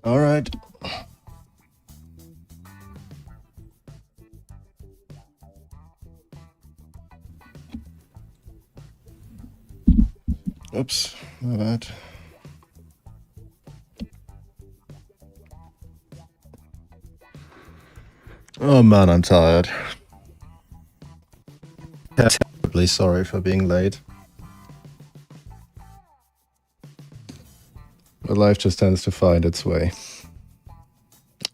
All right. Oops, my bad. Oh man, I'm tired. Terribly sorry for being late. But life just tends to find its way.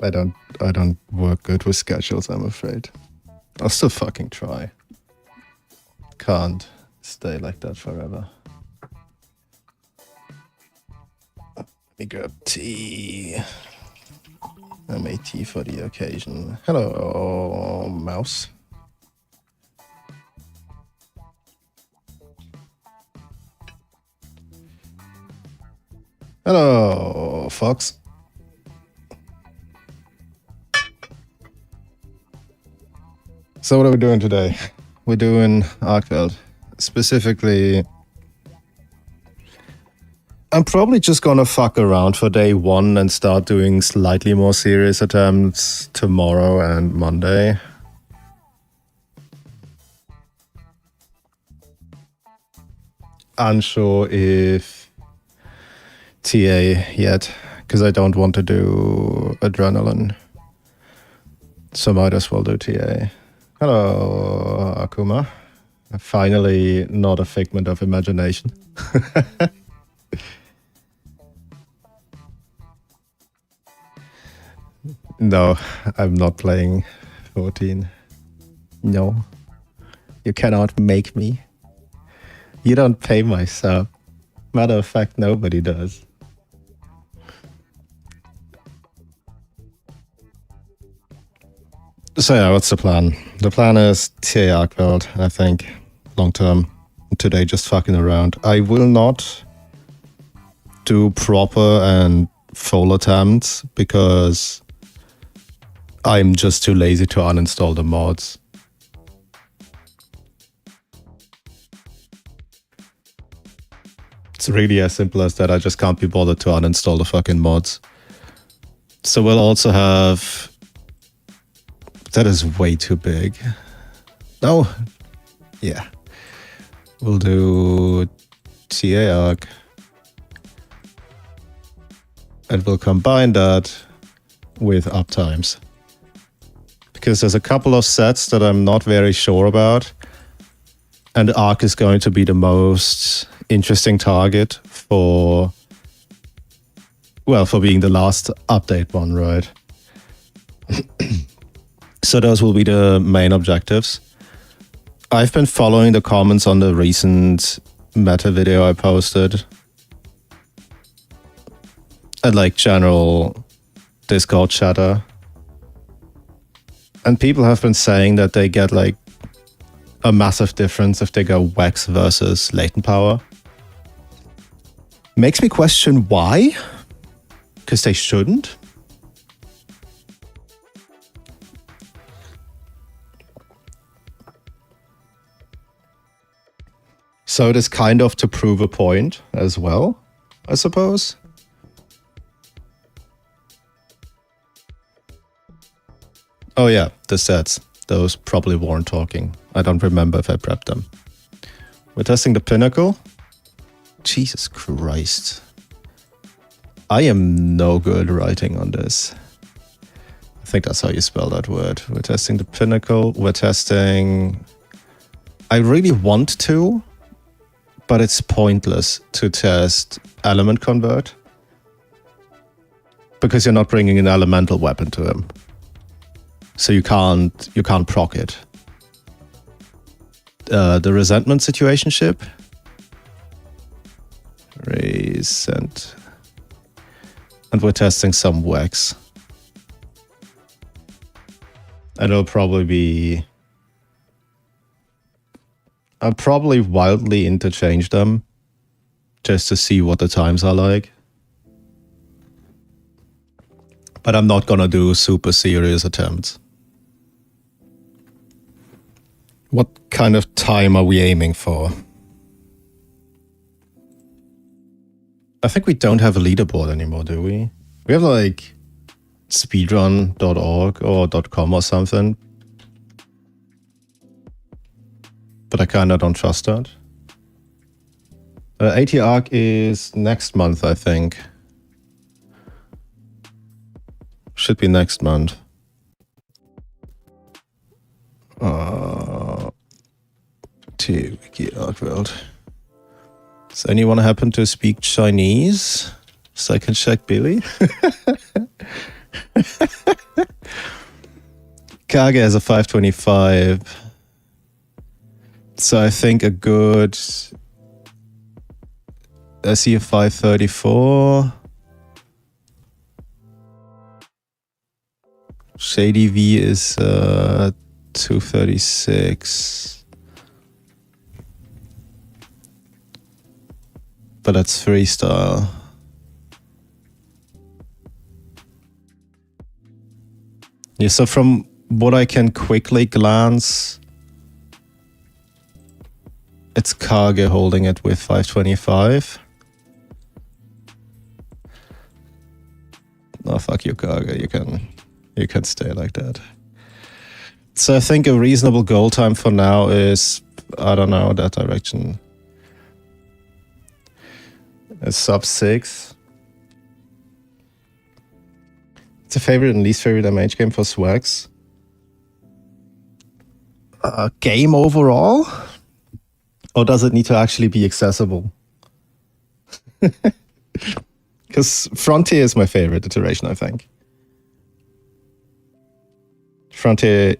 I don't work good with schedules, I'm afraid. I'll still fucking try. Can't stay like that forever. Let me grab tea. I made tea for the occasion. Hello, mouse. Hello, fox. So what are we doing today? We're doing Arkveld. Specifically, I'm probably just gonna fuck around for day one and start doing slightly more serious attempts tomorrow and Monday. Unsure if TA yet, because I don't want to do adrenaline. So might as well do TA. Hello, Akuma. Finally, not a figment of imagination. No, I'm not playing 14. No. You cannot make me. You don't pay my sub. Matter of fact, nobody does. So yeah, what's the plan? The plan is TA Arkveld, I think, long term. Today just fucking around. I will not do proper and full attempts because I'm just too lazy to uninstall the mods. It's really as simple as that. I just can't be bothered to uninstall the fucking mods. So we'll also have... That is way too big. No. Yeah. We'll do TA Arc. And we'll combine that with uptimes. Because there's a couple of sets that I'm not very sure about. And Arc is going to be the most interesting target for... Well, for being the last update one, right? So those will be the main objectives. I've been following the comments on the recent meta video I posted. And like general Discord chatter. And people have been saying that they get like a massive difference if they go Wax versus latent power. Makes me question why. Because they shouldn't. So it is kind of to prove a point as well, I suppose. Oh yeah, the sets. Those probably weren't talking. I don't remember if I prepped them. We're testing the Pinnacle. Jesus Christ. I am no good writing on this. I think that's how you spell that word. We're testing the Pinnacle. We're testing... I really want to, but it's pointless to test Element Convert. Because you're not bringing an elemental weapon to him. So you can't proc it. The Resentment Situationship. Resent. And we're testing some Wax. And it'll probably be... I'll probably wildly interchange them. Just to see what the times are like. But I'm not gonna do super serious attempts. What kind of time are we aiming for? I think we don't have a leaderboard anymore, do we? We have like speedrun.org or .com or something. But I kinda don't trust that. AT Arc is next month, I think. Should be next month. To Wiki Arc World. Does anyone happen to speak Chinese? So I can check Billy? Kage has a 525. So I think a good... I see a 534. Shady V is 236. But that's freestyle. Yeah, so from what I can quickly glance, it's Kage holding it with 525. Oh, fuck you, Kage. You can stay like that. So I think a reasonable goal time for now is, I don't know, that direction. A sub 6. It's a favorite and least favorite MH game for Swags. Game overall? Or does it need to actually be accessible? Because Frontier is my favorite iteration, I think. Frontier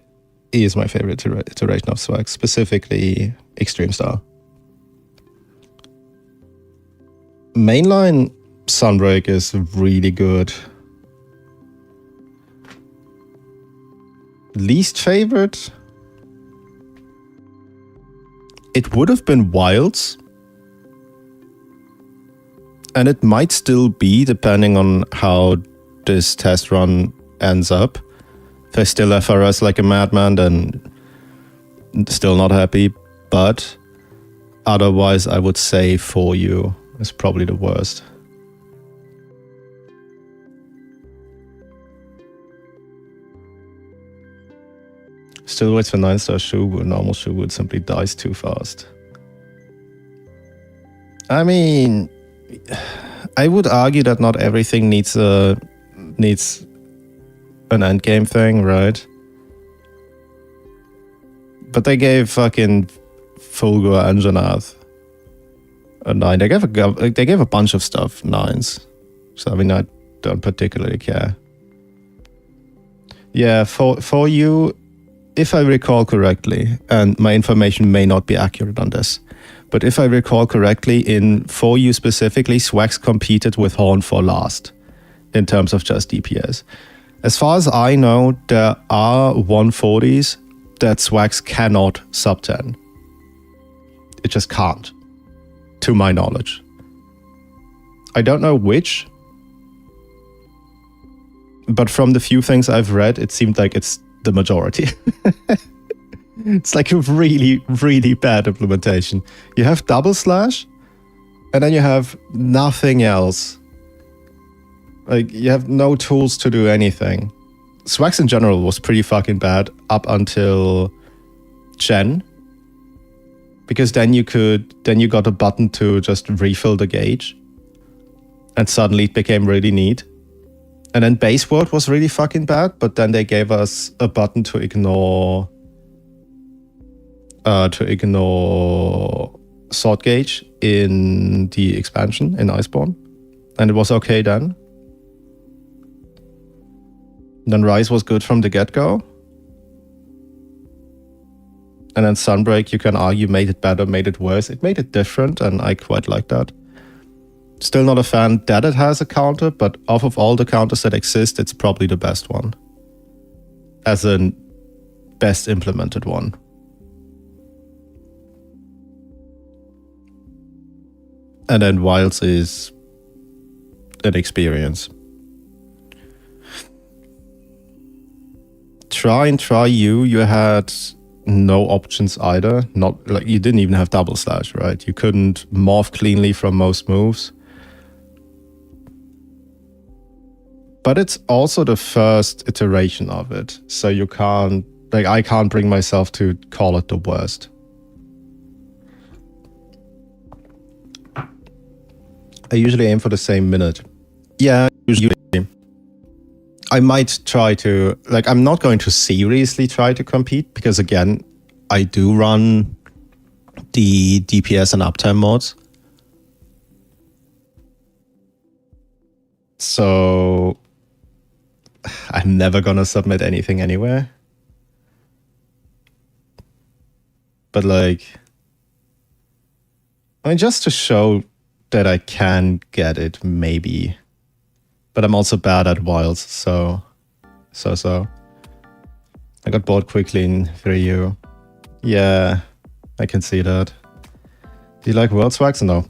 is my favorite iteration of Swag, specifically Extreme Star. Mainline Sunbreak is really good. Least favorite? It would have been Wilds. And it might still be, depending on how this test run ends up. If I still FRS like a madman, then still not happy. But otherwise, I would say For You is probably the worst. Still waits for 9-star Shubu. Normal Shubu simply dies too fast. I mean, I would argue that not everything needs an endgame thing, right? But they gave fucking Fulgur and Janath a 9. They gave a bunch of stuff 9s. So I mean, I don't particularly care. Yeah, for you, if I recall correctly, and my information may not be accurate on this, but if I recall correctly, in For You specifically, Swags competed with Horn for last in terms of just DPS. As far as I know, there are 140s that Swags cannot sub 10. It just can't, to my knowledge. I don't know which, but from the few things I've read, it seemed like it's the majority. It's like a really, really bad implementation. You have double slash, and then you have nothing else. Like, you have no tools to do anything. Swags in general was pretty fucking bad up until Gen. Because then you got a button to just refill the gauge. And suddenly it became really neat. And then Base Word was really fucking bad, but then they gave us a button to ignore Sword Gauge in the expansion in Iceborne. And it was okay then. Then Rise was good from the get-go. And then Sunbreak, you can argue, made it better, made it worse. It made it different, and I quite like that. Still not a fan that it has a counter, but off of all the counters that exist, it's probably the best one. As in, best implemented one. And then Wilds is an experience. Try you had no options either. Not like you didn't even have double slash, right? You couldn't morph cleanly from most moves. But it's also the first iteration of it. So you can't, like, I can't bring myself to call it the worst. I usually aim for the same minute. Yeah, usually. I might try to, like, I'm not going to seriously try to compete because, again, I do run the DPS and uptime modes. So I'm never gonna submit anything anywhere. But like, I mean, just to show that I can get it, maybe. But I'm also bad at wilds, so. I got bored quickly in 3U. Yeah, I can see that. Do you like world swags? No.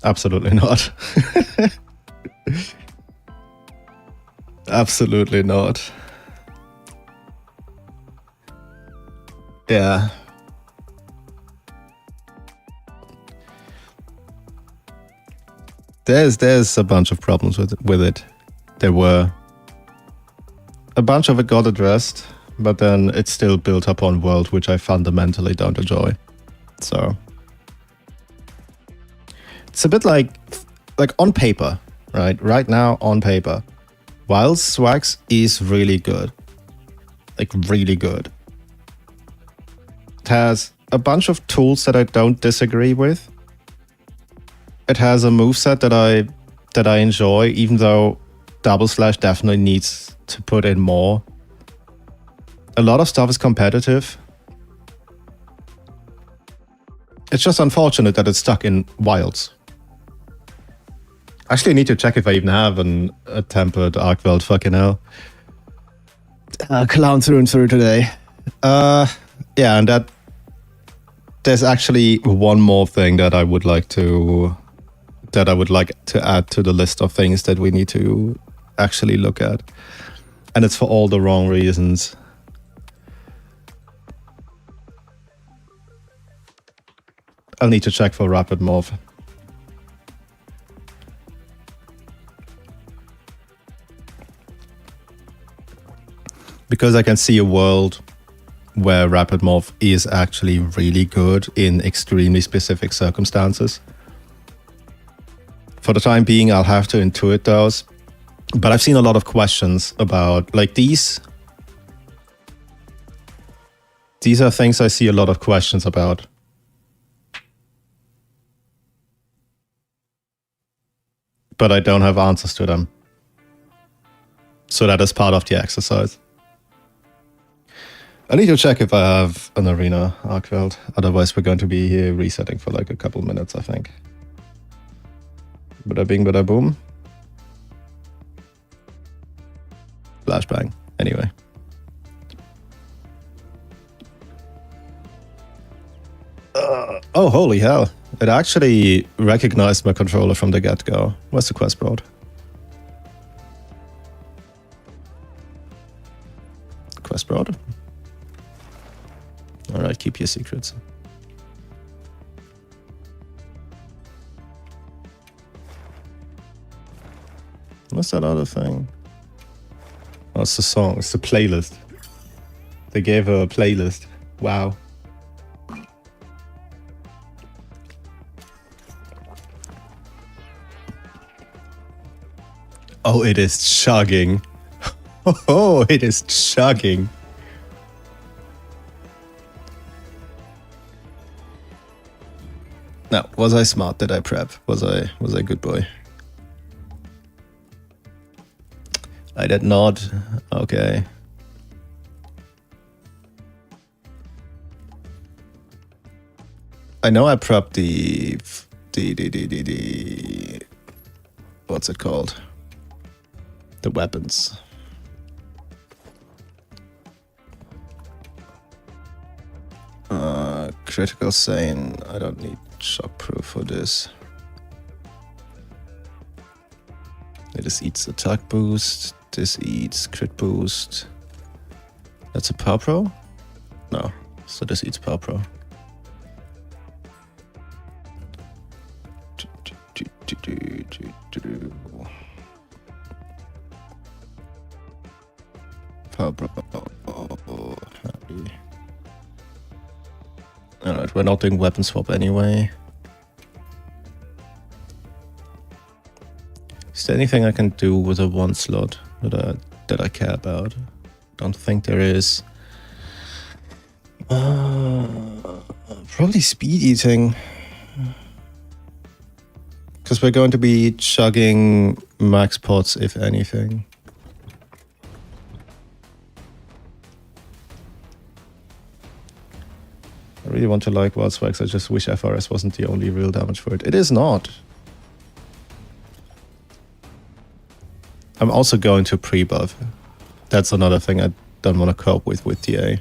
Absolutely not. Absolutely not. Yeah. There's a bunch of problems with it. There were. A bunch of it got addressed, but then it's still built upon world, which I fundamentally don't enjoy. So it's a bit like on paper, right? Right now on paper, Wild Swags is really good. Like really good. It has a bunch of tools that I don't disagree with. It has a moveset that I enjoy, even though Double Slash definitely needs to put in more. A lot of stuff is competitive. It's just unfortunate that it's stuck in wilds. Actually, I need to check if I even have a tempered Arc Weld. Fucking hell. Clown through and through today. Yeah, and that there's actually one more thing that I would like to add to the list of things that we need to actually look at. And it's for all the wrong reasons. I'll need to check for rapid morph. Because I can see a world where rapid morph is actually really good in extremely specific circumstances. For the time being, I'll have to intuit those. But I've seen a lot of questions about, like, these. These are things I see a lot of questions about. But I don't have answers to them. So that is part of the exercise. I need to check if I have an arena Arc Weld. Otherwise, we're going to be here resetting for like a couple minutes, I think. Bada bing, bada boom. Flashbang. Anyway. Oh, holy hell. It actually recognized my controller from the get-go. Where's the quest board? Quest board? Alright, keep your secrets. What's that other thing? Oh, it's the song. It's the playlist. They gave her a playlist. Wow. Oh, it is chugging. Oh, it is chugging. Now, was I smart? Did I prep? Was I a good boy? I did not. Okay. I know I prepped the what's it called? The weapons. Critical Sane. I don't need shockproof for this. This eats attack boost. This eats crit boost. That's a Power Pro? No. So this eats Power Pro. Alright, we're not doing weapon swap anyway. Is there anything I can do with a 1 slot that I care about? Don't think there is. Probably speed eating. Because we're going to be chugging max pots, if anything. I really want to like Wild Swags, I just wish FRS wasn't the only real damage for it. It is not. I'm also going to pre-buff. That's another thing I don't want to cope with DA.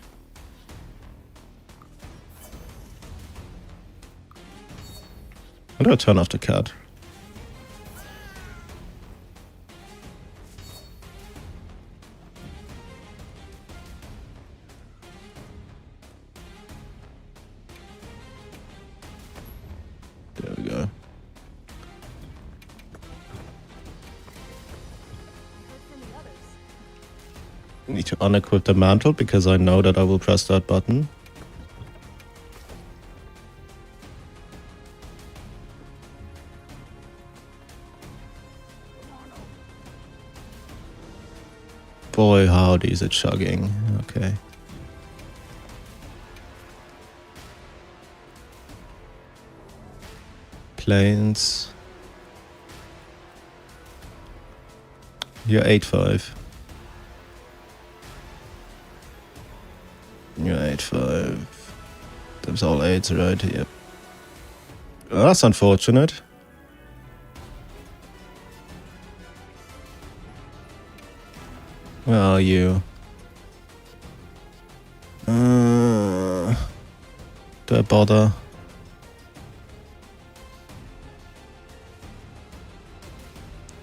How do I turn off the cat? There we go. Need to unequip the mantle because I know that I will press that button. Boy, howdy, is it chugging. Okay. Planes. You're 8-5. You're 8-5. Them's all 8s, right? Yep. Oh, that's unfortunate. Where are you? Do I bother?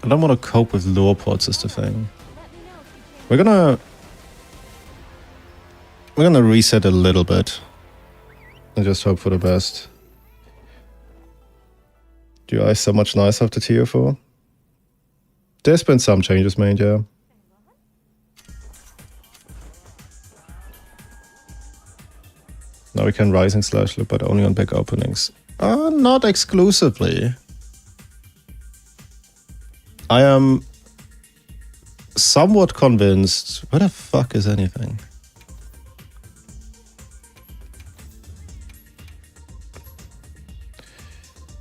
I don't want to cope with lure pods is the thing. We're gonna reset a little bit and just hope for the best. Do I so much nice after tier 4? There's been some changes made, yeah. Now we can Rising Slash Loop, but only on big openings. Not exclusively. I am somewhat convinced... Where the fuck is anything?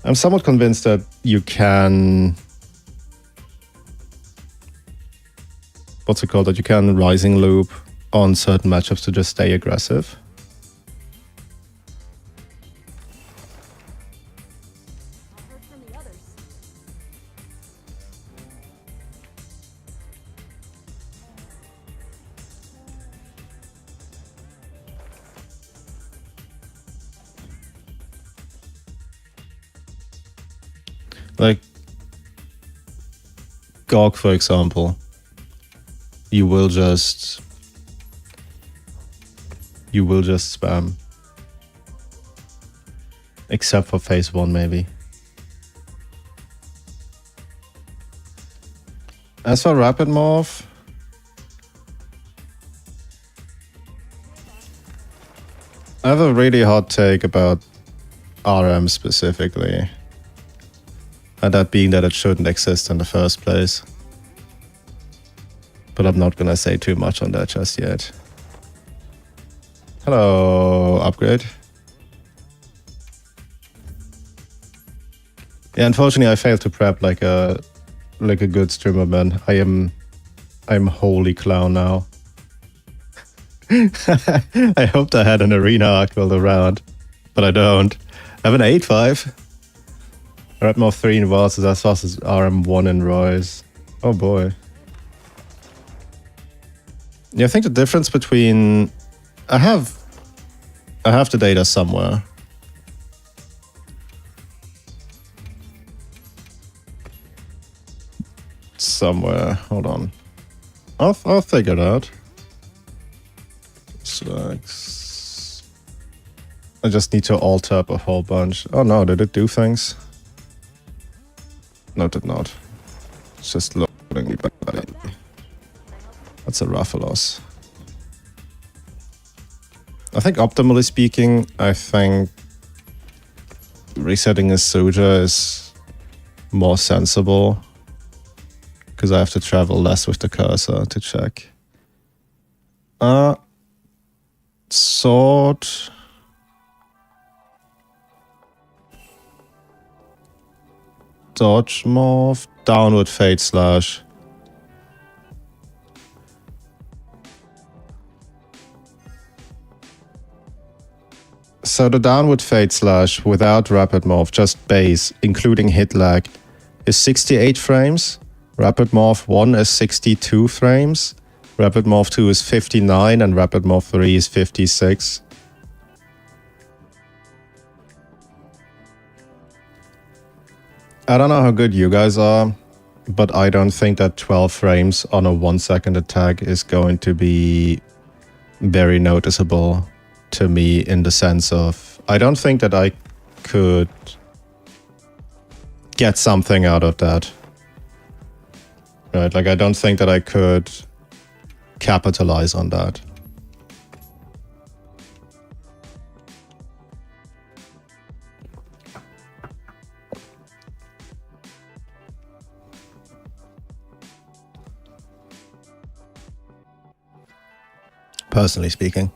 I'm somewhat convinced that you can... What's it called? That you can Rising Loop on certain matchups to just stay aggressive. Like GOG, for example, you will just spam, except for phase 1 maybe. As for Rapid Morph, I have a really hot take about RM specifically. And that being that it shouldn't exist in the first place. But I'm not gonna say too much on that just yet. Hello, Upgrade. Yeah, unfortunately I failed to prep like a good streamer, man. I'm holy clown now. I hoped I had an arena arc build around, but I don't. I have an 8-5. Redmore 3 in Wilds is as fast as RM1 in Rise. Oh boy. Yeah, I think the difference between... I have the data somewhere. Hold on. I'll figure it out. Slugs. I just need to alt-tab a whole bunch. Oh no, did it do things? No, it did not. It's just loading me back. That's a Rathalos. I think optimally speaking, I think resetting a Suja is more sensible because I have to travel less with the cursor to check. Sword. Dodge Morph. Downward Fate Slash. So the Downward Fate Slash without Rapid Morph, just base, including hit lag, is 68 frames. Rapid Morph 1 is 62 frames. Rapid Morph 2 is 59 and Rapid Morph 3 is 56. I don't know how good you guys are, but I don't think that 12 frames on a 1 second attack is going to be very noticeable to me in the sense of I don't think that I could get something out of that. Right, like I don't think that I could capitalize on that. Personally speaking.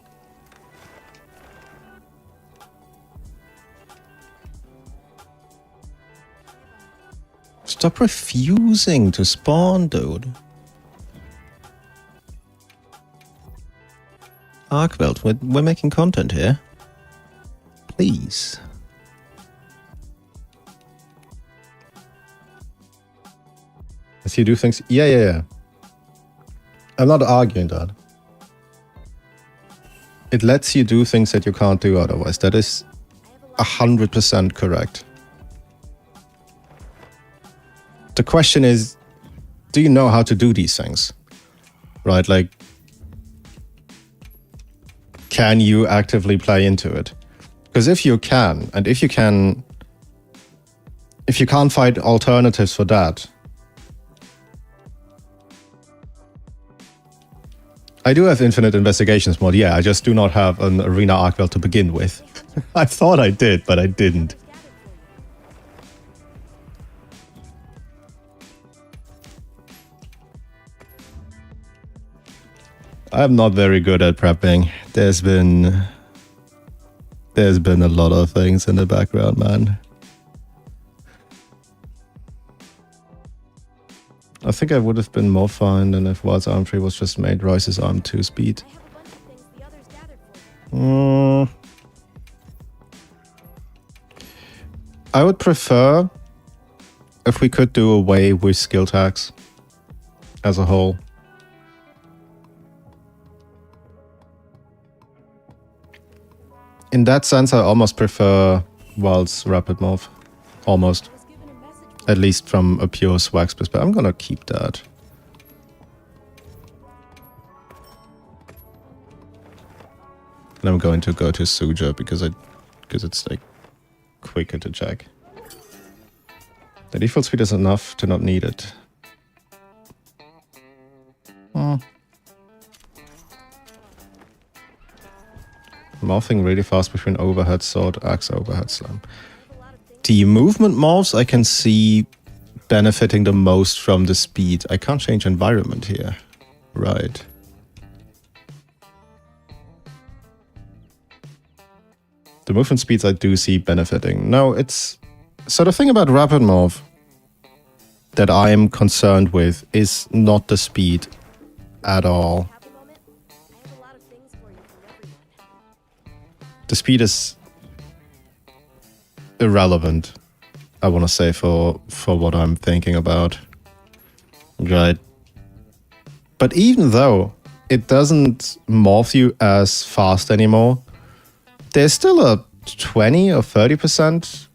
Stop refusing to spawn, dude. Arcbelt, we're making content here. Please. As you do things... Yeah. I'm not arguing that. It lets you do things that you can't do otherwise. That is 100% correct. The question is, do you know how to do these things? Right, like, can you actively play into it? Because if you can, and if you can't find alternatives for that, I do have Infinite Investigations mod, yeah, I just do not have an Arena Arcbelt to begin with. I thought I did, but I didn't. I'm not very good at prepping. There's been a lot of things in the background, man. I think I would have been more fine than if Wild's Arm 3 was just made Royce's Arm 2 speed. I would prefer if we could do away with skill tags as a whole. In that sense, I almost prefer Wild's Rapid Morph. Almost. At least from a pure swag perspective. I'm gonna keep that. And I'm going to go to Suja because it's like quicker to check. The default speed is enough to not need it. Morphing really fast between overhead sword, axe, overhead slam. The movement morphs I can see benefiting the most from the speed. I can't change environment here. Right. The movement speeds I do see benefiting. No, it's... So the thing about Rapid Morph that I am concerned with is not the speed at all. The speed is irrelevant, I want to say, for what I'm thinking about. Right. But even though it doesn't morph you as fast anymore, there's still a 20 or 30%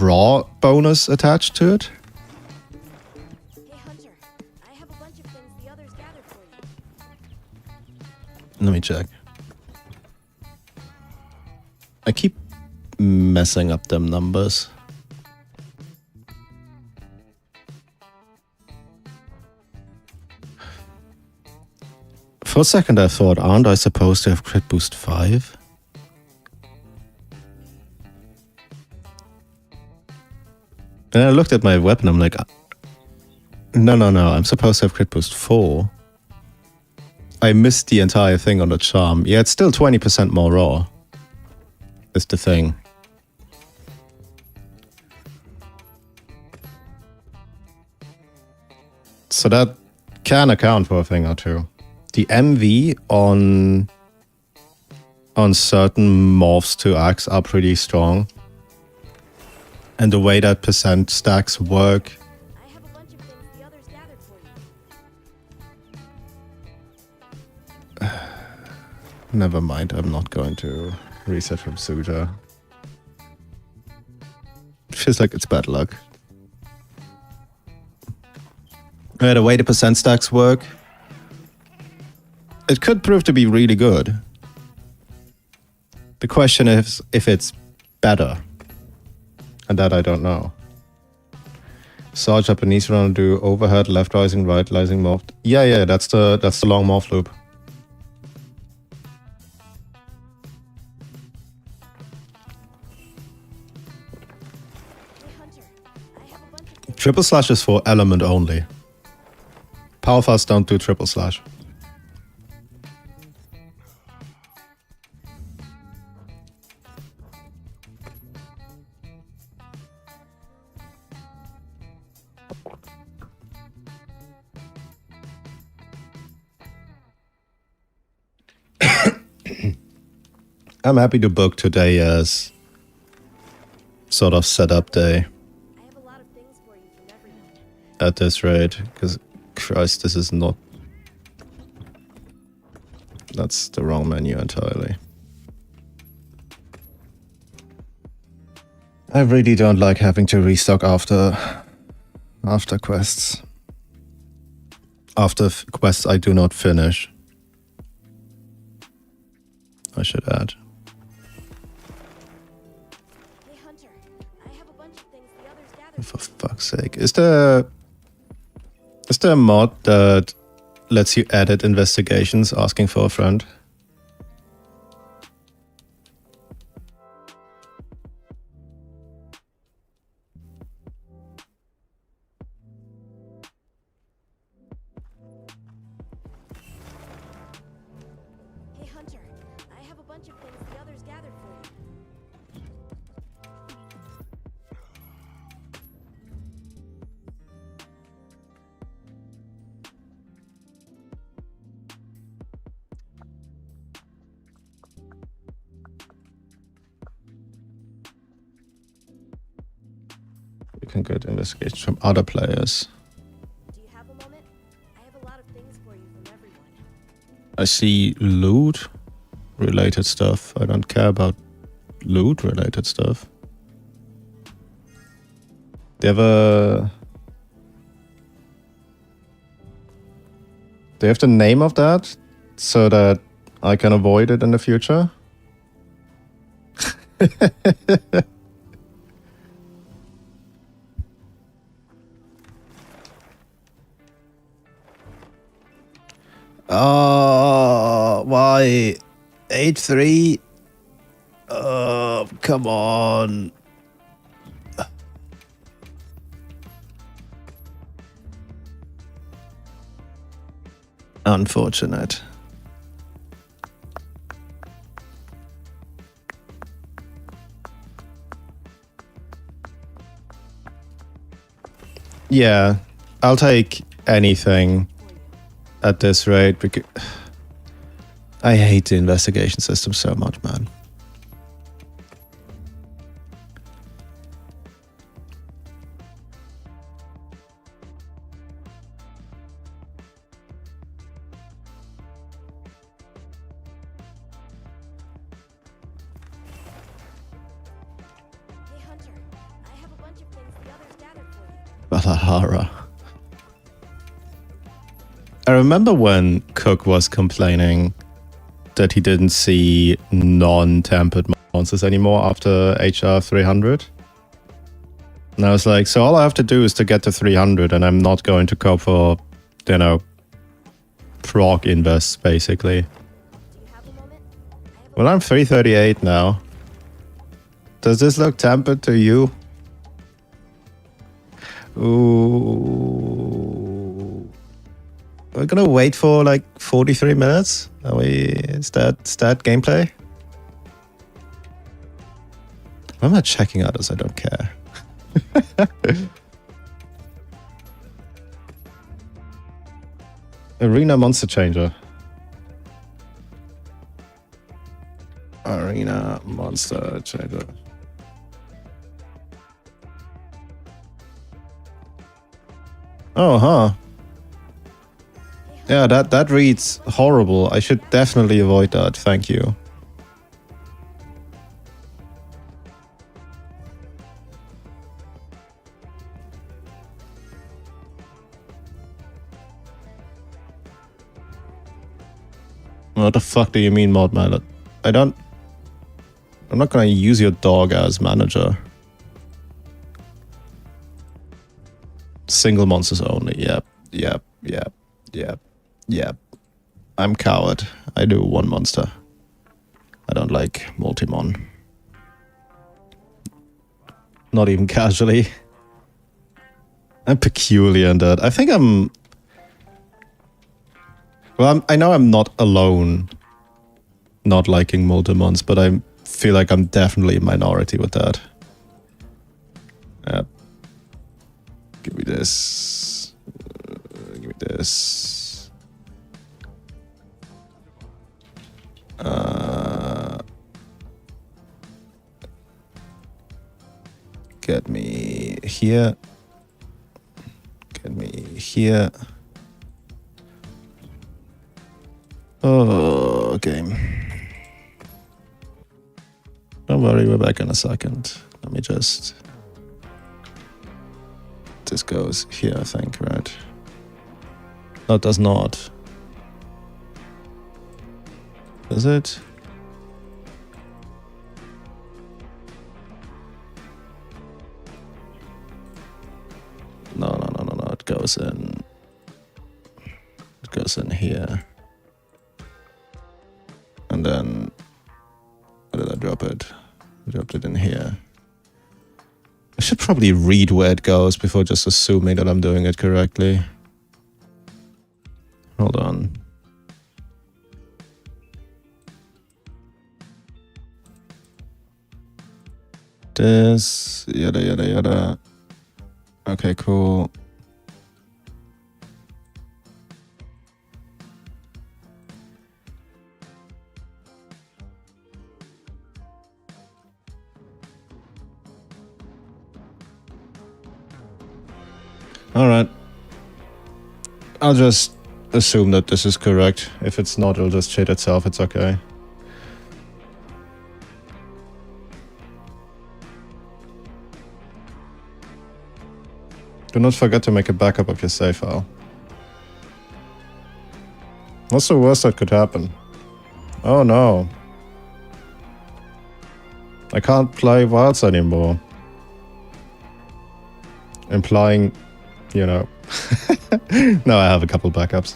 raw bonus attached to it. Hey Hunter, I have a bunch of things the others gathered for you. Let me check. I keep messing up them numbers. For a second I thought, aren't I supposed to have crit boost 5? And I looked at my weapon, I'm like, no, I'm supposed to have crit boost 4. I missed the entire thing on the charm. Yeah, it's still 20% more raw. That's the thing. So that can account for a thing or two. The MV on certain morphs to axe are pretty strong. And the way that percent stacks work. I have a bunch of things the others gathered for you. Never mind, I'm not going to reset from Suja. Feels like it's bad luck. The way the percent stacks work, it could prove to be really good. The question is if it's better. And that I don't know. Saw Japanese runner do overhead, left rising, right rising morph. Yeah, that's the long morph loop. Hey Hunter, I have a bunch of things. Triple slash is for element only. Power fast don't do triple slash. I'm happy to book today as sort of setup day I have a lot of things for you from everyone. at this rate, because Christ, this is not... That's the wrong menu entirely. I really don't like having to restock after quests. After quests I do not finish. I should add. Hey Hunter, I have a bunch of things the others gathered For fuck's sake. Is there a mod that lets you edit investigations asking for a friend? Hey Hunter, I have a bunch of things the others gathered for you. You can get investigations from other players. Do you have a moment? I have a lot of things for you from everyone. I see loot related stuff. I don't care about loot related stuff. Do you have the name of that so that I can avoid it in the future? Oh, why? 8-3? Oh, come on. Unfortunate. Yeah, I'll take anything at this rate because I hate the investigation system so much, man. Hey Hunter, I have a bunch of things the others gathered for you. Valahara. I remember when Cook was complaining that he didn't see non-tempered monsters anymore after HR 300. And I was like, so all I have to do is to get to 300 and I'm not going to go for, prog invests, basically. Do you have a moment? I have a Well, I'm 338 now. Does this look tempered to you? Ooh. We're gonna wait for like 43 minutes. Are we? Is that gameplay? Why am I checking others? I don't care. Arena Monster Changer. Arena Monster Changer. Oh, huh. Yeah, that reads horrible. I should definitely avoid that. Thank you. What the fuck do you mean, Mod Mallet? I'm not gonna use your dog as manager. Single monsters only. Yep. I'm coward. I do one monster. I don't like multimon. Not even casually. I'm peculiar in that. I think I'm... Well, I know I'm not alone not liking multimons, but I feel like I'm definitely a minority with that. Yep. Give me this. Give me this. Get me here. Get me here. Oh, okay. Don't worry, we're back in a second. Let me just... This goes here, I think, right? No, it does not. Does it? No, it goes in... It goes in here. And then... Where did I drop it? I dropped it in here. I should probably read where it goes before just assuming that I'm doing it correctly. Hold on. This, yada yada yada. Okay, cool. Alright. I'll just assume that this is correct. If it's not, it'll just cheat itself. It's okay. Do not forget to make a backup of your save file. What's the worst that could happen? Oh no. I can't play Wilds anymore. Implying, you know. No, I have a couple backups.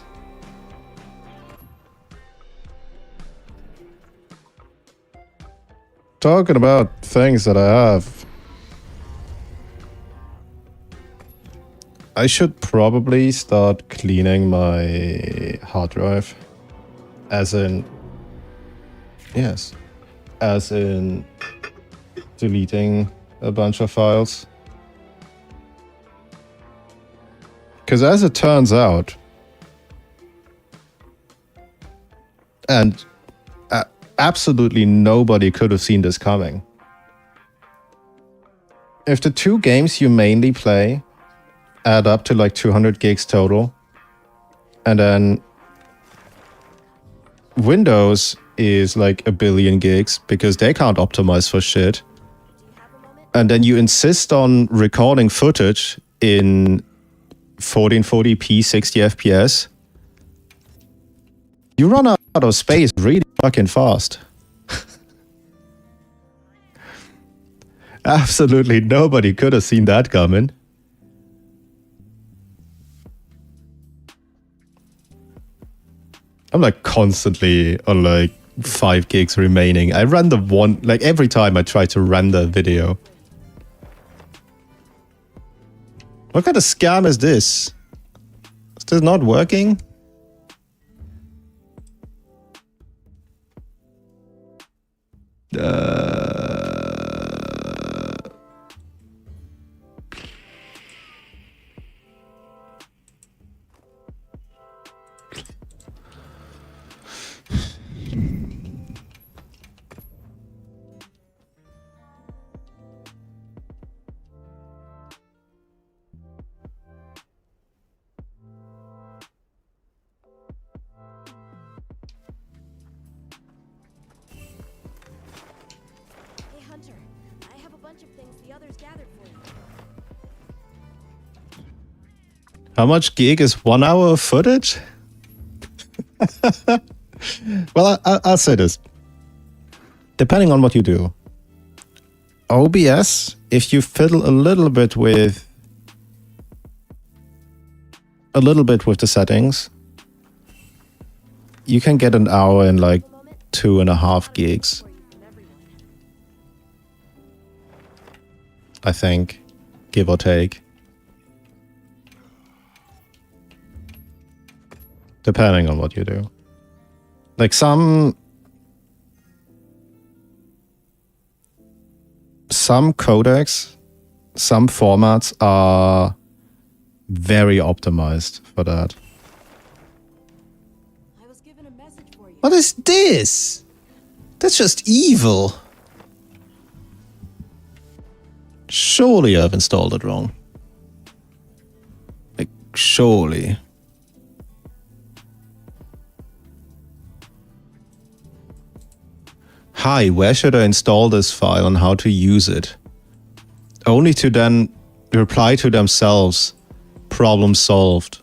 Talking about things that I have. I should probably start cleaning my hard drive. As in... Yes. As in... deleting a bunch of files. Because as it turns out... And... absolutely nobody could have seen this coming. If the two games you mainly play add up to like 200 gigs total, and then Windows is like 1 billion gigs because they can't optimize for shit, and then you insist on recording footage in 1440p 60 FPS, you run out of space really fucking fast. Absolutely nobody could have seen that coming. I'm like constantly on like 5 gigs remaining. I render one, like every time I try to render a video. What kind of scam is this? Is this not working? Hey, Hunter. I have a bunch of things the others gathered for you. How much gig is 1 hour of footage? Well, I'll say this. Depending on what you do. OBS, if you fiddle a little bit with the settings, you can get an hour in like 2.5 gigs, For you from everyone. I think, give or take. Depending on what you do. Like some codecs, some formats are very optimized for that. I was given a message for you. What is this? That's just evil. Surely I've installed it wrong. Like, surely. Hi, where should I install this file and how to use it? Only to then reply to themselves, problem solved.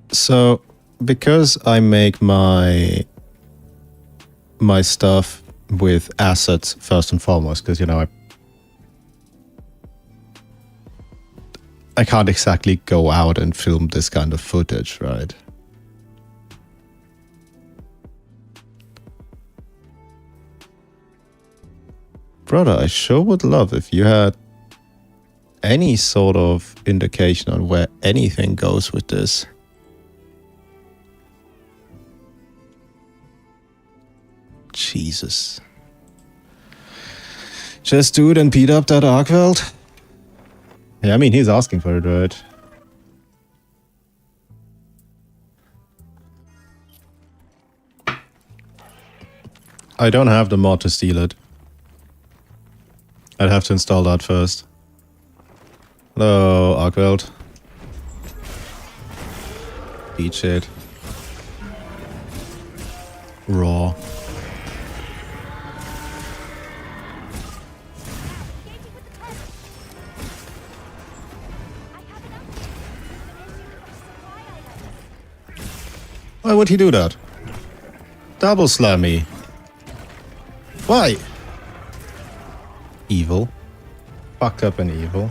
So, because I make my stuff with assets first and foremost, because, you know, I can't exactly go out and film this kind of footage, right? Brother, I sure would love if you had any sort of indication on where anything goes with this. Jesus. Just do it and beat up that Arkwelt? Yeah, I mean, he's asking for it, right? I don't have the mod to steal it. I'd have to install that first. Hello, Arkwelt. Beat shit. Raw. Why would he do that? Double slam me. Why? Evil. Fucked up and evil.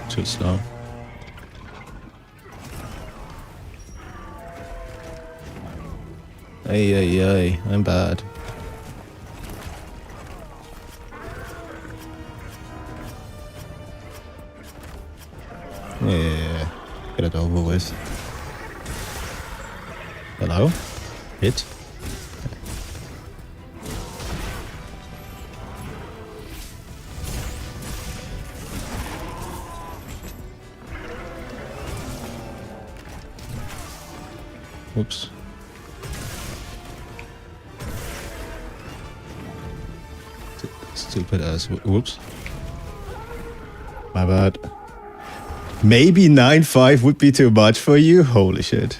Too slow. Hey, I'm bad. Yeah. Get it over with. Hello? Hit? Oops. Stupid ass. Whoops. My bad. Maybe 9-5 would be too much for you? Holy shit.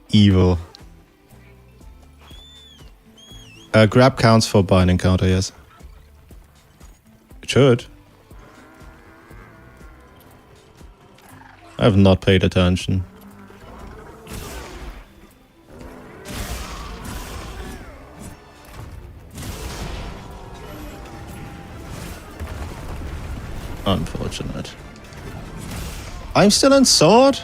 Evil. Grab counts for binding counter, yes. It should. I have not paid attention. Unfortunate. I'm still in sword?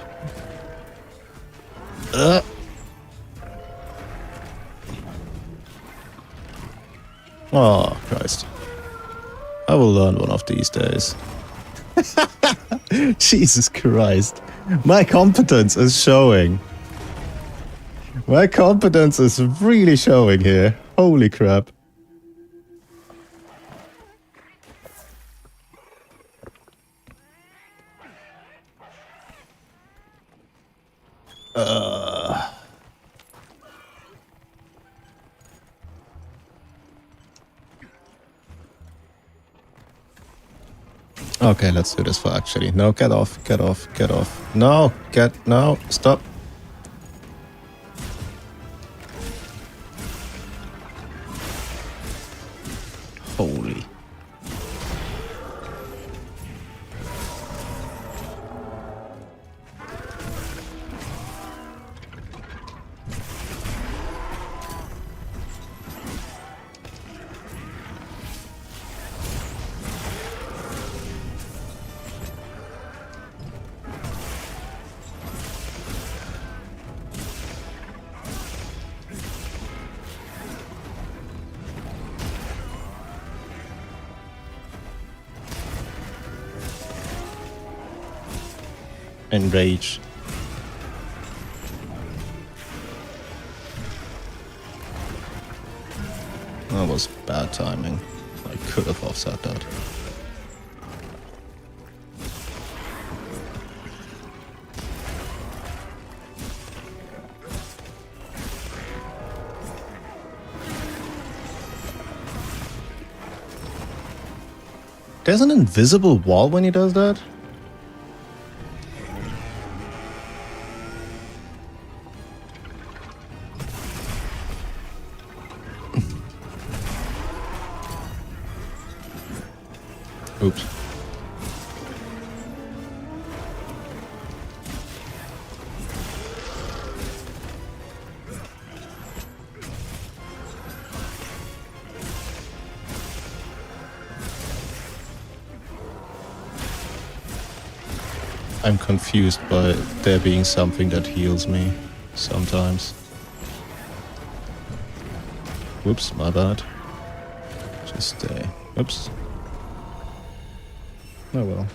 Oh, Christ. I will learn one of these days. Jesus Christ. My competence is showing. My competence is really showing here. Holy crap. Okay, let's do this for actually. No, get off, get off, get off. No, no, stop. Holy. Enrage. That was bad timing. I could have offset that. There's an invisible wall when he does that? Oops. I'm confused by there being something that heals me sometimes. Whoops, my bad. Just stay. Oops. Oh well.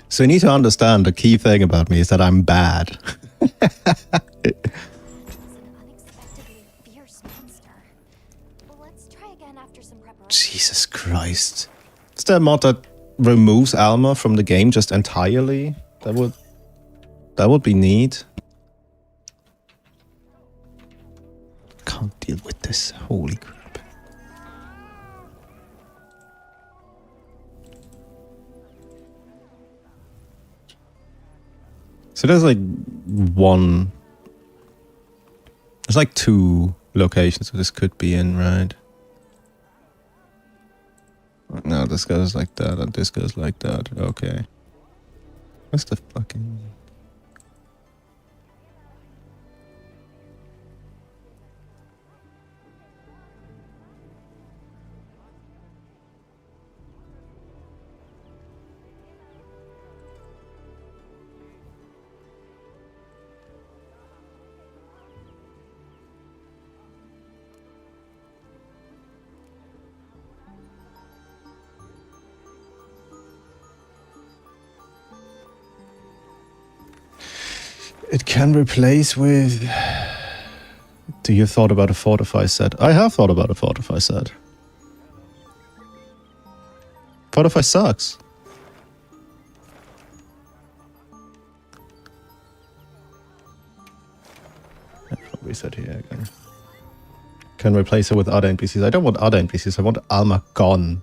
So you need to understand the key thing about me is that I'm bad. Unexpectedly fierce monster. Let's try again after some preparation. Jesus Christ. Is there a mod that removes Alma from the game just entirely? That would be neat. Can't deal with this. Holy crap. So there's like there's like 2 locations this could be in, right? No, this goes like that and this goes like that. Okay. What's the fucking... It can replace with... Do you thought about a Fortify set? I have thought about a Fortify set. Fortify sucks. Reset here again. Can replace it with other NPCs. I don't want other NPCs. I want Alma gone.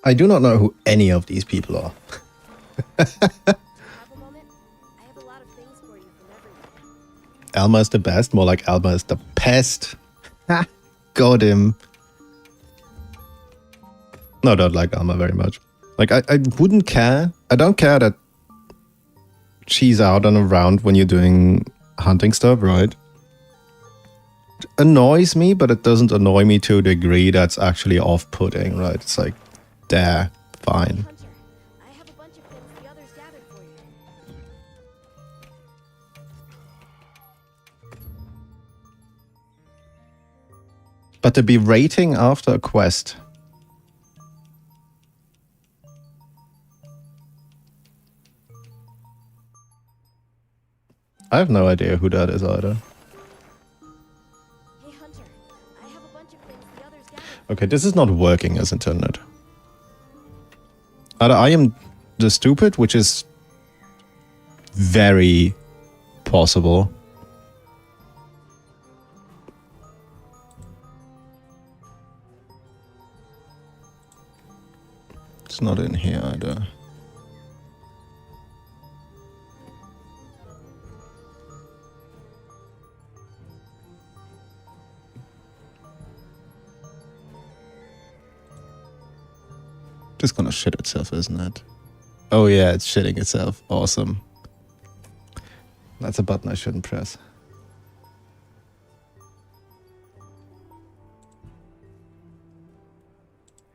I do not know who any of these people are. Have a moment? I have a lot of things for you from everyone. Alma is the best. More like Alma is the pest. Ha! Got him. No, I don't like Alma very much. Like, I wouldn't care. I don't care that she's out and around when you're doing hunting stuff, right? It annoys me, but it doesn't annoy me to a degree that's actually off-putting, right? It's like, there, fine. Hunter, I have a bunch of things the others gathered for you. But to be rating after a quest. I have no idea who that is either. Hey Hunter, I have a bunch of things the others gathered. Okay, this is not working as intended. Either I am the stupid, which is very possible. It's not in here either. Just gonna shit itself, isn't it? Oh yeah, it's shitting itself. Awesome. That's a button I shouldn't press.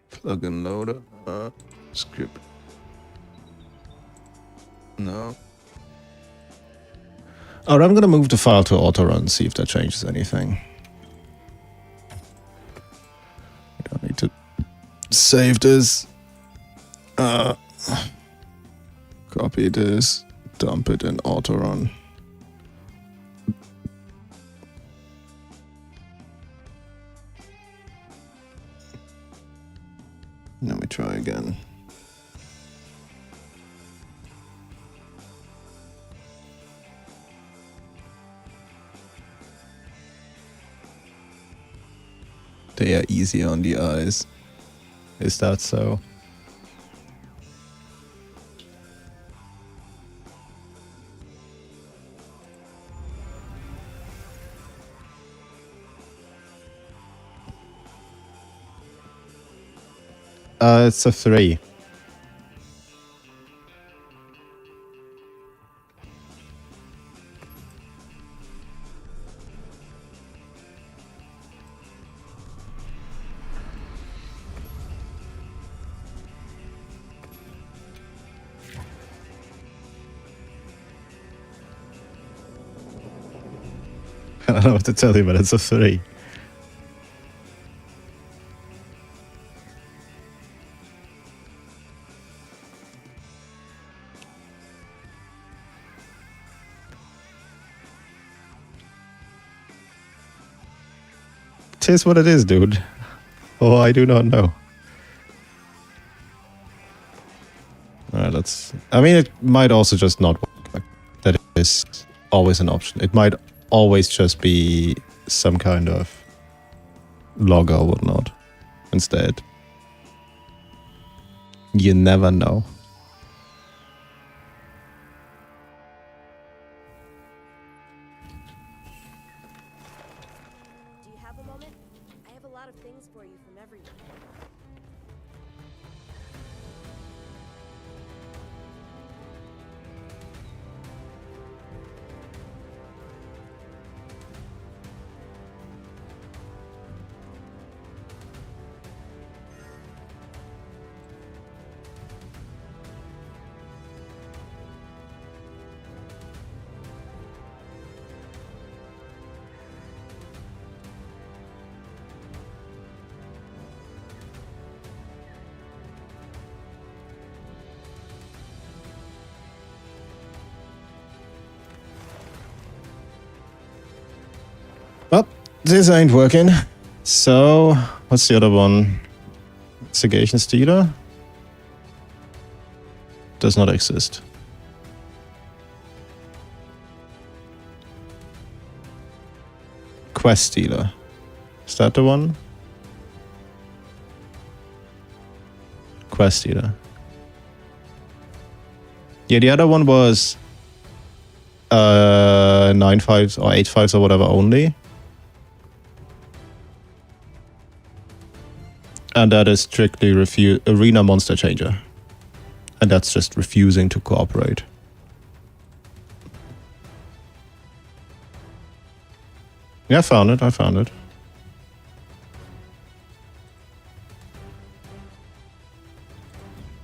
Plugin loader. Script. No. Alright, I'm gonna move the file to autorun, see if that changes anything. I don't need to save this. Copy this, dump it in autorun. Let me try again. They are easy on the eyes. Is that so? It's a 3. I don't know what to tell you, but it's a 3. Tis what it is, dude. Oh, I do not know. Alright, let's... I mean, it might also just not work. Like, that is always an option. It might always just be some kind of log or whatnot instead. You never know. Do you have a moment? I have a lot of things for you from everyone. Well, this ain't working. So, what's the other one? Segation Stealer? Does not exist. Quest Stealer. Is that the one? Quest Stealer. Yeah, the other one was 9/5s or 8/5s or whatever only. And that is strictly Arena Monster Changer. And that's just refusing to cooperate. Yeah, I found it.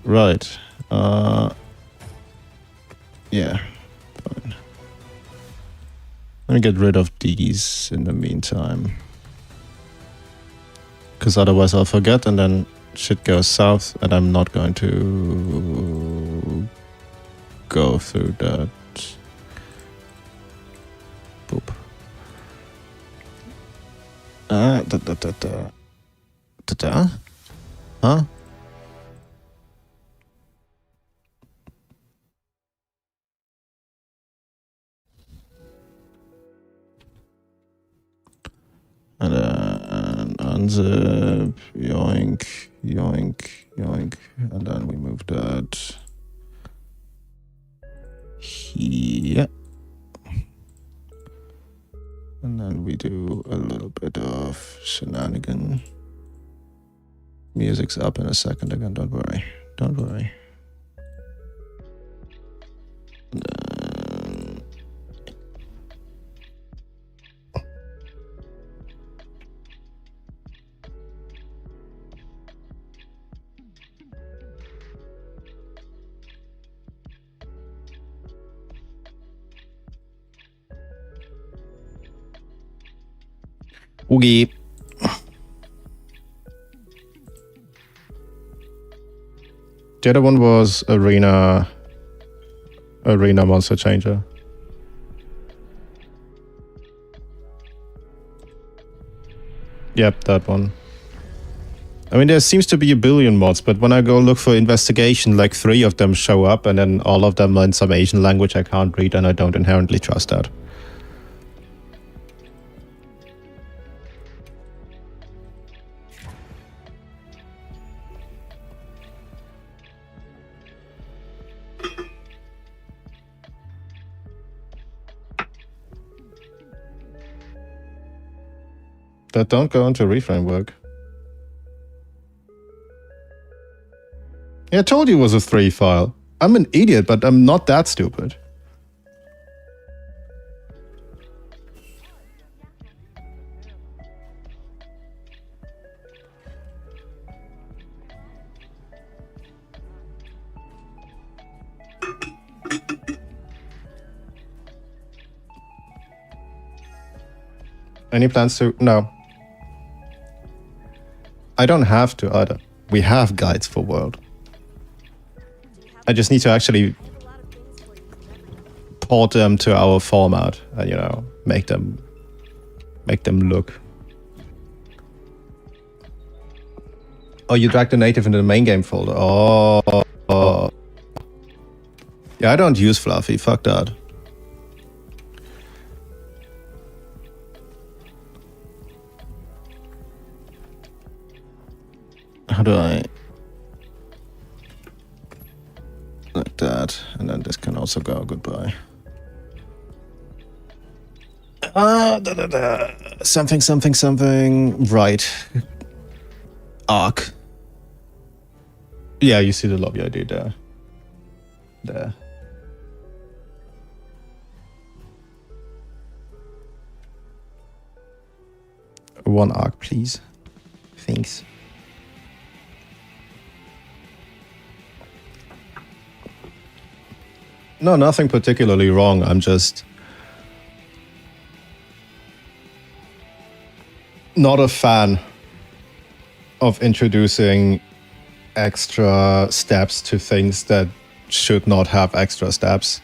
Right. Yeah. Fine. Let me get rid of these in the meantime. Because otherwise I'll forget and then shit goes south and I'm not going to go through that. Boop. Huh? And then unzip, yoink, yoink, yoink, and then we move that here. And then we do a little bit of shenanigan. Music's up in a second again, don't worry. And then Oogie. The other one was Arena Monster Changer. Yep, that one. I mean, there seems to be a billion mods, but when I go look for investigation, like 3 of them show up, and then all of them are in some Asian language I can't read, and I don't inherently trust that. That don't go into reframework. Yeah, I told you it was a 3 file. I'm an idiot, but I'm not that stupid. Any plans to? No. I don't have to either. We have guides for World. I just need to actually port them to our format and, you know, make them look. Oh, you dragged the native into the main game folder. Oh. Yeah, I don't use Fluffy. Fuck that. How do I... like that, and then this can also go goodbye. Something. Right. Arc. Yeah, you see the lobby ID there. There. One arc, please. Thanks. No, nothing particularly wrong. I'm just not a fan of introducing extra steps to things that should not have extra steps.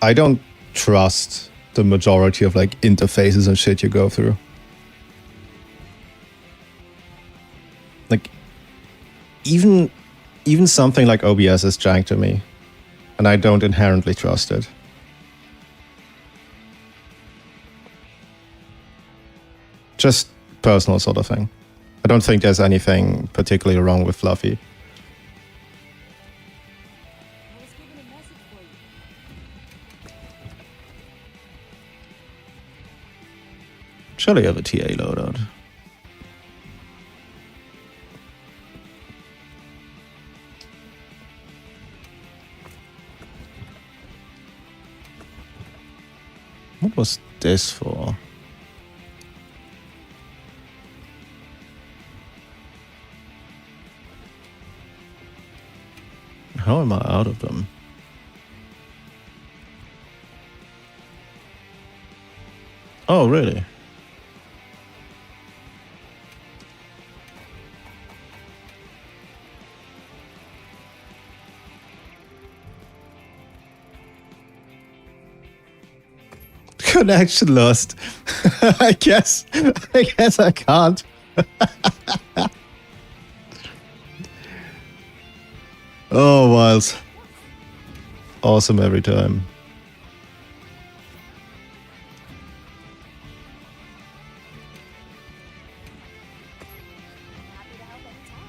I don't trust the majority of like interfaces and shit you go through. Like even something like OBS is jank to me, and I don't inherently trust it. Just personal sort of thing. I don't think there's anything particularly wrong with Fluffy. I was given a message for you. Surely have a TA loadout. What was this for? How am I out of them? Oh, really? Connection lost. I guess I can't. Oh, Miles. Awesome every time. Happy to help anytime.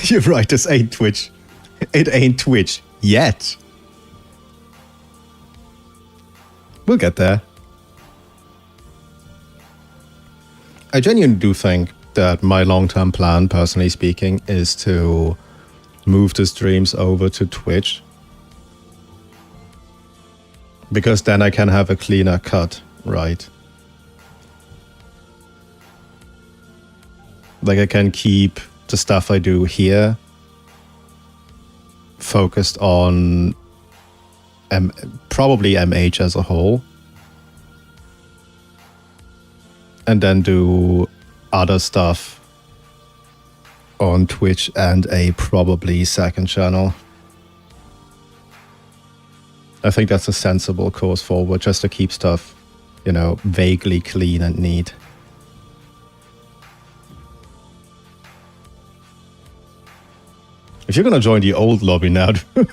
You're right, this ain't Twitch. It ain't Twitch yet. We'll get there. I genuinely do think that my long-term plan, personally speaking, is to move the streams over to Twitch. Because then I can have a cleaner cut, right? Like I can keep the stuff I do here focused on probably MH as a whole, and then do other stuff on Twitch and a probably second channel. I think that's a sensible course forward, just to keep stuff, you know, vaguely clean and neat. If you're gonna join the old lobby now, dude. I'll be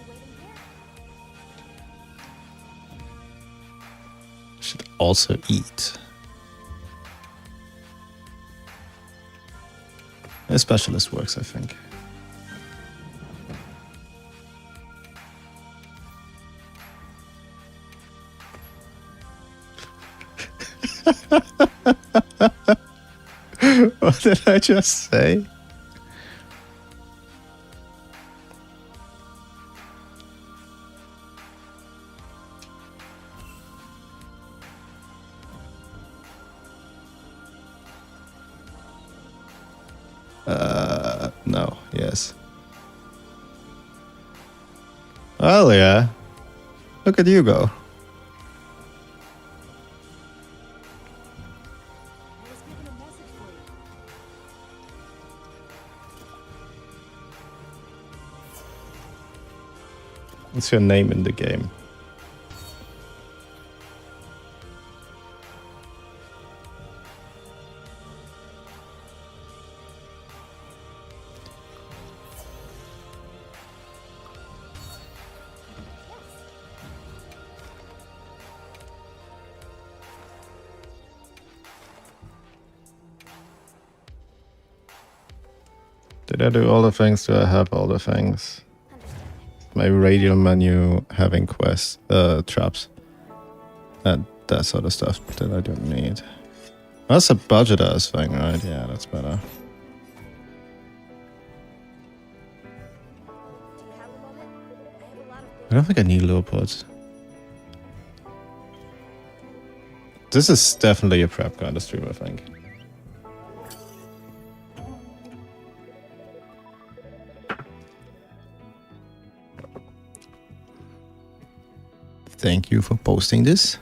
waiting here. Should also eat. A specialist works, I think. What did I just say? No, yes. Well, yeah. Look at you go. I was given a message for you. What's your name in the game? Did I do all the things? Do I have all the things? My radio menu having quests, traps, and that sort of stuff that I don't need. That's a budget ass thing, right? Yeah, that's better. Do you have a moment? don't think I need Leopards. This is definitely a prep kind of stream, I think. Thank you for posting this.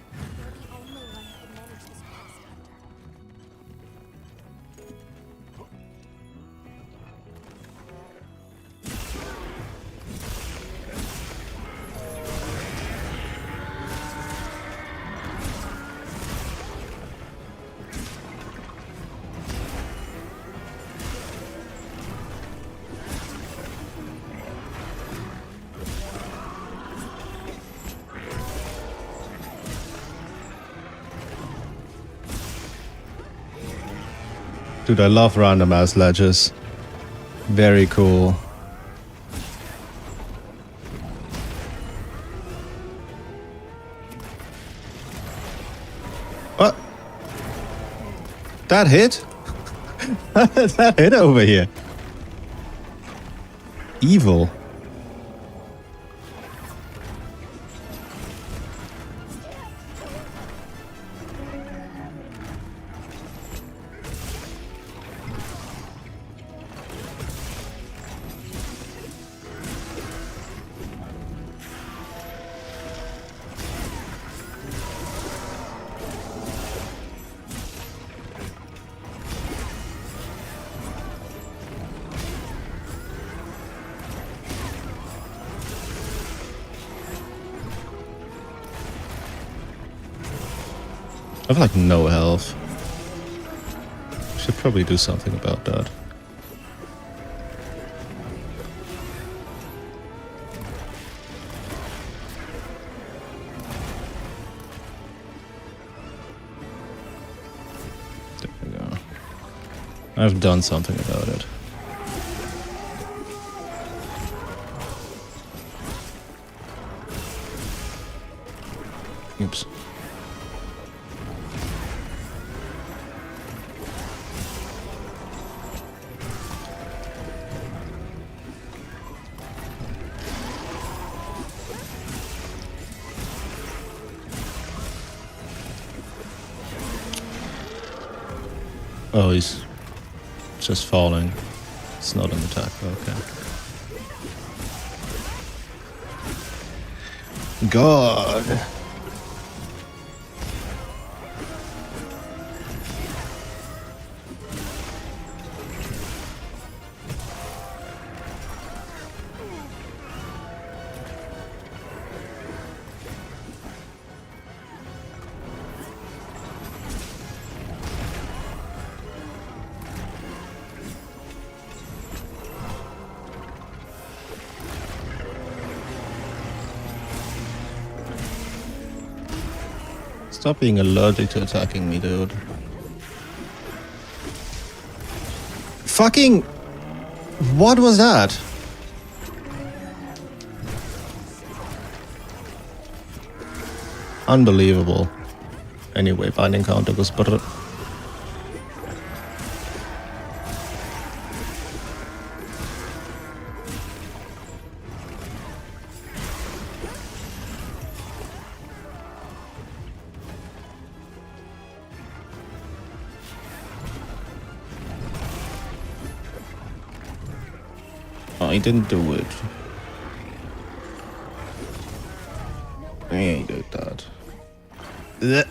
Dude, I love random ass ledges. Very cool. What? That hit? That hit over here. Evil. I have like no health. Should probably do something about that. There we go. I've done something about it. Oops. Oh, he's just falling. It's not an attack, okay. God. Stop being allergic to attacking me, dude. Fucking... What was that? Unbelievable. Anyway, binding counter goes better. I didn't do it. I ain't did that. Blech.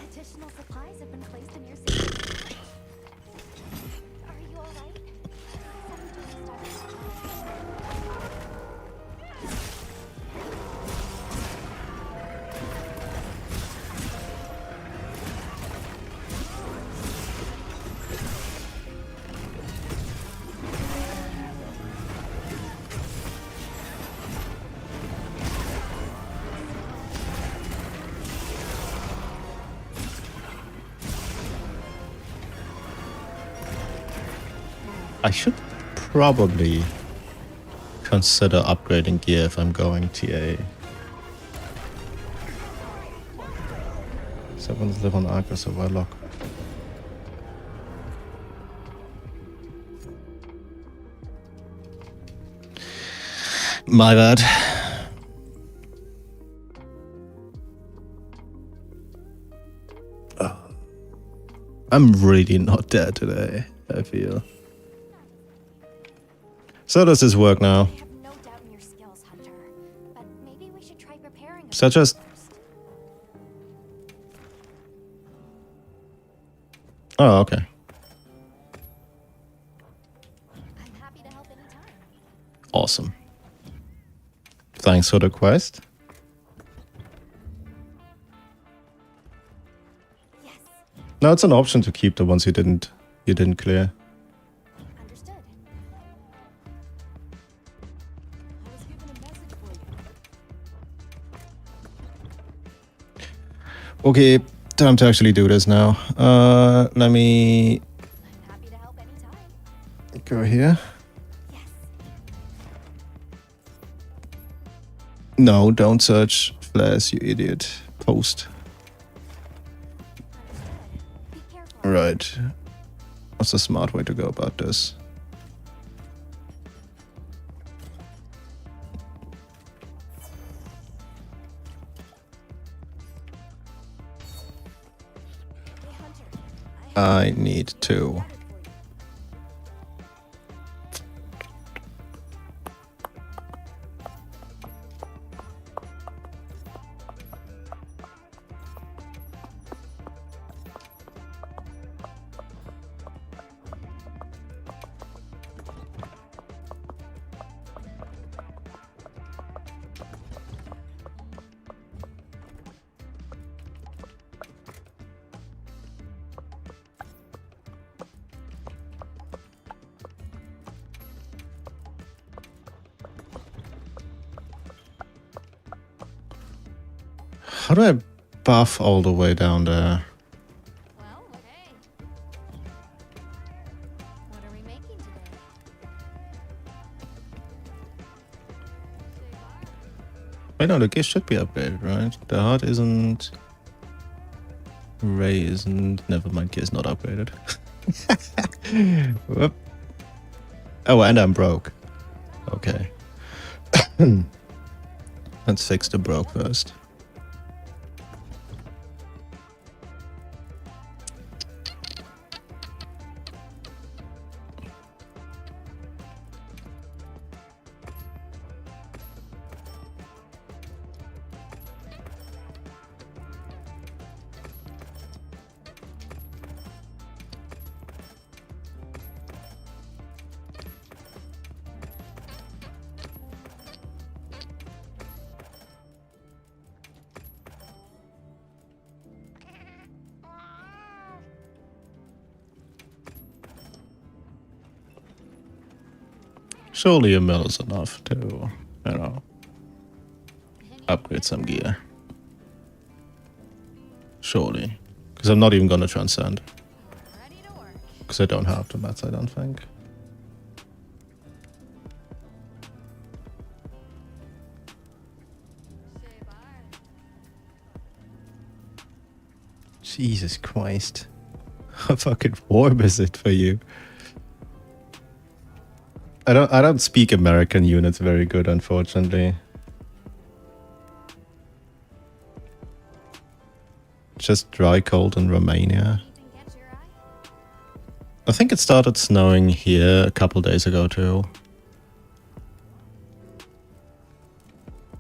Additional supplies have been placed in your safety. Are you alright? I should probably consider upgrading gear if I'm going TA. Someone's live on Arcus or Warlock. My bad. I'm really not there today, I feel. So does this work now? I have no doubt in your skills, Hunter. But maybe we should try preparing a Such as... first. Oh, okay. I'm happy to help anytime. Awesome. Thanks for the quest. Yes, Now it's an option to keep the ones you didn't clear. understood. I was given a message for you. Okay, time to actually do this now. Let me I'm happy to help anytime. go here. Yes, No, don't search flares, you idiot. Post. understood. Be careful. Right. What's the smart way to go about this? Hey, Hunter. I need to. gathered for you. How do I buff all the way down there? Well, okay. What are we making today? Say bye. Wait, no, the gear should be upgraded, right? The heart isn't. Ray isn't. Never mind, gear's not upgraded. Whoop. Oh, and I'm broke. Okay. Let's fix the broke first. Surely a mill is enough to, you know, upgrade some gear. Surely. Because I'm not even gonna transcend. Ready to work. Because I don't have the mats, I don't think. Say bye. Jesus Christ. How fucking warm is it for you? I don't speak American units very good, unfortunately. Just dry cold in Romania. Anything catch your eye? I think it started snowing here a couple days ago too.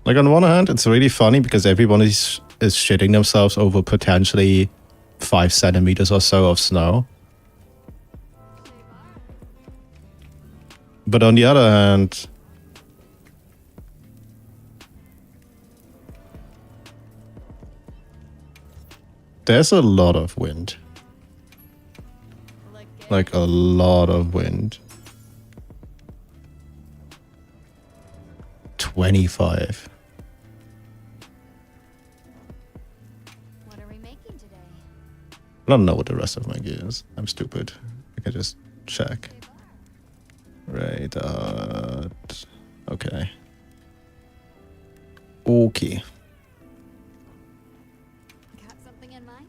Like on one hand, it's really funny because everyone is shitting themselves over potentially 5 centimeters or so of snow. Say bye. But on the other hand, there's a lot of wind. Like a lot of wind. 25. What are we making today? I don't know what the rest of my gear is. I'm stupid. I can just check. Say bye. Right. Okay. Okay. Got something in mind?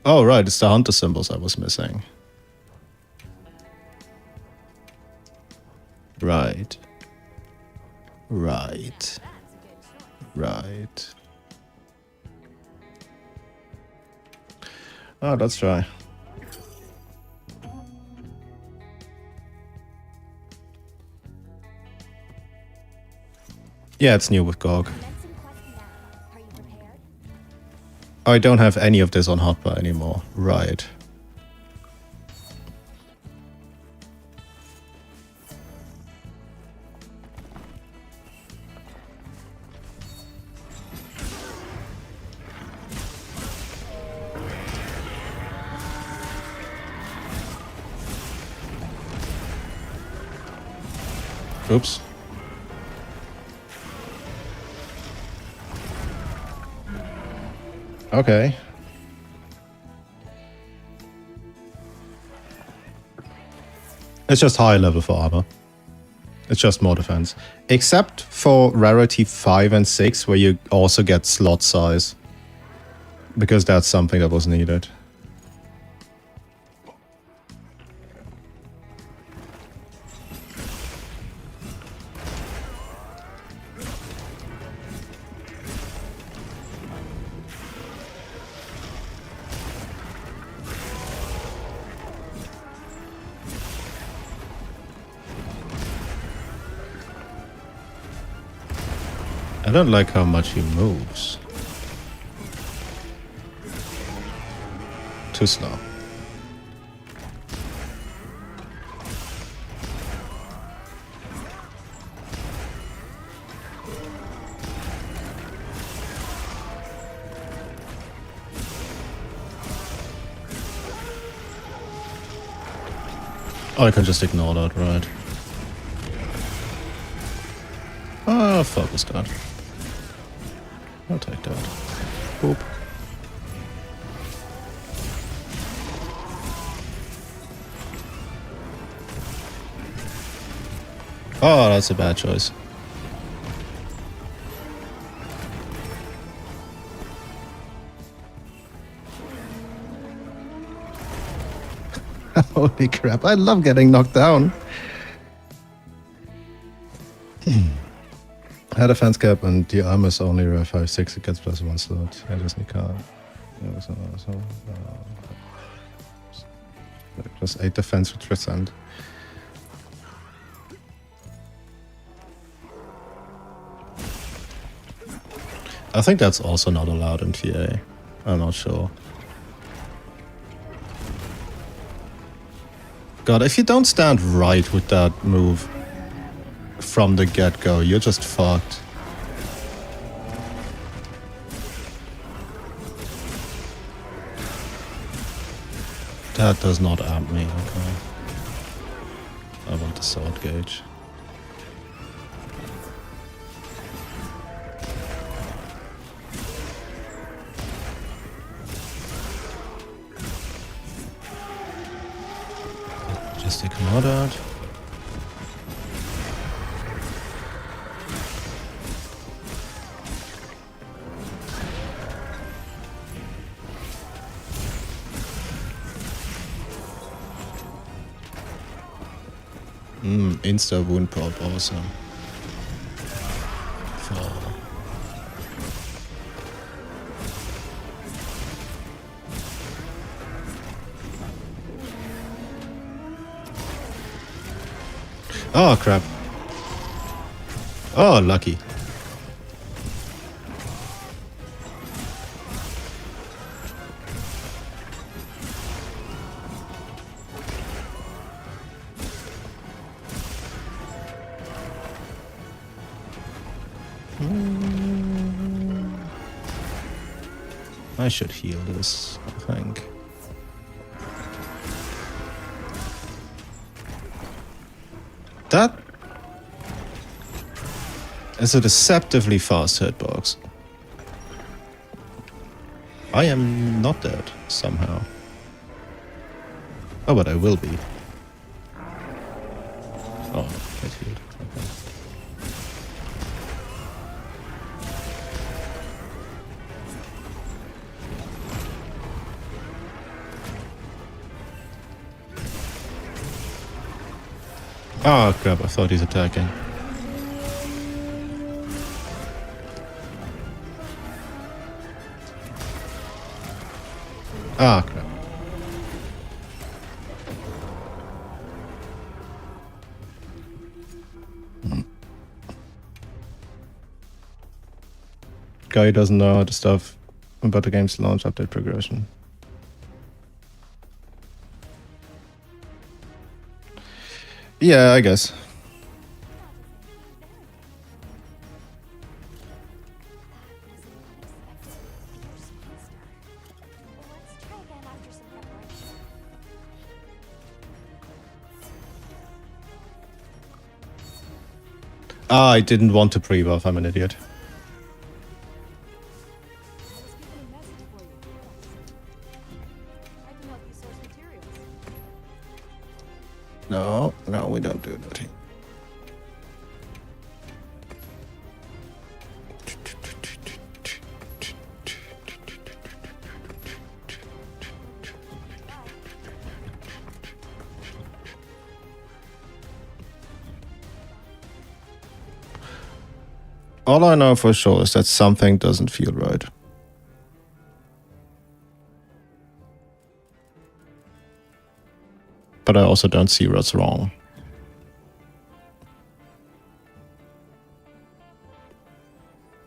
Oh, right. It's the hunter symbols I was missing. Right. Right. Right. Oh, let's try. Yeah, it's new with GOG. Commencing quest now. Are you prepared? I don't have any of this on hotbar anymore. Right. Oops. Okay. It's just high level for armor. It's just more defense. Except for rarity 5 and 6, where you also get slot size. Because that's something that was needed. I don't like how much he moves. Too slow. Oh, I can just ignore that, right? Ah, focus that. I'll take that. Boop. Oh, that's a bad choice. Holy crap, I love getting knocked down. Had a fence cap and the armor's only rare 5/6, it gets +1 slot. I just need card. +8 defense with Transcend. I think that's also not allowed in TA. I'm not sure. God, if you don't stand right with that move from the get-go, you're just fucked. That does not amp me, okay. I want the sword gauge. Just ignore that. Insta wound pop, awesome. Fall. Oh crap. Oh, lucky. I should heal this, I think. That is a deceptively fast hitbox. I am not dead, somehow. Oh, but I will be. Oh, it healed. Okay. Oh crap, I thought he's attacking. Ah crap. Guy doesn't know how to stuff about the game's launch update progression. Yeah, I guess. Ah, I didn't want to pre-buff, I'm an idiot. No, no, we don't do that. All I know for sure is that something doesn't feel right. But I also don't see what's wrong.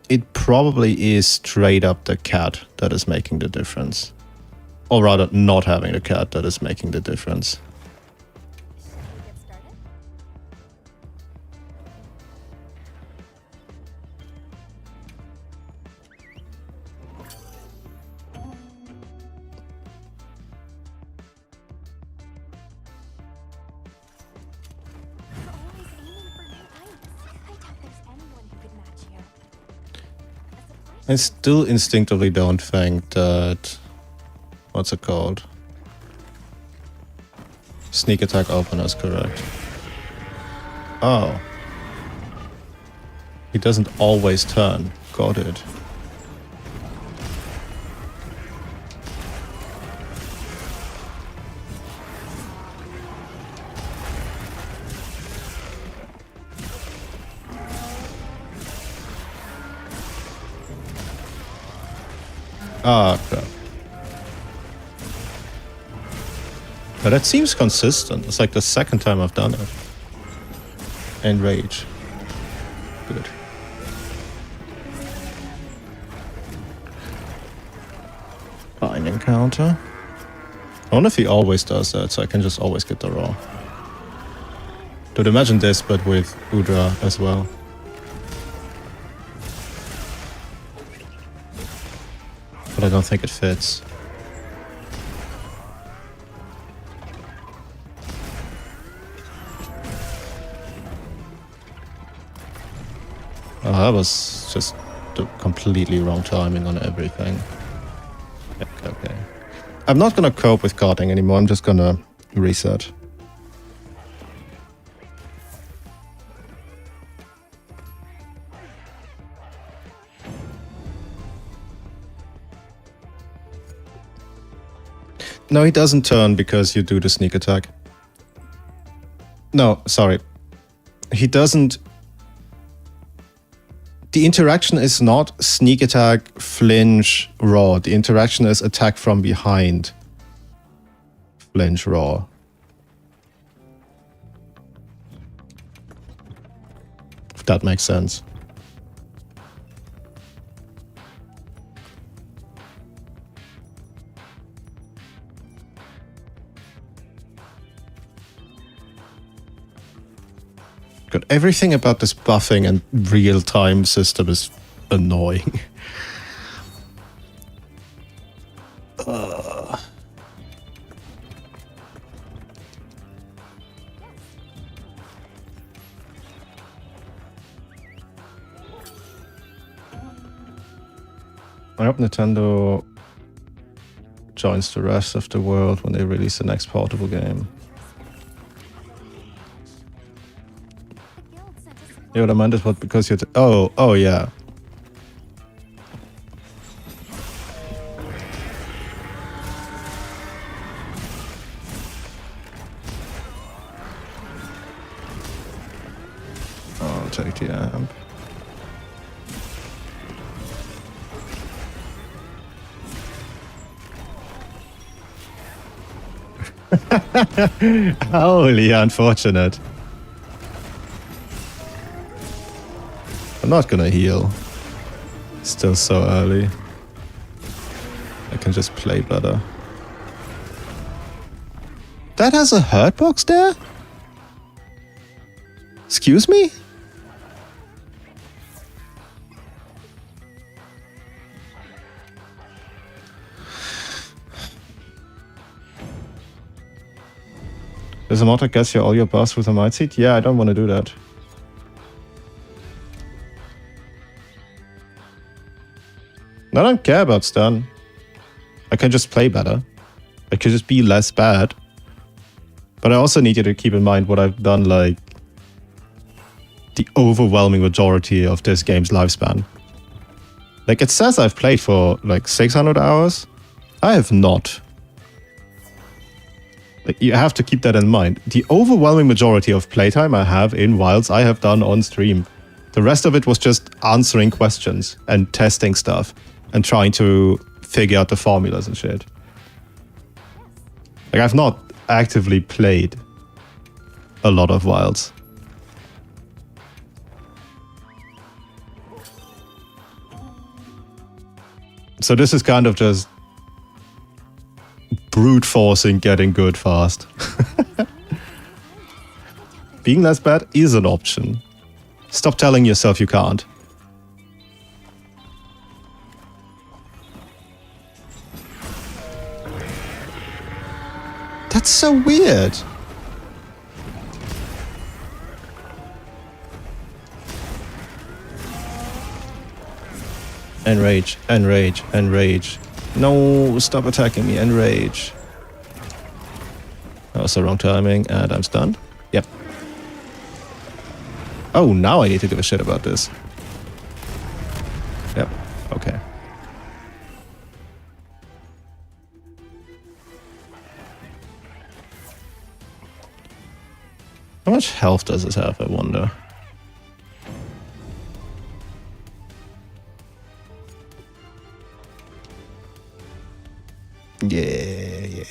It probably is straight up the cat that is making the difference. Or rather, not having the cat that is making the difference. I still instinctively don't think that... What's it called? Sneak attack opener is correct. Oh. He doesn't always turn. Got it. Ah, crap. But that seems consistent. It's like the second time I've done it. And rage. Good. Binding counter. I wonder if he always does that, so I can just always get the raw. Dude, imagine this, but with Udra as well. But I don't think it fits. Oh, that was just the completely wrong timing on everything. Okay. I'm not gonna cope with carding anymore, I'm just gonna reset. No, he doesn't turn because you do the sneak attack. No, sorry. He doesn't... The interaction is not sneak attack, flinch, raw. The interaction is attack from behind. Flinch, raw. If that makes sense. God, everything about this buffing and real-time system is annoying. I hope Nintendo joins the rest of the world when they release the next portable game. Yeah, what I meant is what, because you're... Oh, yeah. Holy unfortunate. I'm not gonna heal. Still so early. I can just play better. That has a hurt box there? Excuse me? Does a mod that gets you all your buffs with a might seed? Yeah, I don't want to do that. I don't care about stun. I can just play better. I could just be less bad. But I also need you to keep in mind what I've done, like, the overwhelming majority of this game's lifespan. Like, it says I've played for, like, 600 hours. I have not. Like, you have to keep that in mind. The overwhelming majority of playtime I have in Wilds, I have done on stream. The rest of it was just answering questions and testing stuff and trying to figure out the formulas and shit. Like, I've not actively played a lot of Wilds. So this is kind of just brute forcing getting good fast. Being less bad is an option. Stop telling yourself you can't. That's so weird. Enrage, enrage, enrage. No, stop attacking me, enrage. That was the wrong timing, and I'm stunned. Yep. Oh, now I need to give a shit about this. Yep, okay. How much health does this have, I wonder? Yeah.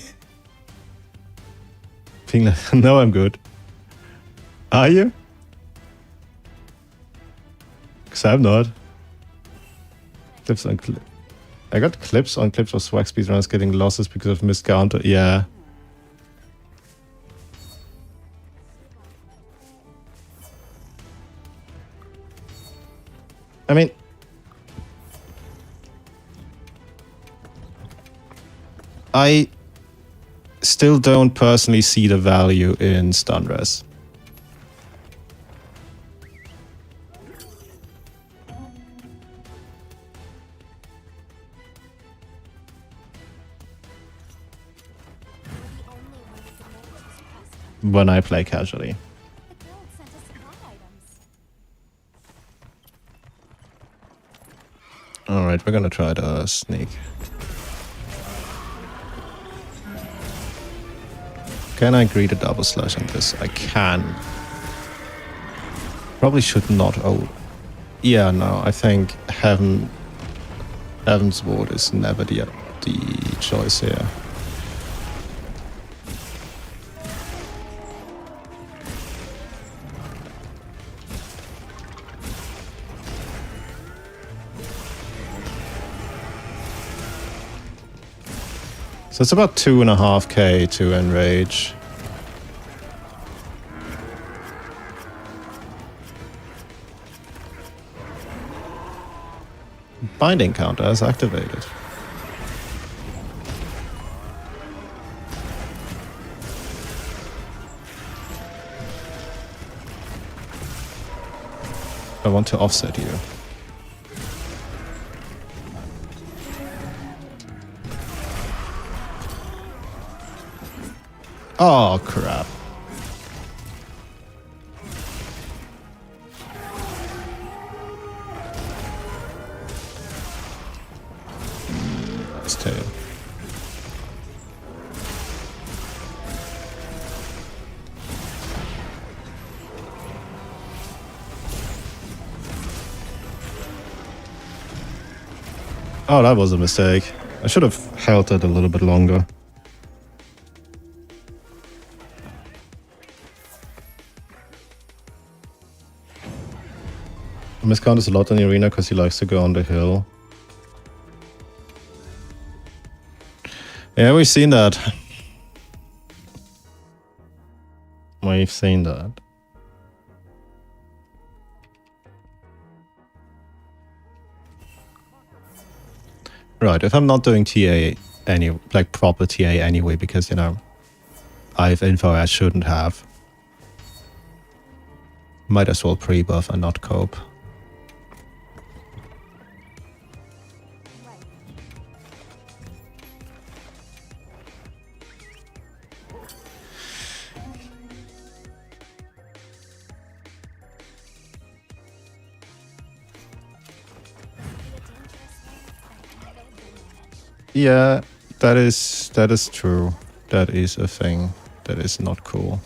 Feeling like, no, I'm good. Are you? Because I'm not. Clips on I got clips on clips of swag speedrunners getting losses because of missed counter. Yeah. I mean, I still don't personally see the value in stun res. When I play casually. Alright, we're gonna try to sneak. Can I agree to double slash on this? I can. Probably should not. Oh, yeah, no. I think Heaven's Ward is never the choice here. So it's about 2.5k to enrage. Binding counter is activated. I want to offset you. Oh, crap. Nice tail. Oh, that was a mistake. I should have held it a little bit longer. I miscount this a lot in the arena because he likes to go on the hill. Yeah, we've seen that. We've seen that. Right, if I'm not doing TA like proper TA anyway, because, you know, I have info I shouldn't have. Might as well pre-buff and not cope. Yeah, that is true. That is a thing. That is not cool.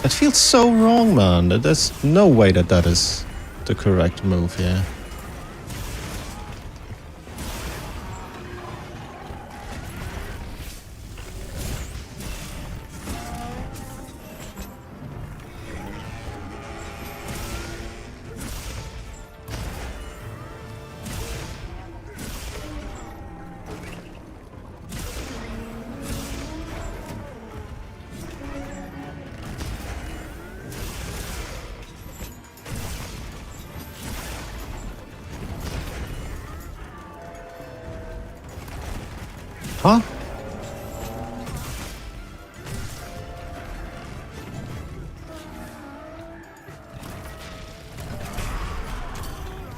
It feels so wrong, man. There's no way that that is the correct move here. Huh?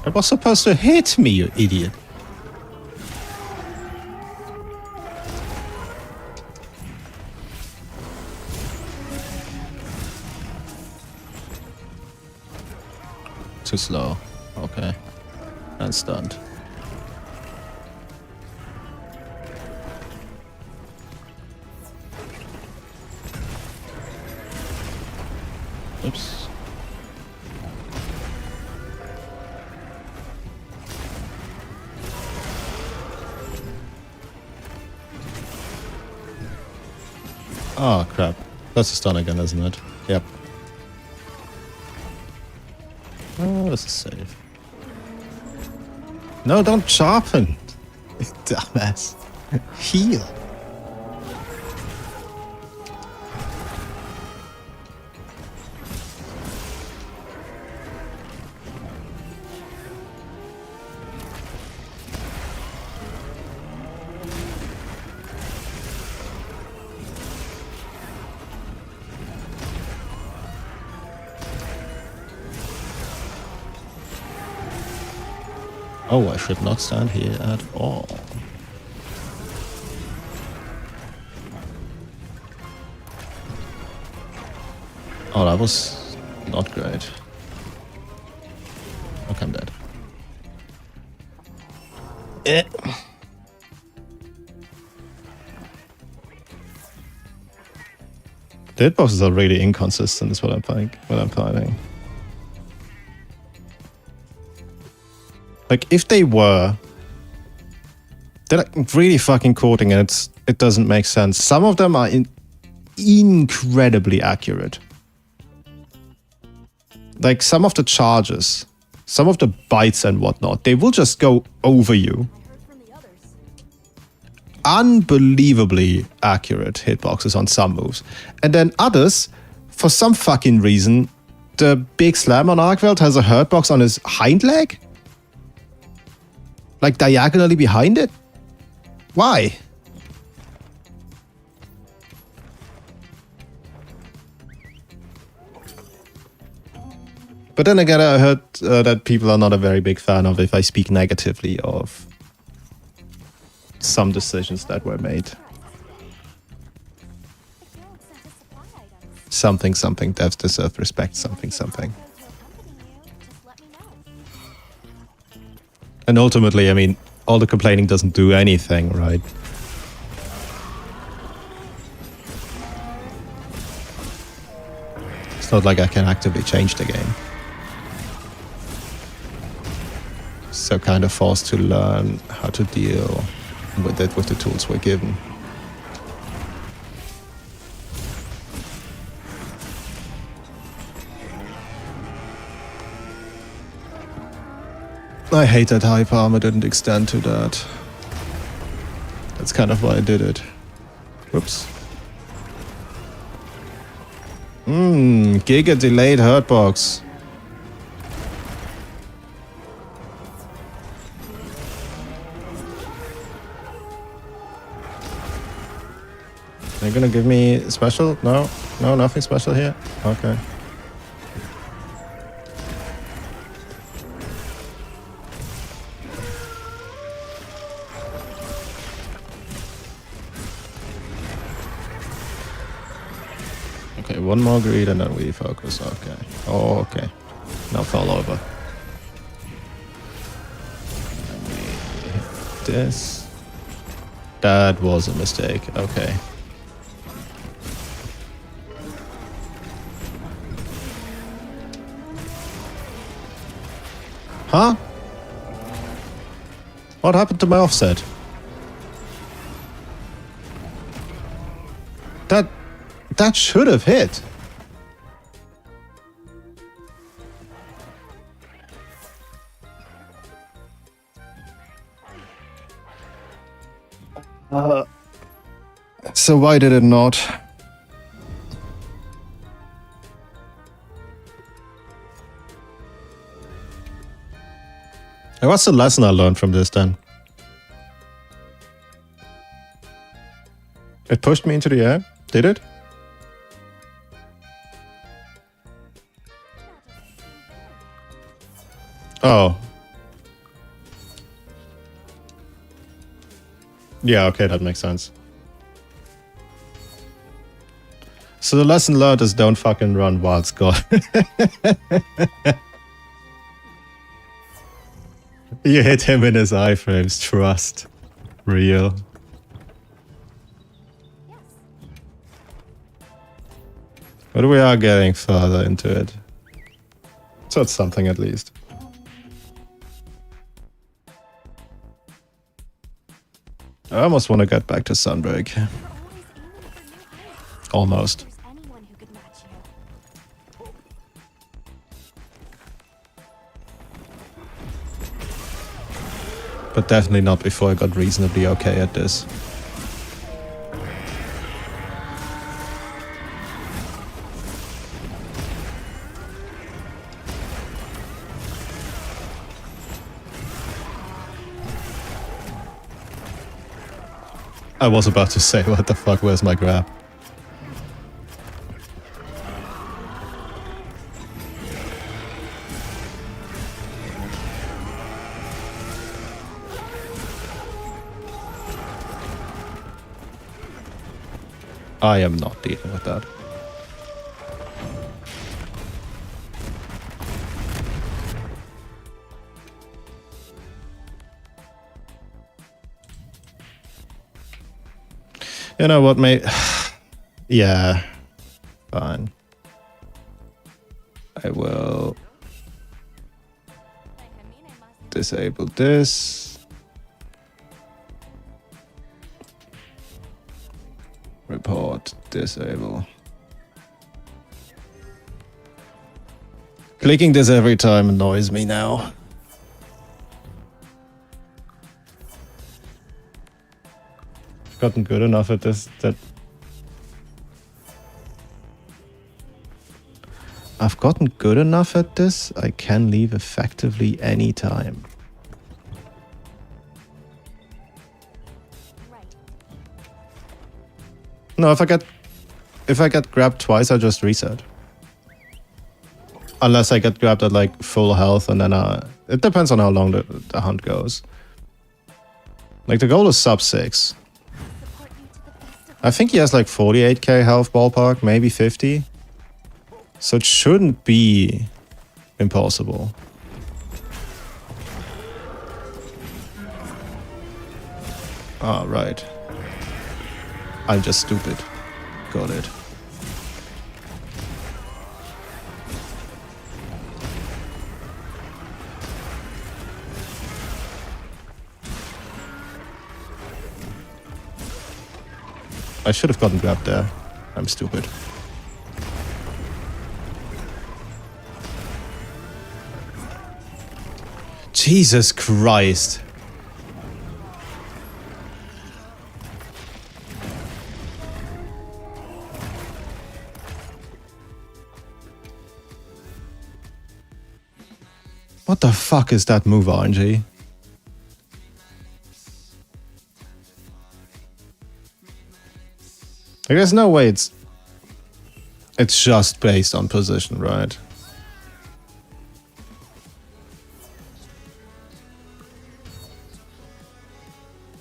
It was supposed to hit me, you idiot. Too slow. Okay. And stunned. Oops. Oh, crap. That's a stun again, isn't it? Yep. Oh, this is safe. No, don't sharpen. Dumbass. Heal. Oh, I should not stand here at all. Oh, that was not great. Okay, I'm dead. The hitboxes are really inconsistent, is what I'm finding. Like, if they were, they're like really fucking quoting it. It doesn't make sense. Some of them are incredibly accurate. Like, some of the charges, some of the bites and whatnot, they will just go over you. Unbelievably accurate hitboxes on some moves. And then others, for some fucking reason, the big slam on Archveld has a hurtbox on his hind leg? Like diagonally behind it? Why? But then again, I heard that people are not a very big fan of if I speak negatively of some decisions that were made. Something, devs deserve respect, something. And ultimately, I mean, all the complaining doesn't do anything, right? It's not like I can actively change the game. So kind of forced to learn how to deal with it with the tools we're given. I hate that hyper armor didn't extend to that. That's kind of why I did it. Whoops. Giga delayed hurtbox. They're gonna give me special? No? No, nothing special here? Okay. Okay, one more greed and then we focus. Okay. Oh, okay. Now fall over. This. That was a mistake. Okay. Huh? What happened to my offset? That should have hit. So why did it not? And what's the lesson I learned from this then? It pushed me into the air? Did it? Oh. Yeah, okay, that makes sense. So the lesson learned is don't fucking run Wild Scott. You hit him in his iframes, trust. Real. But we are getting further into it. So it's something at least. I almost want to get back to Sunbreak. Almost. But definitely not before I got reasonably okay at this. I was about to say, what the fuck, where's my grab? I am not dealing with that. You know what, mate? Yeah. Fine. I will disable this. Report, disable. Clicking this every time annoys me now. Gotten good enough at this that I've gotten good enough at this, I can leave effectively any time. No, if I get grabbed twice, I just reset. Unless I get grabbed at like full health and then it depends on how long the hunt goes. Like the goal is sub 6. I think he has like 48k health ballpark, maybe 50. So it shouldn't be impossible. Ah, right. I'm just stupid. Got it. I should have gotten grabbed there. I'm stupid. Jesus Christ. What the fuck is that move, RNG? Like, there's no way it's just based on position, right?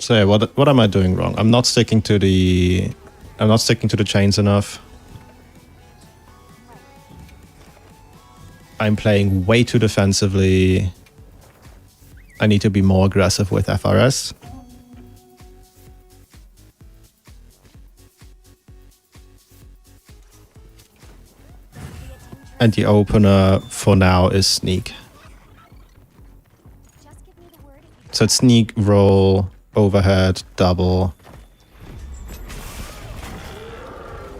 So yeah, what am I doing wrong? I'm not sticking to the chains enough. I'm playing way too defensively. I need to be more aggressive with FRS. And the opener for now is sneak. Just give me the word if you So it's sneak, roll, overhead, double.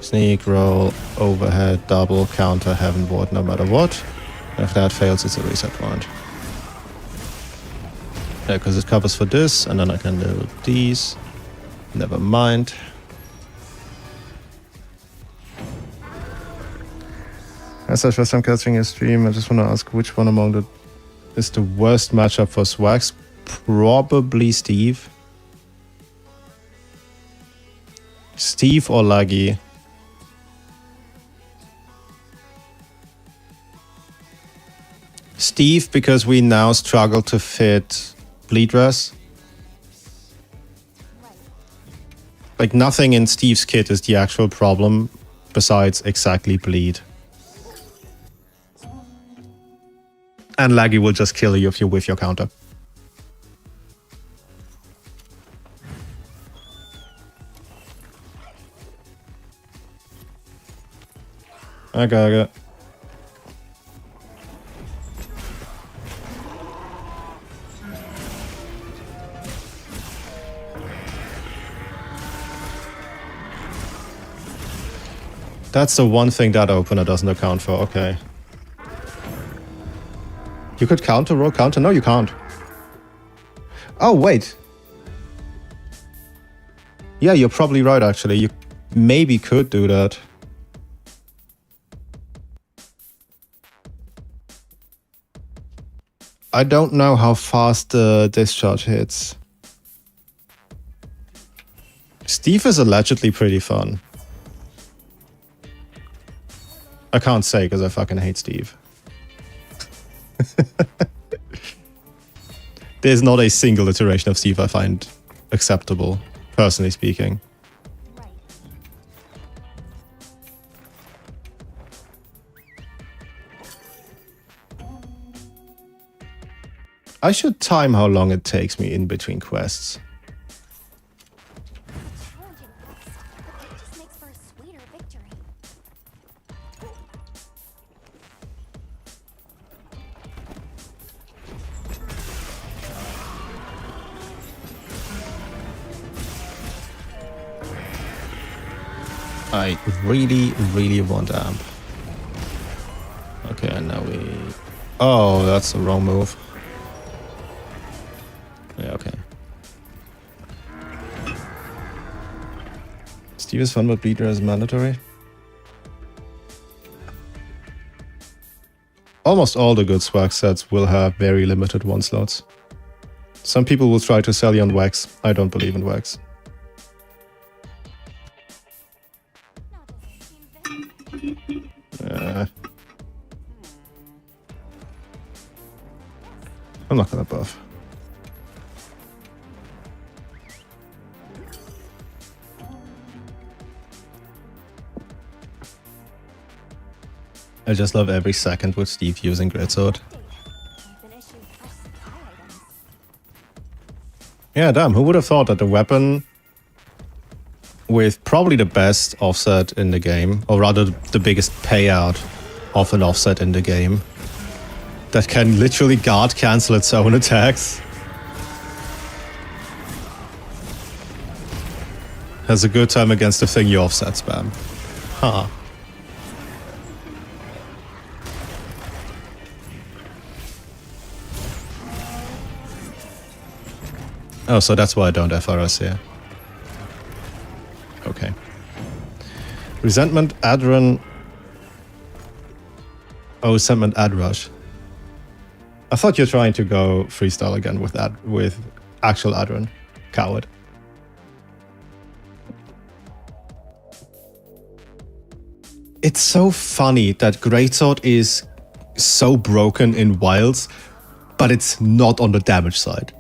Sneak, roll, overhead, double, counter, heaven board, no matter what. And if that fails, it's a reset point. Yeah, because it covers for this, and then I can do these. Never mind. As I first time catching a stream, I just want to ask which one among the is the worst matchup for Swags? Probably Steve. Steve or Laggy? Steve, because we now struggle to fit bleed dress. Like, nothing in Steve's kit is the actual problem besides exactly bleed. And Laggy will just kill you if you whiff your counter. Okay. That's the one thing that opener doesn't account for, okay. You could counter, roll counter? No, you can't. Oh, wait. Yeah, you're probably right, actually. You maybe could do that. I don't know how fast the discharge hits. Steve is allegedly pretty fun. I can't say because I fucking hate Steve. There's not a single iteration of Steve I find acceptable, personally speaking. right. I should time how long it takes me in between quests. Challenging quest, but that just makes for a sweeter victory. I really, really want amp. Okay, and now we... Oh, that's the wrong move. Yeah, okay. Steve is fun, but bleeder is mandatory. Almost all the good swag sets will have very limited one slots. Some people will try to sell you on wax. I don't believe in wax. Now does it seem very I'm not gonna buff. I just love every second with Steve using Greatsword. I've been issued fresh supply items. Yeah, damn, who would have thought that a weapon with probably the best offset in the game, or rather the biggest payout of an offset in the game, that can literally guard cancel its own attacks, has a good time against the thing you offset spam. Huh. Oh, so that's why I don't FRS here. Okay. Resentment, Adron. Oh, Resentment, Adrush. I thought you're trying to go freestyle again with actual Adron. Coward. It's so funny that Greatsword is so broken in wilds, but it's not on the damage side.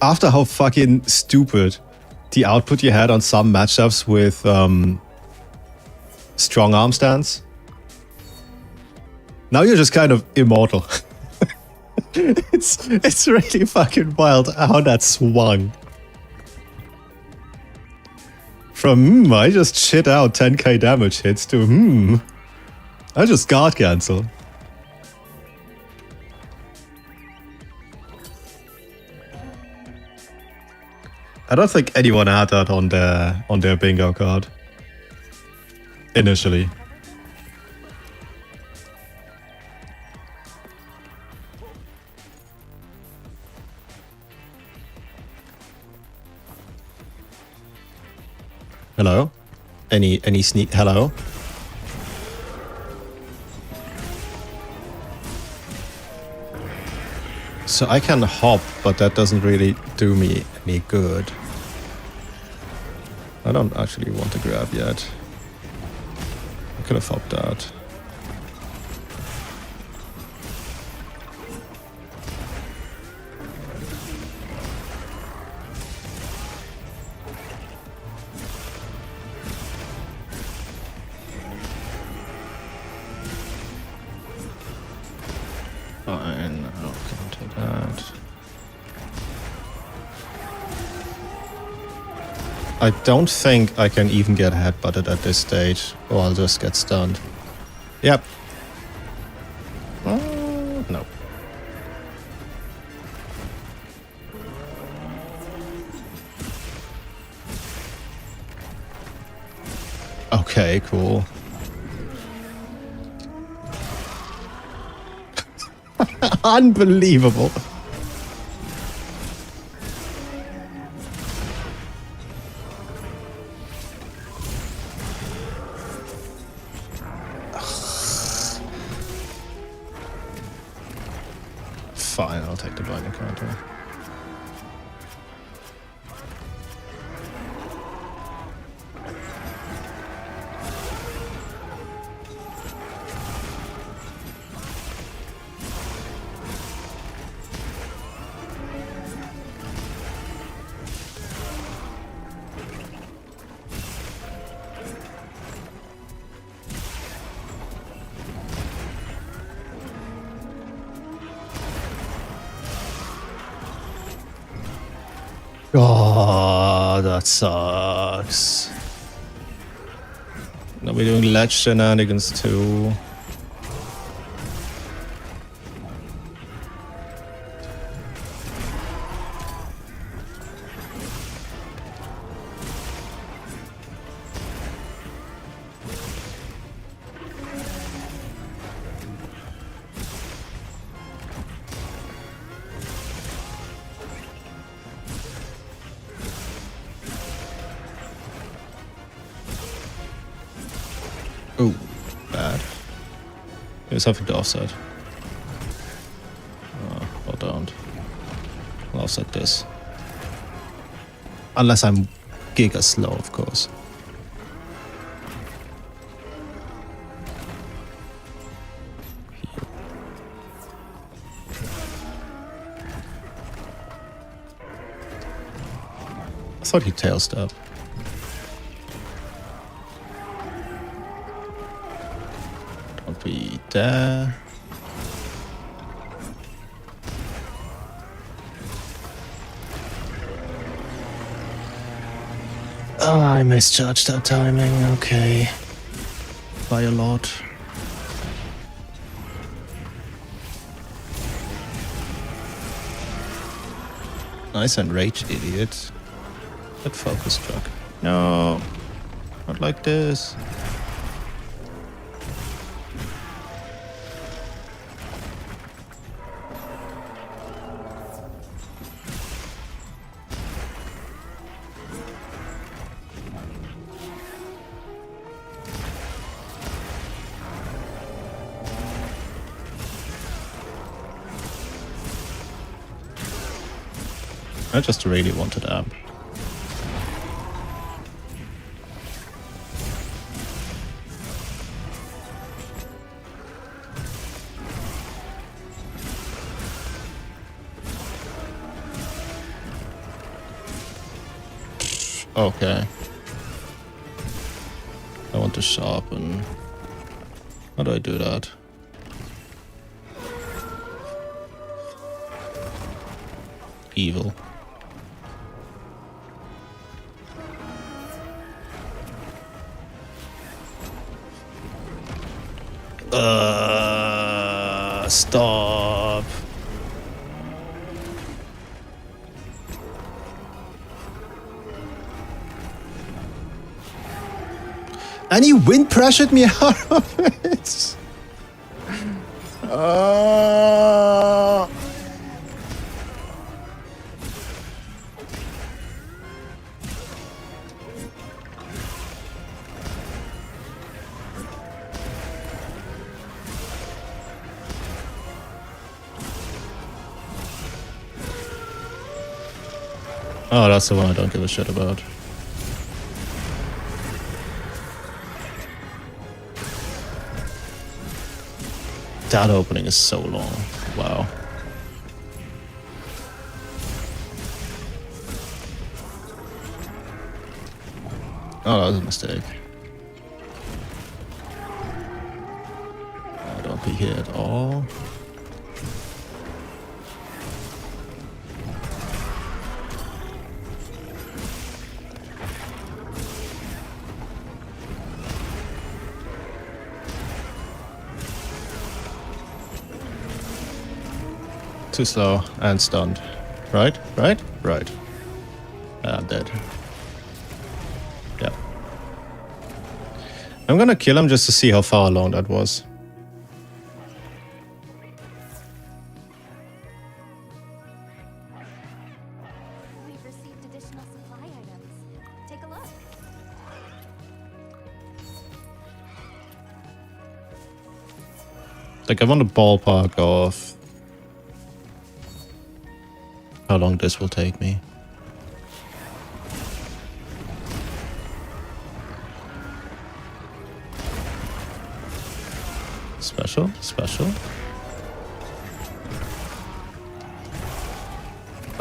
After how fucking stupid the output you had on some matchups with strong arm stance, now you're just kind of immortal. It's really fucking wild how that swung. From, I just shit out 10k damage hits to, I just guard cancel. I don't think anyone had that on their bingo card. Initially. Hello? Any sneak hello? So I can hop, but that doesn't really do me any good. I don't actually want to grab yet. I could have hopped out. Fine, I'll counter that. I don't think I can even get headbutted at this stage, or I'll just get stunned. Yep. No. Okay, cool. Unbelievable. Fine, I'll take the binding counter. Oh, that sucks. Now we're doing ledge shenanigans too. Oh, bad. Here's something to offset. Or don't. I'll offset this. Unless I'm giga slow, of course. I thought he tail stabbed. Don't be there. Oh, I misjudged that timing. Okay. By a lot. Nice and rage, idiot. That focus struck. No. Not like this. I just really wanted amp. Okay. I want to sharpen. How do I do that? Evil. Stop. And he wind pressured me out of it. Oh, that's the one I don't give a shit about. That opening is so long. Wow. Oh, that was a mistake. Oh, don't be here at all. Too slow and stunned. Right? Right? Right. I'm dead. Yeah. I'm gonna kill him just to see how far along that was. We've received additional supply items. Take a look. Like, I want a ballpark of how long this will take me. Special, special.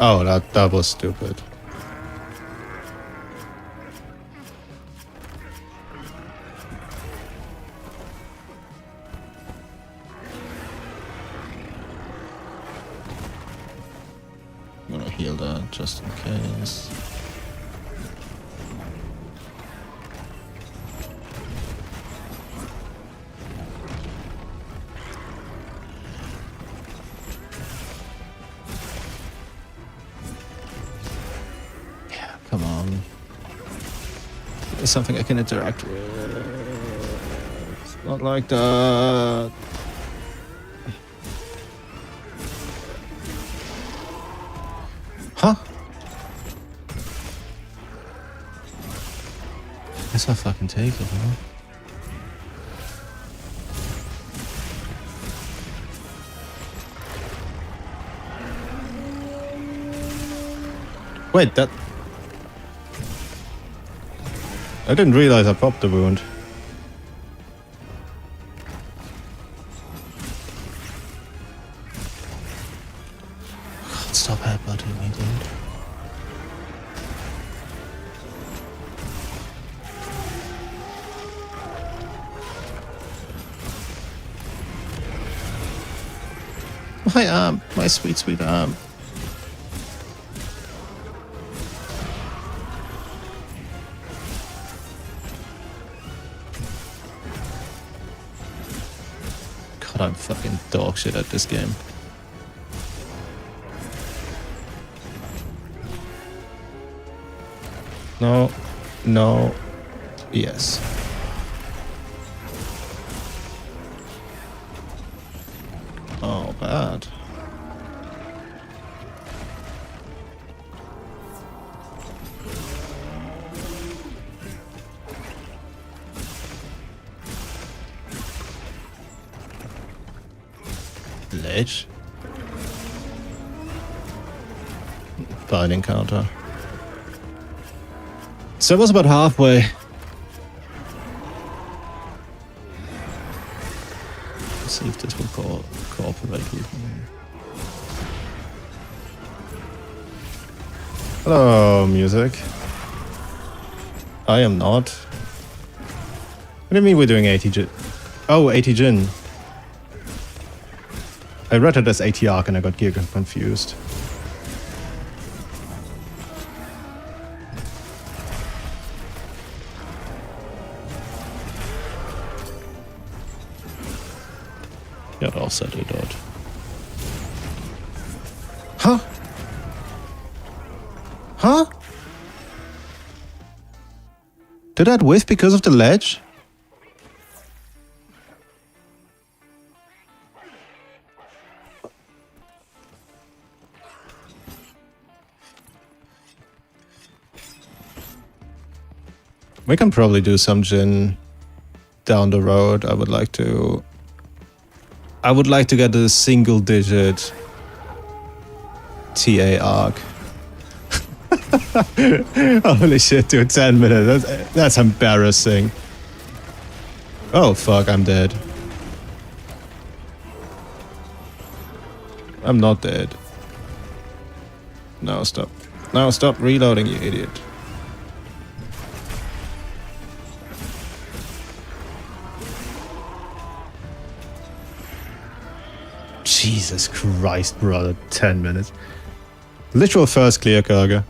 Oh, that was stupid. I'm gonna heal that just in case. Yeah, come on. There's something I can interact with. Not like that. Huh? Guess I'll fucking take it, huh? Wait, that... I didn't realize I popped the wound. God, stop headbutting me, dude. My arm, my sweet, sweet arm. God, I'm fucking dog shit at this game. No, no, yes. Oh, bad. Ledge? binding counter. So it was about halfway. Let's see if this will cooperate with me. Hello, music. I am not. What do you mean we're doing 80 Jin? Oh, 80 Jin. I read it as 80 Arc and I got giga confused. Ja, I'll set it out. Huh? Huh? Did that whiff because of the ledge? We can probably do some Jin down the road. I would like to get a single digit TA arc. Holy shit, dude, 10 minutes. That's embarrassing. Oh fuck, I'm dead. I'm not dead. No, stop. No, stop reloading, you idiot. Jesus Christ, brother. 10 minutes. Literal first clear, Karga.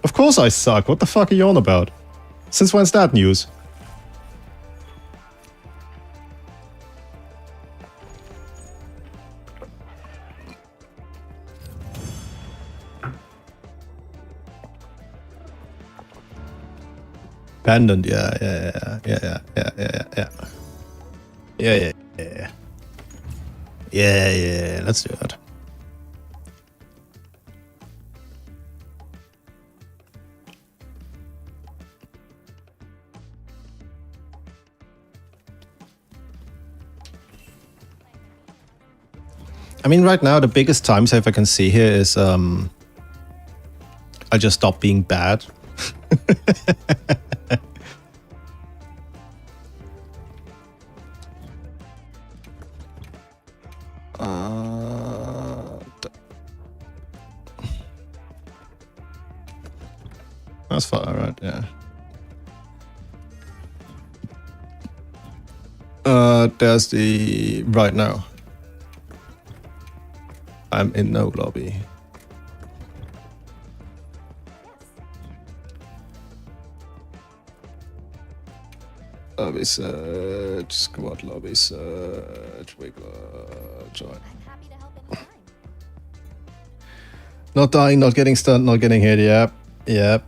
Of course I suck. What the fuck are you on about? Since when's that news? Pendant, yeah. Yeah, let's do it. I mean, right now, the biggest time save I can see here is, I just stop being bad. That's far, right? Yeah. There's the right now. I'm in no lobby. Lobby search, squad lobby search, Wiggler, join. I'm happy to help anytime. Not dying, not getting stunned, not getting hit. Yep.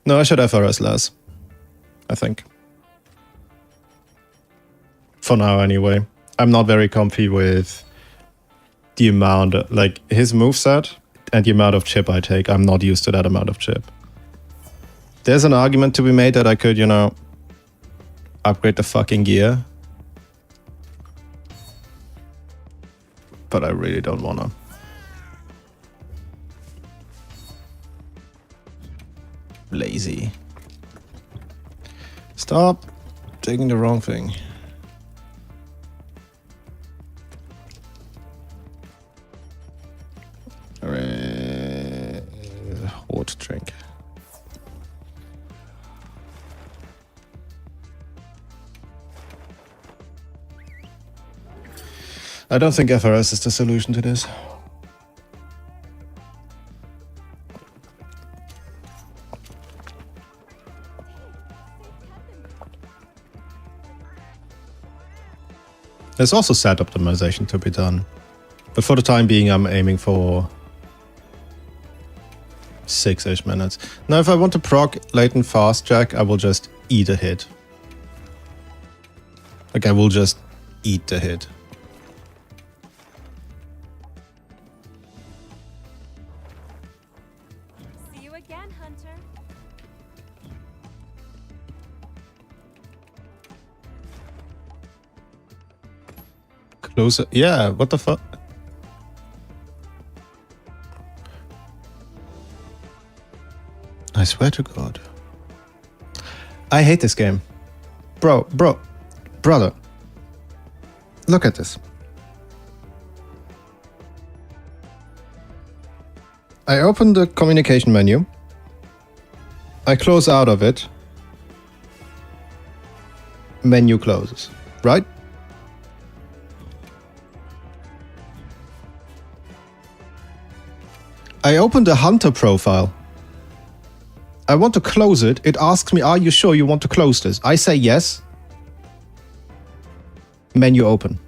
No, I should have FRS less. I think. For now, anyway. I'm not very comfy with the amount, like his moveset and the amount of chip I take. I'm not used to that amount of chip. There's an argument to be made that I could, you know, upgrade the fucking gear. But I really don't wanna. Lazy. Stop taking the wrong thing. Hot drink. I don't think FRS is the solution to this. There's also set optimization to be done. But for the time being, I'm aiming for 6-ish minutes. Now, if I want to proc latent fast jack, I will just eat a hit. Like, I will just eat the hit. See you again, Hunter. Close it. Yeah, what the fuck? I swear to God. I hate this game. Brother. Look at this. I open the communication menu. I close out of it. Menu closes, right? I open the Hunter profile. I want to close it. It asks me, are you sure you want to close this? I say yes. Menu open.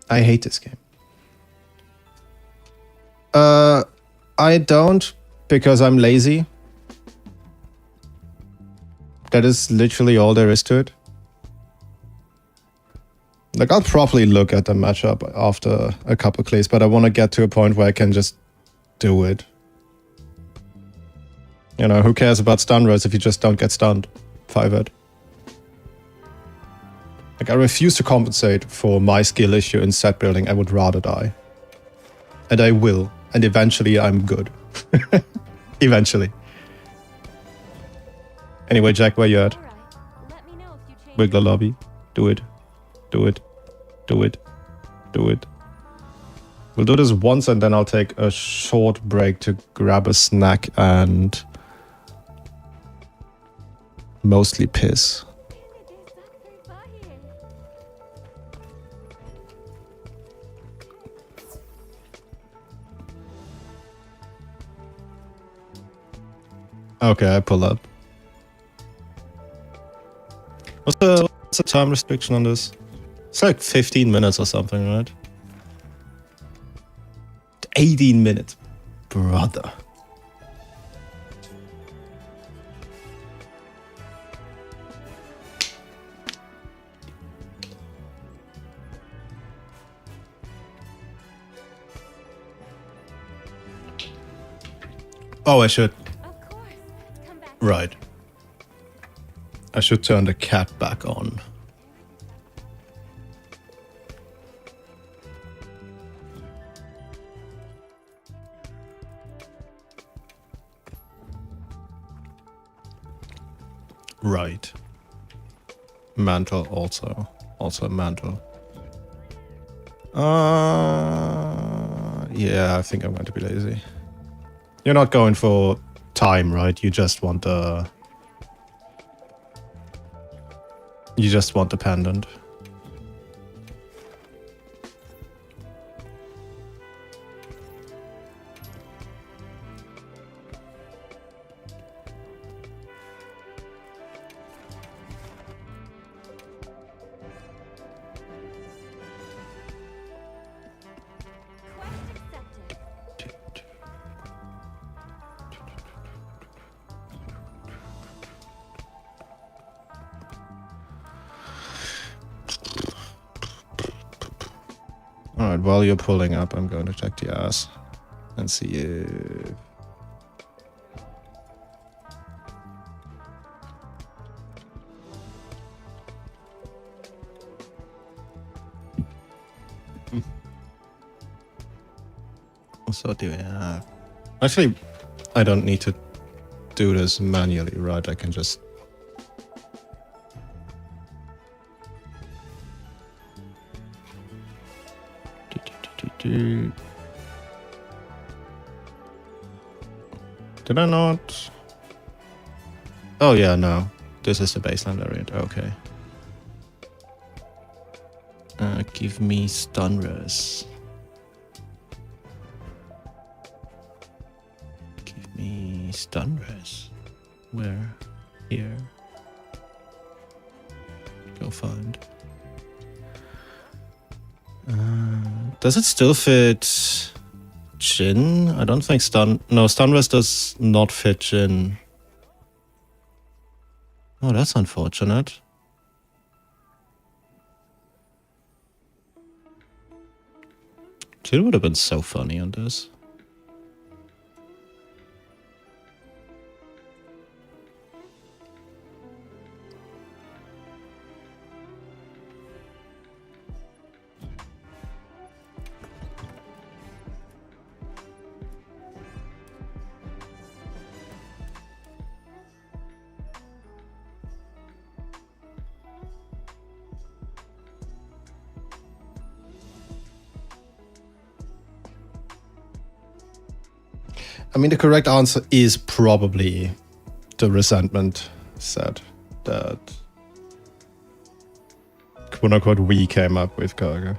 I hate this game. I don't, because I'm lazy. That is literally all there is to it. Like, I'll probably look at the matchup after a couple clears, but I want to get to a point where I can just do it. You know, who cares about stun res if you just don't get stunned? 5-ed. Like, I refuse to compensate for my skill issue in set building. I would rather die. And I will. And eventually I'm good. Eventually. Anyway, Jack, where you at? All right. Let me know if you change. Wiggler lobby. Do it. Do it. Do it. Do it. We'll do this once and then I'll take a short break to grab a snack and mostly piss. Okay, I pull up. What's the time restriction on this? It's like 15 minutes or something, right? 18 minutes. Brother. Oh, I should. Of course. Come back. Right. I should turn the cat back on. Right. Mantle also. Also mantle. Yeah, I think I'm going to be lazy. You're not going for time, right? You just want the... You just want the pendant. Quest accepted. Alright, while you're pulling up, I'm going to check the ass and see if... So do we have... Actually, I don't need to do this manually, right? I can just... Did I not? Oh yeah, no. This is the baseline variant. Okay. Give me stun res. Give me stun res. Where? Here. Go find. Does it still fit Jhin? I don't think stun... No, stun res does not fit Jhin. Oh, that's unfortunate. Jhin would have been so funny on this. I mean, the correct answer is probably the resentment set that quote unquote we came up with, Karga.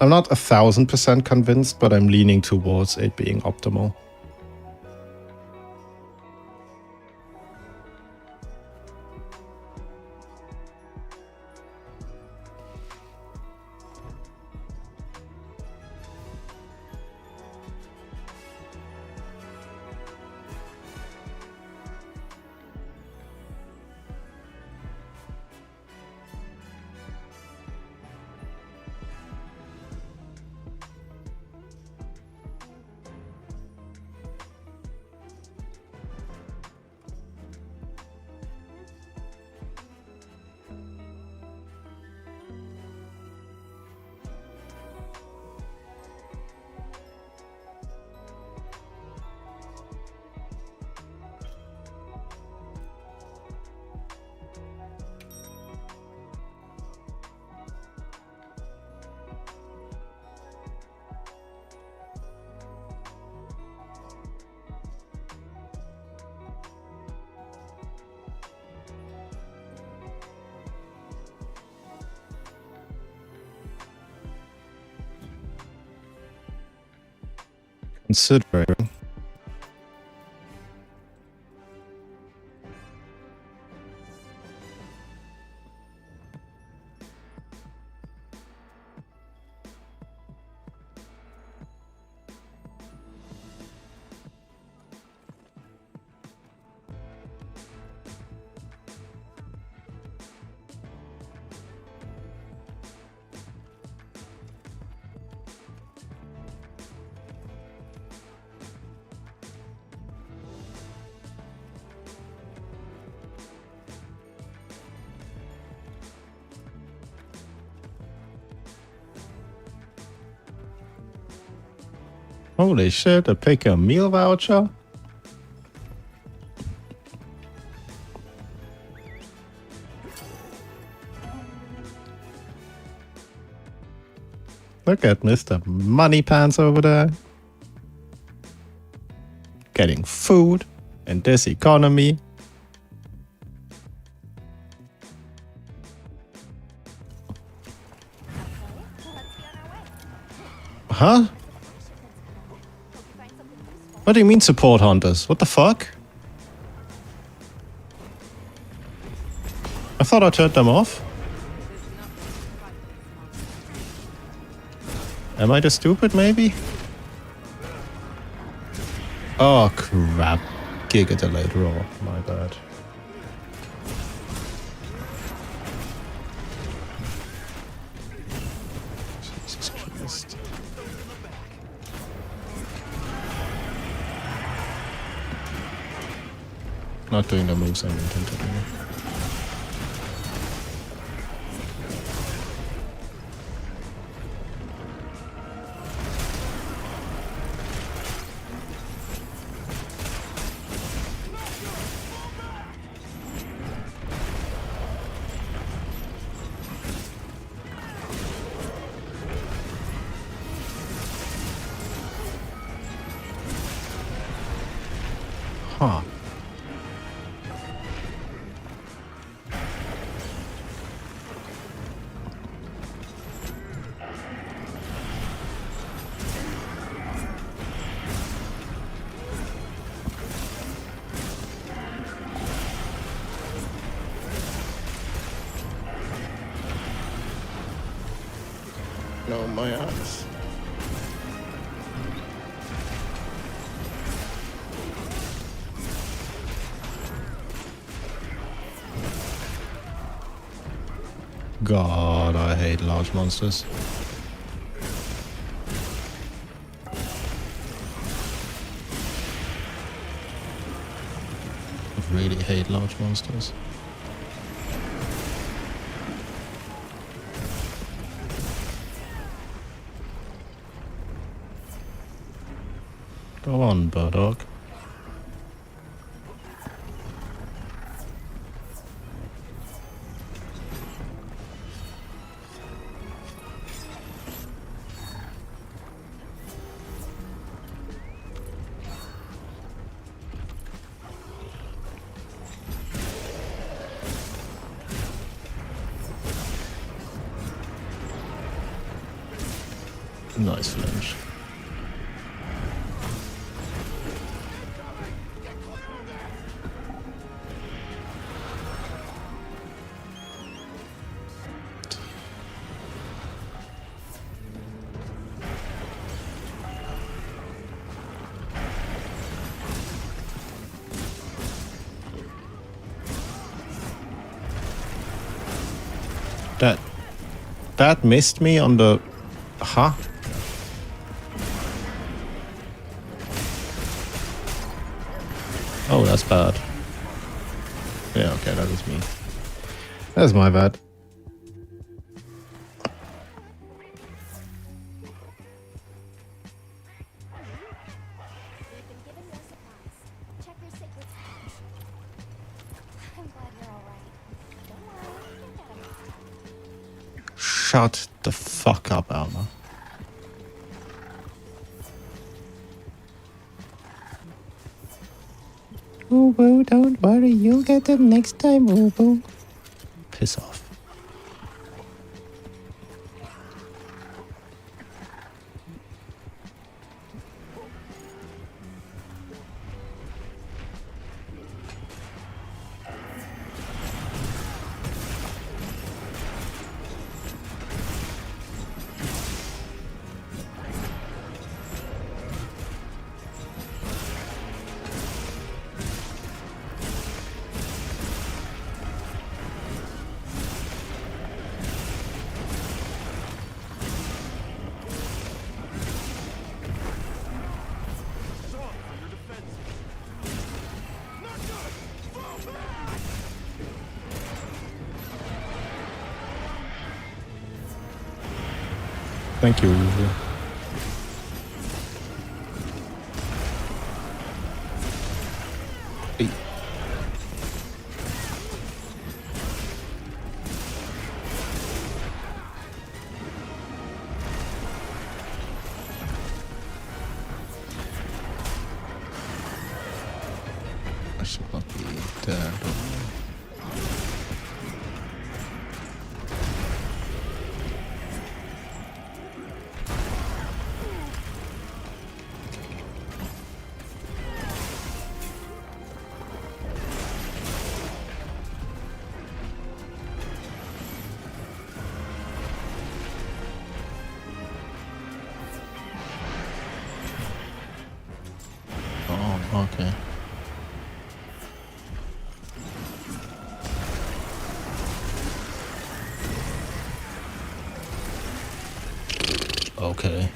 I'm not 1000% convinced, but I'm leaning towards it being optimal. Considering holy shit, I pick a meal voucher? Look at Mr. Money Pants over there. Getting food in this economy. Huh? What do you mean support hunters? What the fuck? I thought I turned them off. Am I just stupid, maybe? Oh, crap. Giga delayed roll. My bad. Jesus Christ. Not doing the moves I'm intended to. Huh. No, my eyes. God, I hate large monsters. I really hate large monsters. Go on, Burdock. Nice flinch. That missed me on the... Huh? Oh, that's bad. Yeah, okay, that is me. That's my bad. We've been given no supplies. Check your sacred pouch. I'm glad you're all right. Don't worry, you'll get 'em. Shut the fuck up, Alma. Boo boo, don't worry, you'll get them next time, boo boo. Piss off. Thank you, Uwe. Hey. I should not be there. Oh, okay. Okay.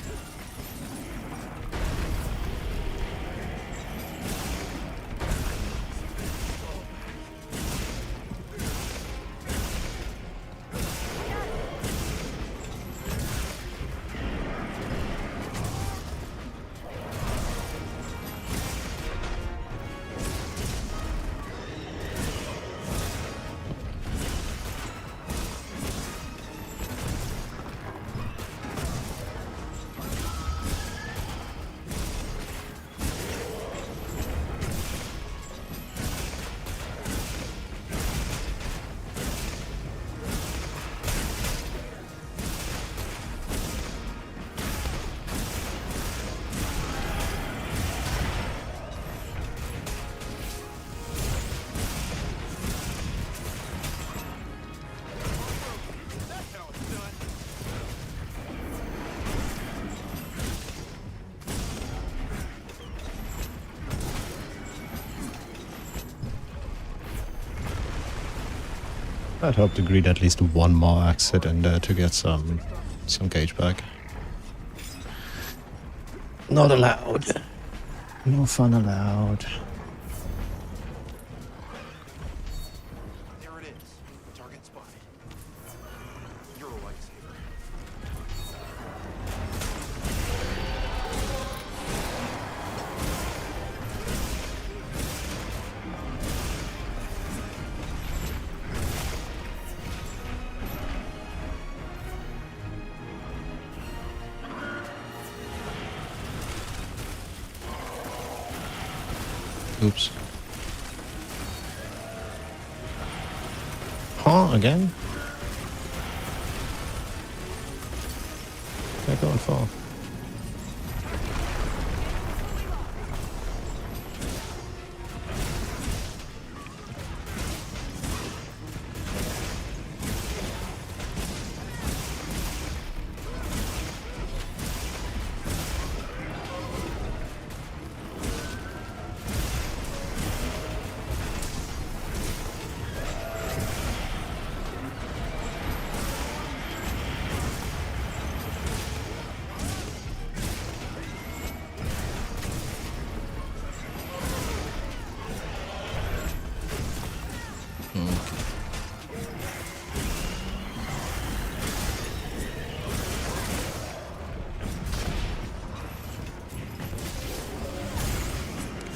I'd hope to greet at least one more exit in there to get some gauge back. Not allowed. No fun allowed. There it is. Target spotted. You're a lifesaver. Oops. Huh? Again? They're going far.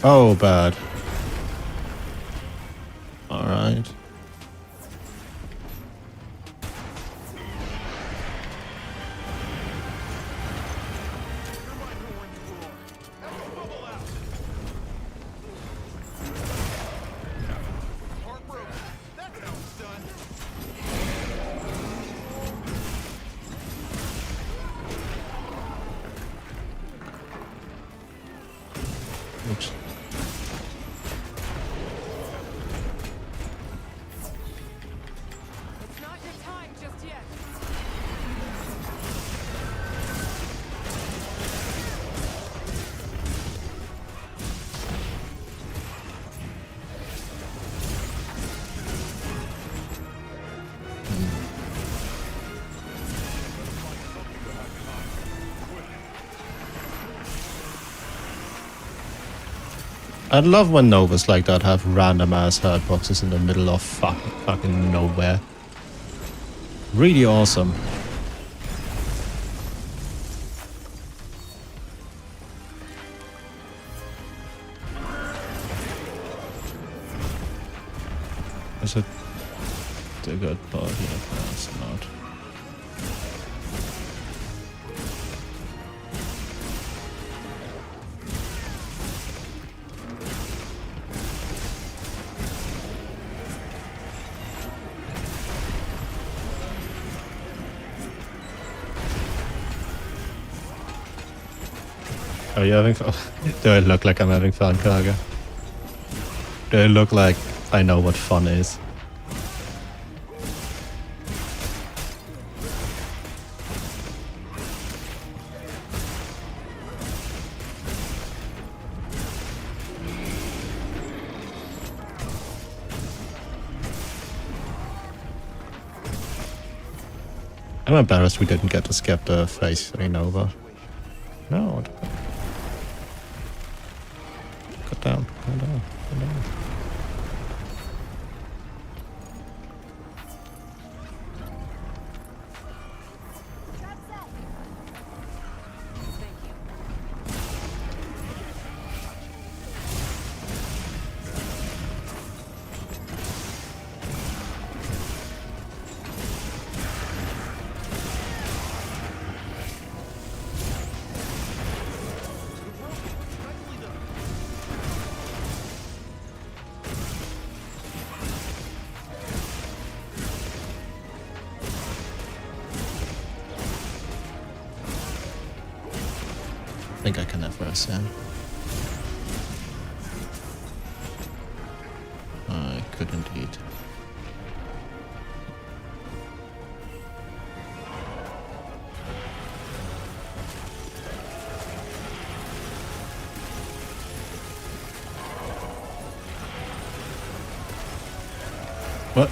Oh, bad. Alright. Heartbroken. That's how it's done. Oops. It's not your time just yet. I'd love when Novas like that have random ass hurt boxes in the middle of fucking nowhere. Really awesome. Is it the good part? Yeah, no, it's not. Are you having fun? Do I look like I'm having fun, Kaga? Do I look like I know what fun is? I'm embarrassed we didn't get to skip the phase 3 Nova. No. Cut down, cut down, cut down. Trap set. Thank you. I think I can have rest, yeah. I could indeed. What?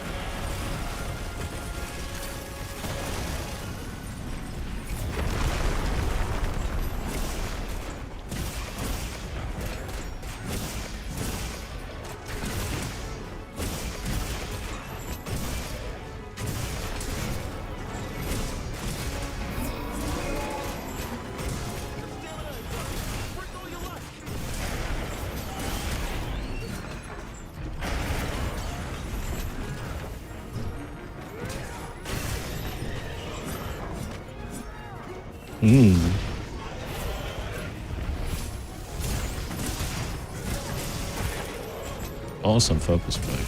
Awesome focus break.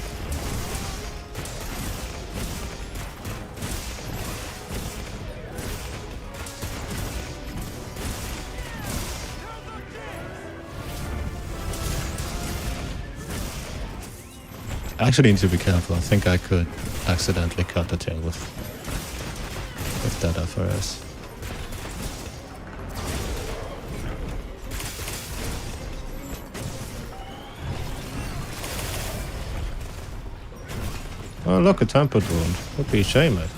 I actually need to be careful. I think I could accidentally cut the tail with that FRS. Oh look, a tempered wound. Would be a shame, mate.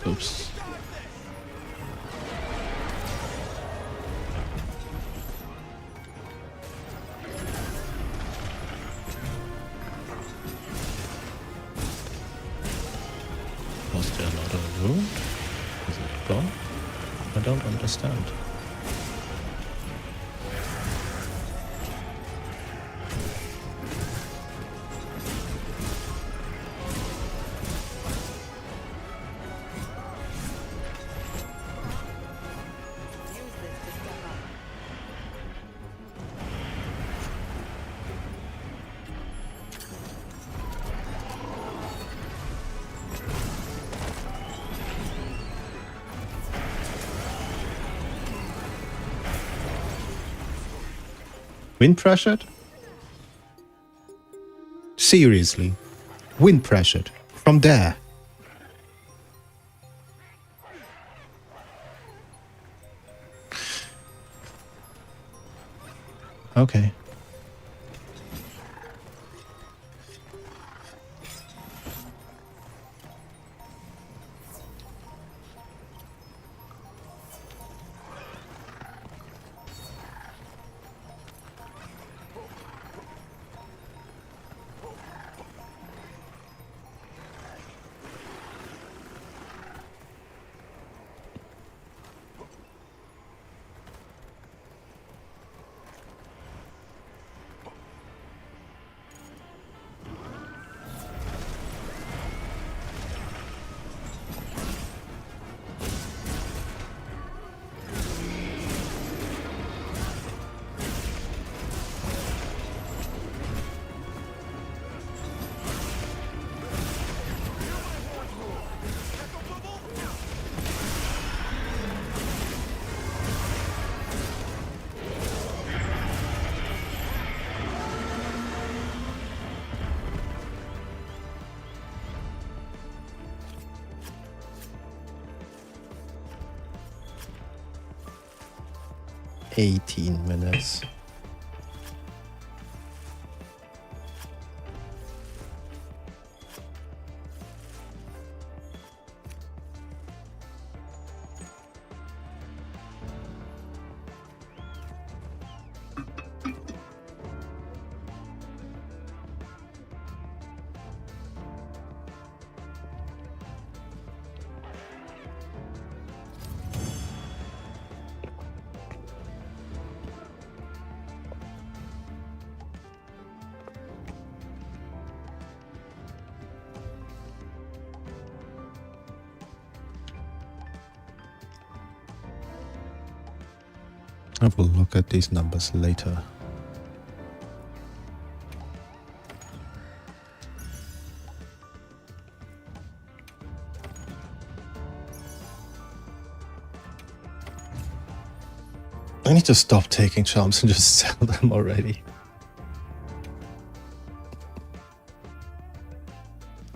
Oops. Was there not a wound? Is it gone? I don't understand. Use this to step up. Wind pressured? Seriously? Wind pressured? From there? Okay. $18. I will look at these numbers later. I need to stop taking charms and just sell them already.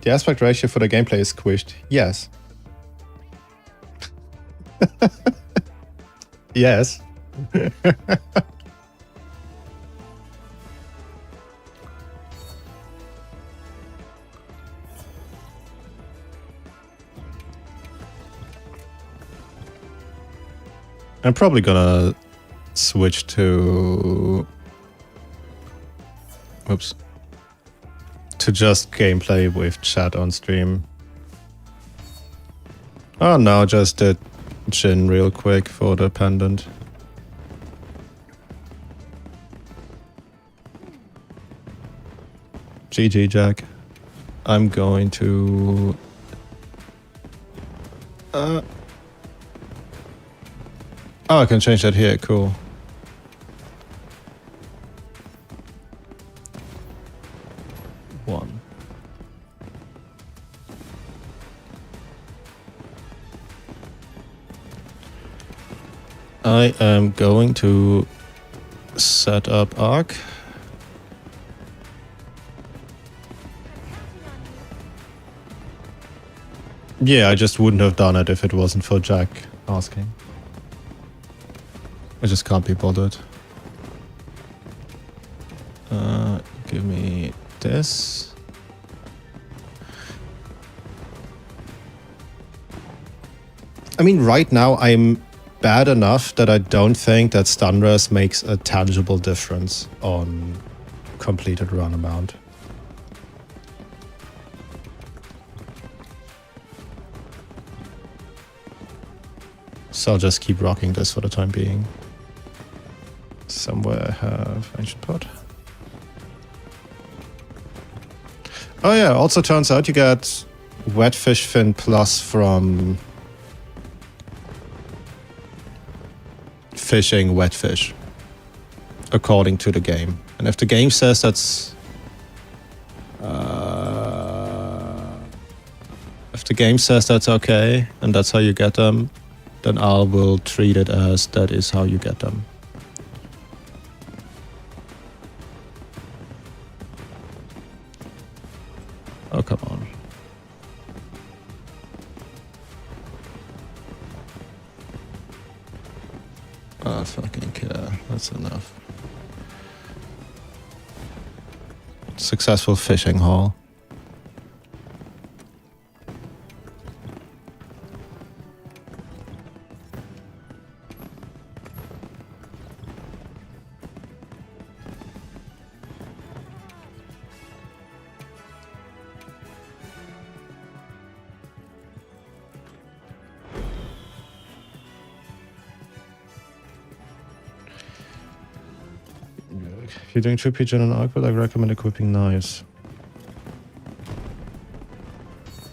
The aspect ratio for the gameplay is squished. Yes. Yes. I'm probably gonna switch to... Oops. To just gameplay with chat on stream. Oh no, just did Jhin real quick for the pendant. GG, Jack. I'm going to... Oh, I can change that here. Cool. One. I am going to set up Arc. Yeah, I just wouldn't have done it if it wasn't for Jack asking. I just can't be bothered. Give me this. mean, right now I'm bad enough that I don't think that stun res makes a tangible difference on completed run amount. So I'll just keep rocking this for the time being. Somewhere I have ancient pot. Oh yeah, also turns out you get Wetfish Fin Plus from fishing wetfish, according to the game. And if the game says that's... if the game says that's okay, and that's how you get them, then I will treat it as that is how you get them. Oh, come on. I fucking care. That's enough. Successful fishing haul. If you're doing True Pigeon and Aqua, I recommend equipping knives.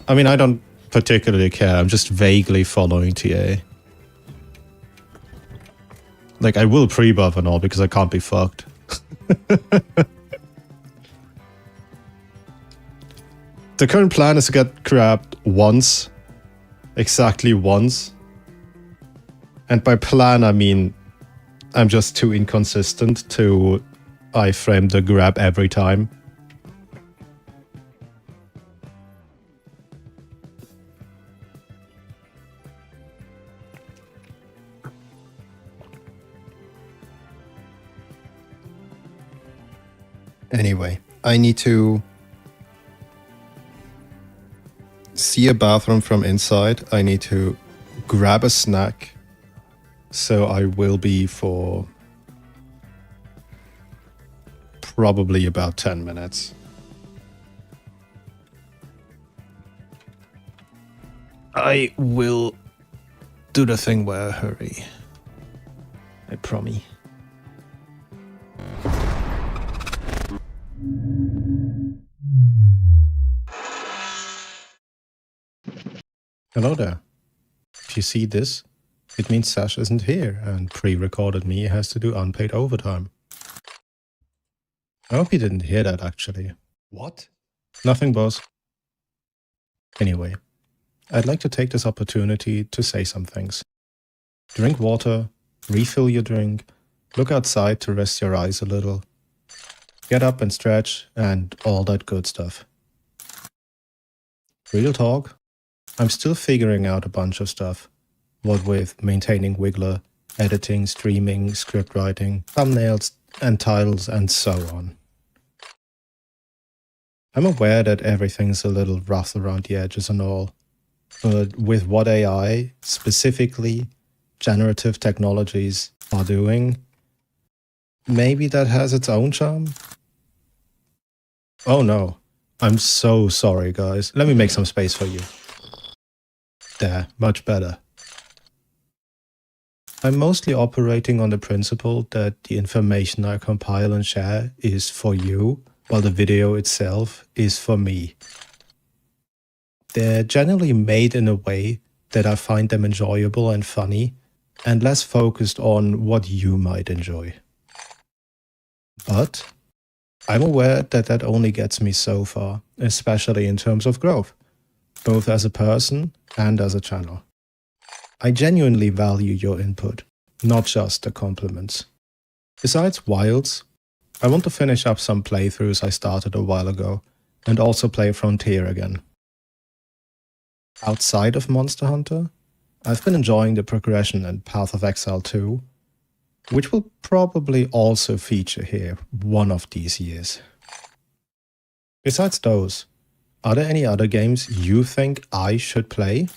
I mean, I don't particularly care. I'm just vaguely following TA. Like, I will pre-buff and all because I can't be fucked. The current plan is to get grabbed once. Exactly once. And by plan, I mean I'm just too inconsistent to iframe the grab every time. Anyway, I need to see a bathroom from inside. I need to grab a snack. So I will be for probably about 10 minutes. I will do the thing where I hurry. I promise. Hello there. If you see this, it means Sash isn't here, and pre-recorded me has to do unpaid overtime. I hope you didn't hear that, actually. What? Nothing, boss. Anyway, I'd like to take this opportunity to say some things. Drink water, refill your drink, look outside to rest your eyes a little, get up and stretch, and all that good stuff. Real talk, I'm still figuring out a bunch of stuff. What with maintaining Wiggler, editing, streaming, script writing, thumbnails, and titles, and so on. I'm aware that everything's a little rough around the edges and all, but with what AI, specifically generative technologies, are doing, maybe that has its own charm? Oh no, I'm so sorry guys. Let me make some space for you. There, much better. I'm mostly operating on the principle that the information I compile and share is for you, while the video itself is for me. They're generally made in a way that I find them enjoyable and funny, and less focused on what you might enjoy. But I'm aware that that only gets me so far, especially in terms of growth, both as a person and as a channel. I genuinely value your input, not just the compliments. Besides Wilds, I want to finish up some playthroughs I started a while ago, and also play Frontier again. Outside of Monster Hunter, I've been enjoying the progression in Path of Exile 2, which will probably also feature here one of these years. Besides those, are there any other games you think I should play?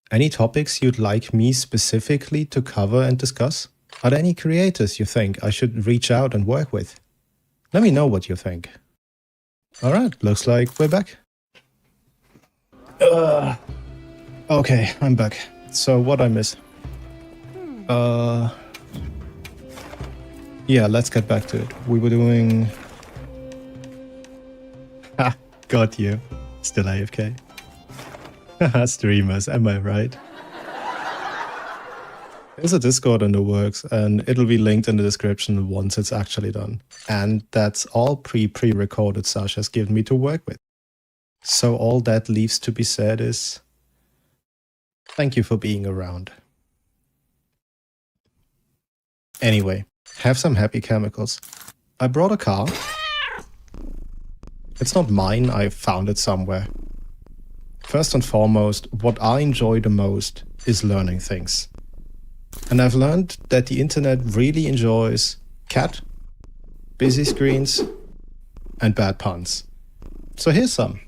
Any topics you'd like me specifically to cover and discuss? Are there any creators you think I should reach out and work with? Let me know what you think. Alright, looks like we're back. Okay, I'm back. So what I missed? Yeah, let's get back to it. We were doing... Ha, got you. Still AFK. Haha, streamers, am I right? There's a Discord in the works, and it'll be linked in the description once it's actually done. And that's all pre-recorded Sasha's given me to work with. So all that leaves to be said is... thank you for being around. Anyway, have some happy chemicals. I brought a car. It's not mine, I found it somewhere. First and foremost, what I enjoy the most is learning things. And I've learned that the internet really enjoys cat, busy screens, and bad puns. So here's some.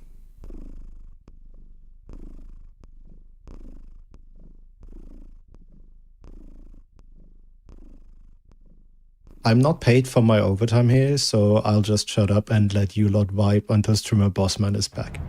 I'm not paid for my overtime here, so I'll just shut up and let you lot vibe until streamer Bossman is back.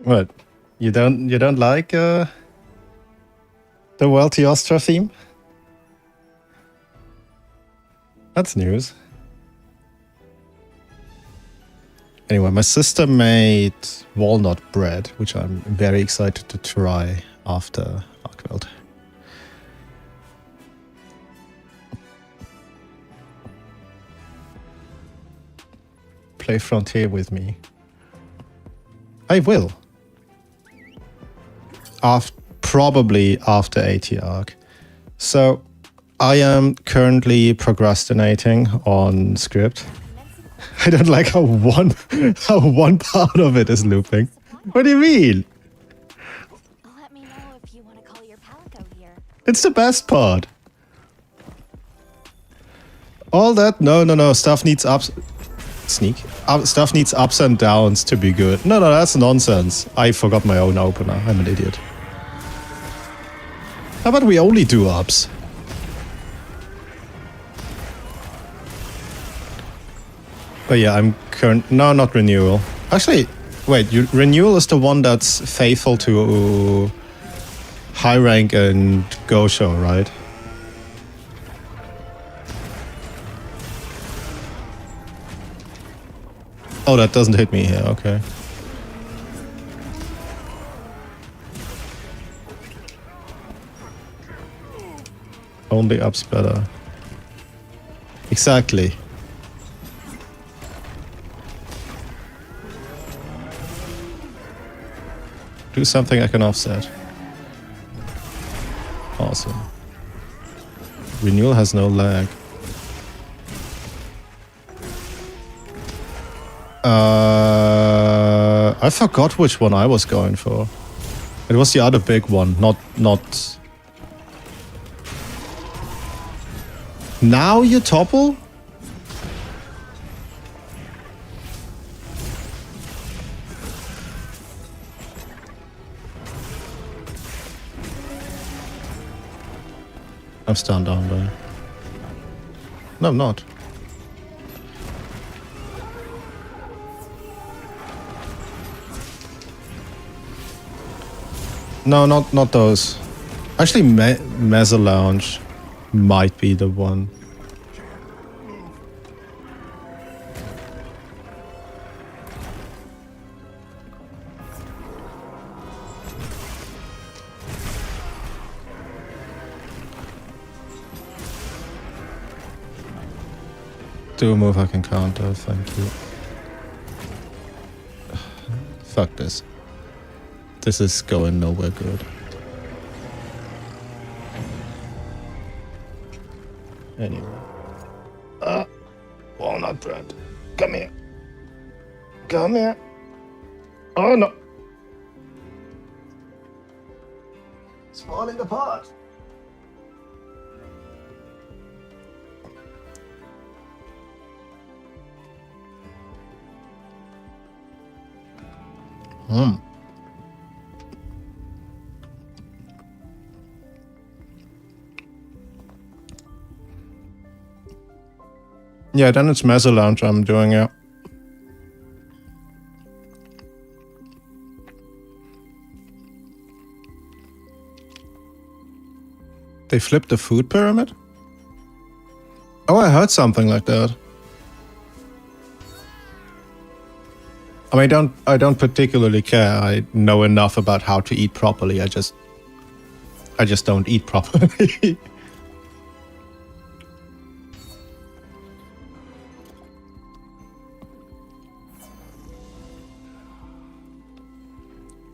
What? You don't like the Wealthy Ostra theme? That's news. Anyway, my sister made walnut bread, which I'm very excited to try after Arkweld. Play Frontier with me. I will. Probably after AT Arc. So I am currently procrastinating on script. I don't like how one part of it is looping. What do you mean? Let me know if you want to call your Palico here. It's the best part. All that no stuff needs ups. Stuff needs ups and downs to be good. No, that's nonsense. I forgot my own opener. I'm an idiot. How about we only do ups? But yeah, I'm no, not renewal. Actually, wait, renewal is the one that's faithful to high rank and go show, right? Oh, that doesn't hit me here, okay. Only up's better. Exactly. Do something I can offset. Awesome. Renewal has no lag. I forgot which one I was going for. It was the other big one, not... Now you topple? I'm stunned down there. No, I'm not. No, not those. Actually, Mezza Lounge might be the one. Do a move I can counter, thank you. Fuck this. This is going nowhere good. Anyway. Walnut bread. Come here. Come here. Oh no. It's falling apart. Yeah, then it's Mezza Lounge I'm doing, yeah. They flipped the food pyramid? Oh, I heard something like that. I mean, I don't particularly care. I know enough about how to eat properly. I just don't eat properly.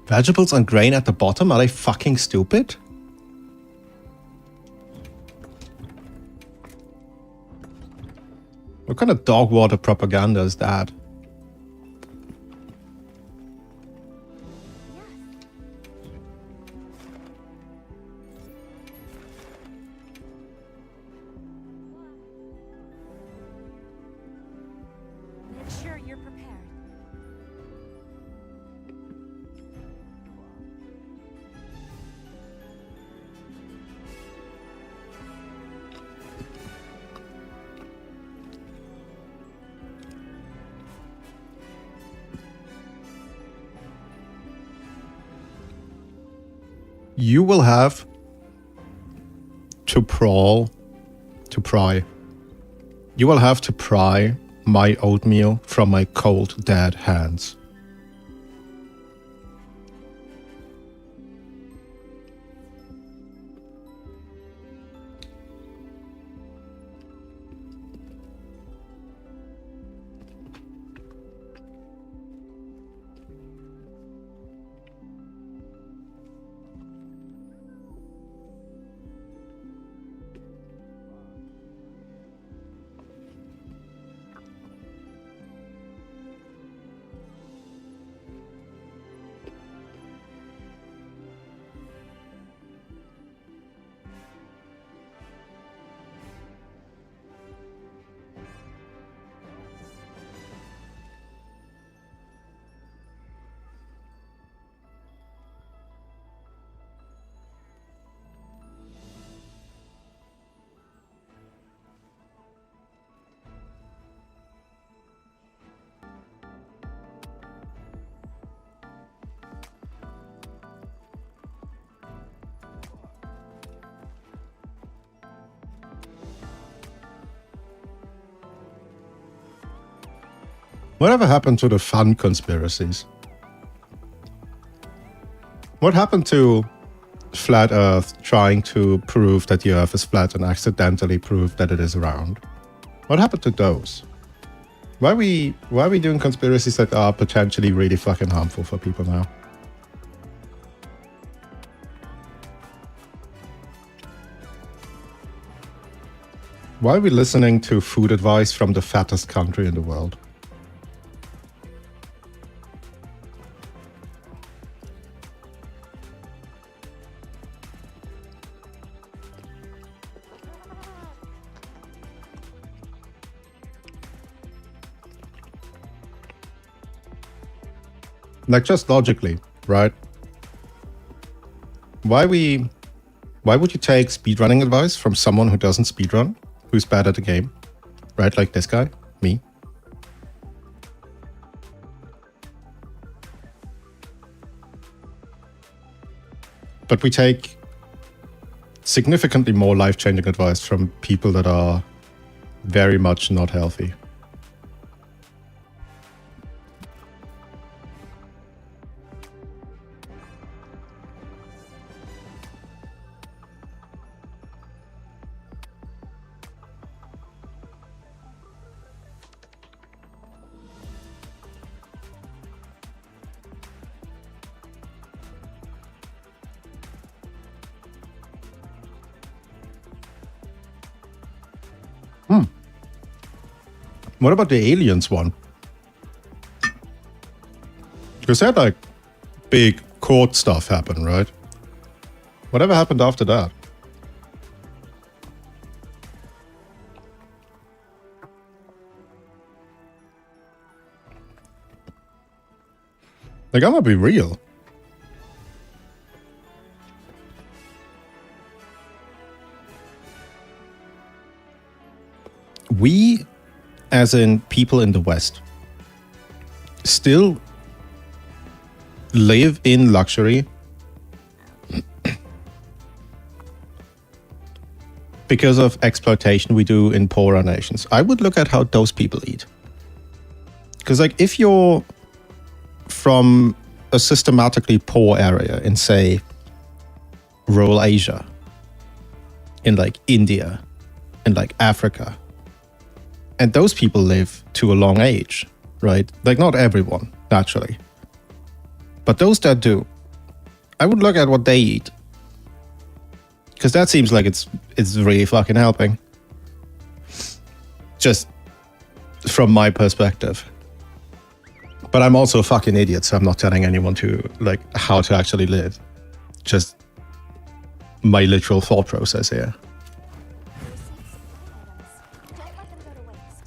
Vegetables and grain at the bottom? Are they fucking stupid? What kind of dog water propaganda is that? Make sure you're prepared. You will have to pry. You will have to pry my oatmeal from my cold, dead hands. Whatever happened to the fun conspiracies? What happened to Flat Earth trying to prove that the Earth is flat and accidentally prove that it is round? What happened to those? Why are we doing conspiracies that are potentially really fucking harmful for people now? Why are we listening to food advice from the fattest country in the world? Like, just logically, right? Why would you take speedrunning advice from someone who doesn't speedrun, who's bad at the game, right? Like this guy, me. But we take significantly more life-changing advice from people that are very much not healthy. What about the aliens one? Because that, like, big court stuff happened, right? Whatever happened after that? Like, I'm gonna be real. We, as in people in the West, still live in luxury because of exploitation we do in poorer nations. I would look at how those people eat. Because, like, if you're from a systematically poor area in, say, rural Asia, in, like, India, in, like, Africa, and those people live to a long age, right? Like, not everyone, naturally. But those that do, I would look at what they eat. Because that seems like it's really fucking helping. Just from my perspective. But I'm also a fucking idiot, so I'm not telling anyone to, like, how to actually live. Just my literal thought process here. Don't let them go to waste.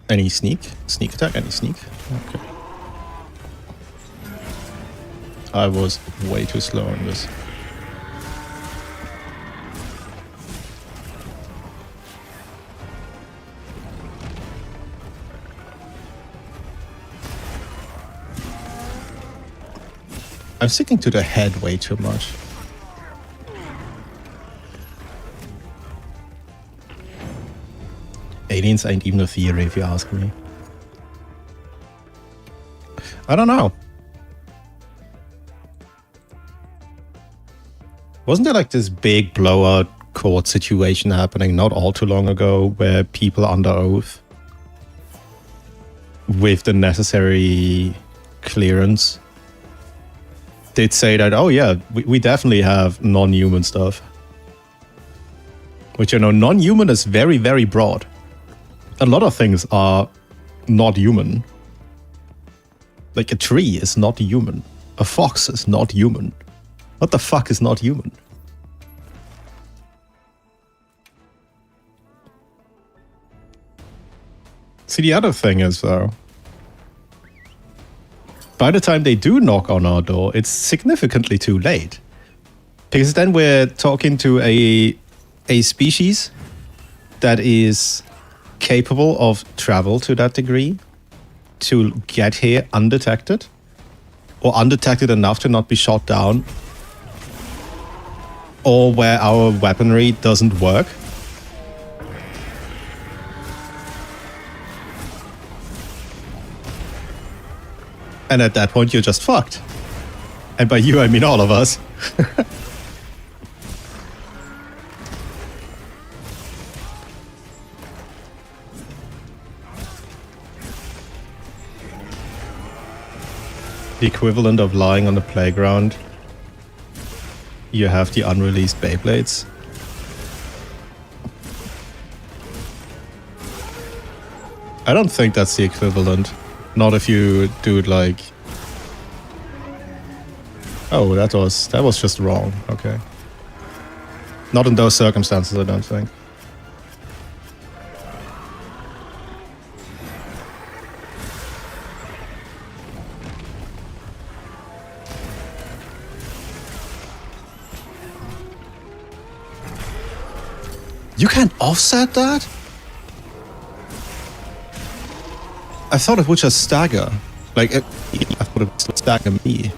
Any sneak? Sneak attack? Any sneak? Okay. I was way too slow on this. I'm sticking to the head way too much. Aliens ain't even a theory, if you ask me. I don't know. Wasn't there like this big blowout court situation happening not all too long ago where people under oath with the necessary clearance did say that, oh yeah, we definitely have non-human stuff. Which, you know, non-human is very, very broad. A lot of things are not human. Like a tree is not human. A fox is not human. What the fuck is not human? See, the other thing is, though, by the time they do knock on our door, it's significantly too late. Because then we're talking to a species that is capable of travel to that degree to get here undetected, or undetected enough to not be shot down, or where our weaponry doesn't work. And at that point, you're just fucked. And by you, I mean all of us. The equivalent of lying on the playground. You have the unreleased Beyblades. I don't think that's the equivalent. Not if you do it like... Oh, that was just wrong. Okay. Not in those circumstances, I don't think. You can't offset that? I thought it would just stagger. Like, I thought it would stagger me.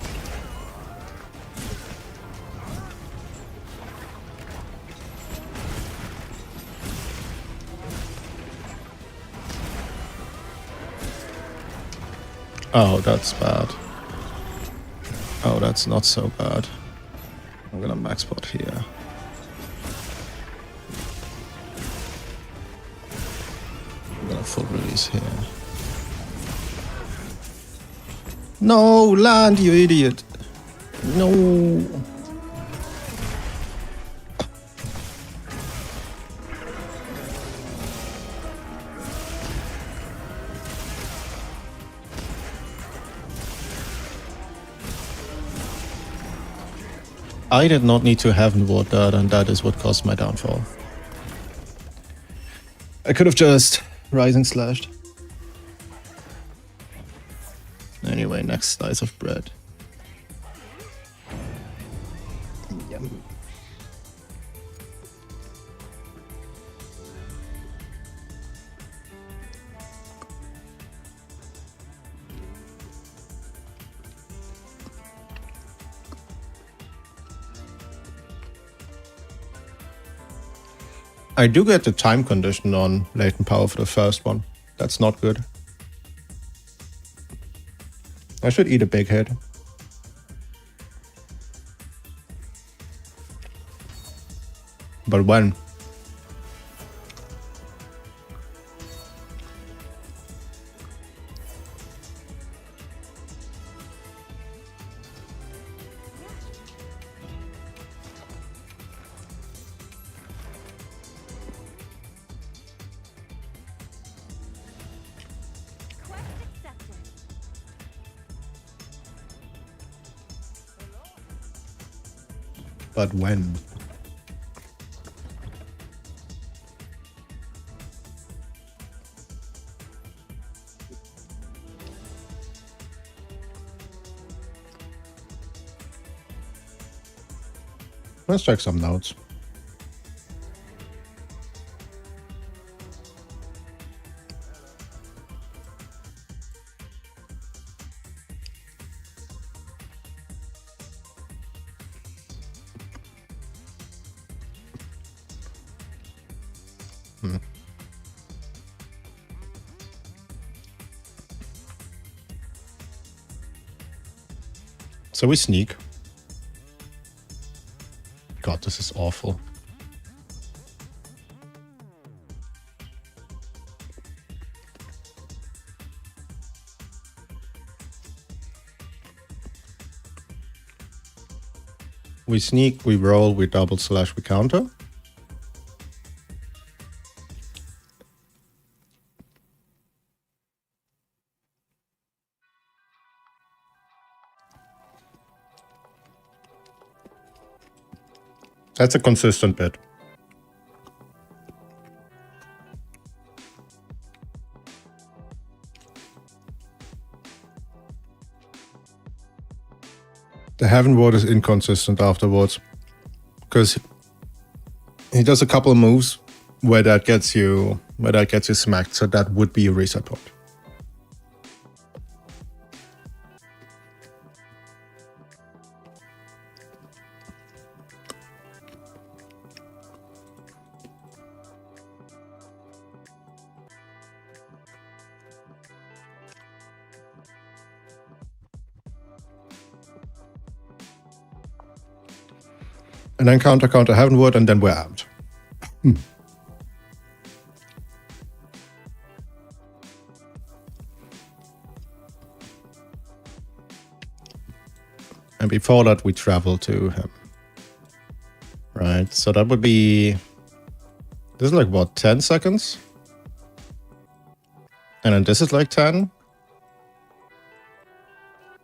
Oh, that's bad. Oh, that's not so bad. I'm gonna max bot here. I'm gonna full release here. No, land, you idiot. No. I did not need to heaven ward that, and that is what caused my downfall. I could have just rising slashed. Anyway, next slice of bread. Yum. I do get the time condition on latent power for the first one. That's not good. I should eat a big head. But when? Quest accepted. But when? Let's check some notes. So we sneak. God, this is awful. We sneak, we roll, we double slash, we counter. That's a consistent bit. The Heavenward is inconsistent afterwards, because he does a couple of moves where that gets you smacked, so that would be a reset point. And then counter Heavenward, and then we're amped. And before that, we travel to him. Right, so that would be... This is like, what, 10 seconds? And then this is like 10?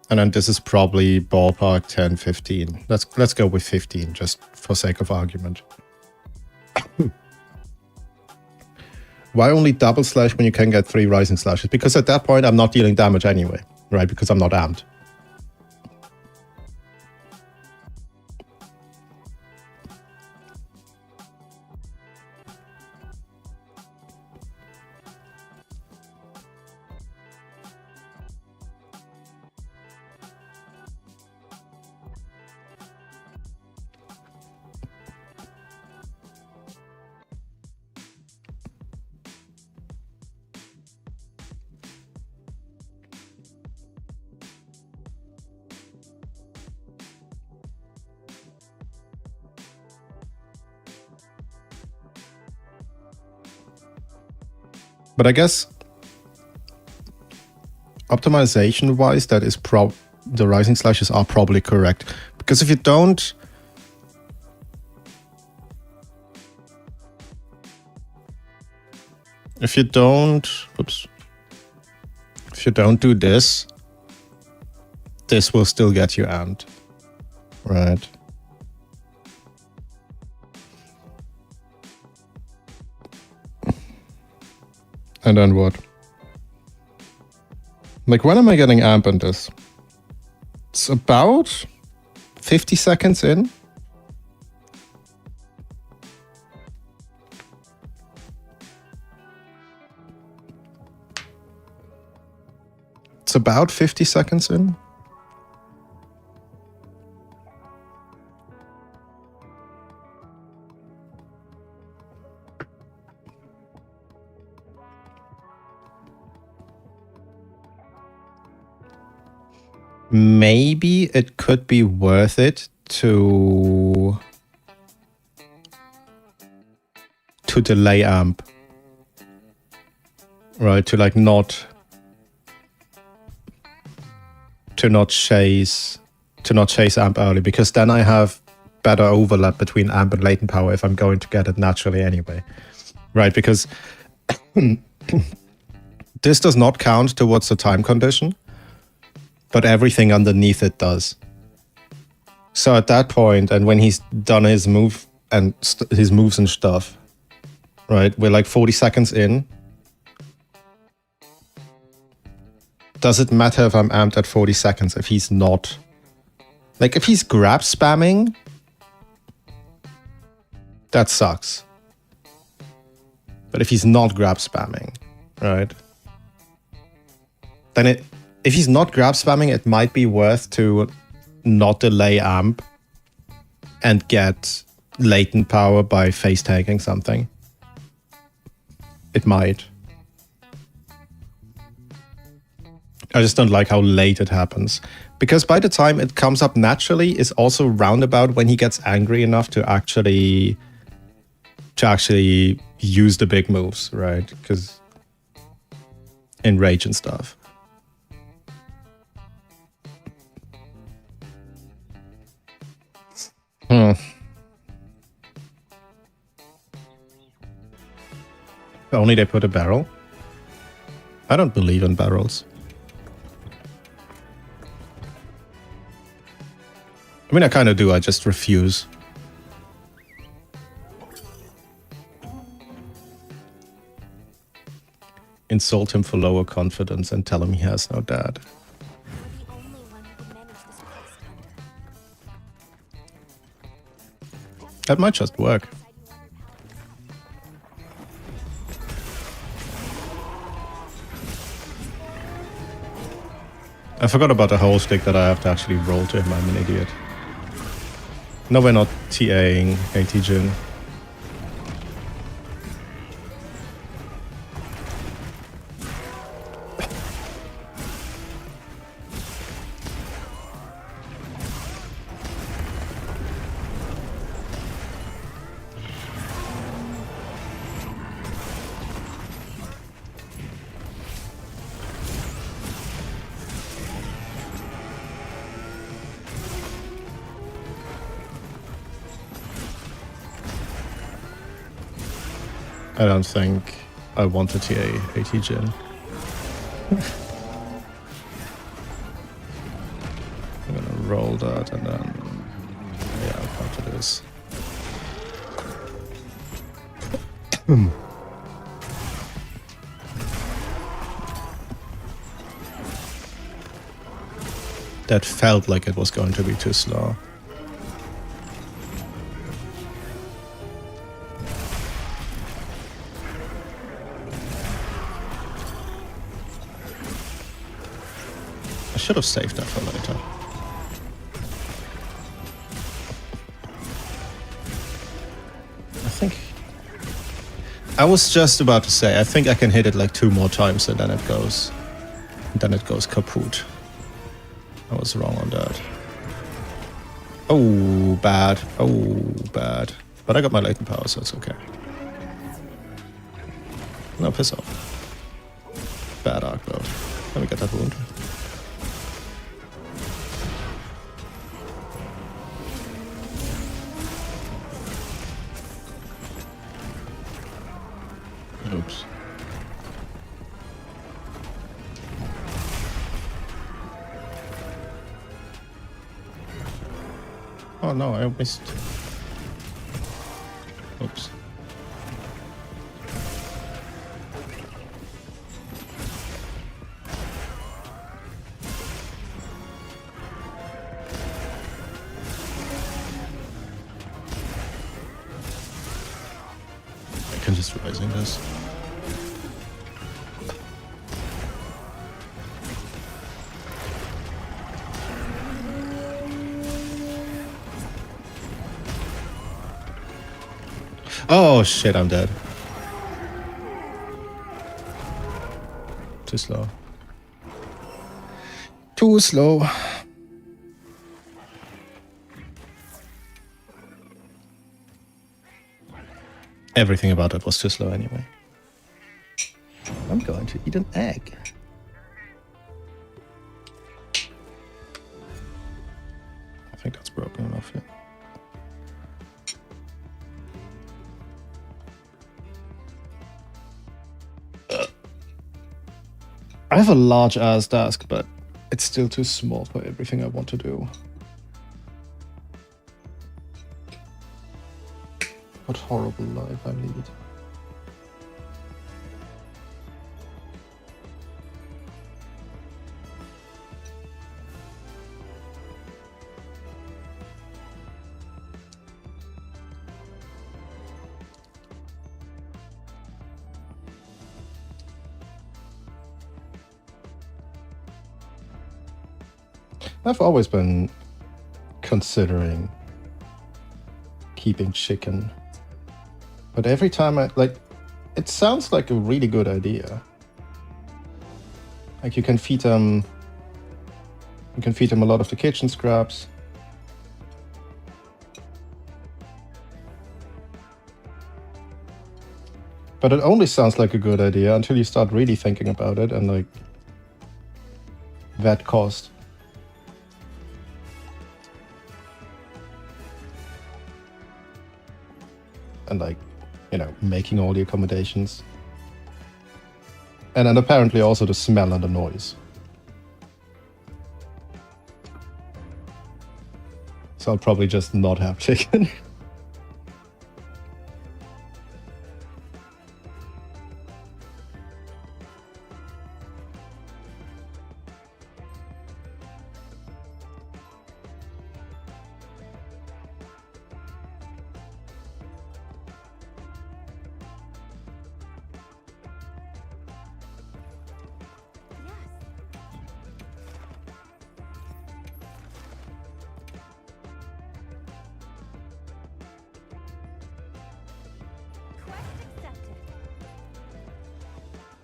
And then this is probably ballpark 10, 15. Let's go with 15, just for sake of argument. Why only double slash when you can get 3 rising slashes? Because at that point, I'm not dealing damage anyway, right? Because I'm not amped. But I guess optimization-wise, that is the rising slashes are probably correct. Because if you don't... If you don't do this, this will still get you amped. Right. And then what? Like, when am I getting amp on this? It's about 50 seconds in. It's about 50 seconds in. Maybe it could be worth it to delay amp, right? To like not chase amp early, because then I have better overlap between amp and latent power if I'm going to get it naturally anyway, right? Because this does not count towards the time condition, but everything underneath it does. So at that point, and when he's done his move and his moves and stuff, right, we're like 40 seconds in. Does it matter if I'm amped at 40 seconds if he's not? Like, if he's grab spamming, that sucks. But if he's not grab spamming, right, then if he's not grab spamming, it might be worth to not delay amp and get latent power by face tagging something. It might. I just don't like how late it happens. Because by the time it comes up naturally, it's also roundabout when he gets angry enough to actually use the big moves, right? Because in rage and stuff. Only they put a barrel? I don't believe in barrels. I mean, I kind of do, I just refuse. Insult him for lower confidence and tell him he has no dad. You're the only one who can manage this quest, Hunter. That might just work. Said you underpowered. I forgot about the whole stick that I have to actually roll to him. I'm an idiot. No, we're not TAing AT Jin. I don't think I want to TA AT Jin. I'm gonna roll that and then... yeah, I'll counter this. That felt like it was going to be too slow. I should have saved that for later. I think... I was just about to say, I think I can hit it like 2 more times and then it goes... kaput. I was wrong on that. Oh, bad. Oh, bad. But I got my latent power, so it's okay. No, piss off. Bad arc load. Let me get that wound. Oops. Oh no, I missed. Oops. I can just rising this. Oh shit, I'm dead. Too slow. Too slow. Everything about it was too slow anyway. I'm going to eat an egg. I think that's broken enough, yeah. I have a large ass desk, but it's still too small for everything I want to do. What horrible life I lead. I've always been considering keeping chicken, but every time It sounds like a really good idea. Like you can feed them a lot of the kitchen scraps. But it only sounds like a good idea until you start really thinking about it and like that cost. And like, you know, making all the accommodations. And then apparently also the smell and the noise. So I'll probably just not have chicken.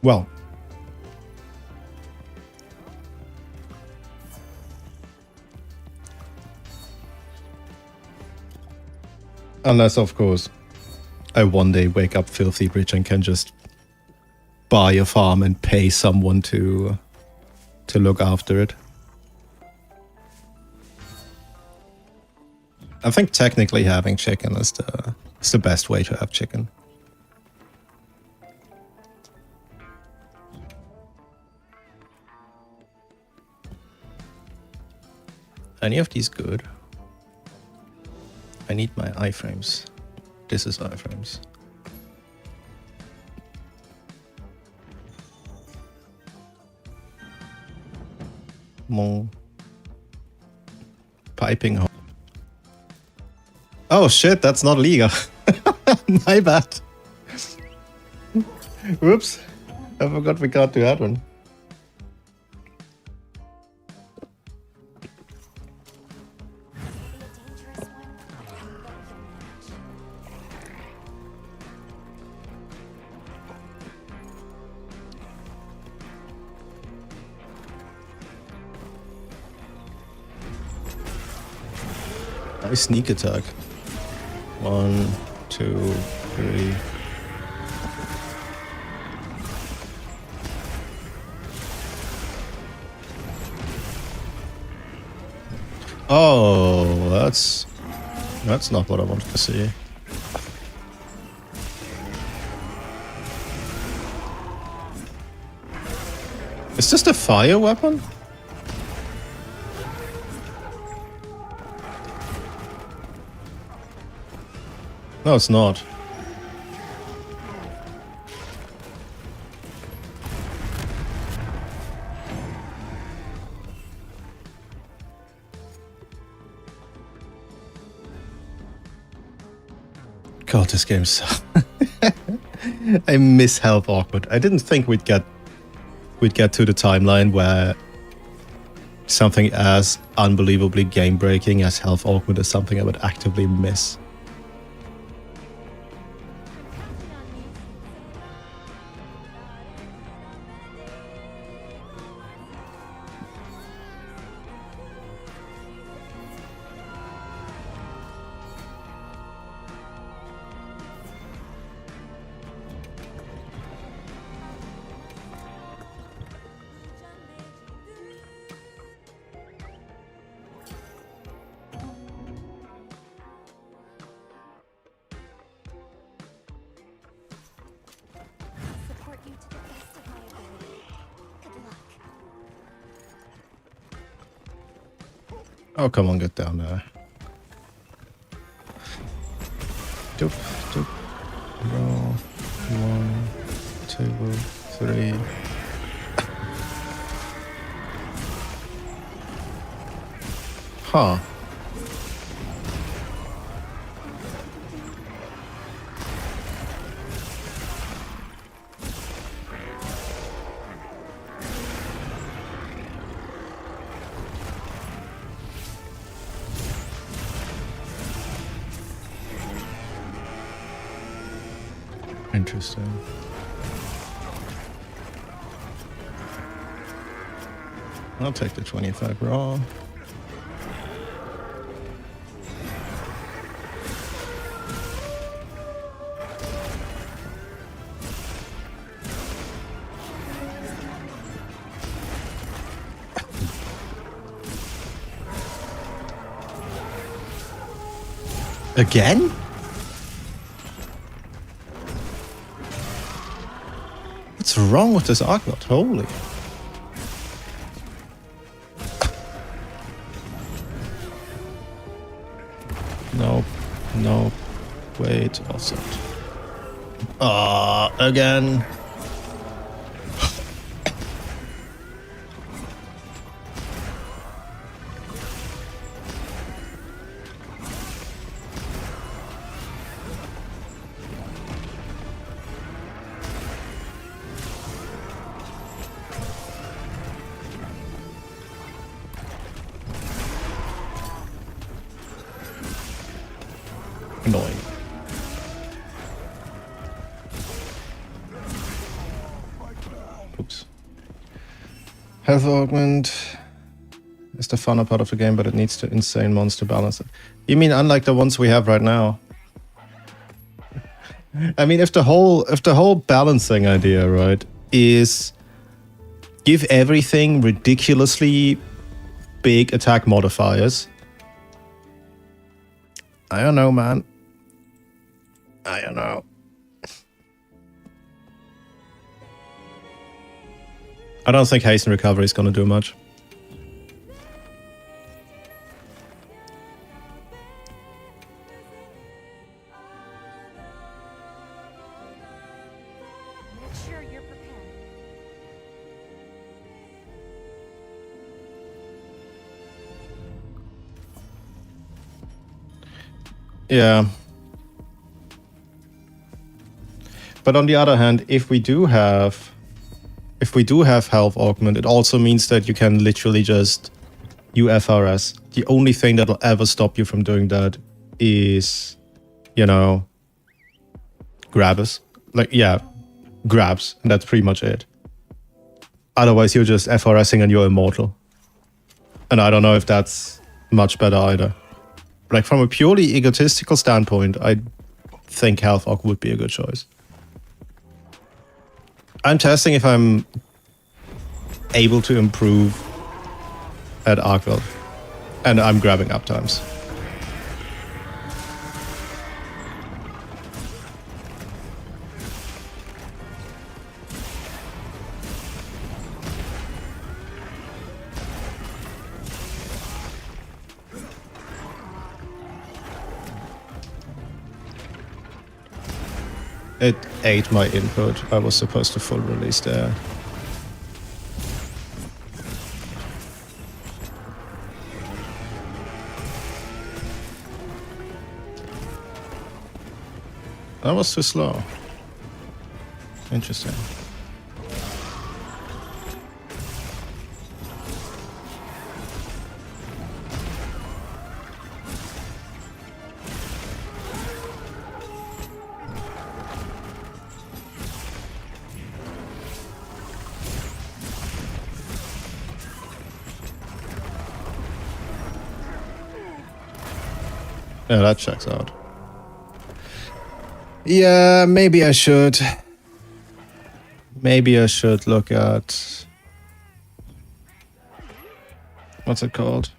Well, unless, of course, I one day wake up filthy rich and can just buy a farm and pay someone to look after it. I think technically having chicken is the best way to have chicken. Any of these good? I need my iframes. This is iframes. More piping hole. Oh shit, that's not legal. My bad. Whoops. I forgot we got to that one. Nice sneak attack. 1, 2, 3. Oh, that's not what I wanted to see. Is this the fire weapon? No, it's not. God, this game's so... I miss Health Awkward. I didn't think we'd get to the timeline where something as unbelievably game-breaking as Health Awkward is something I would actively miss. Support you to the best of my ability. Good luck. Oh, come on, get down there. Doop, doop. Roll. 1, 2, 3. Huh. Interesting. I'll take the 25 raw. Again? What's wrong with this Archnot? Holy. Nope. Nope. Wait, offset. Again. Annoying. Oops. Health augment is the funner part of the game, but it needs to insane monster balance it. You mean unlike the ones we have right now? I mean, if the whole balancing idea, right, is give everything ridiculously big attack modifiers. I don't know, man. I don't know. I don't think haste and recovery is going to do much. Make sure you're prepared. Yeah. But on the other hand, if we do have health augment, it also means that you can literally just UFRS. The only thing that'll ever stop you from doing that is, you know, grabs. Like, yeah, grabs, and that's pretty much it. Otherwise, you're just FRSing and you're immortal. And I don't know if that's much better either. Like, from a purely egotistical standpoint, I think health aug would be a good choice. I'm testing if I'm able to improve at Arkveld, and I'm grabbing uptimes. It ate my input. I was supposed to full release there. That was too slow. Interesting. Yeah, that checks out. Yeah, maybe I should. Maybe I should look at... What's it called?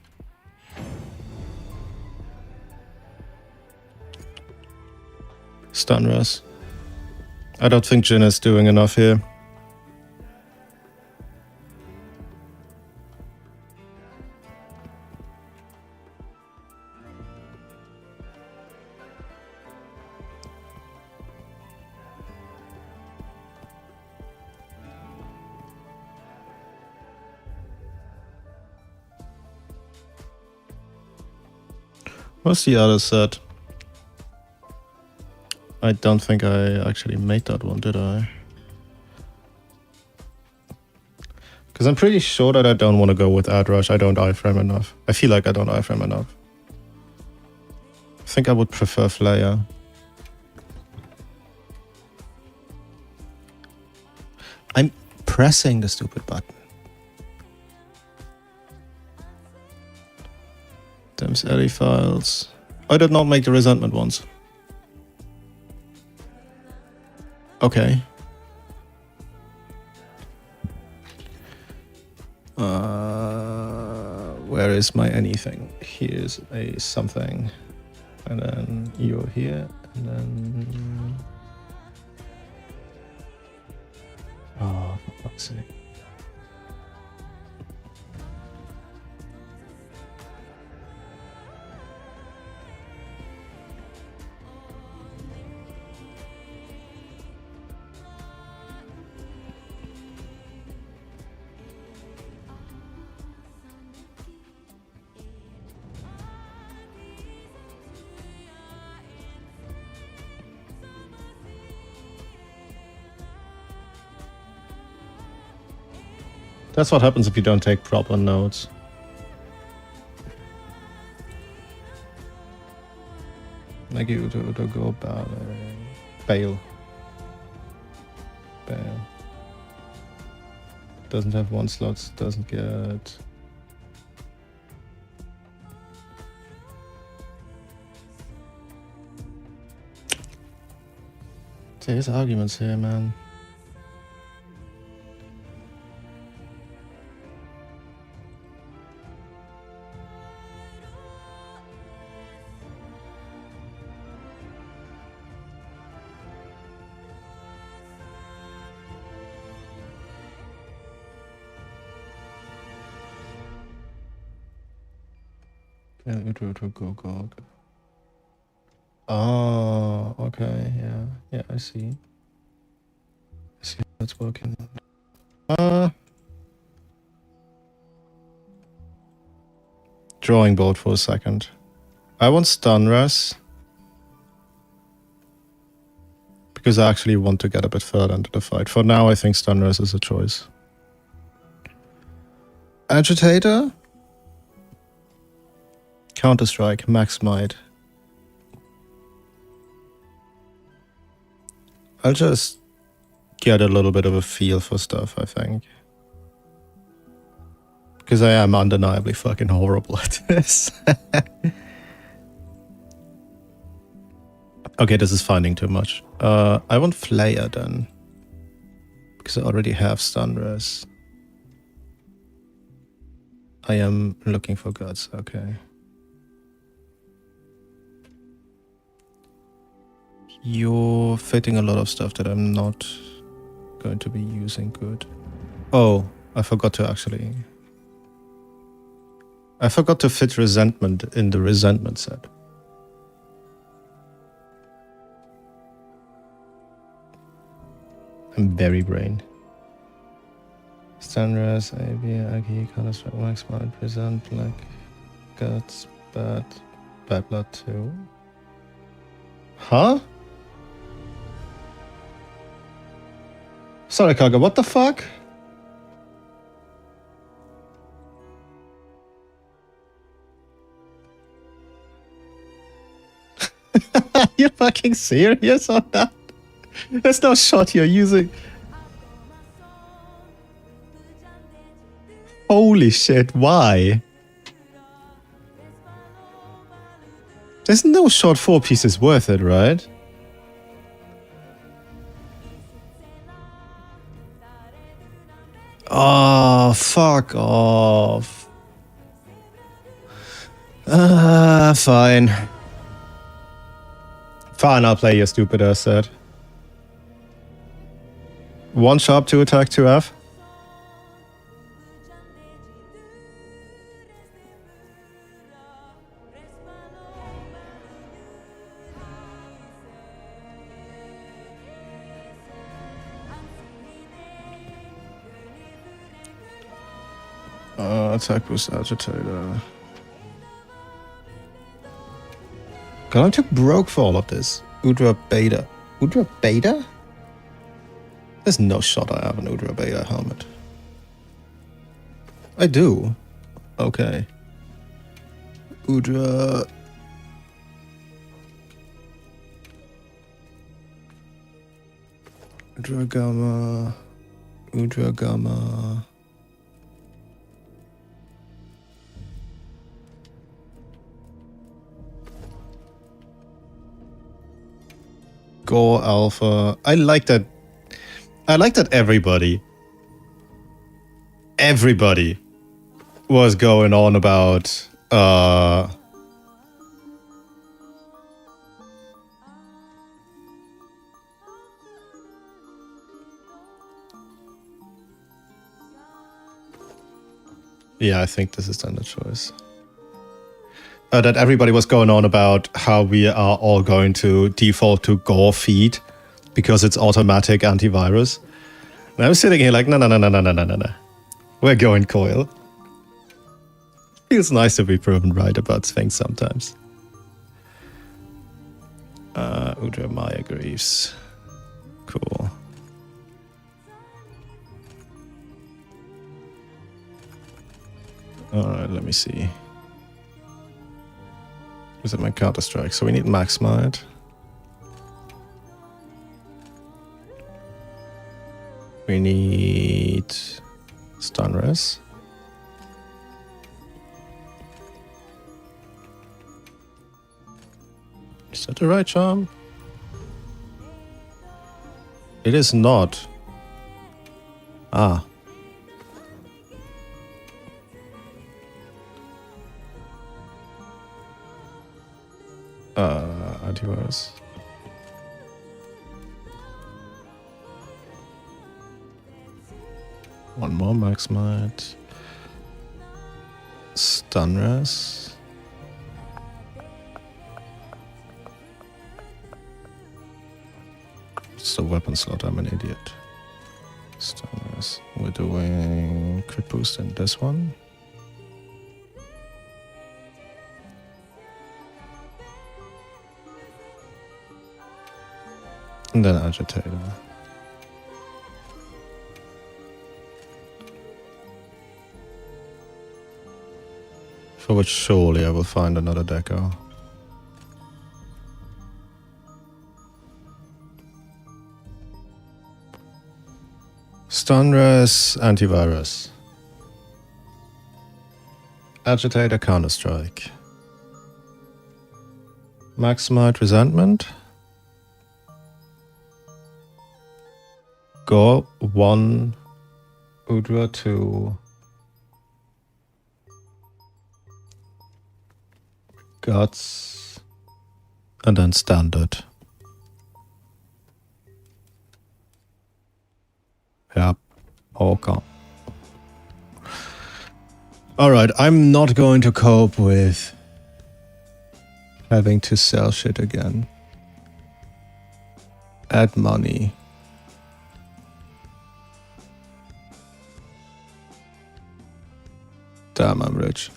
Stunrush. I don't think Jhin is doing enough here. What's the other set? I don't think I actually made that one, did I? Because I'm pretty sure that I don't want to go with Ad Rush. I don't iframe enough. I feel like I don't iframe enough. I think I would prefer Flare. pressing the stupid button. Damn Ellie files. I did not make the resentment ones. Okay. Where is my anything? Here's a something. And then you're here. And then... Oh, for fuck's sake. That's what happens if you don't take proper notes. Like you to go bail. Bail. Doesn't have one slot, doesn't get... There's arguments here, man. Yeah, go. Oh, okay, yeah, I see. I see how it's working. Drawing board for a second. I want stun res. Because I actually want to get a bit further into the fight. For now, I think stun res is a choice. Agitator? Counter-Strike, Max Might. I'll just get a little bit of a feel for stuff, I think. Because I am undeniably fucking horrible at this. Okay, this is finding too much. I want Flayer then. Because I already have stun res. I am looking for guts, okay. You're fitting a lot of stuff that I'm not going to be using good. Oh, I forgot to actually... I forgot to fit resentment in the resentment set. I'm very brain. Stanres, AB, Agi, Counter-Strike, Max Might, Present, Black, Guts, Bad Blood 2. Huh? Sorry, Kaga, what the fuck? Are you fucking serious on that? There's no shot you're using. Holy shit, why? There's no shot 4 pieces worth it, right? Oh, fuck off. Fine. Fine, I'll play your stupid ass set. 1 sharp, 2 attack, 2 F. Attack boost agitator. Galactic broke for all of this. Udra Beta. Udra Beta? There's no shot I have an Udra Beta helmet. I do. Okay. Udra... Udra Gamma... Udra Gamma. Gore Alpha. I like that. I like that everybody was going on about yeah, I think this is then the choice. That everybody was going on about how we are all going to default to Gore feed because it's automatic antivirus. And I'm sitting here like, no. We're going Coil. Feels nice to be proven right about things sometimes. Udra Maya Greaves. Cool. Alright, let me see. Is it my Counter-Strike? So we need Max Might. We need Stun Res. Is that the right charm? It is not. Ah. Antivirus. One more Max Might. Stun Res. It's the weapon slot, I'm an idiot. Stun Res. We're doing crit boost in this one. And then Agitator. For which surely I will find another deco. Stun Res, Antivirus. Agitator, Counter-Strike. Max Might, Resentment. Gore 1, Udra 2, Guts, and then Standard. Yep, okay. Alright, I'm not going to cope with having to sell shit again. Add money. Damn, I'm rich.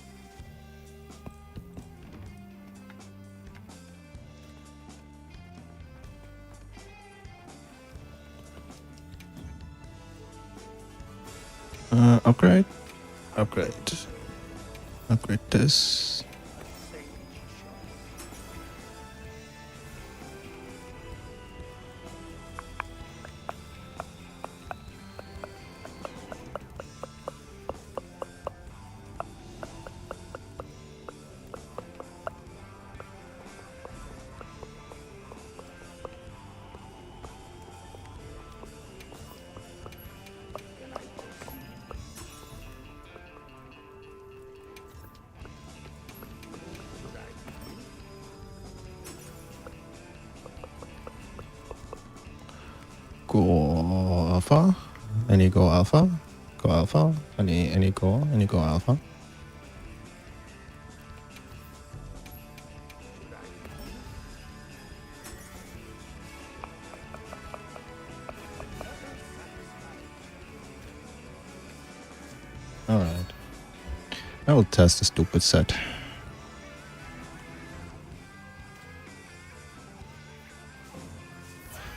Upgrade. Upgrade. Upgrade this. Go Alpha. Any go Alpha. Go Alpha. Any go Alpha. Alright. I will test the stupid set.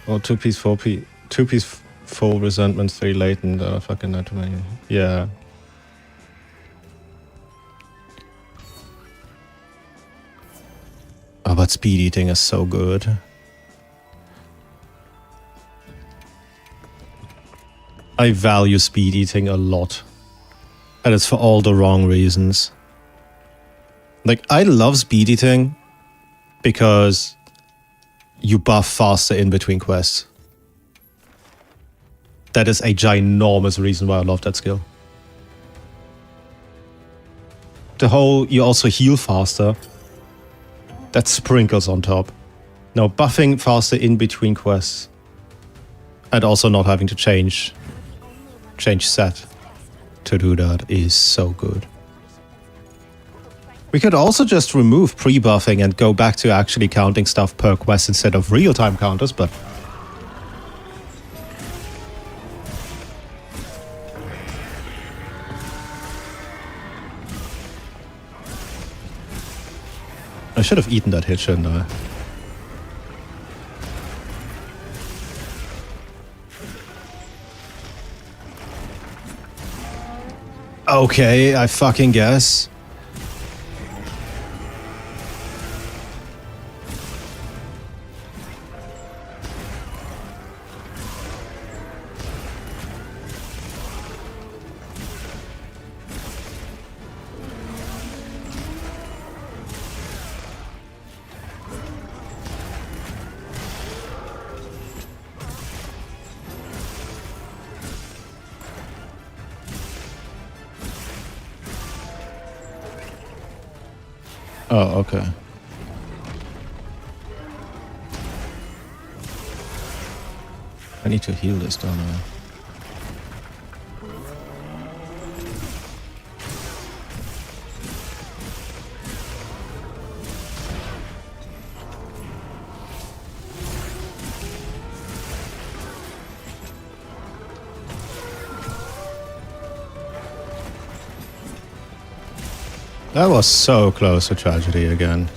Oh, 2-piece, 4-piece. 2-piece, 4 resentment, 3 latent. Fucking not too many. Yeah. Oh, but speed eating is so good. I value speed eating a lot. And it's for all the wrong reasons. Like, I love speed eating because you buff faster in between quests. That is a ginormous reason why I love that skill. The whole, you also heal faster. That sprinkles on top. Now, buffing faster in between quests. And also not having to change set to do that is so good. We could also just remove pre-buffing and go back to actually counting stuff per quest instead of real-time counters, but I should have eaten that hit, shouldn't I? Okay, I fucking guess. Oh, okay. I need to heal this, don't I? That was so close to tragedy again.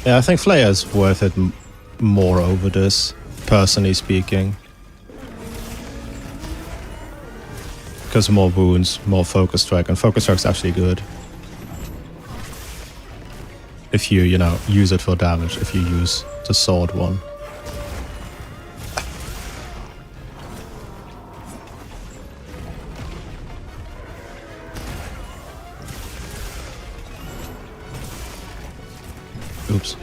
Yeah, I think Flare is worth it more over this, personally speaking. Because more wounds, more focus strike, and focus strike's actually good. If you, use it for damage, if you use the sword one. Oops.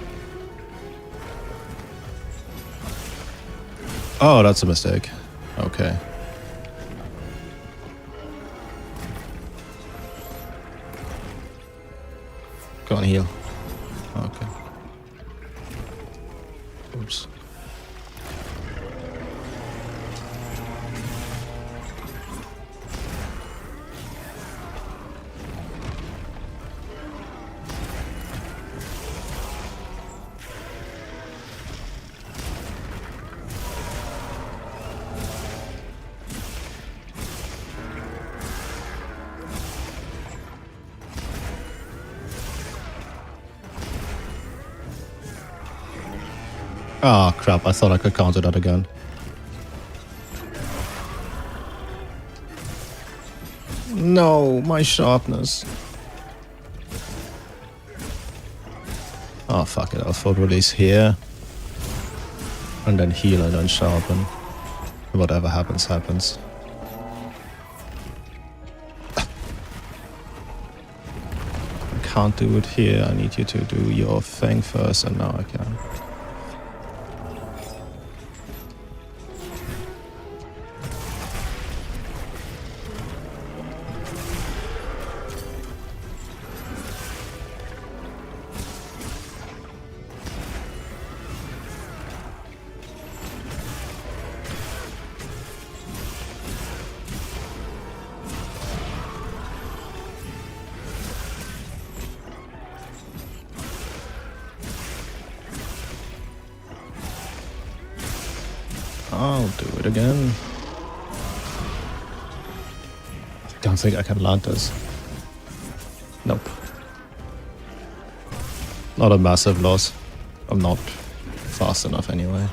Oh, that's a mistake. Okay. Go on, heal. Okay. Oops. Oh crap, I thought I could counter that again. No, my sharpness. Oh fuck it, I'll full release here. And then heal and then sharpen. Whatever happens, happens. I can't do it here, I need you to do your thing first, and now I can. I'll do it again. Don't think I can land this. Nope. Not a massive loss. I'm not fast enough anyway.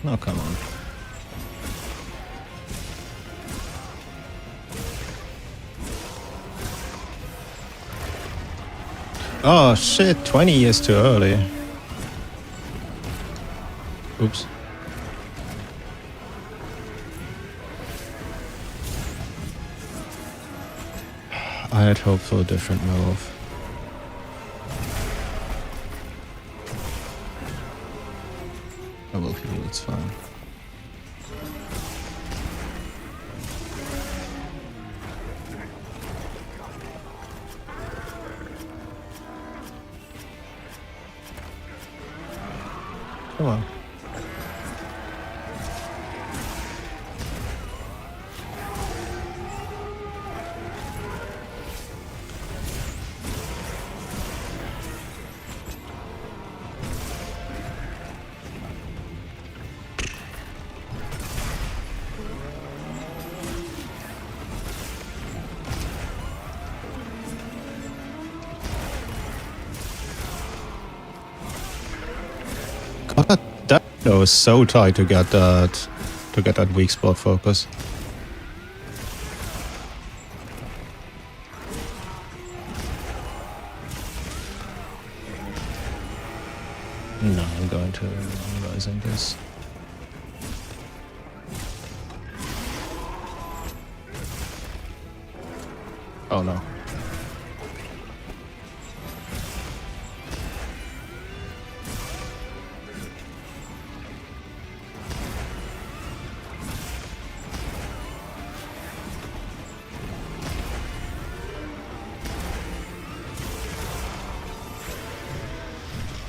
Oh, come on. Oh shit, 20 years too early. Oops. I had hoped for a different move. I will heal, it's fine. Come on. God, that was so tight to get that weak spot focus. No, I'm going to Rising this. Oh no.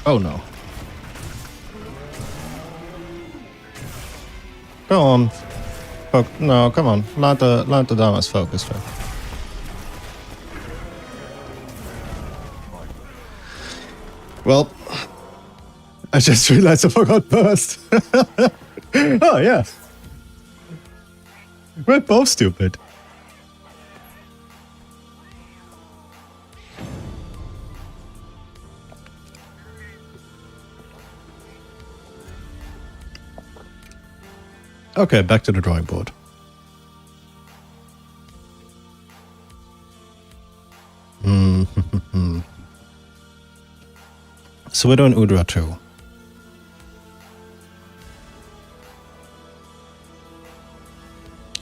Oh no. Go on. No, come on. Land the Damas focus track. Well, I just realized I forgot burst. Oh yeah. We're both stupid. Okay, back to the drawing board. So we're doing Udra 2.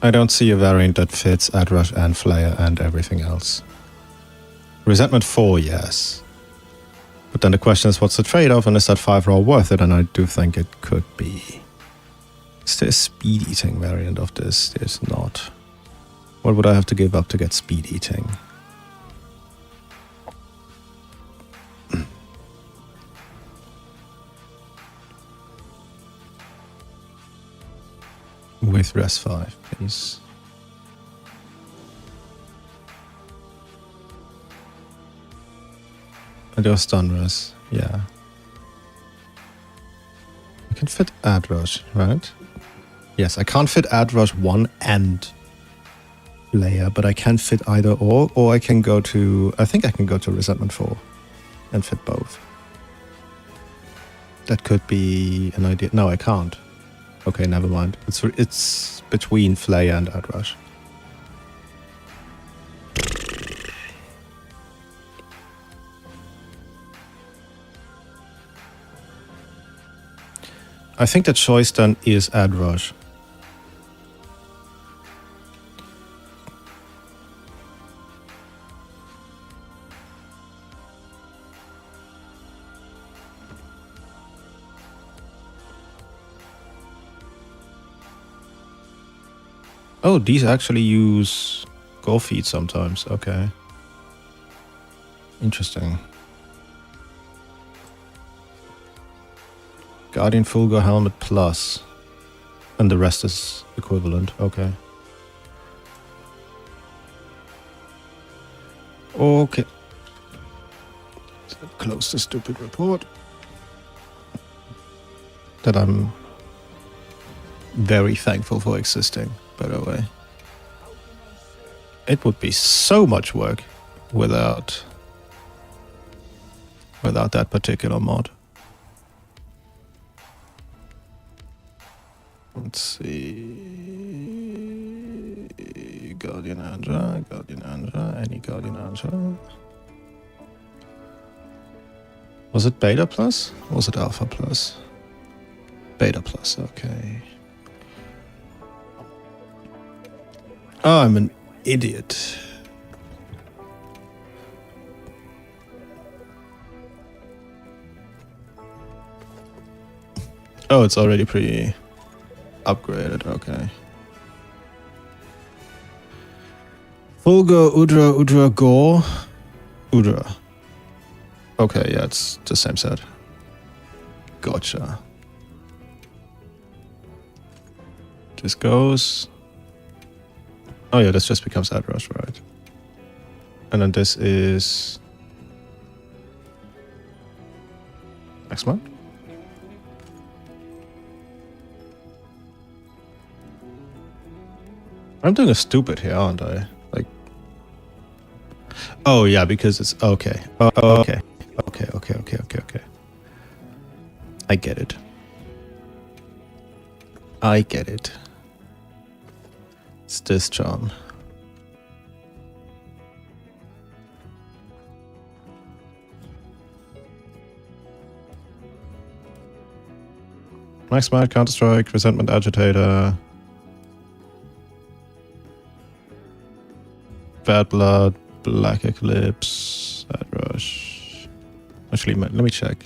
I don't see a variant that fits Adrush and Flayer and everything else. Resentment 4, yes. But then the question is, what's the trade-off, and is that 5 raw worth it? And I do think it could be. Is there a speed eating variant of this? There's not. What would I have to give up to get speed eating? With Res 5, please. I do stun Res, yeah. You can fit Adrush, right? Yes, I can't fit Adrush 1 and Layer, but I can fit either or I can go to, I think I can go to Resentment 4 and fit both. That could be an idea. No, I can't. Okay, never mind. It's between Flayer and Adrush. I think the choice then is Adrush. Oh, these actually use Gore Feed sometimes. Okay. Interesting. Guardian Fulgur Helmet Plus. And the rest is equivalent. Okay. Okay. Close the stupid report. That I'm very thankful for existing, by the way. It would be so much work without that particular mod. Let's see. Guardian Andra, any Guardian Andra. Was it Beta Plus? Or was it Alpha Plus? Beta Plus, okay. Oh, I'm an idiot. Oh, it's already upgraded, okay. Fulgur, Udra, Gore. Udra. Okay, yeah, it's the same set. Gotcha. This goes... Oh yeah, this just becomes Adrush, right? And then this is... Next month? I'm doing a stupid here, aren't I? Like... Oh yeah, because it's... Okay. Oh, okay. Okay. I get it. It's this, John. Max Might, Counter-Strike, Resentment Agitator. Bad Blood, Black Eclipse, Bad Rush. Actually, let me check.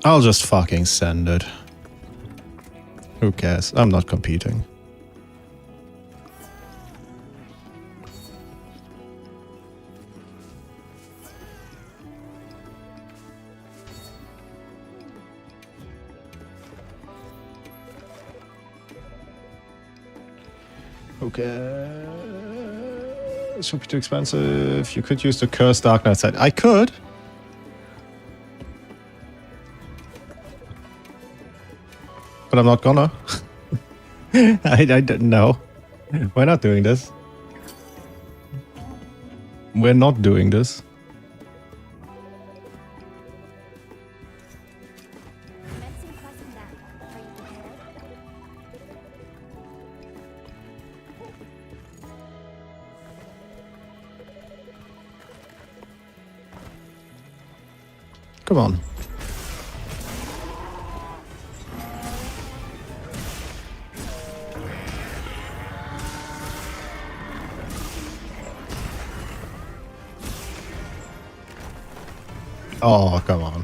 I'll just fucking send it. Who cares? I'm not competing. Okay. It should be too expensive. You could use the Cursed Dark Knight set. I could. But I'm not gonna. I don't know. We're not doing this. We're not doing this. Commencing pressing down. Are you prepared? Come on. Oh, come on.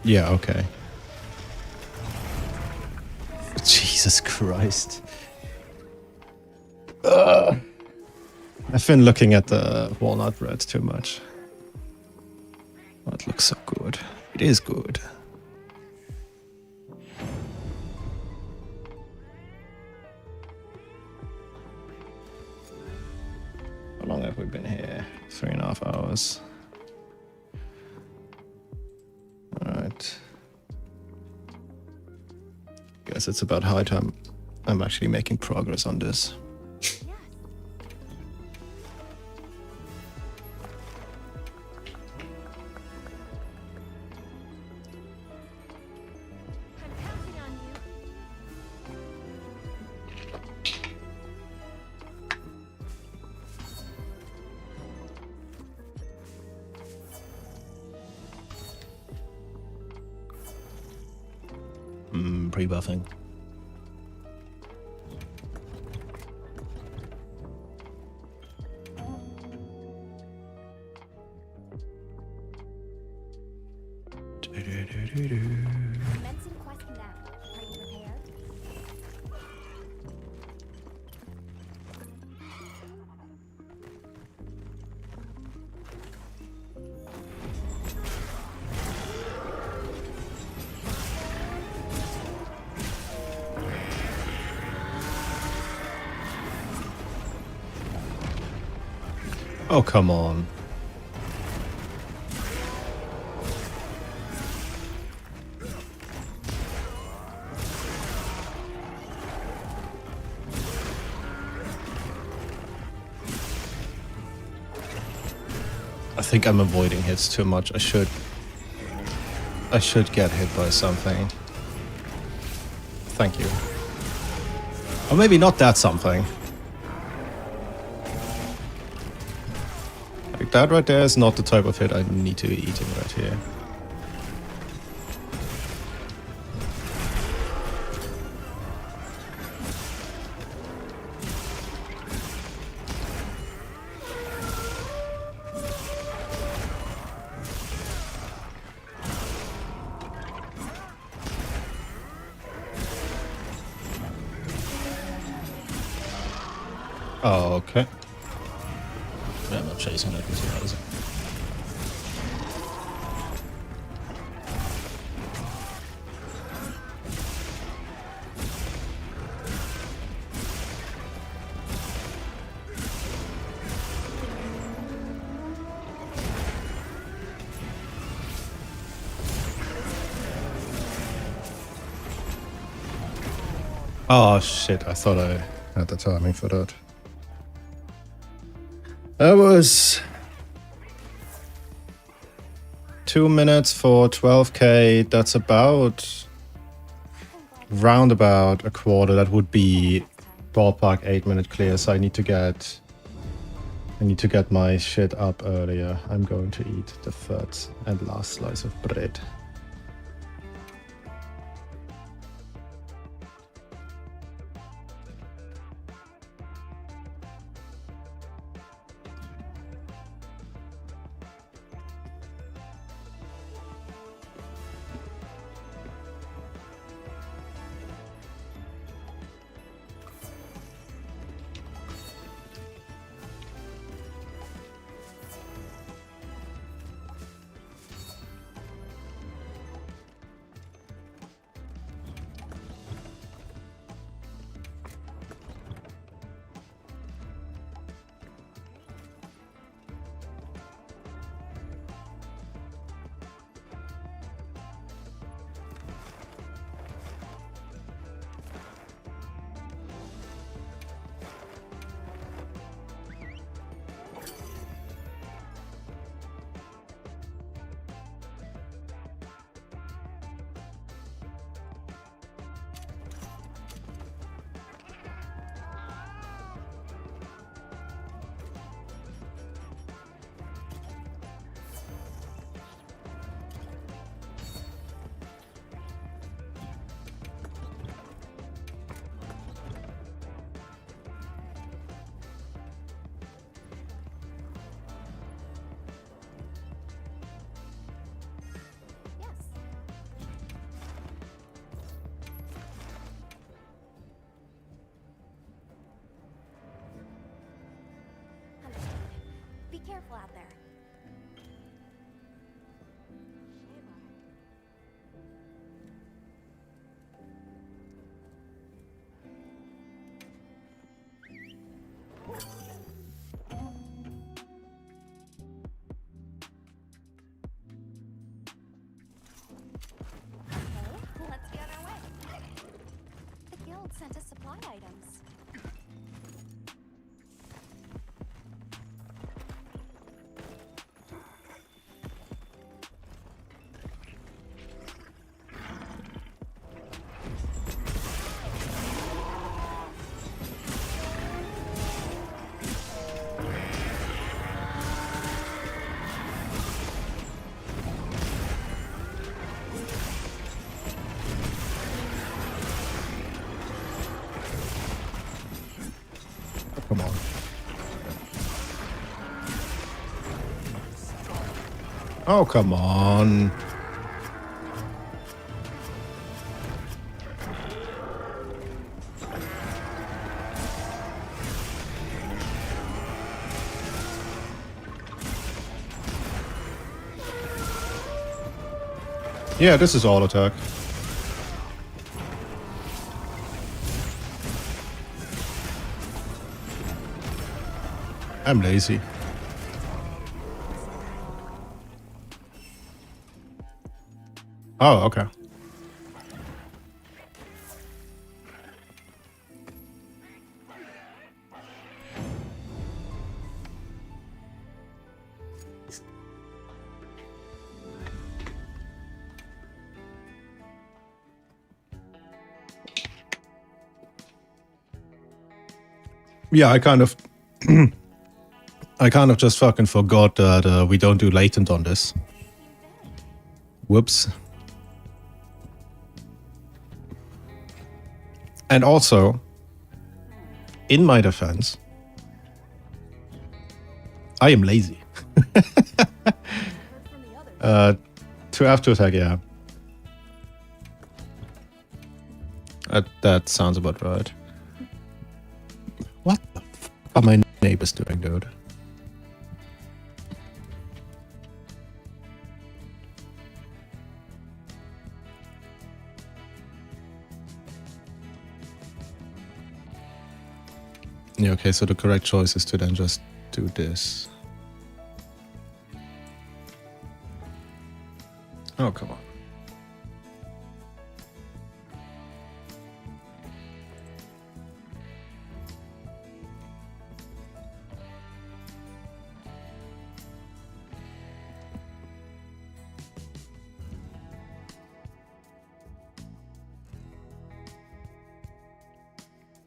Yeah, okay. Jesus Christ. I've been looking at the walnut bread too much. Oh, it looks so good. It is good. How long have we been here? 3.5 hours. Alright. Guess it's about high time I'm actually making progress on this. Yes. I'm counting on you. Pre-buffing. Oh, come on. I think I'm avoiding hits too much. I should get hit by something. Thank you. Or maybe not that something. Like that right there is not the type of hit I need to be eating right here. Oh, okay. Yeah, I'm not chasing that because he has it. Oh shit, I thought I had the timing for that. That was 2 minutes for 12k. That's about roundabout a quarter. That would be ballpark 8-minute clear. So I need to get my shit up earlier. I'm going to eat the third and last slice of bread. Yes. Understood. Be careful out there. Okay, let's be on our way. The guild sent us supply items. Come on. Oh, come on. Yeah, this is all attack. I'm lazy. Oh, okay. Yeah, I kind of just fucking forgot that we don't do latent on this. Whoops. And also, in my defense, I am lazy. To have to attack, yeah. That sounds about right. What the f are my neighbors doing, dude? Yeah, okay, so the correct choice is to then just do this. Oh, come on.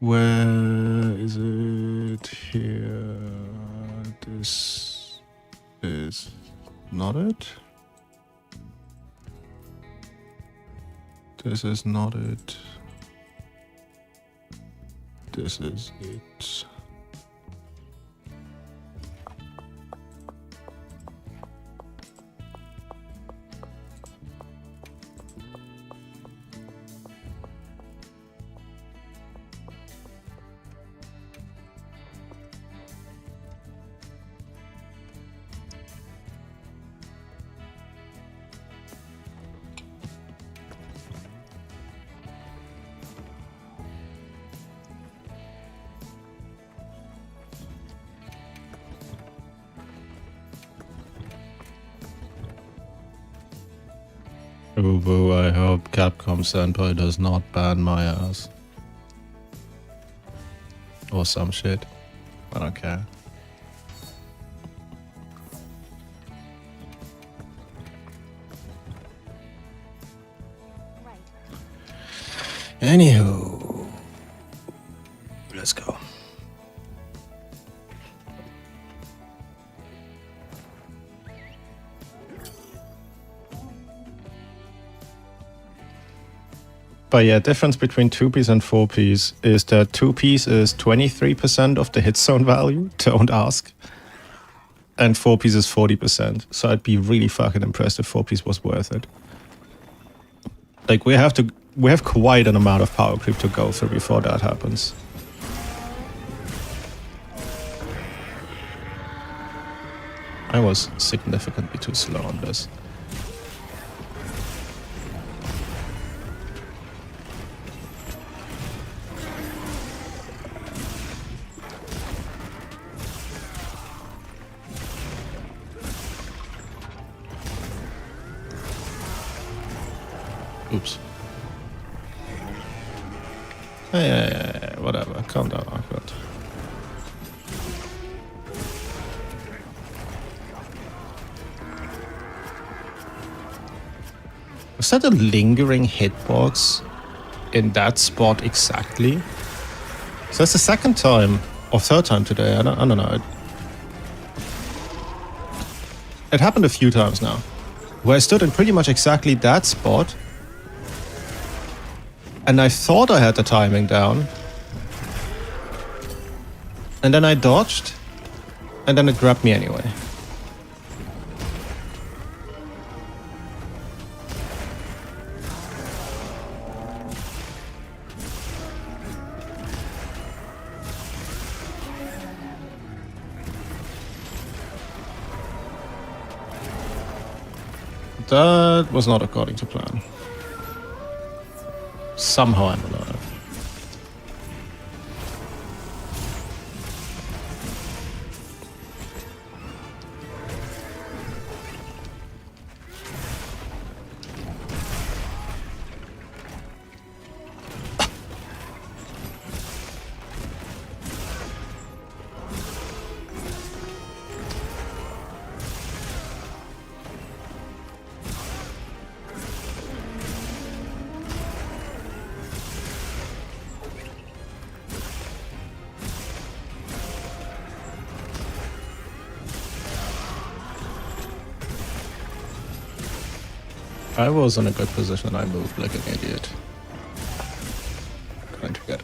Where is it? Here. This is not it. This is not it. This is it. Oh boo, I hope Capcom Senpai does not ban my ass. Or some shit. I don't care. Right. Anywho, let's go. But yeah, difference between 2-piece and 4-piece is that 2-piece is 23% of the hit zone value, don't ask. And 4-piece is 40%. So I'd be really fucking impressed if 4-piece was worth it. Like we have quite an amount of power creep to go through before that happens. I was significantly too slow on this. Oops. Hey, whatever. Calm down, Awkward. Was that a lingering hitbox in that spot exactly? So that's the second time or third time today. I don't know. It happened a few times now, where I stood in pretty much exactly that spot. And I thought I had the timing down. And then I dodged. And then it grabbed me anyway. That was not according to plan. Somehow I'm alive. I was in a good position. I moved like an idiot. Going to get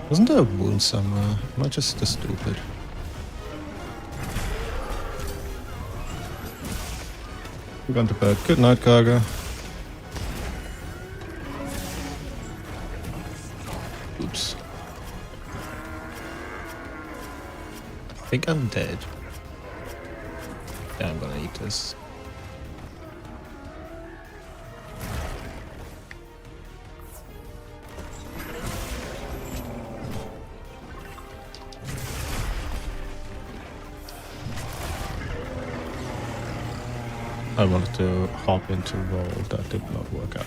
Wasn't there a wound somewhere? Am I just this stupid? We're going to bed. Good night, Gaga. Oops. I think I'm dead. Yeah, I'm gonna eat this. I wanted to hop into roll, that did not work out.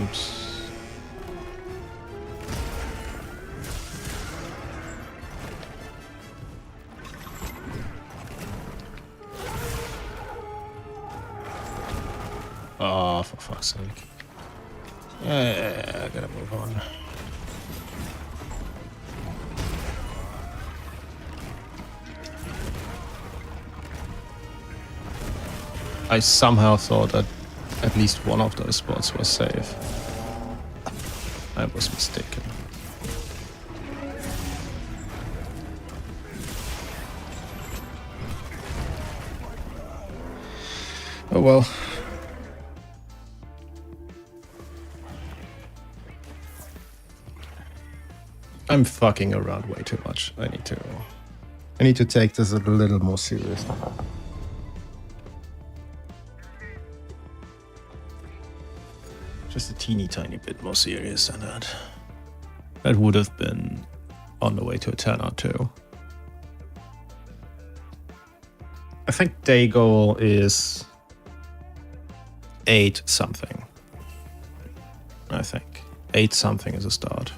Oops. Oh, for fuck's sake. Yeah, I gotta move on. I somehow thought that at least one of those spots was safe. I was mistaken. Oh well. I'm fucking around way too much. I need to take this a little more serious. Just a teeny tiny bit more serious than that. That would have been on the way to a 10 or 2. I think day goal is 8 something. I think 8 something is a start.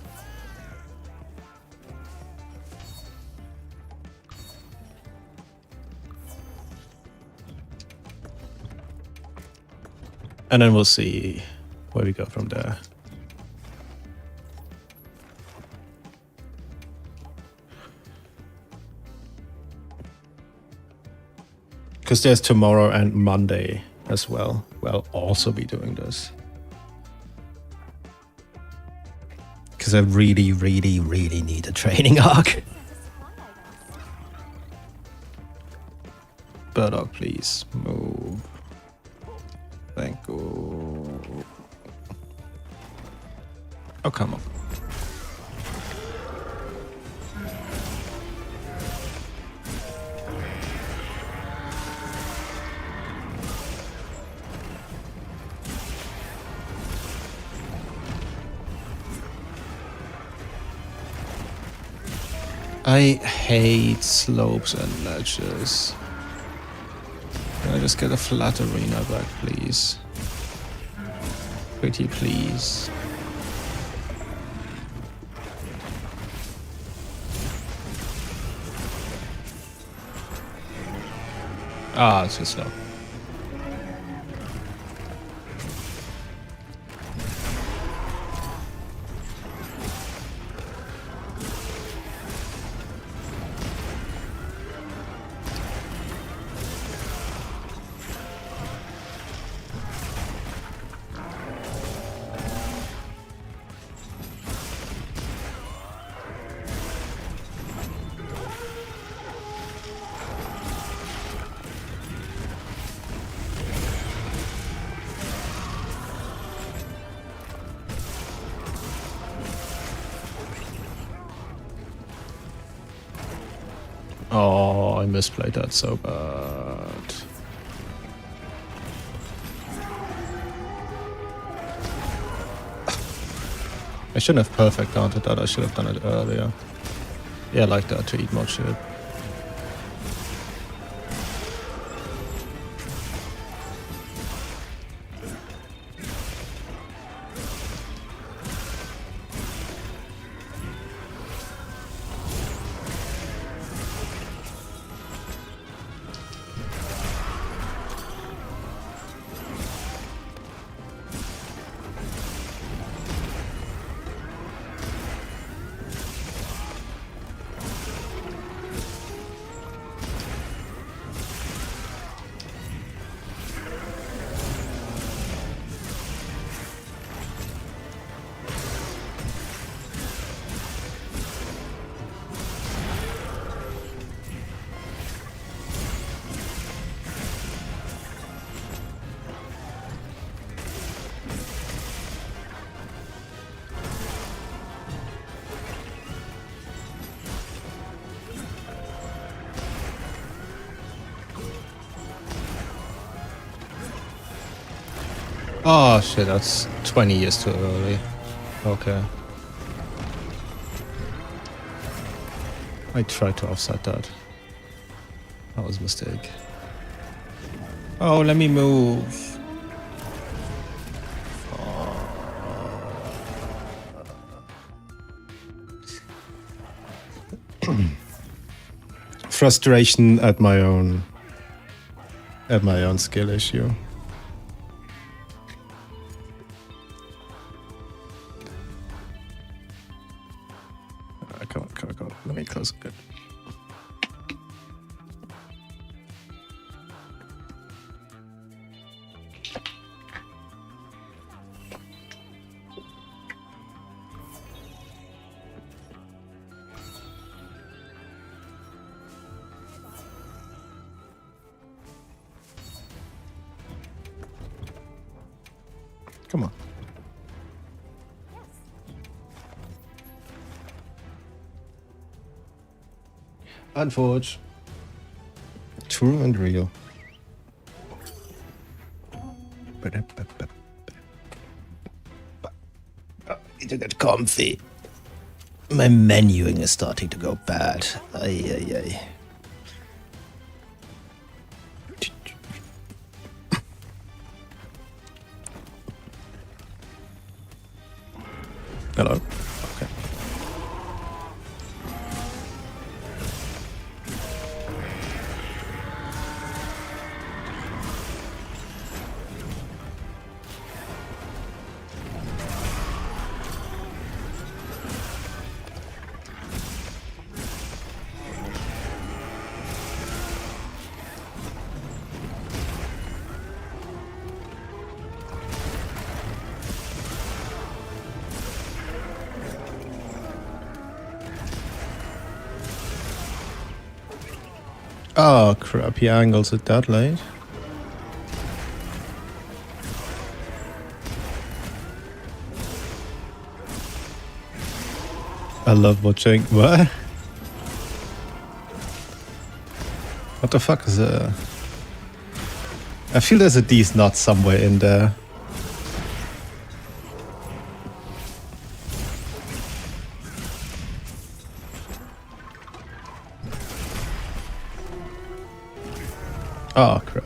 And then we'll see where we go from there. Because there's tomorrow and Monday as well. We'll also be doing this. Because I really, really, really need a training arc. Burdock, please move. Thank you. Oh, come on. I hate slopes and ledges. Can I just get a flat arena back, please? Pretty please. Ah, it's too slow. Oh, I misplayed that so bad. I shouldn't have perfect counted that, I should have done it earlier. Yeah, I like that to eat more shit. Oh shit, that's 20 years too early. Okay. I tried to offset that. That was a mistake. Oh, let me move. Frustration at my own skill issue. Come on. Let me close it. Come on. Unforge. True and real. Need to get comfy. My menuing is starting to go bad. Ay. Hello. Okay. Oh crap, he angles it that late. I love watching. What? What the fuck is that? I feel there's a D's nut somewhere in there. Oh crap.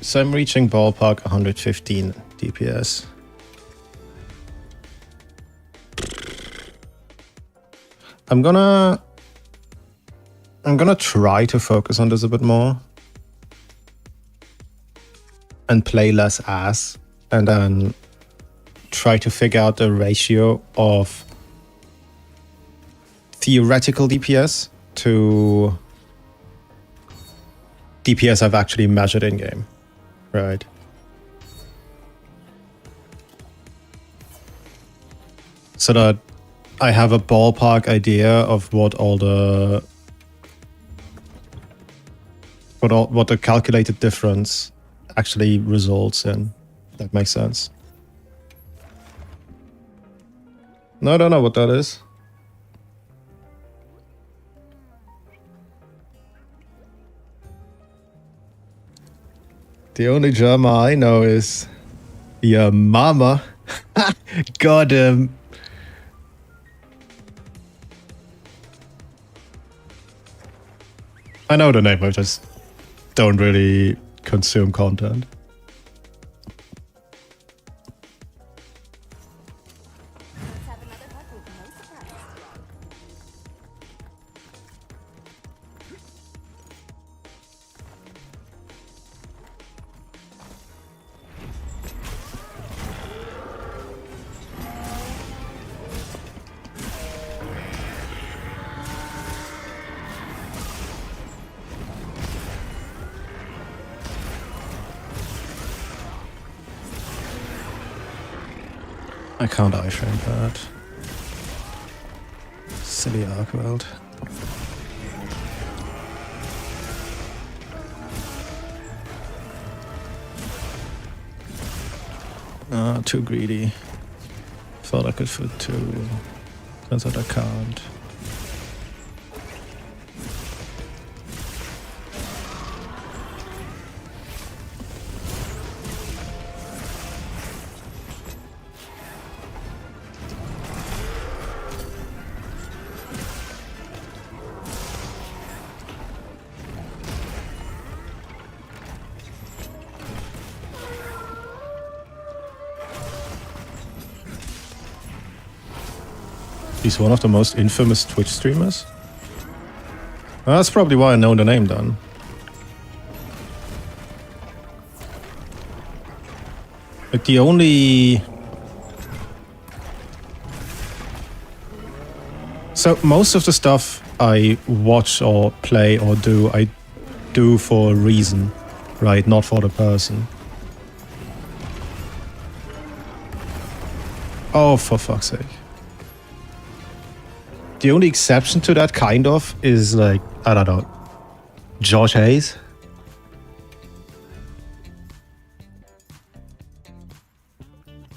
So I'm reaching ballpark 115 DPS. I'm gonna try to focus on this a bit more and play less ass, and then try to figure out the ratio of theoretical DPS to DPS I've actually measured in game, right? So that I have a ballpark idea of what all the what the calculated difference actually results in. That makes sense. No, I don't know what that is. The only drama I know is your mama. Got him. I know the name, I just don't really consume content. Let's have another hug with no surprise. I can't iframe that. Silly arc world. Too greedy. Thought I could fit two. Turns out I can't. He's one of the most infamous Twitch streamers. Well, that's probably why I know the name then. Like the only... So most of the stuff I watch or play or do, I do for a reason, right? Not for the person. Oh, for fuck's sake. The only exception to that, kind of, is like, I don't know, Josh Hayes.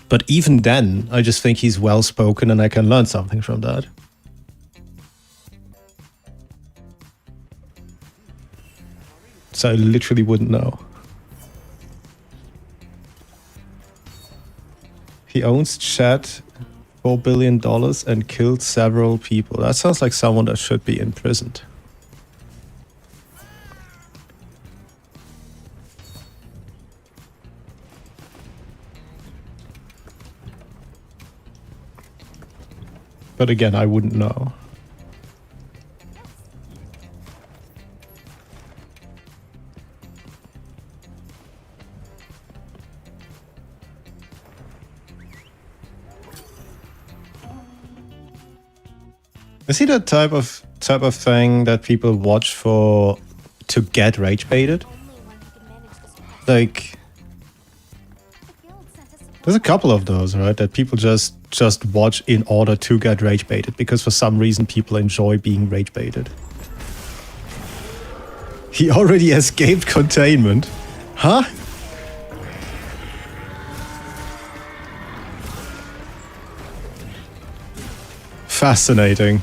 But even then, I just think he's well spoken and I can learn something from that. So I literally wouldn't know. He owns chat. $4 billion and killed several people. That sounds like someone that should be imprisoned. But again, I wouldn't know. Is he that type of thing that people watch for to get rage baited? Only one who can manage this process. Like, The guild sent us a there's a couple of those, right? That people just watch in order to get rage baited because for some reason people enjoy being rage baited. He already escaped containment. Huh? Fascinating.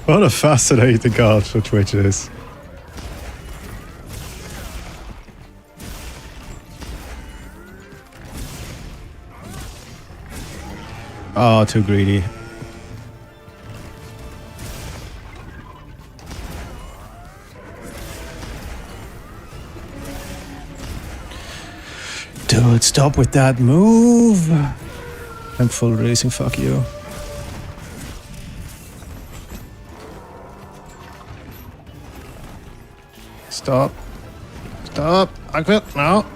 What a fascinating card for Twitch is. Oh, too greedy. Dude, stop with that move. I'm full racing, fuck you. Stop. Stop. I quit now.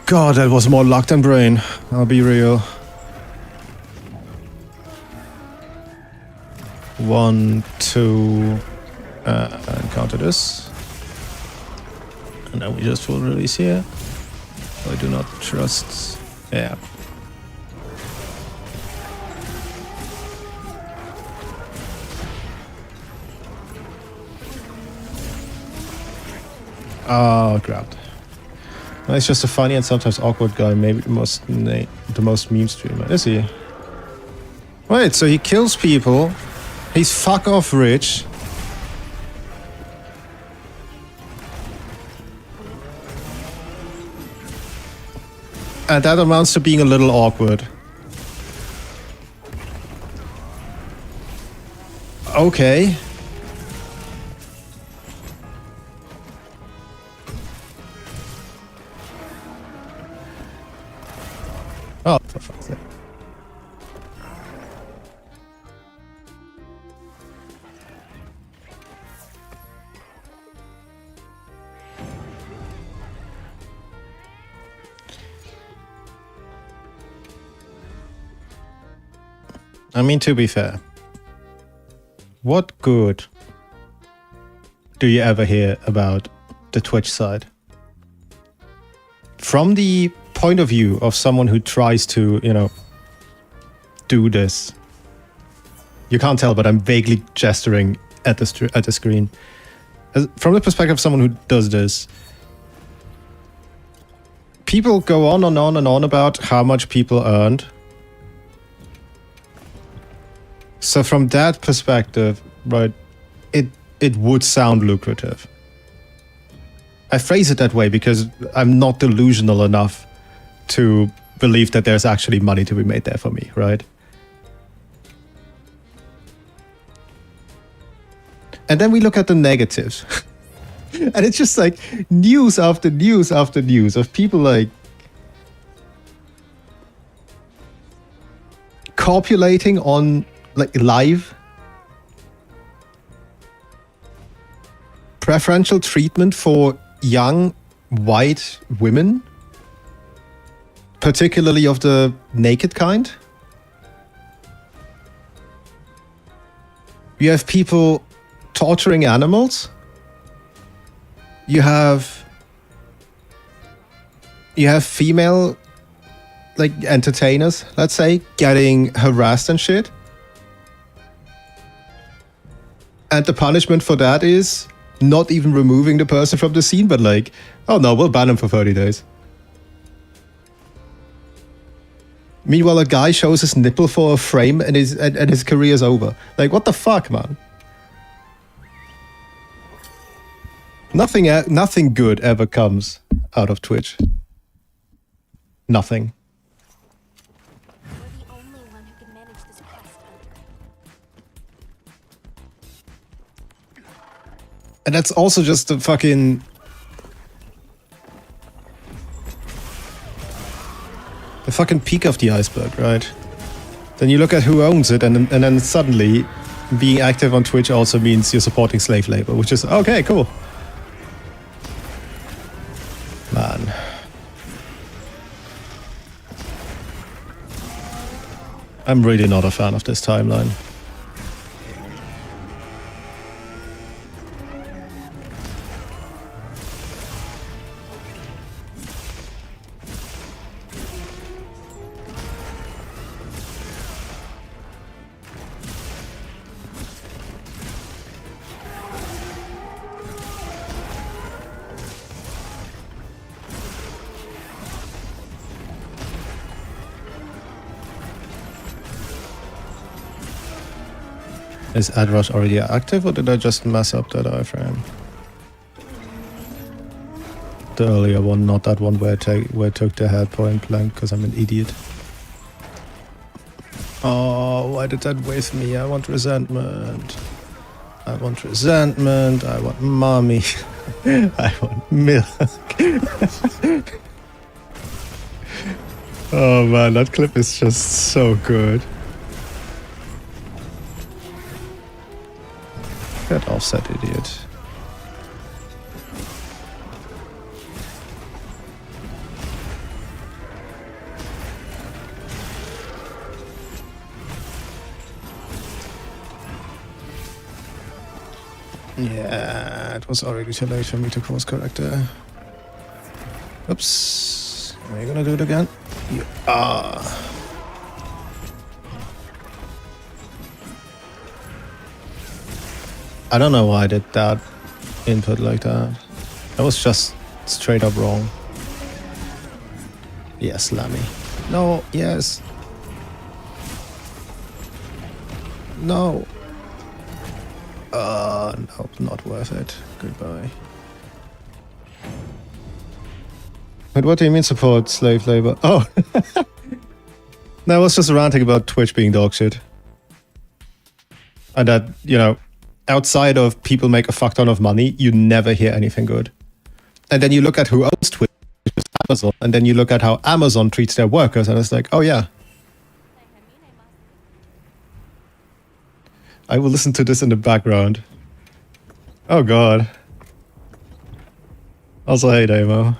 God, that was more luck than brain. I'll be real. 1, 2, encounter this. And then we just full release here. I do not trust. Yeah. Oh, grabbed. Well, he's just a funny and sometimes awkward guy. Maybe the most meme streamer. Is he? Wait, so he kills people. He's fuck off rich. And that amounts to being a little awkward. Okay. Oh, for fuck's sake. I mean, to be fair, what good do you ever hear about the Twitch side? From the point of view of someone who tries to, you know, do this. You can't tell, but I'm vaguely gesturing at the screen. From the perspective of someone who does this, people go on and on and on about how much people earned So from that perspective, right, it would sound lucrative. I phrase it that way because I'm not delusional enough to believe that there's actually money to be made there for me, right? And then we look at the negatives. And it's just like news after news after news of people like copulating on like live, preferential treatment for young white women, particularly of the naked kind. You have people torturing animals. You have female like entertainers, let's say, getting harassed and shit. And the punishment for that is not even removing the person from the scene, but like, oh no, we'll ban him for 30 days. Meanwhile, a guy shows his nipple for a frame and his career's over. Like, what the fuck, man? Nothing good ever comes out of Twitch. Nothing. You're the only one who can manage this quest, Hunter. And that's also just the fucking... the fucking peak of the iceberg, right? Then you look at who owns it, and then suddenly being active on Twitch also means you're supporting slave labor, which is okay, cool. Man. I'm really not a fan of this timeline. Is AdRush already active, or did I just mess up that iframe? The earlier one, not that one where I took the head point blank because I'm an idiot. Oh, why did that waste me? I want resentment. I want resentment. I want mommy. I want milk. Oh man, that clip is just so good. That offset idiot. Yeah, it was already too late for me to course correct there. Oops. Are you gonna do it again? You are. I don't know why I did that input like that. That was just straight up wrong. Yes, Lammy. No, yes. No. No, not worth it. Goodbye. But what do you mean support slave labor? Oh. No, I was just ranting about Twitch being dog shit. And that, you know, outside of people make a fuck ton of money, you never hear anything good. And then you look at who owns Twitch, which is Amazon, and then you look at how Amazon treats their workers, and it's like, oh yeah. I will listen to this in the background. Oh god. Also, hey Damo.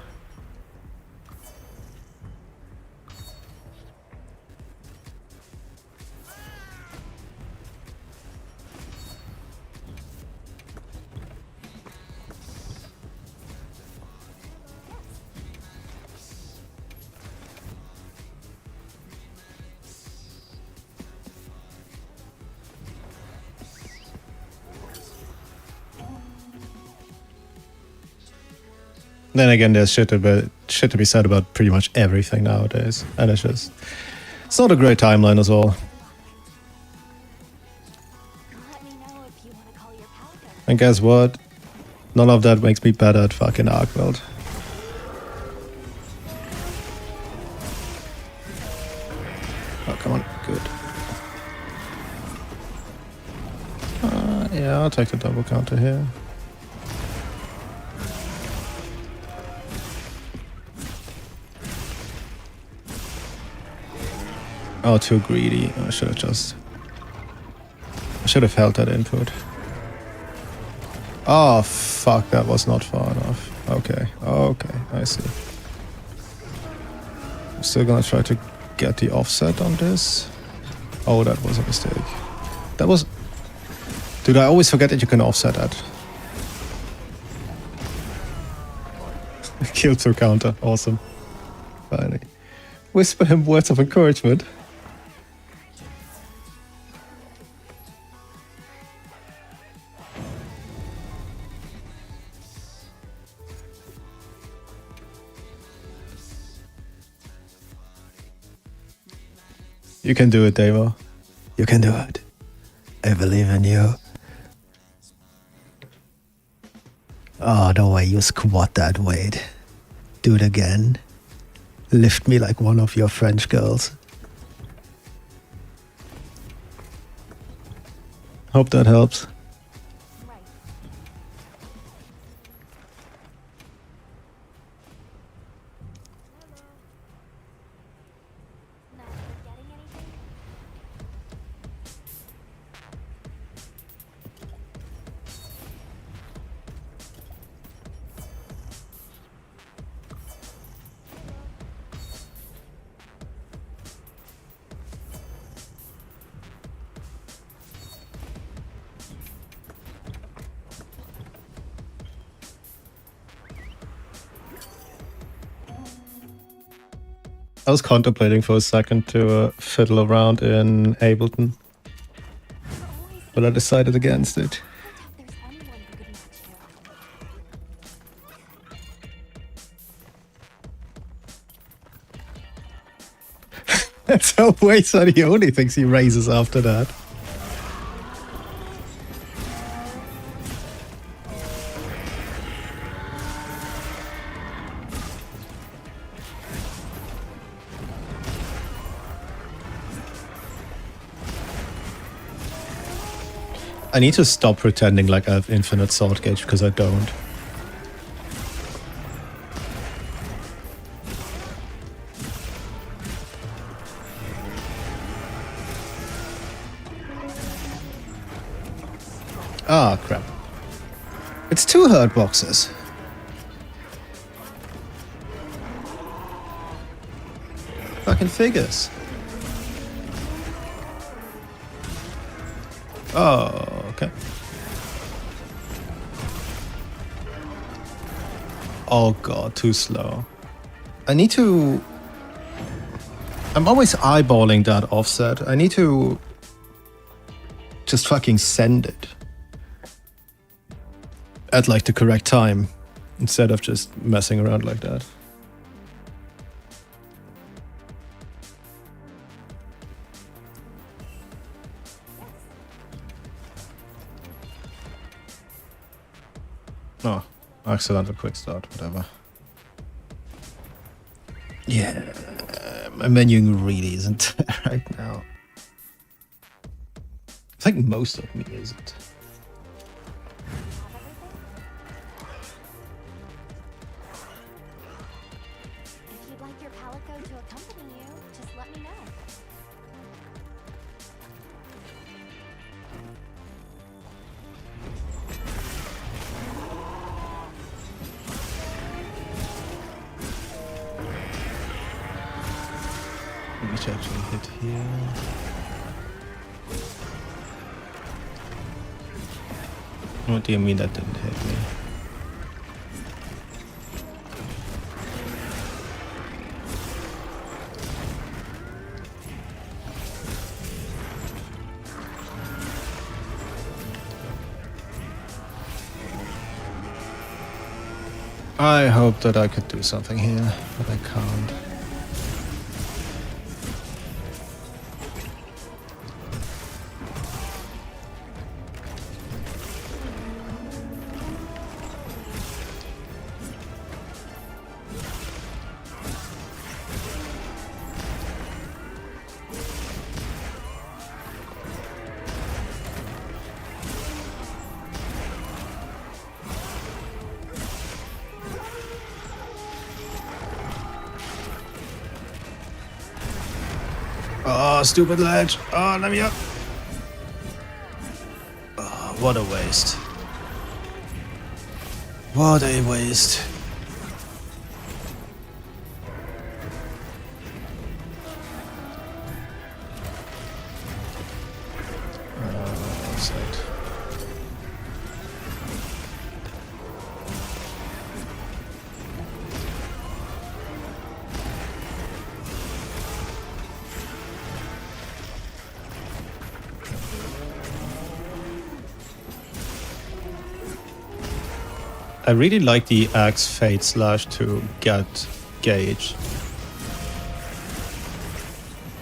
Then again, there's shit to be said about pretty much everything nowadays. And it's not a great timeline as well. And guess what? None of that makes me better at fucking Arc World. Oh, come on. Good. Yeah, I'll take the double counter here. Oh, too greedy. I should have held that input. Oh, fuck, that was not far enough. Okay, okay, I see. I'm still gonna try to get the offset on this. Oh, that was a mistake. That was... Dude, I always forget that you can offset that. Kill through counter, awesome. Finally. Whisper him words of encouragement. You can do it, Devo. You can do it. I believe in you. Oh, the way you squat that weight. Do it again. Lift me like one of your French girls. Hope that helps. Right. Not forgetting anything? I was contemplating for a second to fiddle around in Ableton, but I decided against it. There's anyone who could match you. That's how weights are the only things he raises after that. I need to stop pretending like I have infinite sword gauge because I don't. Ah, crap. It's 2 hurt boxes. Fucking figures. Oh, okay. Oh god, too slow. I need to... I'm always eyeballing that offset. I need to just fucking send it at like the correct time instead of just messing around like that. Oh, accidental quick start, whatever. Yeah, my menuing really isn't there right now. I think most of me isn't. If you'd like your Palico to accompany you, just let me know. Which actually hit here. What do you mean that didn't hit me? I hope that I could do something here, but I can't. Oh, stupid ledge. Oh, let me up. Oh, what a waste. What a waste. Outside. I really like the Axe Fate Slash to get gauge.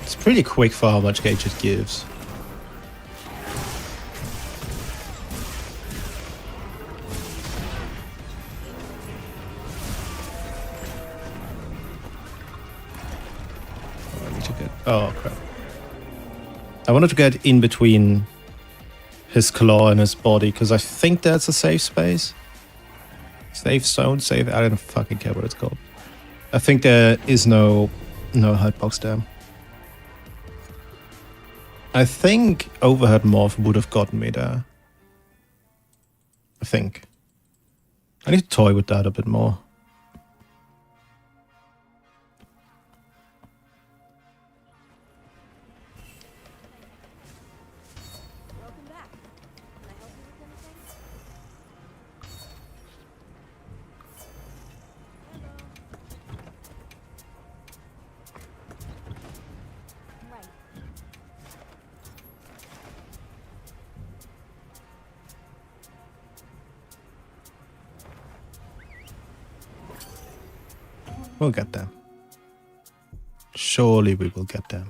It's pretty quick for how much gauge it gives. Oh, I need to get. Oh crap! I wanted to get in between his claw and his body because I think that's a safe space. Safe zone, safe. I don't fucking care what it's called. I think there is no hitbox there. I think Overhead Morph would have gotten me there. I think. I need to toy with that a bit more. Welcome back. Can I help you with anything? Hello. Right. We'll get there. Surely we will get there.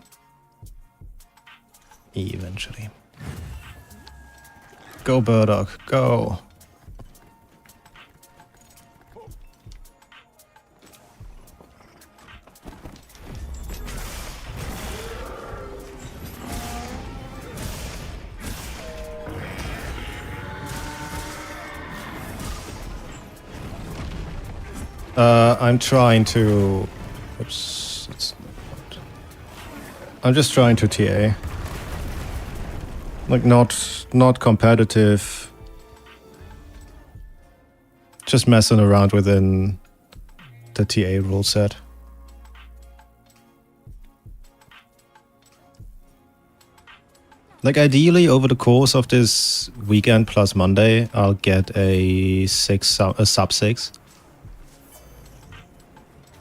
Eventually. Go, Burdock, go. I'm trying to. Oops, it's not. I'm just trying to TA. Like not competitive. Just messing around within the TA rule set. Like ideally, over the course of this weekend plus Monday, I'll get a sub 6.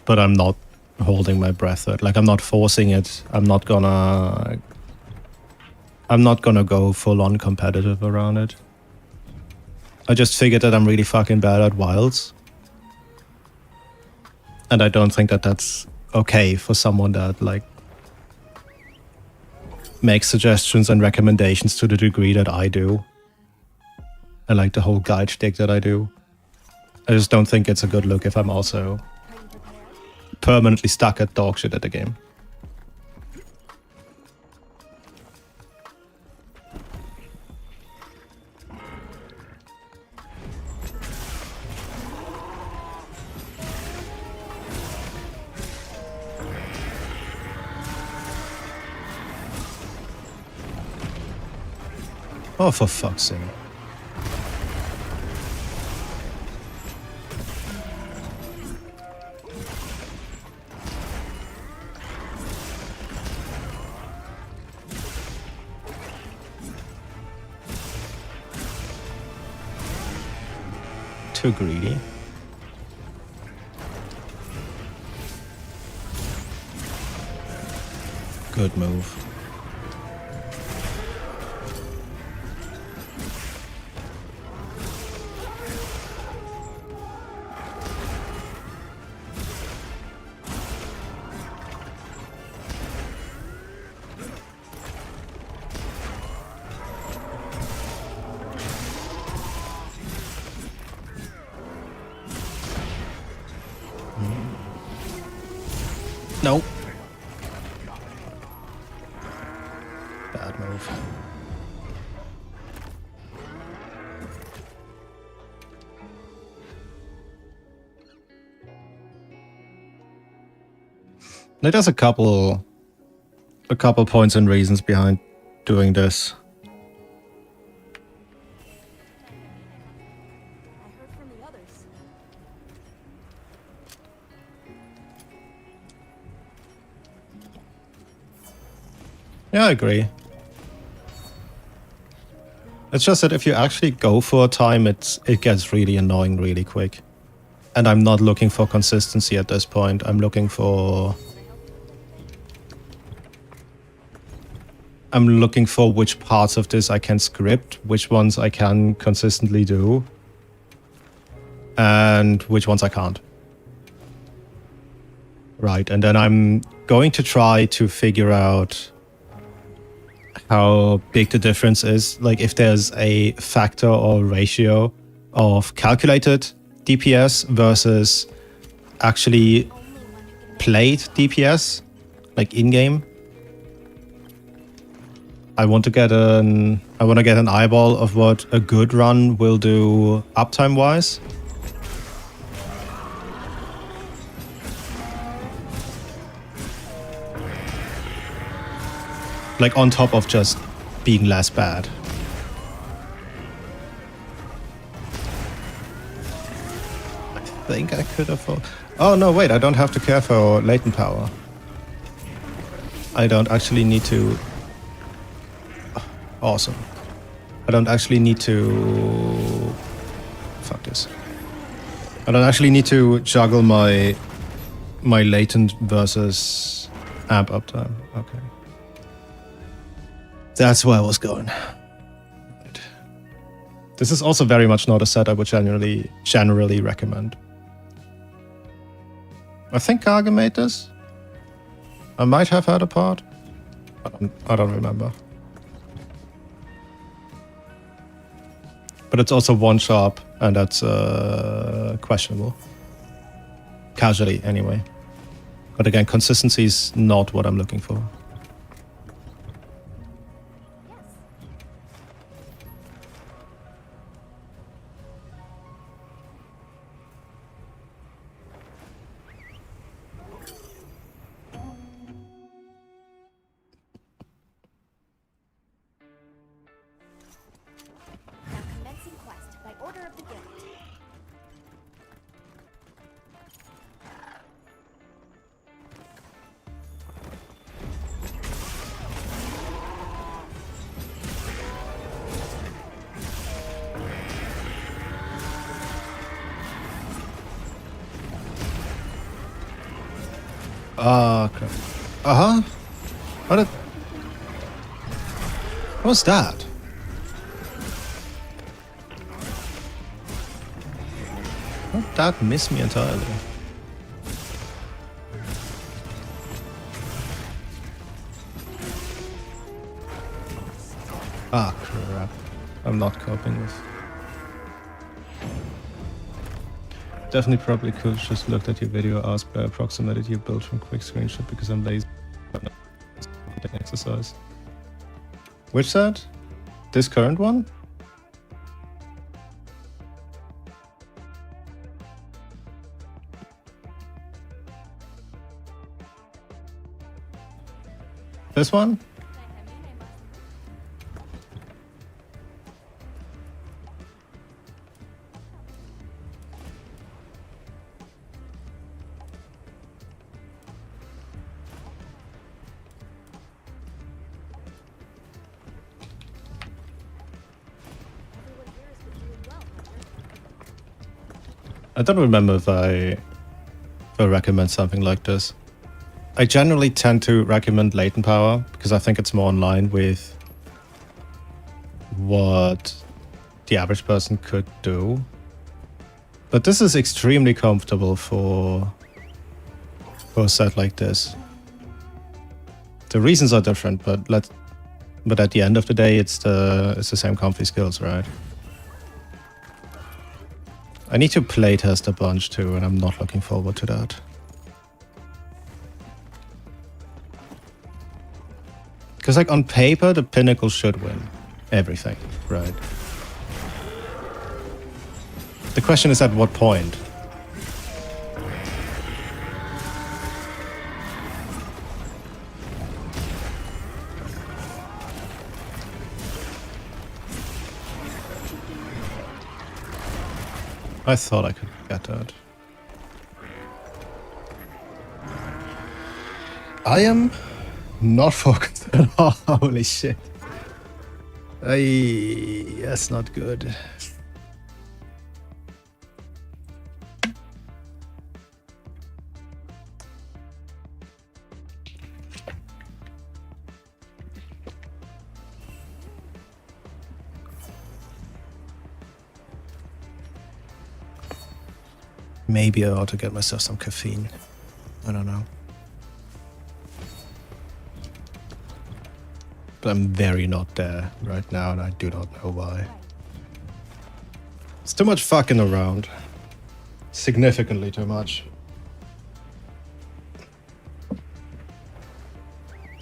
But I'm not holding my breath. Like I'm not forcing it. I'm not gonna go full on competitive around it. I just figured that I'm really fucking bad at wilds. And I don't think that that's okay for someone that like makes suggestions and recommendations to the degree that I do. And like the whole guide shtick that I do. I just don't think it's a good look if I'm also permanently stuck at dog shit at the game. Oh, for fuck's sake. Too greedy. Good move. Nope. Bad move. There's a couple a couple points and reasons behind doing this. I heard from the others. Yeah, I agree. It's just that if you actually go for a time, it gets really annoying really quick. And I'm not looking for consistency at this point. I'm looking for which parts of this I can script, which ones I can consistently do, and which ones I can't. Right, and then I'm going to try to figure out how big the difference is. Like if there's a factor or ratio of calculated DPS versus actually played DPS, like in-game. I want to get an eyeball of what a good run will do uptime wise. Like on top of just being less bad. I think I could afford... Oh no, wait, I don't have to care for latent power. I don't actually need to... Awesome. I don't actually need to... Fuck this. I don't actually need to juggle my latent versus amp uptime. Okay. That's where I was going. Right. This is also very much not a set I would generally recommend. I think Karga made this. I might have had a part. I don't remember. But it's also one sharp, and that's questionable. Casually, anyway. But again, consistency is not what I'm looking for. Now commencing quest by order of the guild. Ah, crap. Uh-huh. What was that? How did that miss me entirely? Ah, crap. I'm not coping with. Definitely probably could just looked at your video, asked by approximated your build from quick screenshot because I'm lazy. Exercise. Which set? This current one? This one? I don't remember if I recommend something like this. I generally tend to recommend latent power because I think it's more in line with what the average person could do. But this is extremely comfortable for a set like this. The reasons are different, but at the end of the day, it's the same comfy skills, right? I need to playtest a bunch too, and I'm not looking forward to that. Because like on paper, the Pinnacle should win everything, right? The question is at what point? I thought I could get that. I am not focused at all. Holy shit. That's not good. Maybe I ought to get myself some caffeine. I don't know. But I'm very not there right now, and I do not know why. It's too much fucking around. Significantly too much.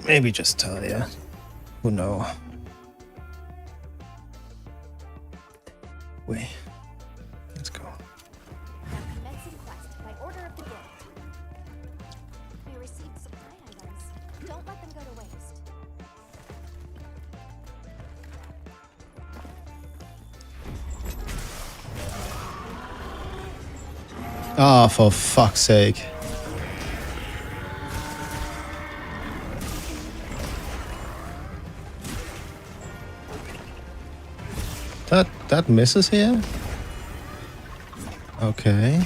Maybe just Talia. Who knows? Wait. Let's go. Commencing quest by order of the guild. We received supply items. Don't let them go to waste. Ah, for fuck's sake. That misses here? Okay.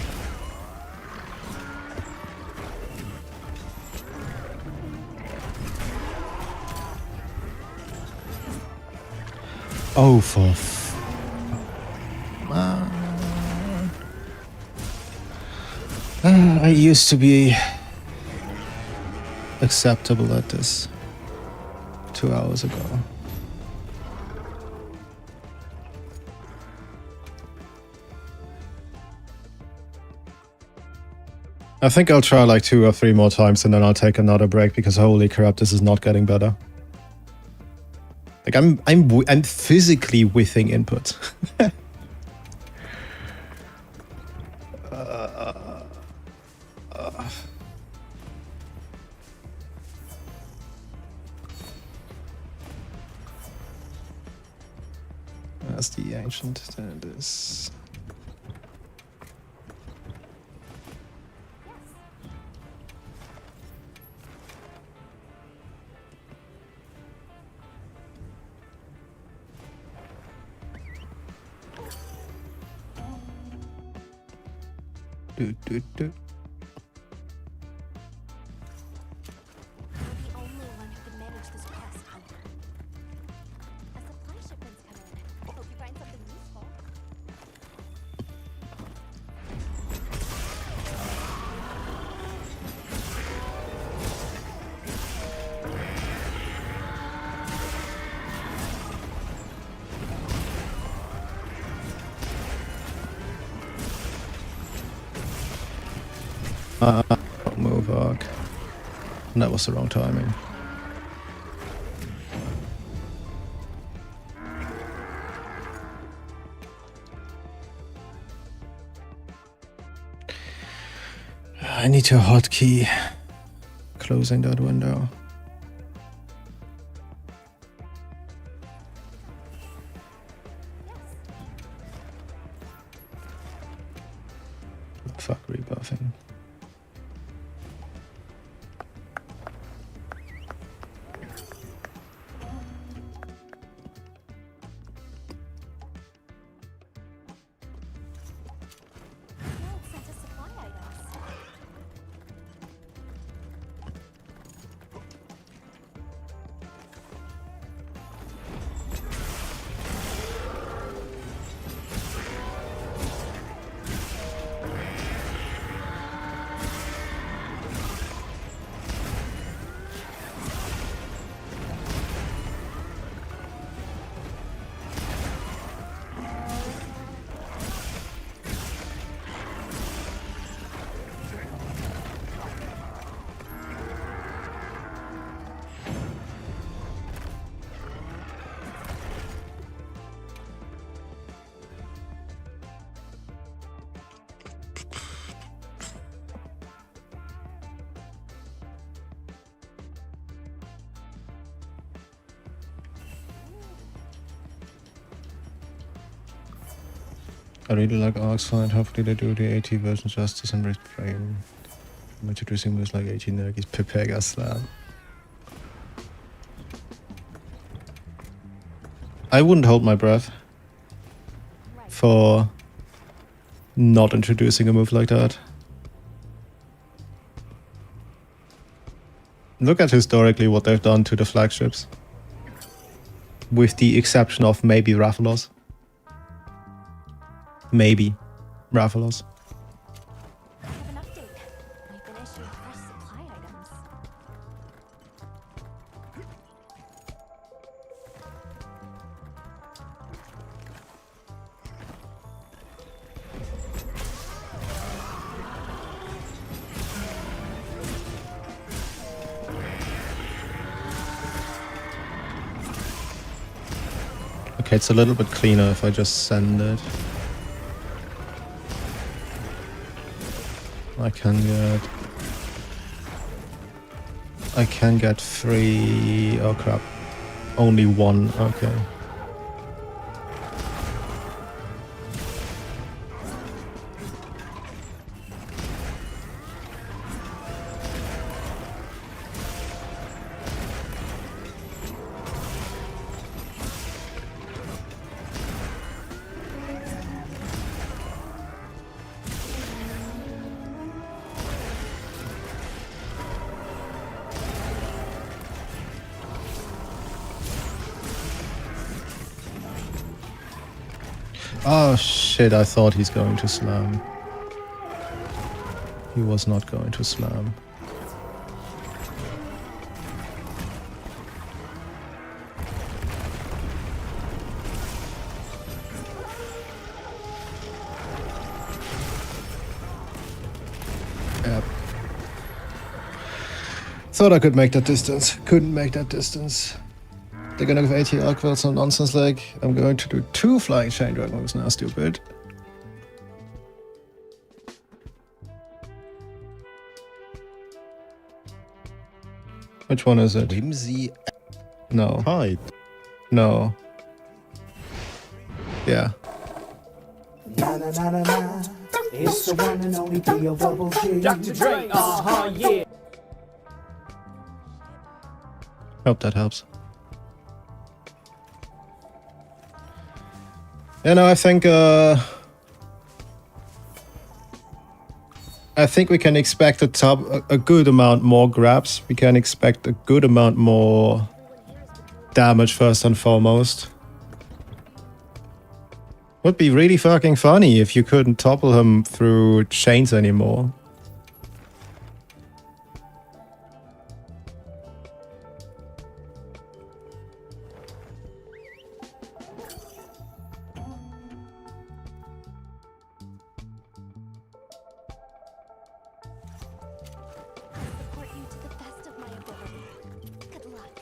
Oh, for I used to be acceptable at this 2 hours ago. I think I'll try like 2 or 3 more times and then I'll take another break because holy crap, this is not getting better. Like I'm physically whiffing input. That's the ancient. There it is. Do. You're the only one who can manage this quest, Hunter. A supply shipment's coming in. Hope you find something useful. Move arc. That was the wrong timing. I need to hotkey closing that window. Fuck rebuffing. Guild sent us supply items. I really like Arcside. Hopefully they do the AT version justice and refrain. I'm introducing moves like AT Nergis, Pepega Slam. I wouldn't hold my breath Right. for not introducing a move like that. Look at historically what they've done to the flagships. With the exception of maybe Rathalos. Maybe Rathalos. I have an update. We've been issued fresh supply items. Okay, it's a little bit cleaner if I just send it. I can get 3. Oh crap. Only 1. Okay. Oh shit, I thought he's going to slam. He was not going to slam. Yep. Thought I could make that distance. Couldn't make that distance. They're gonna give AT Arcville some nonsense like I'm going to do 2 flying chain dragon moves now, stupid. Which one is it? Whimsy. No. Hi. No. Yeah. Na na na na na. It's the one and only D.O. Double G. Dr. Dre, yeah. Hope that helps. Yeah, no, I think we can expect a good amount more grabs. We can expect a good amount more damage first and foremost. Would be really fucking funny if you couldn't topple him through chains anymore. Support you to the best of my ability. Good luck.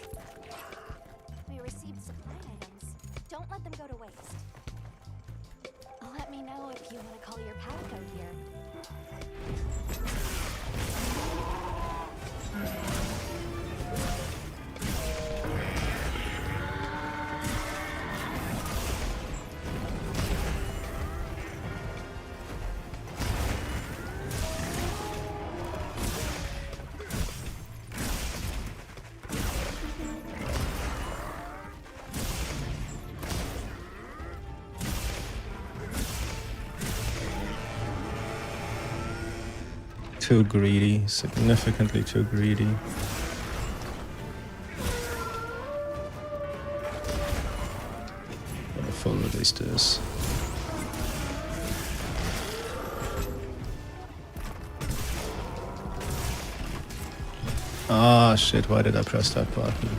We received supply items. Don't let them go to waste. Let me know if you want to call your Palico here. Too greedy, significantly too greedy. Gonna full release this. Ah shit, why did I press that button?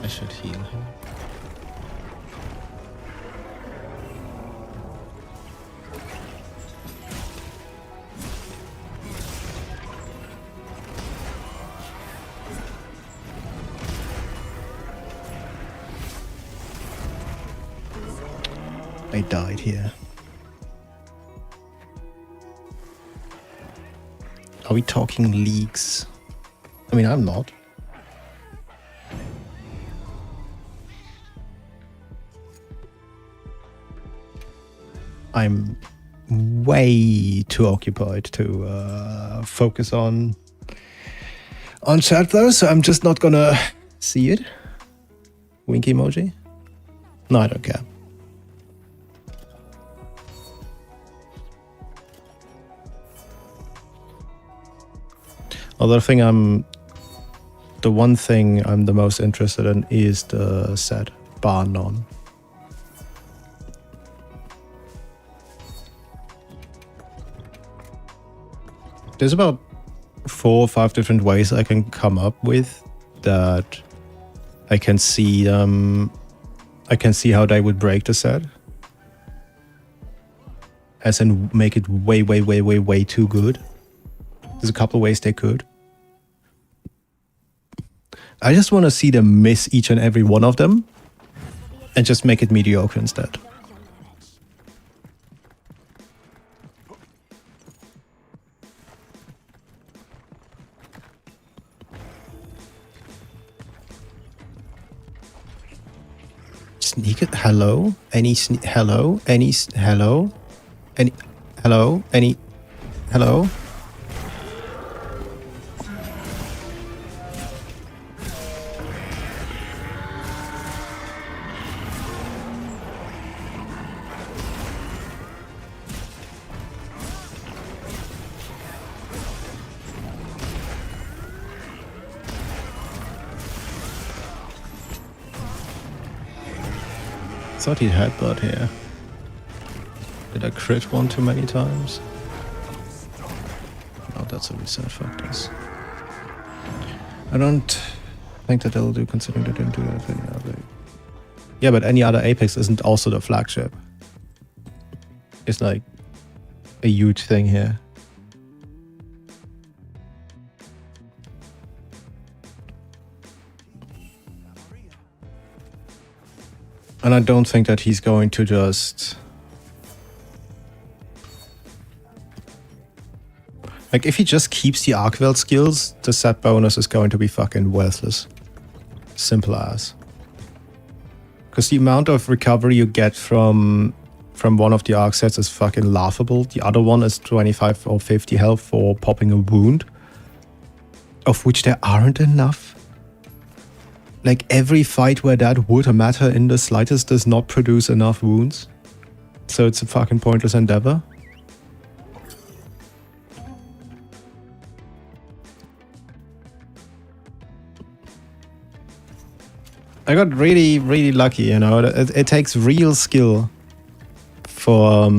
I should heal him. I died here. Are we talking leagues? I mean, I'm not. I'm way too occupied to focus on chat though, so I'm just not gonna see it. Wink emoji? No, I don't care. The one thing I'm the most interested in is the set bar none. There's about 4 or 5 different ways I can come up with that I can see how they would break the set. As in make it way too good. There's a couple ways they could. I just want to see them miss each and every one of them and just make it mediocre instead. Sneak it. Hello? Any hello? Hello? Any hello? Thought he'd headbutt here. Did I crit one too many times? Oh, that's a reset. Fuck this. I don't think that they'll do, considering they didn't do that with any other. Yeah, but any other Apex isn't also the flagship. It's like a huge thing here. And I don't think that he's going to just... Like, if he just keeps the Arcveld skills, the set bonus is going to be fucking worthless. Simple as. Because the amount of recovery you get from one of the arc sets is fucking laughable. The other one is 25 or 50 health for popping a wound, of which there aren't enough. Like, every fight where that would matter in the slightest does not produce enough wounds. So it's a fucking pointless endeavor. I got really, really lucky, you know. It takes real skill for... If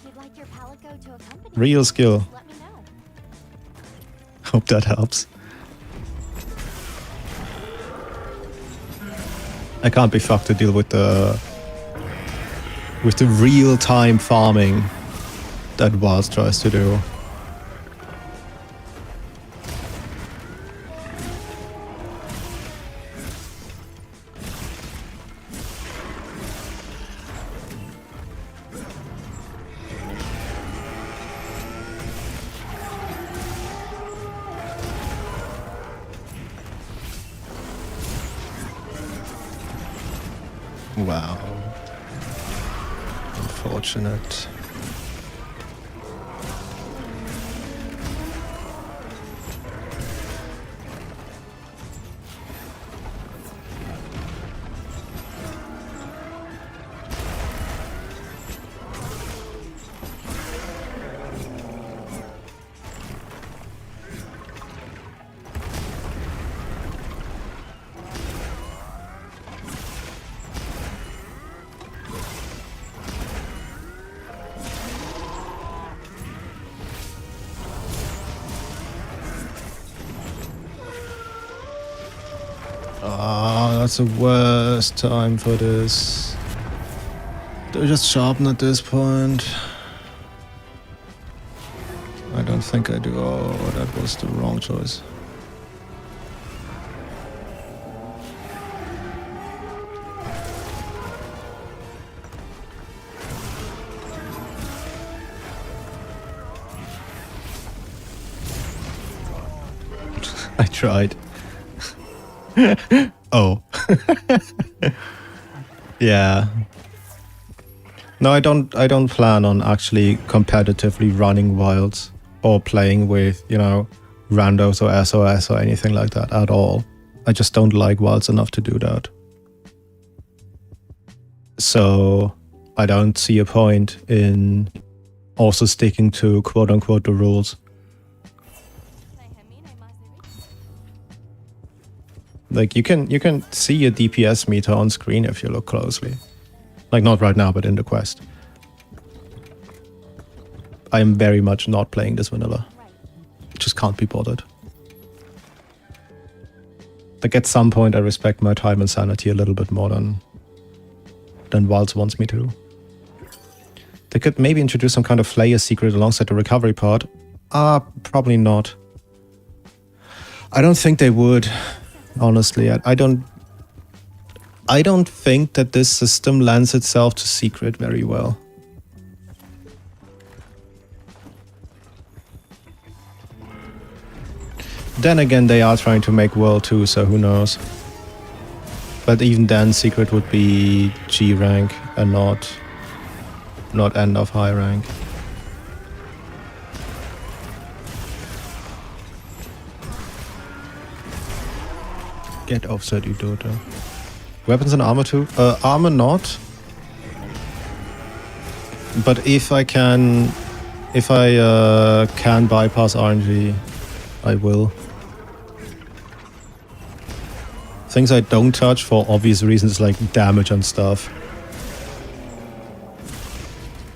you'd like your Palico to accompany real you, skill. let me know. Hope that helps. I can't be fucked to deal with the real-time farming that Vaz tries to do. Wow. Unfortunate. Oh, that's the worst time for this. Do I just sharpen at this point? I don't think I do. Oh, that was the wrong choice. I tried. Oh. Yeah. No, I don't plan on actually competitively running wilds or playing with, you know, randos or SOS or anything like that at all. I just don't like wilds enough to do that. So I don't see a point in also sticking to quote unquote the rules. Like you can see your DPS meter on screen if you look closely. Like not right now, but in the quest. I am very much not playing this vanilla. Just can't be bothered. Like at some point I respect my time and sanity a little bit more than Wilds wants me to. They could maybe introduce some kind of Flayer secret alongside the recovery part. Probably not. I don't think they would. Honestly, I don't think that this system lends itself to secret very well. Then again, they are trying to make World 2, so who knows. But even then, secret would be G rank and not end of high rank. Get offset, you daughter. Weapons and armor too? Armor not. But if I can bypass RNG, I will. Things I don't touch for obvious reasons like damage and stuff.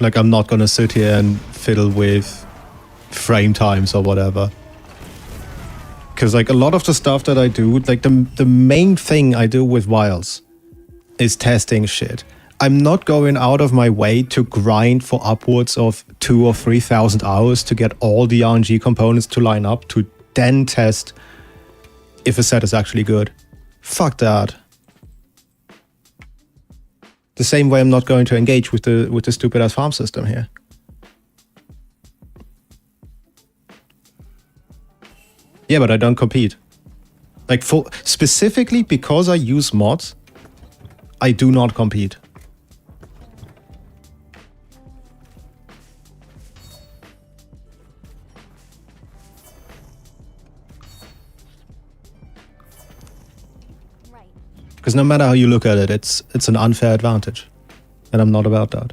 Like I'm not gonna sit here and fiddle with frame times or whatever. Because like a lot of the stuff that I do, like the main thing I do with Wilds is testing shit. I'm not going out of my way to grind for upwards of 2,000 or 3,000 hours to get all the RNG components to line up to then test if a set is actually good. Fuck that. The same way I'm not going to engage with the stupid ass farm system here. Yeah, but I don't compete. Like specifically because I use mods, I do not compete. Right. Because no matter how you look at it, it's an unfair advantage. And I'm not about that.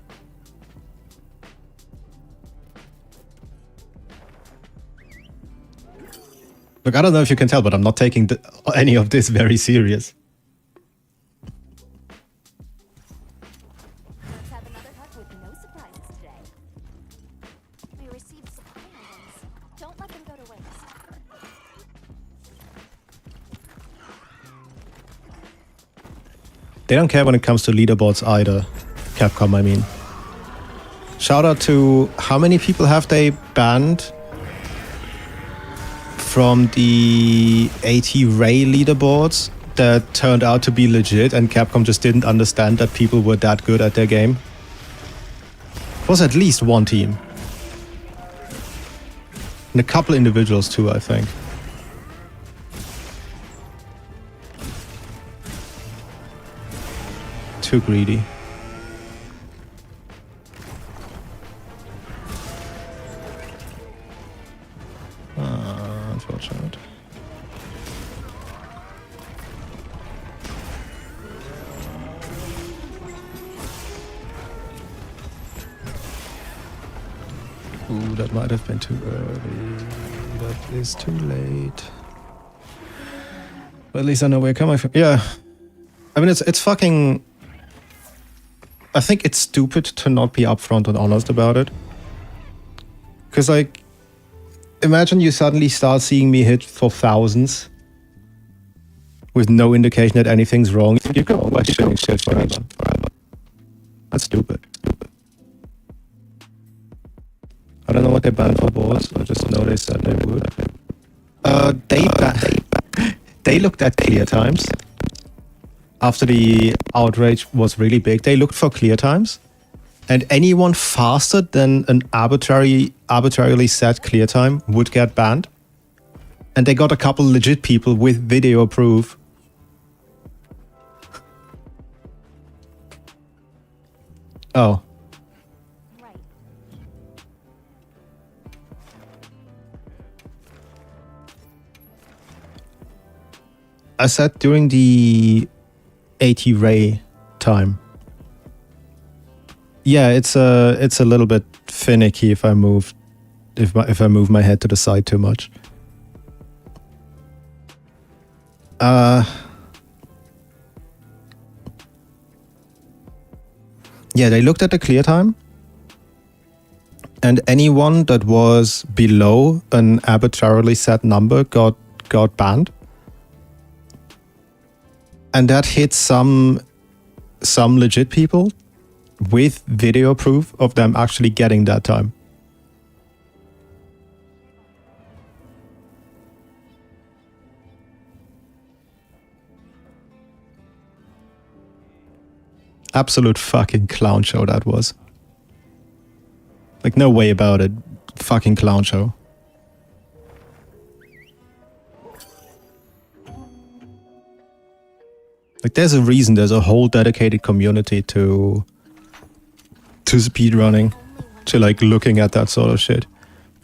Look, I don't know if you can tell, but I'm not taking any of this very serious. Let's have another hunt with no surprises today. We received supply items. Don't let them go to waste. They don't care when it comes to leaderboards either. Capcom, I mean. Shout out to how many people have they banned from the AT Ray leaderboards that turned out to be legit and Capcom just didn't understand that people were that good at their game? It was at least one team. And a couple individuals too, I think. Too greedy. Unfortunate. Ooh, that might have been too early. That is too late. But at least I know where you're coming from. Yeah. I mean, it's fucking... I think it's stupid to not be upfront and honest about it. Because, like, imagine you suddenly start seeing me hit for thousands with no indication that anything's wrong. You go questioning shit forever. That's stupid. I don't know what they banned for boards. I just know they said they would. They looked at clear times. After the outrage was really big, they looked for clear times. And anyone faster than an arbitrarily set clear time would get banned. And they got a couple legit people with video proof. Oh. Right. I said during the 80 ray time. Yeah, it's a little bit finicky if I move I move my head to the side too much. Yeah, they looked at the clear time, and anyone that was below an arbitrarily set number got banned. And that hit some legit people with video proof of them actually getting that time. Absolute fucking clown show that was. Like, no way about it. Fucking clown show. Like, there's a reason there's a whole dedicated community to speedrunning, to like looking at that sort of shit.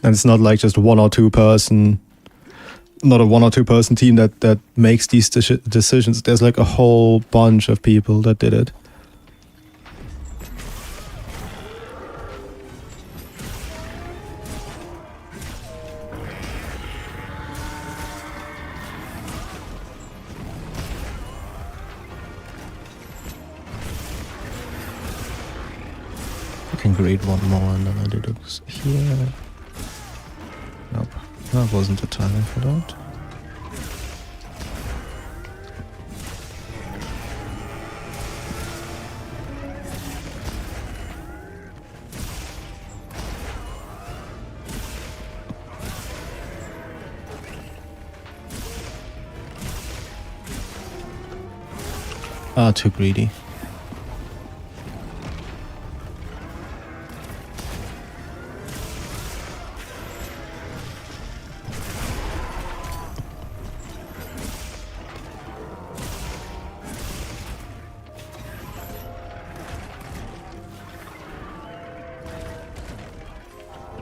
And it's not like just one or two person, not a one or two person team that makes these decisions. There's like a whole bunch of people that did it. I can grade one more and then I do this here. Nope, that wasn't the timing for that. Ah, too greedy.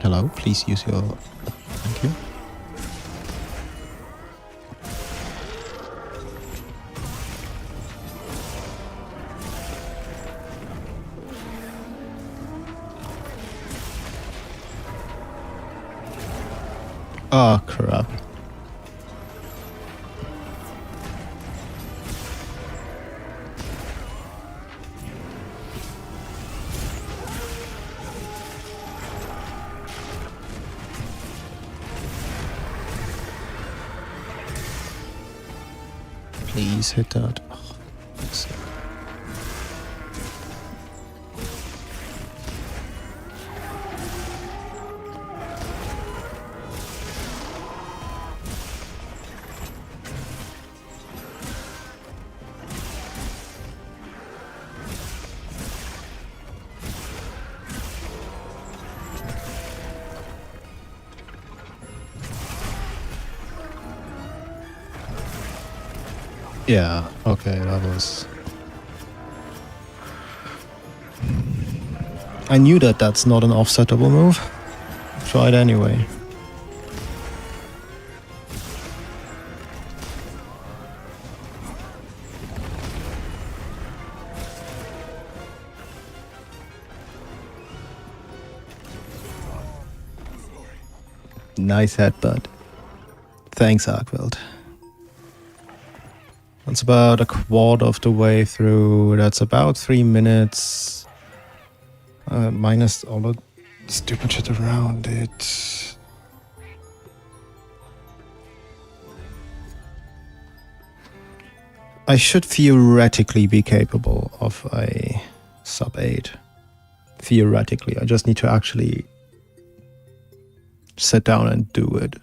Hello, please use your... Thank you. Oh, crap. Please hit that. Oh, fuck's sake. Yeah, okay, that was... I knew that that's not an offsettable move. Tried anyway. Nice headbutt. Thanks, Arkveld. That's about a quarter of the way through. That's about 3 minutes. Minus all the stupid shit around it. I should theoretically be capable of a sub 8. Theoretically. I just need to actually sit down and do it.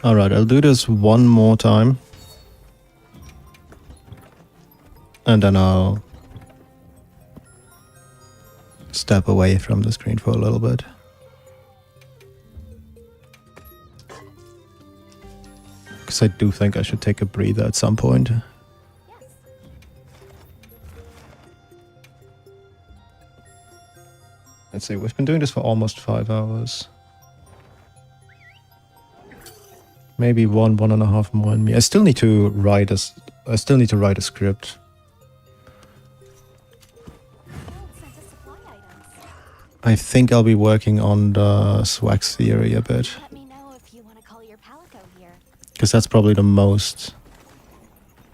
Alright, I'll do this one more time. And then I'll step away from the screen for a little bit. Because I do think I should take a breather at some point. Yes. Let's see, we've been doing this for almost 5 hours. Maybe 1.5 more in me. I still need to write a script. Harold sent us supply items. I think I'll be working on the swag theory a bit. Let me know if you want to call your palico here. Because that's probably the most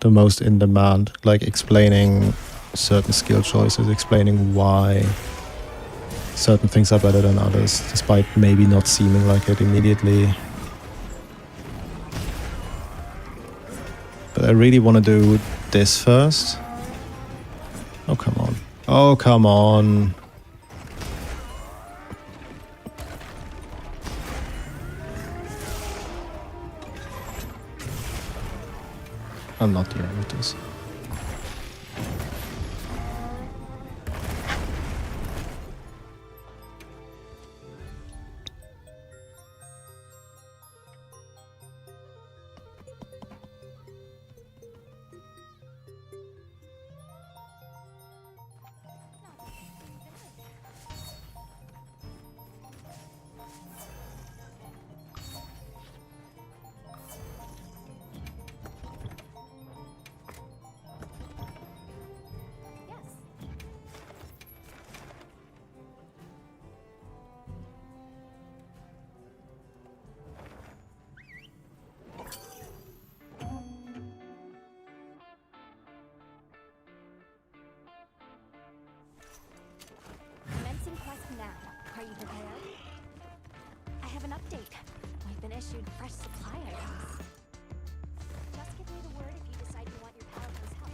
in demand. Like explaining certain skill choices, explaining why certain things are better than others, despite maybe not seeming like it immediately. But I really want to do this first. Oh, come on. Oh, come on. I'm not dealing with this. Yes. Commencing quest now. Are you prepared? I have an update. We've been issued fresh supply items. Just give me the word if you decide you want your palico's help.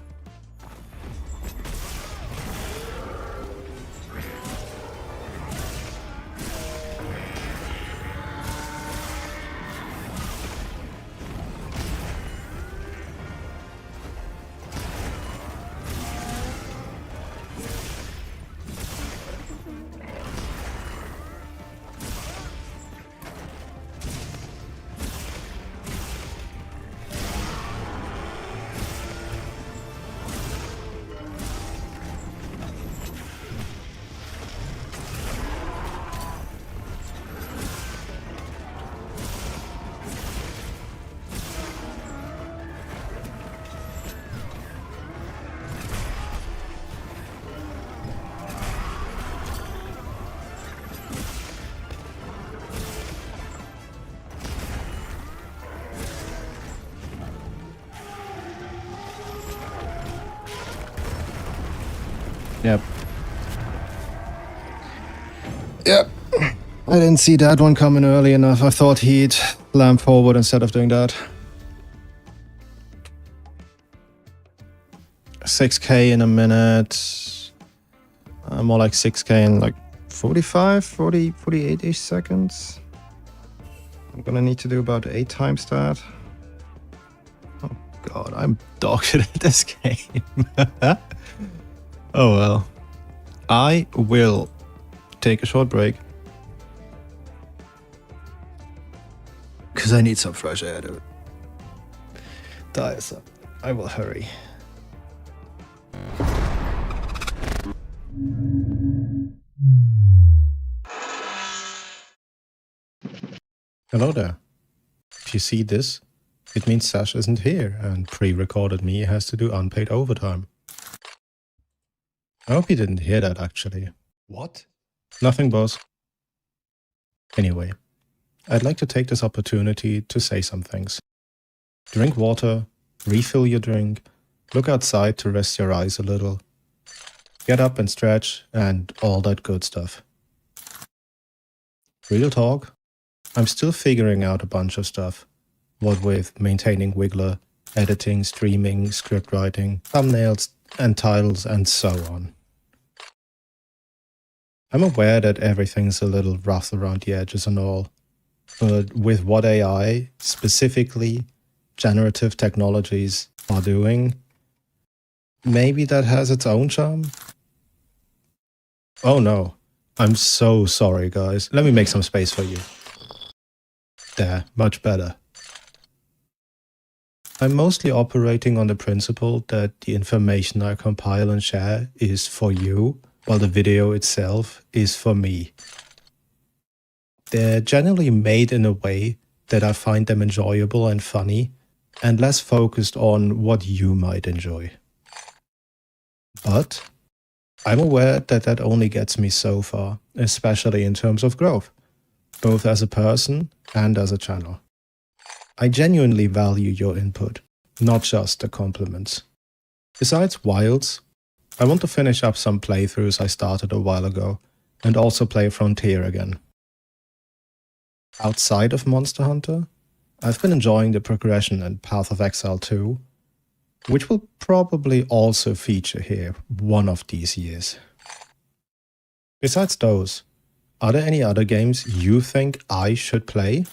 Yep. Yep. I didn't see that one coming early enough. I thought he'd slam forward instead of doing that. 6k in a minute. More like 6k in like 48-ish seconds. I'm gonna need to do about 8 times that. Oh god, I'm dog shit at this game. Oh well. I will take a short break. Because I need some fresh air, dude. Dies up. I will hurry. Hello there. If you see this, it means Sash isn't here and pre-recorded me has to do unpaid overtime. I hope you didn't hear that, actually. What? Nothing, boss. Anyway, I'd like to take this opportunity to say some things. Drink water, refill your drink, look outside to rest your eyes a little, get up and stretch, and all that good stuff. Real talk, I'm still figuring out a bunch of stuff. What with maintaining Wiggler, editing, streaming, script writing, thumbnails, and titles, and so on. I'm aware that everything's a little rough around the edges and all, but with what AI, specifically generative technologies, are doing, maybe that has its own charm? Oh no, I'm so sorry, guys. Let me make some space for you. There, much better. I'm mostly operating on the principle that the information I compile and share is for you, while the video itself is for me. They're generally made in a way that I find them enjoyable and funny, and less focused on what you might enjoy. But I'm aware that that only gets me so far, especially in terms of growth, both as a person and as a channel. I genuinely value your input, not just the compliments. Besides Wilds, I want to finish up some playthroughs I started a while ago, and also play Frontier again. Outside of Monster Hunter, I've been enjoying the progression in Path of Exile 2, which will probably also feature here one of these years. Besides those, are there any other games you think I should play?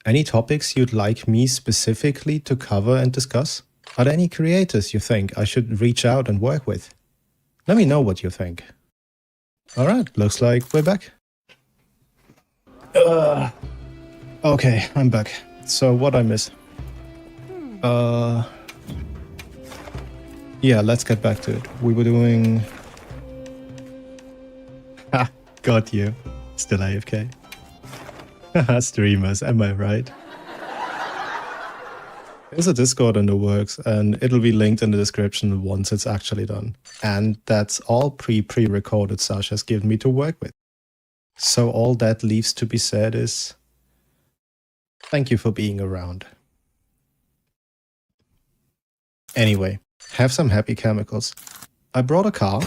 Any topics you'd like me specifically to cover and discuss? Are there any creators you think I should reach out and work with? Let me know what you think. Alright, looks like we're back. Okay, I'm back. So what I miss? Yeah, let's get back to it. We were doing... Ha, got you. Still AFK. Haha, streamers, am I right? There's a Discord in the works, and it'll be linked in the description once it's actually done. And that's all pre-recorded Sasha has given me to work with. So all that leaves to be said is... thank you for being around. Anyway, have some happy chemicals. I brought a car.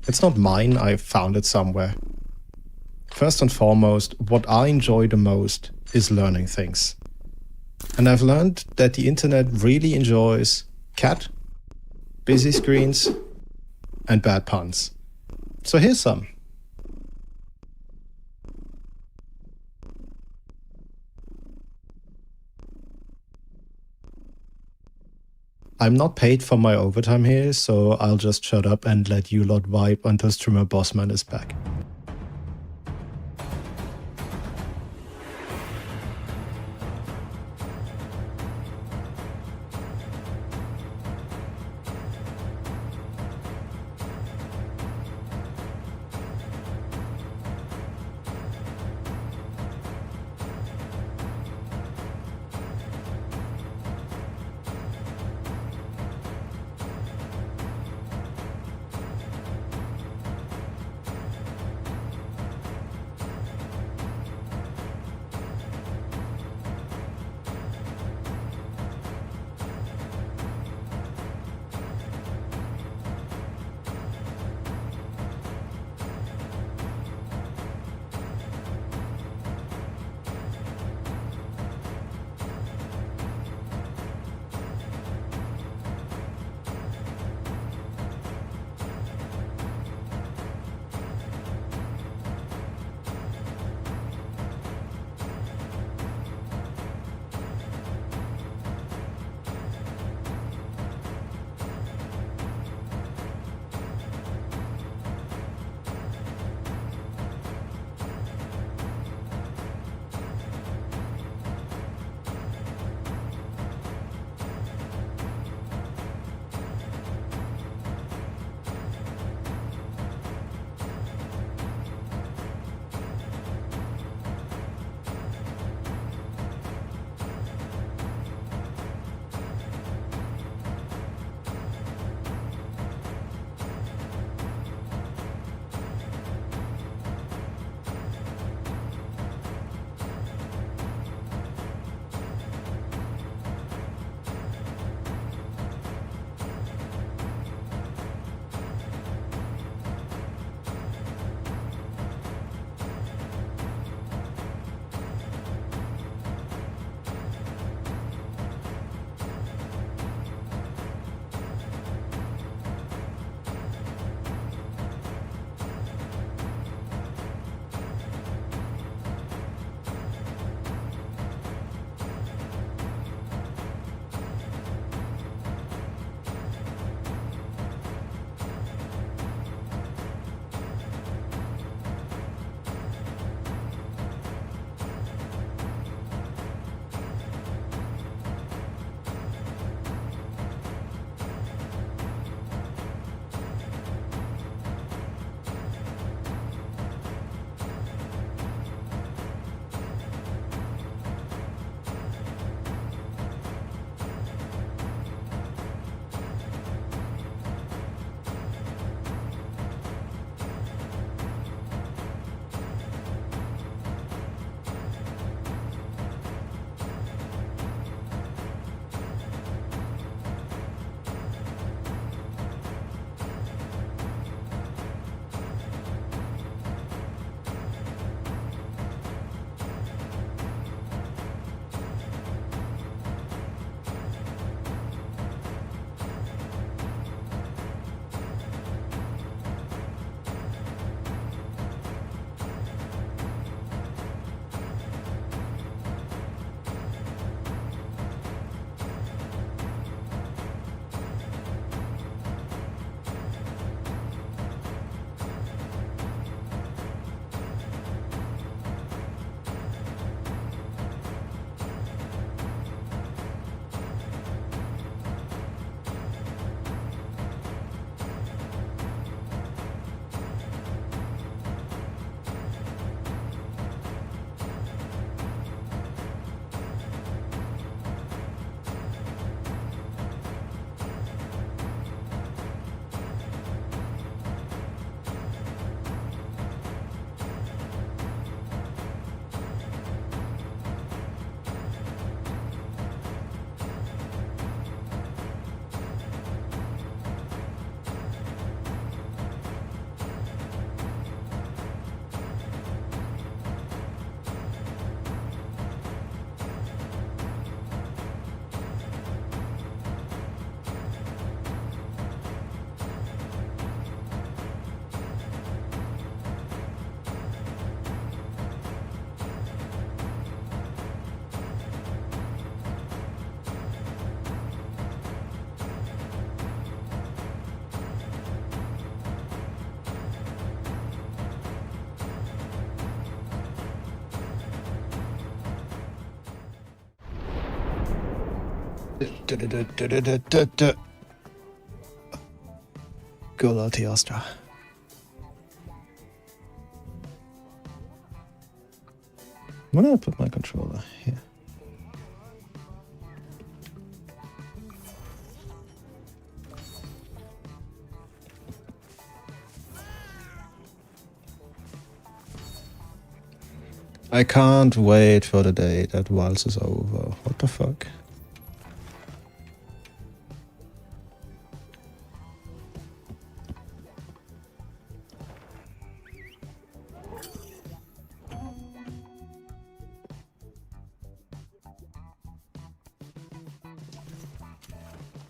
It's not mine, I found it somewhere. First and foremost, what I enjoy the most is learning things. And I've learned that the internet really enjoys cat, busy screens, and bad puns. So here's some. I'm not paid for my overtime here, so I'll just shut up and let you lot vibe until streamer Bossman is back. Gulati Astra. Where did I put my controller? Here. I can't wait for the day that Wilds is over. What the fuck?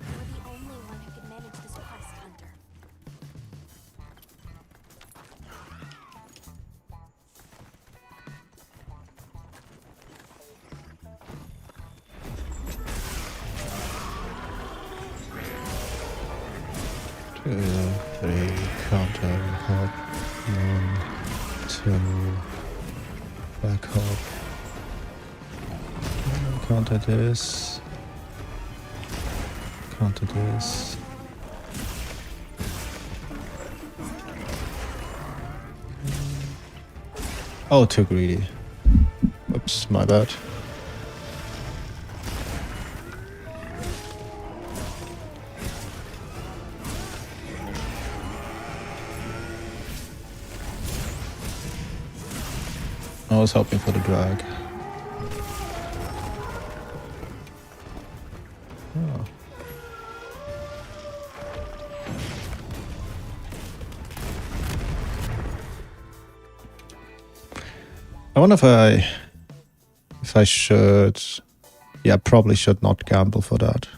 You're the only one who can manage this quest, Hunter. Two, three, counter, hop, 1, 2, back hop. Counter this. Counter this. Oh, too greedy. Oops, my bad. I was hoping for the drag. Oh. I wonder if I should. Yeah, probably should not gamble for that.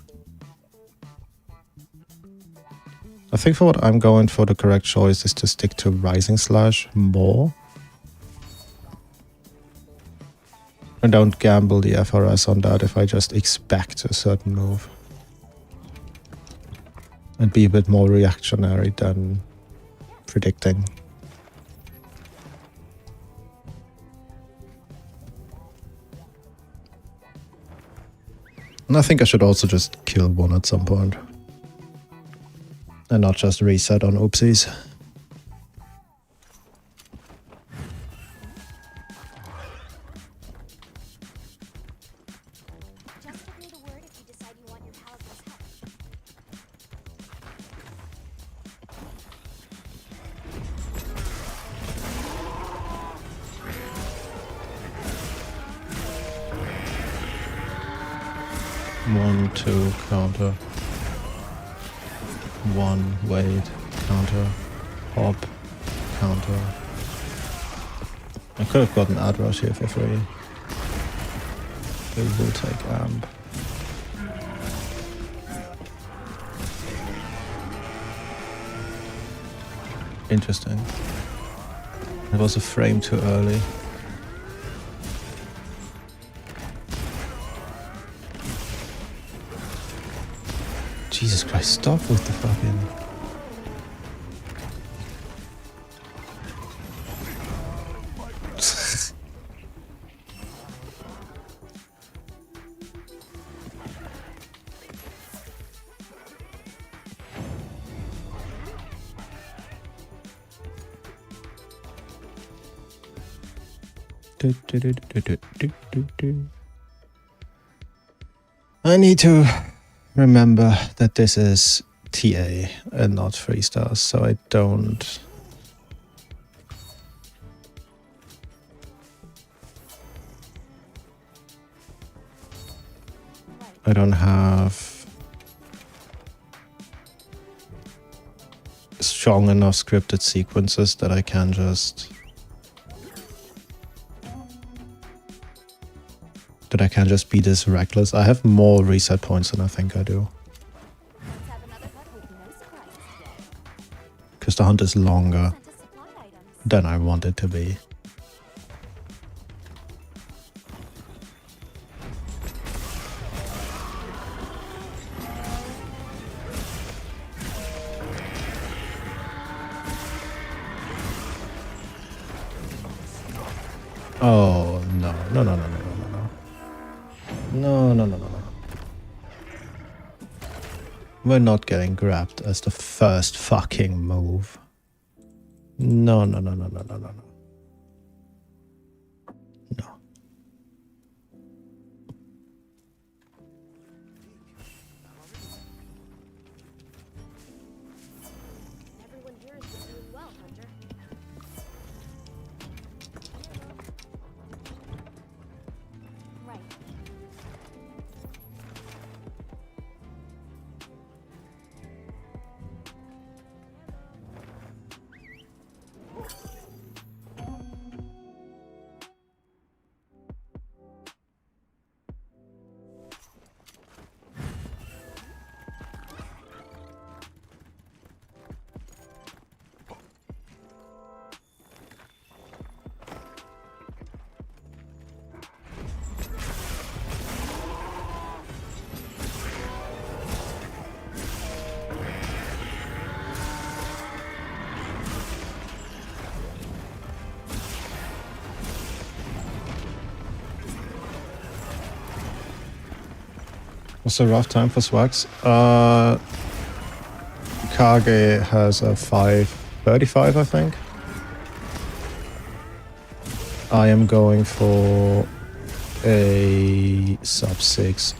I think for what I'm going for, the correct choice is to stick to Rising Slash more. And don't gamble the FRS on that if I just expect a certain move. And be a bit more reactionary than predicting. And I think I should also just kill one at some point. And not just reset on oopsies. Just give me the word if you decide you want your Calico's help. One, two, counter. One, wait, counter. Hop, counter. I could have gotten Ad Rush here for free. We will take Amp. Interesting. It was a frame too early. Jesus Christ, stop with the fucking... I need to remember that this is TA and not 3 stars, so I don't... I don't have strong enough scripted sequences that I can just... be this reckless. I have more reset points than I think I do. Let's have another hunt with no surprises today. Because the hunt is longer Sent us supply items. than I want it to be. Oh, no. No, no, no, no, no, no, no. No, no, no, no, no. We're not getting grabbed as the first fucking move. No, no, no, no, no, no, no, no. No. Everyone here has been doing well, Hunter. Right. What's a rough time for Swags? Kage has a 5:35, I think. I am going for a sub 6.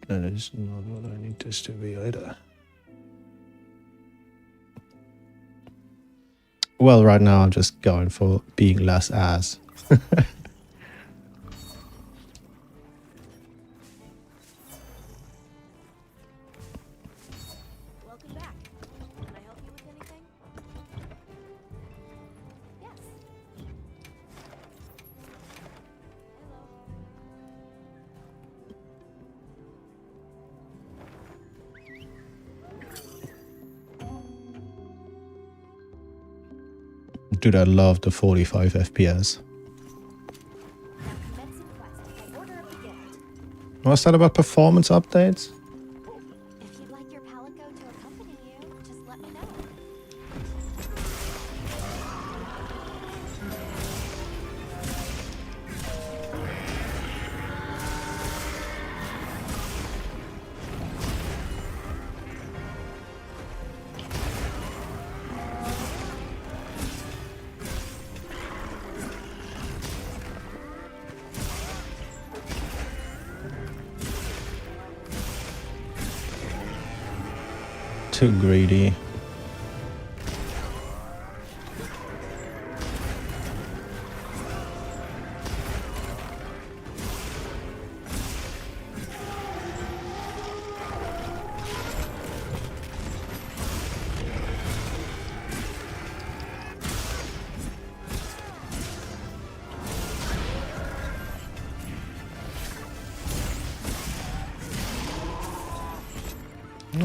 That is not what I need this to be either. Well, right now I'm just going for being less ass. Welcome back. Can I help you with anything? Yes. Dude, I love the 45 FPS. Commencing quest by order of the guild. What's that about performance updates? If you'd like your Palico to accompany you, just let me know. Too greedy.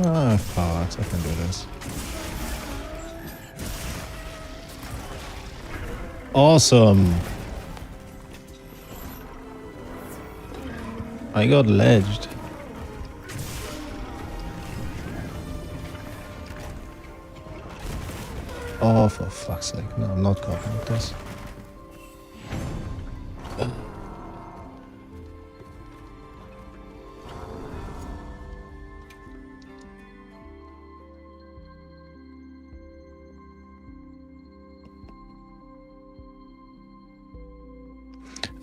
Ah, fuck, I can do this. Awesome. I got ledged. Oh, for fuck's sake. No, I'm not copying this.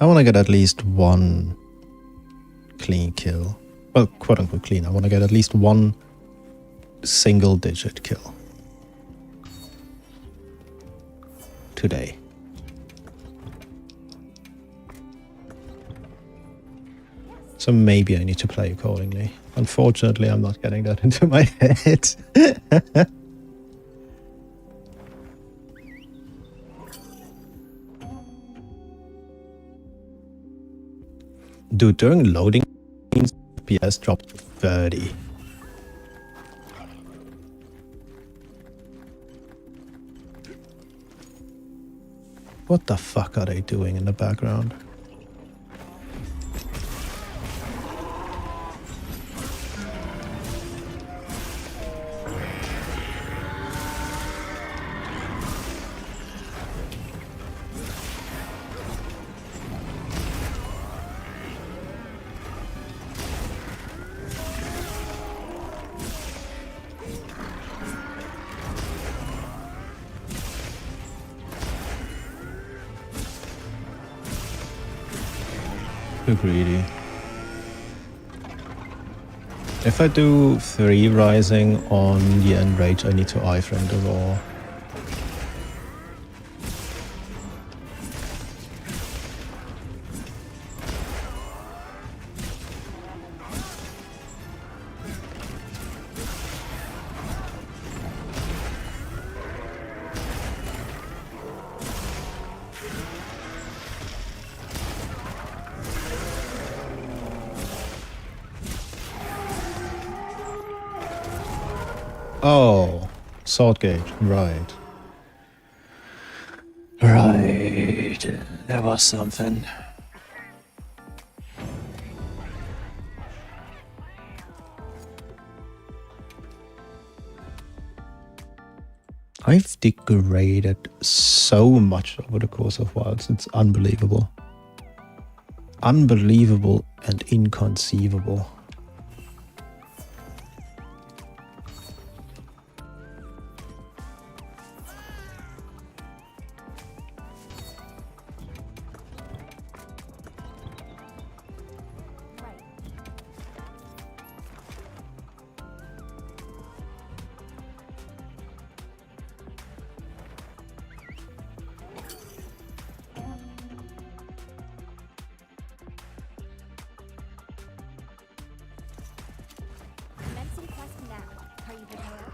I want to get at least one clean kill. Well, quote unquote clean. I want to get at least one single digit kill. Today. So maybe I need to play accordingly. Unfortunately, I'm not getting that into my head. Dude, during loading, FPS dropped to 30. What the fuck are they doing in the background? Too greedy. If I do 3 rising on the enrage, I need to iframe the raw. Oh, sword gate, right. Right, there was something. I've degraded so much over the course of Wilds, it's unbelievable. Unbelievable and inconceivable. Right. Commencing quest now. Are you prepared?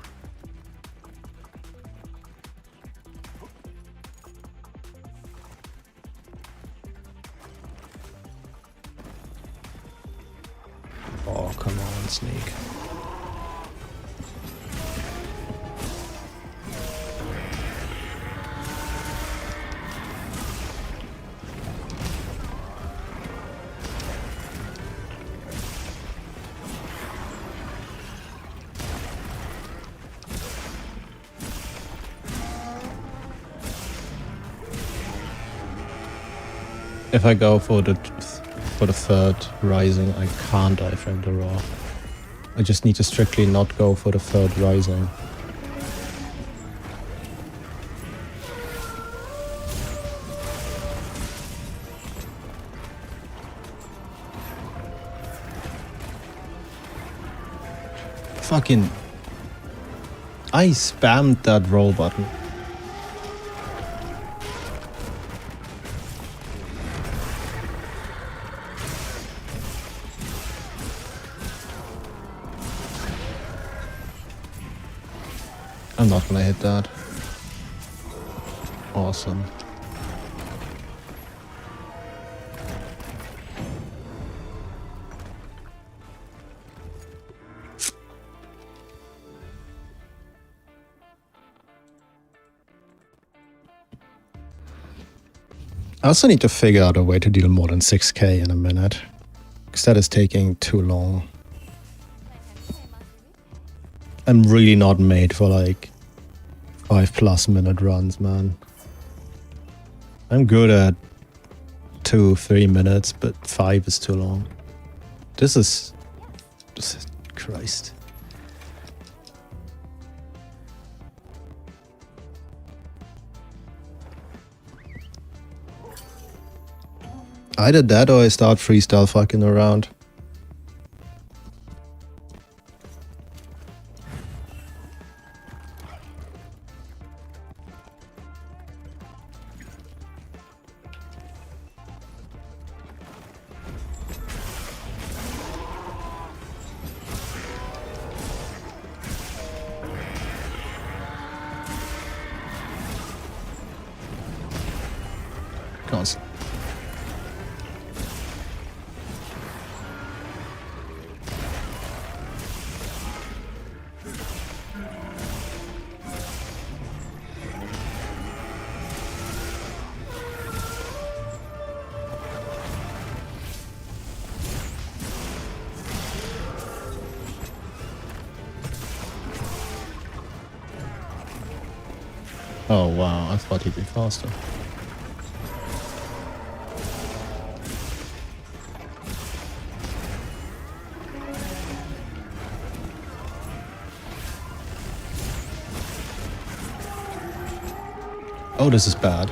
Oh, come on, Sneak. If I go for the 3rd rising, I can't iframe the raw. I just need to strictly not go for the 3rd rising. Fucking... I spammed that roll button. I'm not gonna hit that. Awesome. I also need to figure out a way to deal more than 6k in a minute. Because that is taking too long. I'm really not made for like 5+ minute runs, man. I'm good at 2-3 minutes, but 5 is too long. This is Christ. Either that or I start freestyle fucking around. Can't. Oh wow, I thought he'd be faster. Oh, this is bad.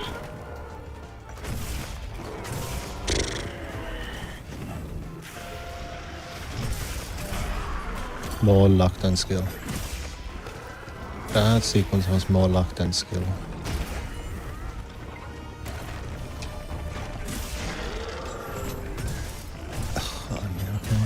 more luck than skill. That sequence was more luck than skill. Oh, yeah, okay.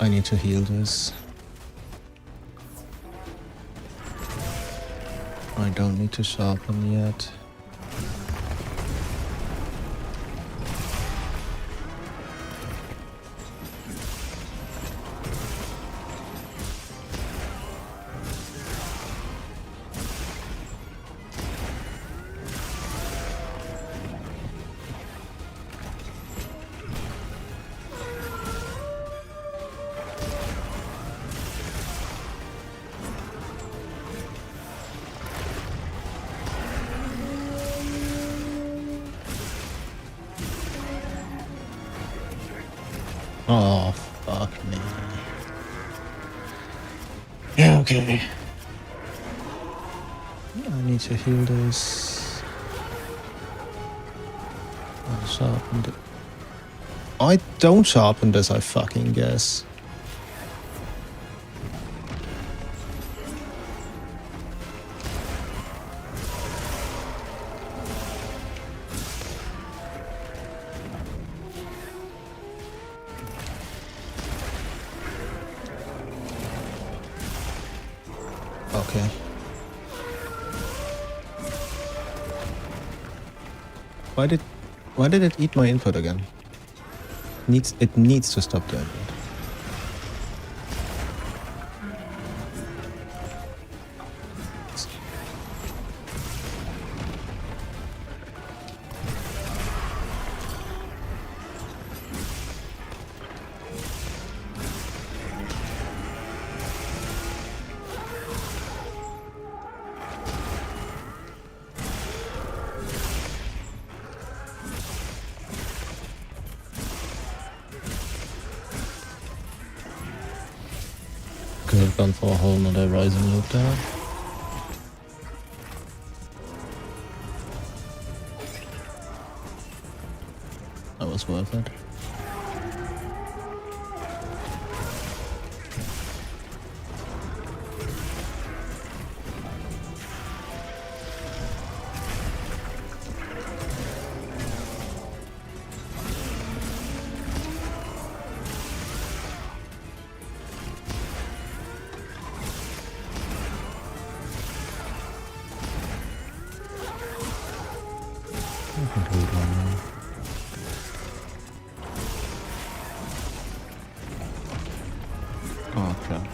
I need to heal this. I don't need to sharpen yet. Oh, fuck me. Yeah, okay. I need to heal this. I'll sharpen it. I don't sharpen this, I fucking guess. Okay. Why did it eat my input again? It needs to stop doing that. Could have gone for a whole nother rising loop there. That was worth it. I can do it one now. Oh crap.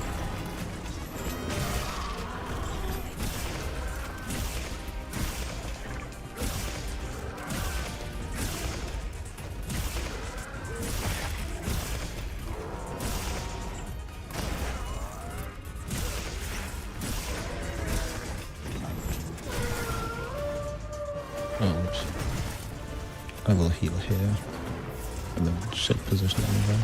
Oops. I will heal here. I'm in shit position anyway.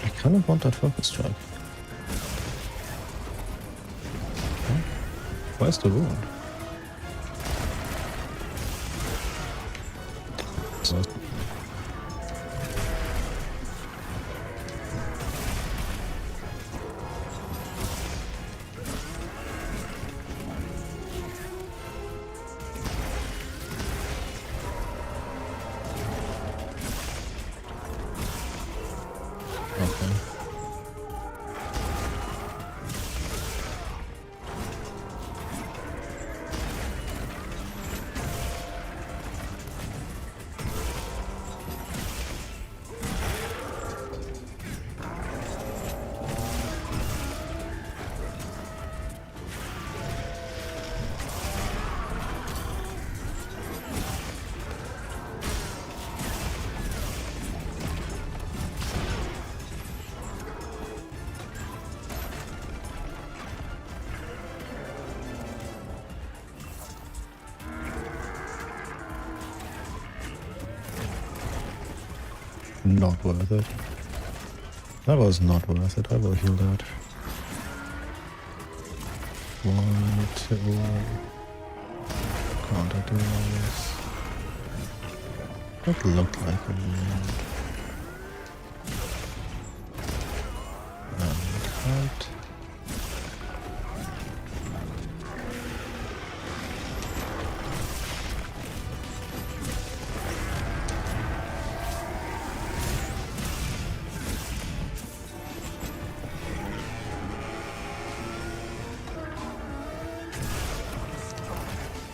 I kind of want that focus strike. Huh? Where's the wound? So okay. not worth it. That was not worth it. I will heal that. 1, 2. Can't I do this? That looked like a wound. And out.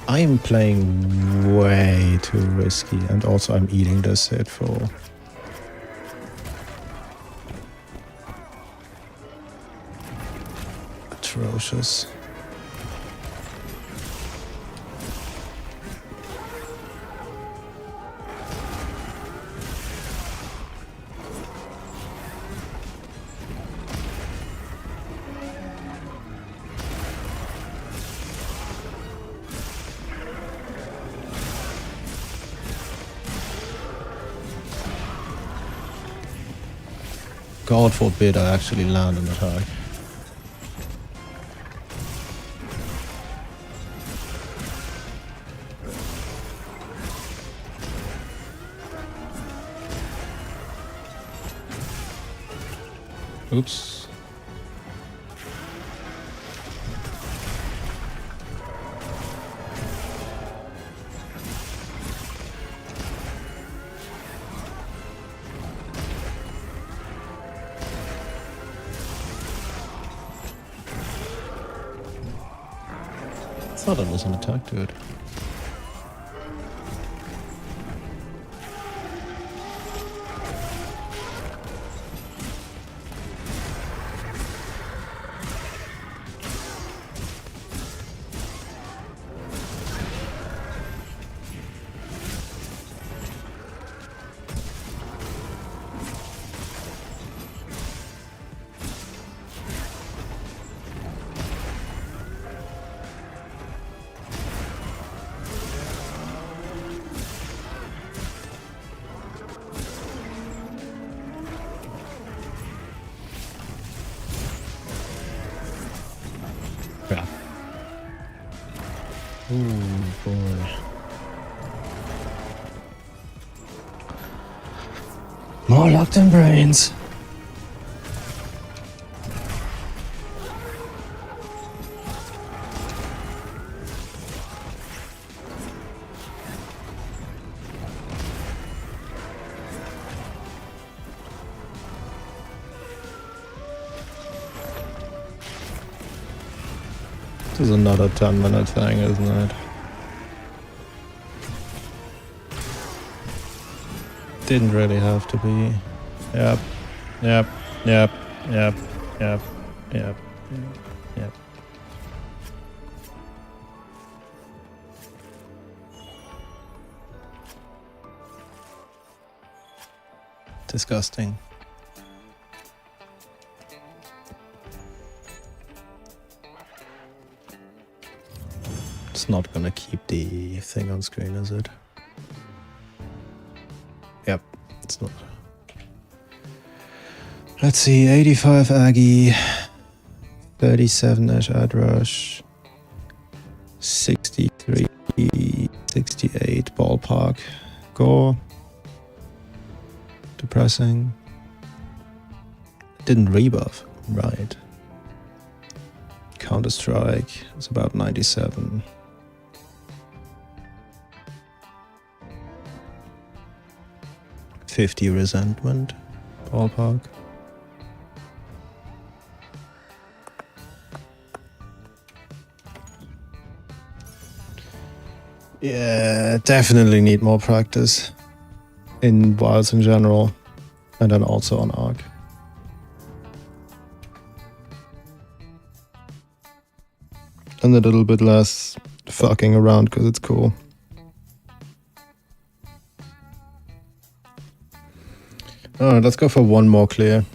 I'm playing way too risky, and also I'm eating this hit for atrocious. God forbid I actually land an attack. Oops. I thought it was an attack, dude. Yeah. Ooh, boy. More locked in brains. This is another 10-minute thing, isn't it? Didn't really have to be. Yep. Yep. Yep. Yep. Yep. Yep. Yep. Disgusting. It's not gonna keep the thing on screen, is it? Yep, it's not. Let's see, 85 Aggie, 37-ish Ad Rush, 63, 68 Ballpark, Gore, depressing. Didn't rebuff, right. Counter-Strike is about 97. $50 resentment, ballpark. Yeah, definitely need more practice in Wilds in general, and then also on Arc. And a little bit less fucking around because it's cool. Alright, let's go for one more clear.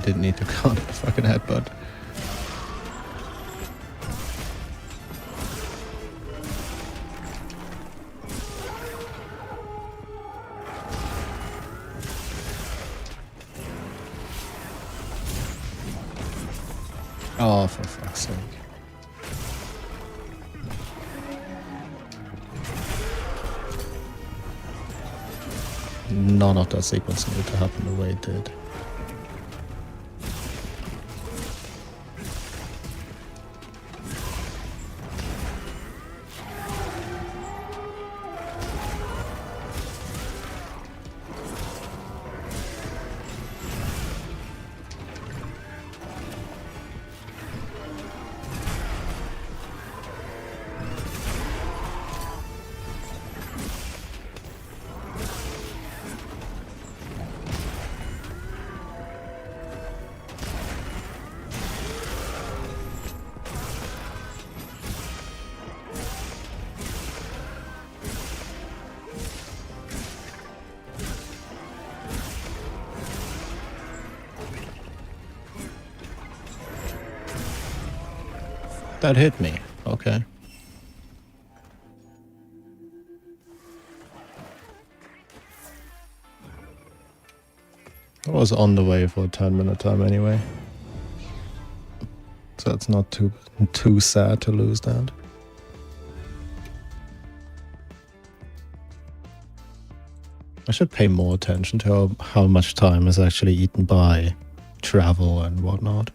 didn't need to counter the fucking headbutt. Oh, for fuck's sake. None of that sequence needed to happen the way it did. That hit me. Okay. I was on the way for a 10-minute time anyway. So it's not too sad to lose that. I should pay more attention to how much time is actually eaten by travel and whatnot.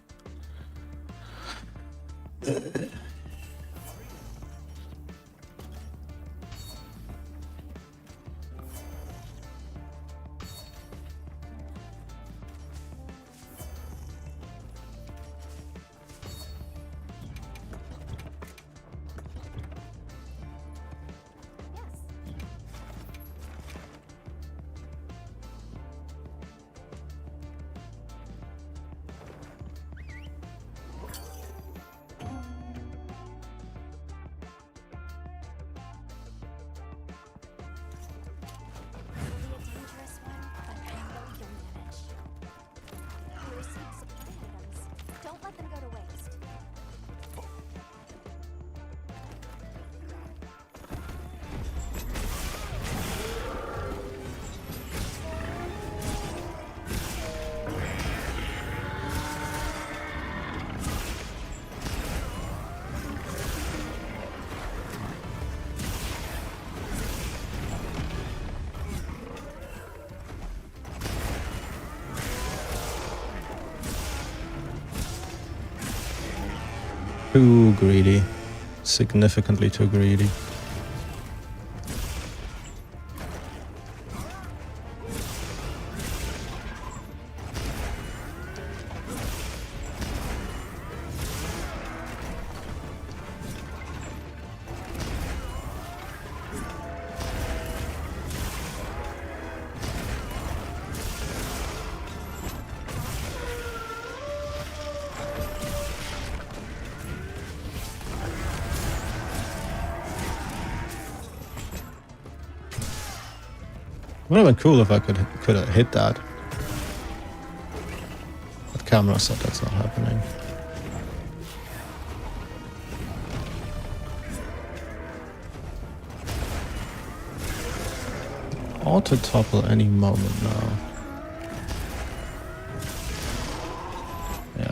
Too greedy. Significantly too greedy. Would have been cool if I could have hit that. But camera said that's not happening. Auto topple any moment now. Yeah.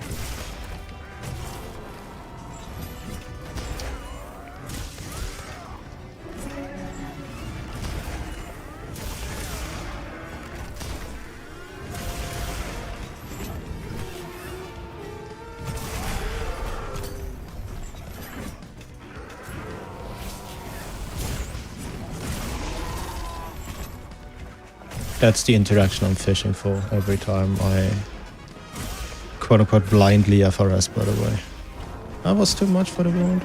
That's the interaction I'm fishing for every time I quote-unquote blindly FRS, by the way. That was too much for the moment.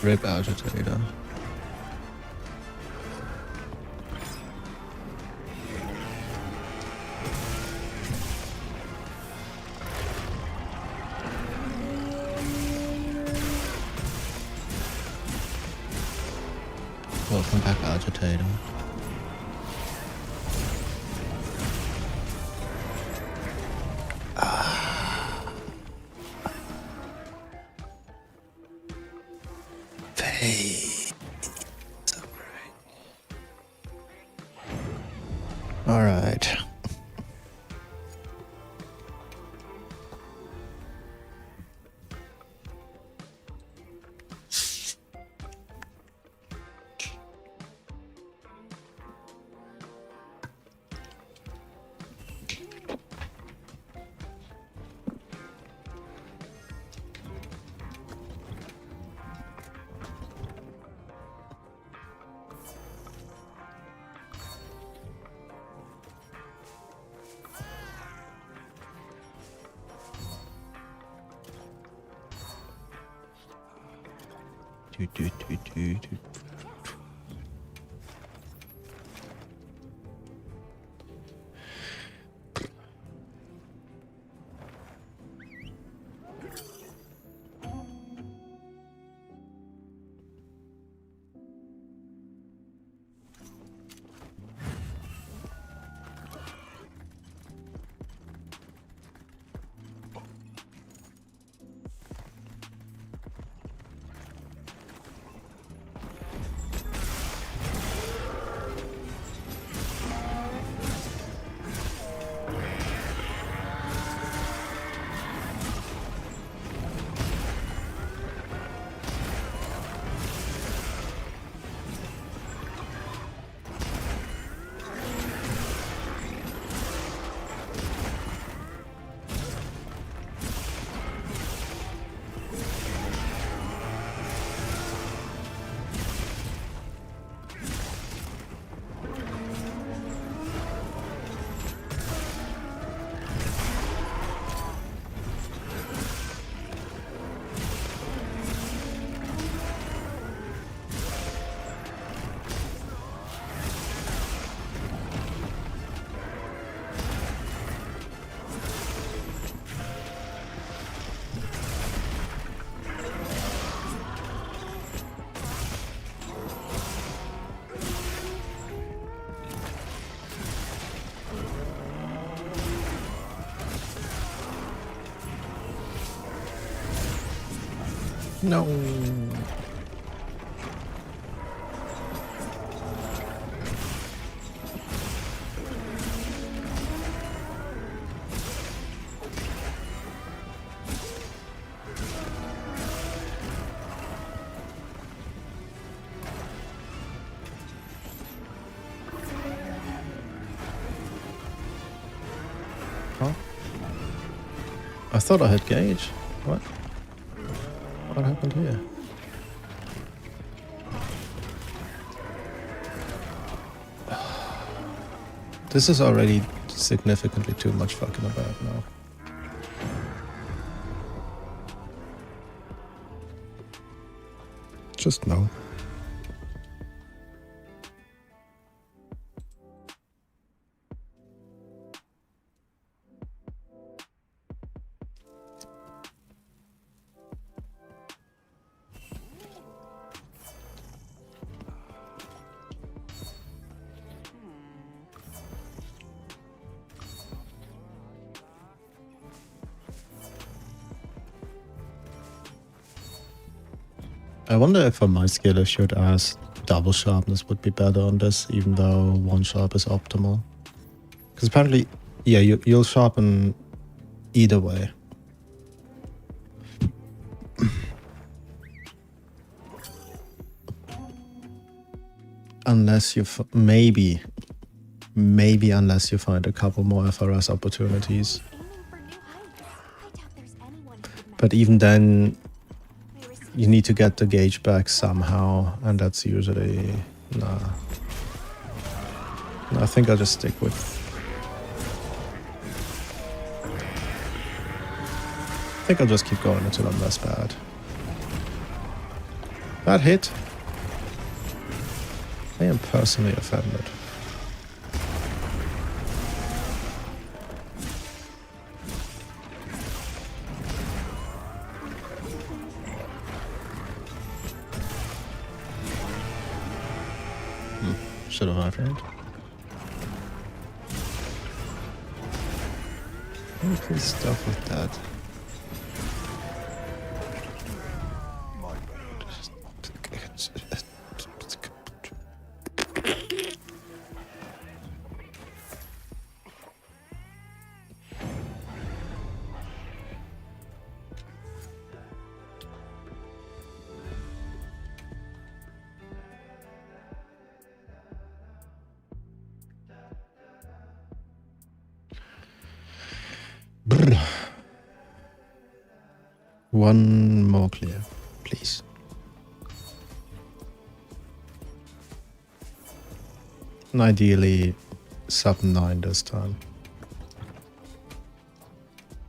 Rip agitator. Welcome back, agitator. All right. Do. No. Huh? I thought I had gauge. What? What happened here? This is already significantly too much fucking about now. Just no. I wonder if for my skill I should ask double sharpness would be better on this, even though one sharp is optimal. Because apparently, yeah, you'll sharpen either way. Unless you maybe unless you find a couple more FRS opportunities. But even then, you need to get the gauge back somehow, and that's usually nah. I think I'll just stick with. I think I'll just keep going until I'm less bad. That hit. I am personally offended. Should have iframed. Any cool stuff with that? Brr. One more clear, please. And ideally, sub 9 this time.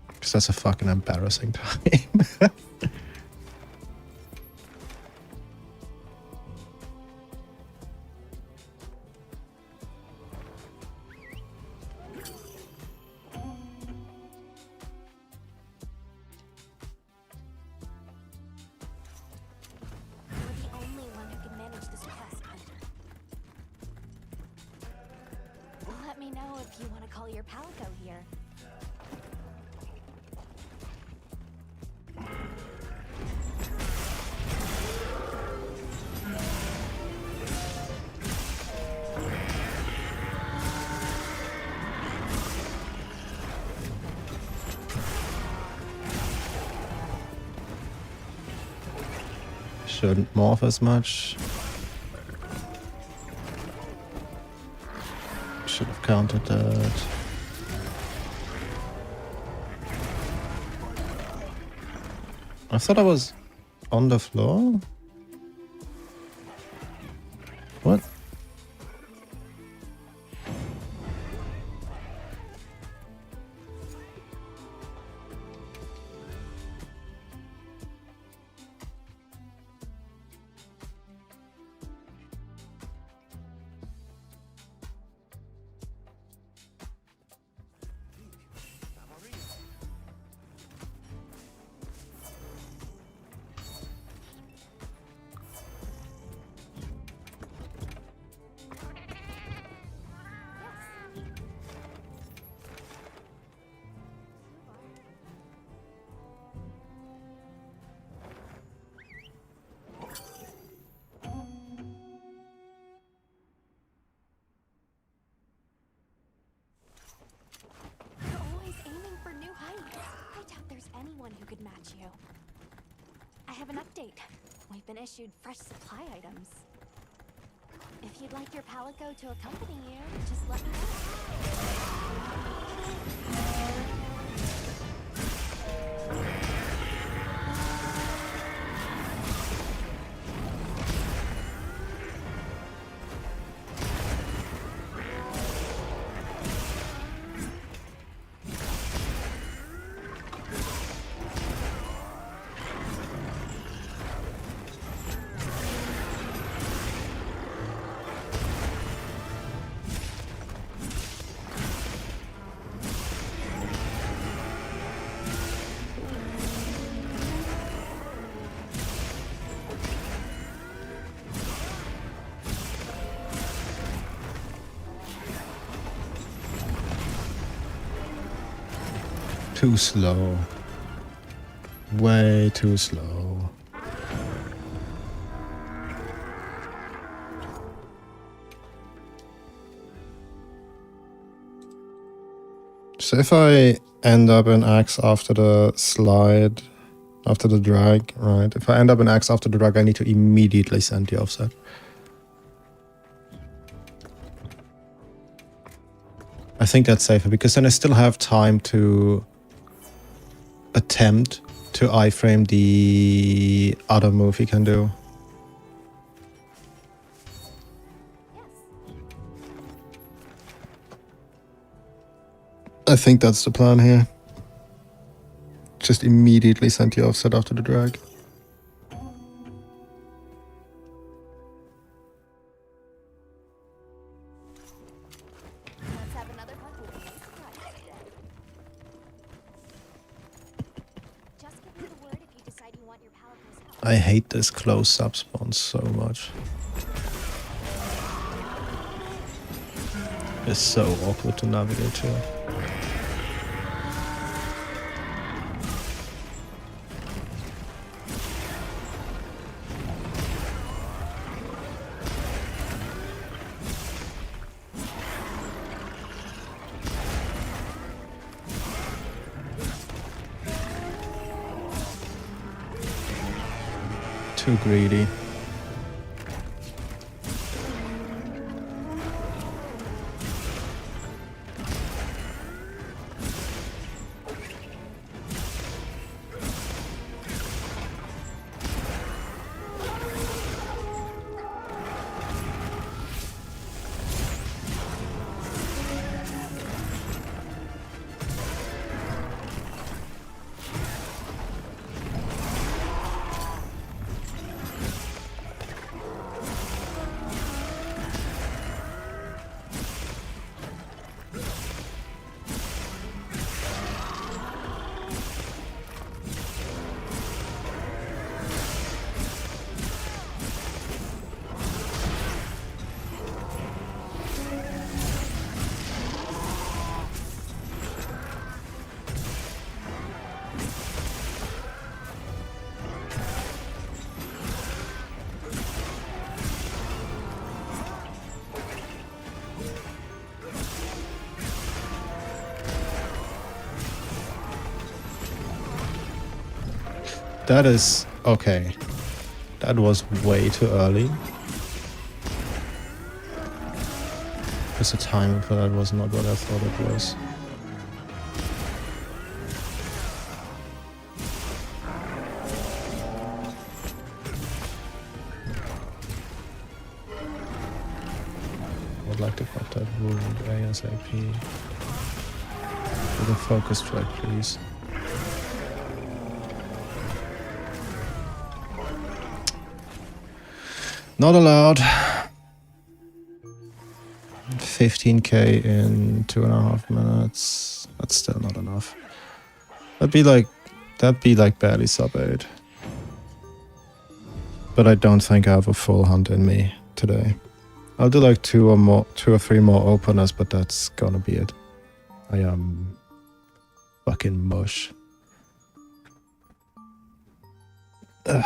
Because that's a fucking embarrassing time. You're the only one who can manage this quest, Hunter. Let me know if you want to call your Palico here. Shouldn't morph as much. Should have countered that. I thought I was on the floor. What? You're always aiming for new heights. I doubt there's anyone who could match you. I have an update. We've been issued fresh supply items. If you'd like your Palico to accompany you, just let me know. Too slow. Way too slow. So if I end up in Axe after the slide, after the drag, right? If I end up in Axe after the drag, I need to immediately send the offset. I think that's safer because then I still have time to attempt to iframe the other move he can do. I think that's the plan here. Just immediately send the offset after the drag. I hate this close sub spawn so much. It's so awkward to navigate to. Too greedy. That is okay. That was way too early. Because the timing for that was not what I thought it was. I would like to pop that wound ASAP. With a focus strike, please. Not allowed. 15k in 2.5 minutes. That's still not enough. That'd be like barely sub 8. But I don't think I have a full hunt in me today. I'll do like 2 or 3 more openers, but that's gonna be it. I am fucking mush. Ugh.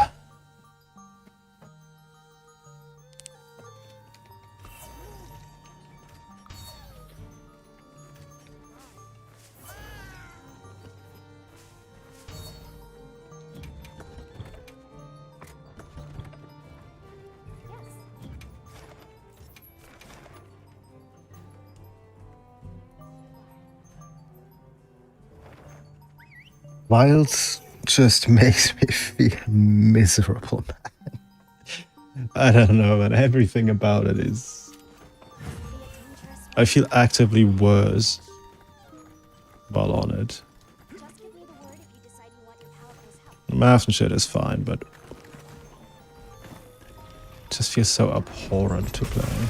Wilds just makes me feel miserable, man. I don't know, man. Everything about it is... I feel actively worse while on it. Just give me the word if you decide you want your paladin's help. The math and shit is fine, but... it just feels so abhorrent to play.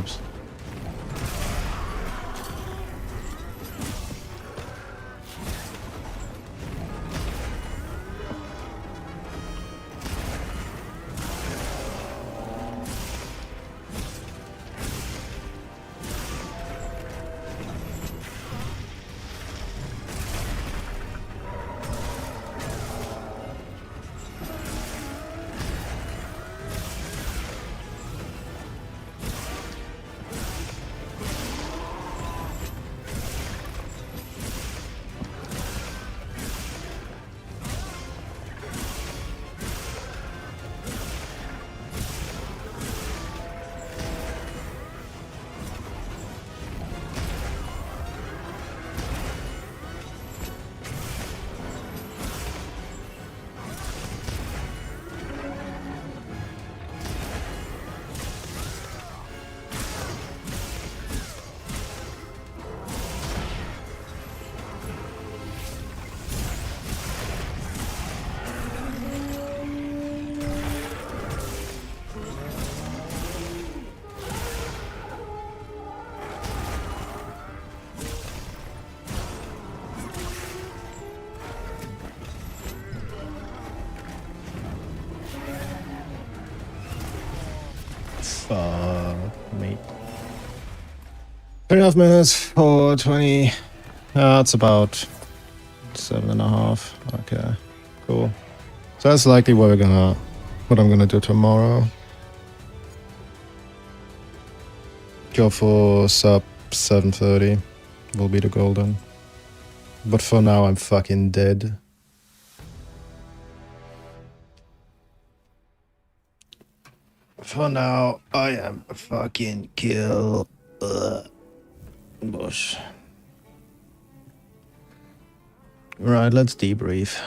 loops. Fuck me. 3.5 minutes for 20. That's about 7.5. Okay, cool. So that's likely what I'm gonna do tomorrow. Go for sub 7:30 will be the golden. But for now, I'm fucking dead. For now, I am fucking kill. Bush. Right, let's debrief.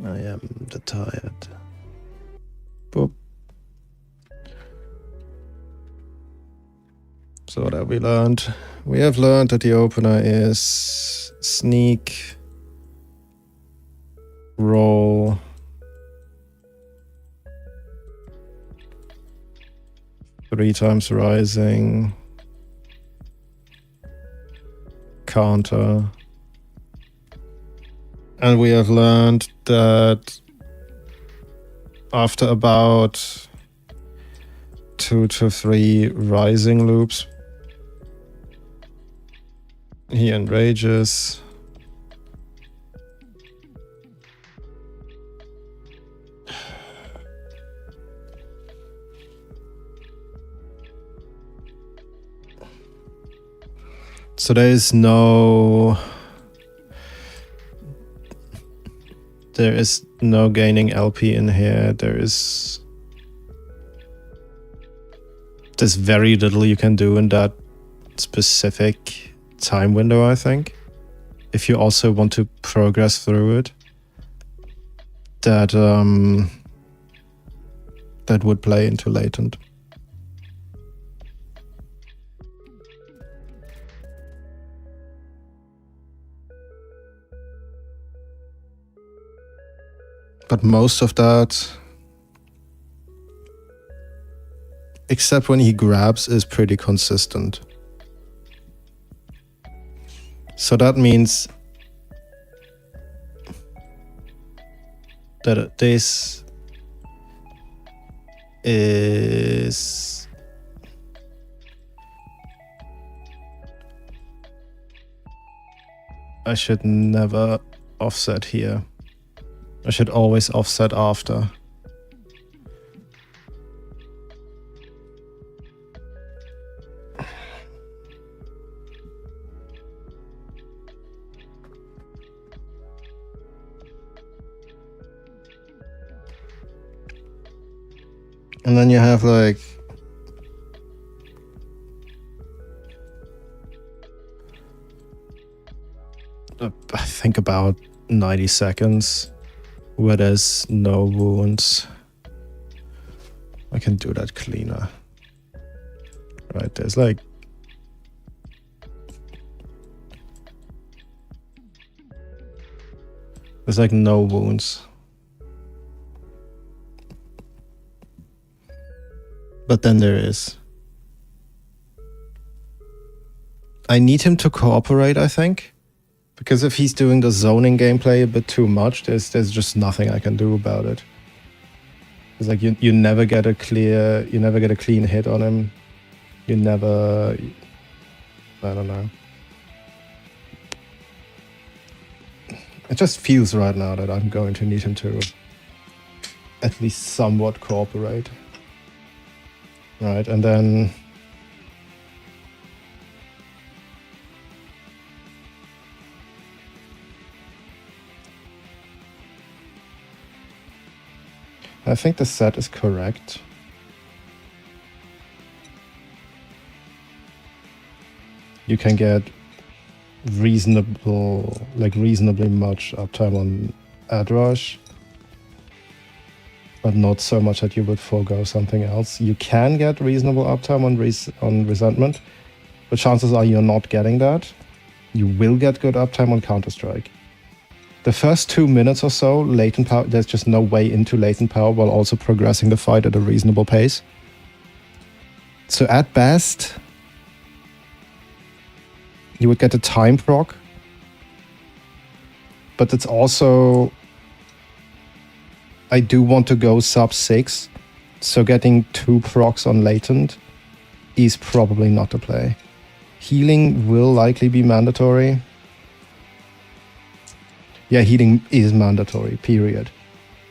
I am tired. Boop. So what have we learned? We have learned that the opener is sneak, roll, three times rising, counter. And we have learned that after about 2 to 3 rising loops, he enrages. So there is no gaining LP in here. There's very little you can do in that specific time window, I think. If you also want to progress through it, that would play into latent. But most of that, except when he grabs, is pretty consistent. So that means that this is I should never offset here. I should always offset after. And then you have like I think about 90 seconds where there's no wounds. I can do that cleaner. Right, there's like no wounds. But then there is. I need him to cooperate, I think. Because if he's doing the zoning gameplay a bit too much, there's just nothing I can do about it. It's like you never get a clean hit on him. You never, I don't know. It just feels right now that I'm going to need him to at least somewhat cooperate. Right, and then I think the set is correct. You can get reasonably much uptime on Ad Rush, but not so much that you would forego something else. You can get reasonable uptime on Resentment, but chances are you're not getting that. You will get good uptime on Counter-Strike. The first 2 minutes or so, latent power, there's just no way into latent power while also progressing the fight at a reasonable pace. So at best, you would get a time proc, but it's also, I do want to go sub 6, so getting 2 procs on latent is probably not the play. Healing will likely be mandatory. Yeah, healing is mandatory, period.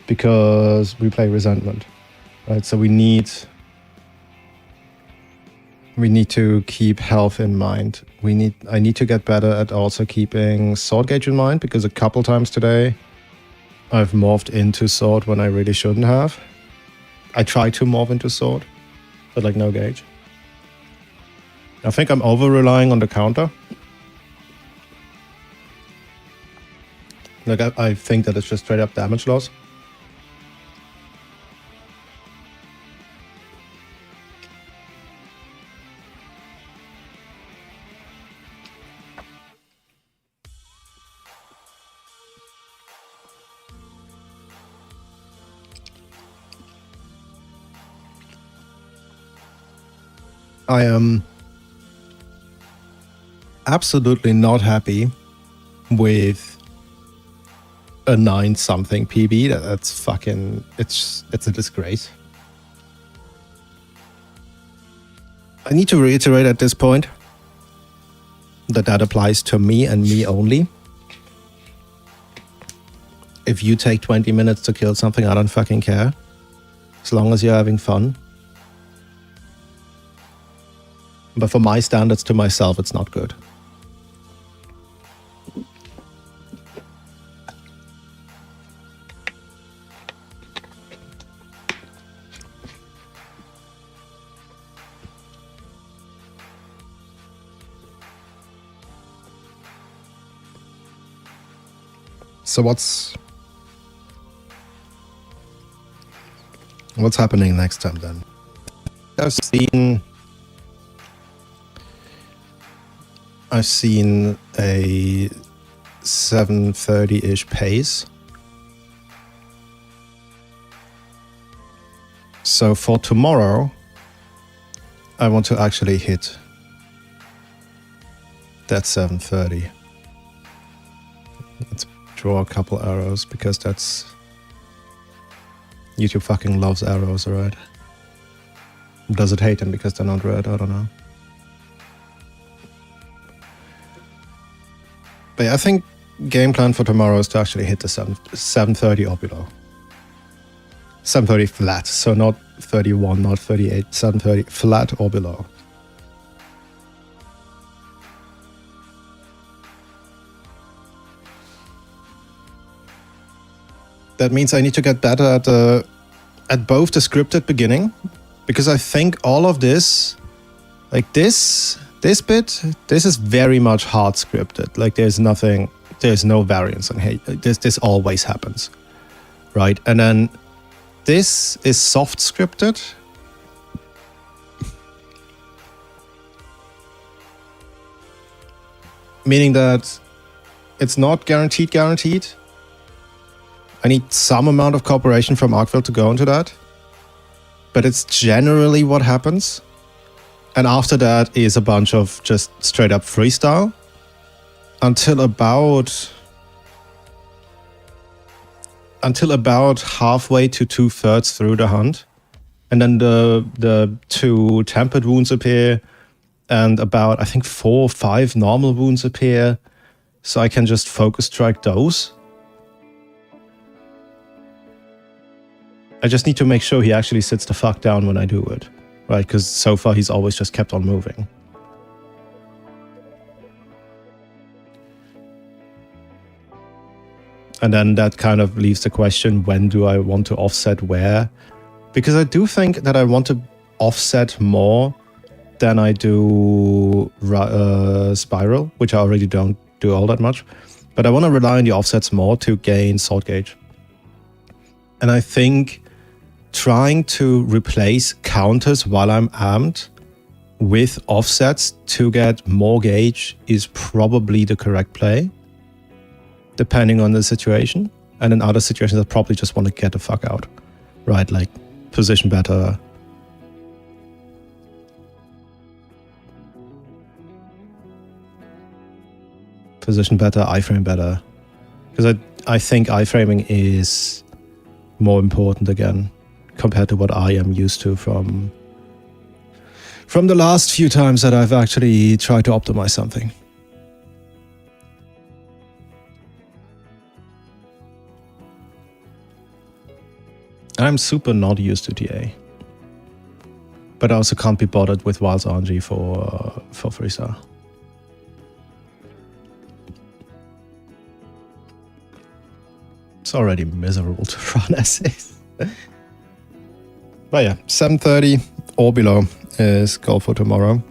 Because we play Resentment, right? So we need to keep health in mind. I need to get better at also keeping sword gauge in mind, because a couple times today I've morphed into sword when I really shouldn't have. I tried to morph into sword, but like no gauge. I think I'm over-relying on the counter. Like I think that it's just straight up damage loss. I am absolutely not happy with a 9-something PB. That's fucking, it's a disgrace. I need to reiterate at this point that applies to me and me only. If you take 20 minutes to kill something, I don't fucking care. As long as you're having fun. But for my standards to myself, it's not good. So what's happening next time then? I've seen a 7:30-ish pace. So for tomorrow, I want to actually hit that 7:30. Let's draw a couple arrows, because that's... YouTube fucking loves arrows, right? Does it hate them because they're not red? I don't know. But yeah, I think game plan for tomorrow is to actually hit the 7:30 or below. 7:30 flat, so not 31, not 38, 7:30 flat or below. That means I need to get better at both the scripted beginning, because I think all of this, like this bit, this is very much hard scripted. Like there's no variance on hey, this always happens, right? And then this is soft scripted. Meaning that it's not guaranteed. I need some amount of cooperation from Arkville to go into that. But it's generally what happens. And after that is a bunch of just straight up freestyle until about halfway to 2/3 through the hunt. And then the 2 tempered wounds appear, and about, I think, 4 or 5 normal wounds appear. So I can just focus strike those. I just need to make sure he actually sits the fuck down when I do it. Right, because so far he's always just kept on moving. And then that kind of leaves the question, when do I want to offset where? Because I do think that I want to offset more than I do Spiral, which I already don't do all that much. But I want to rely on the offsets more to gain Sword Gauge. And I think trying to replace counters while I'm armed with offsets to get more gauge is probably the correct play, depending on the situation. And in other situations, I probably just want to get the fuck out, right? Like position better. Position better, iframe better. Because I think iframing is more important again, compared to what I am used to from the last few times that I've actually tried to optimize something. I'm super not used to TA, but I also can't be bothered with Wilds RNG for freestyle. It's already miserable to run essays. But yeah, 7:30 or below is goal for tomorrow.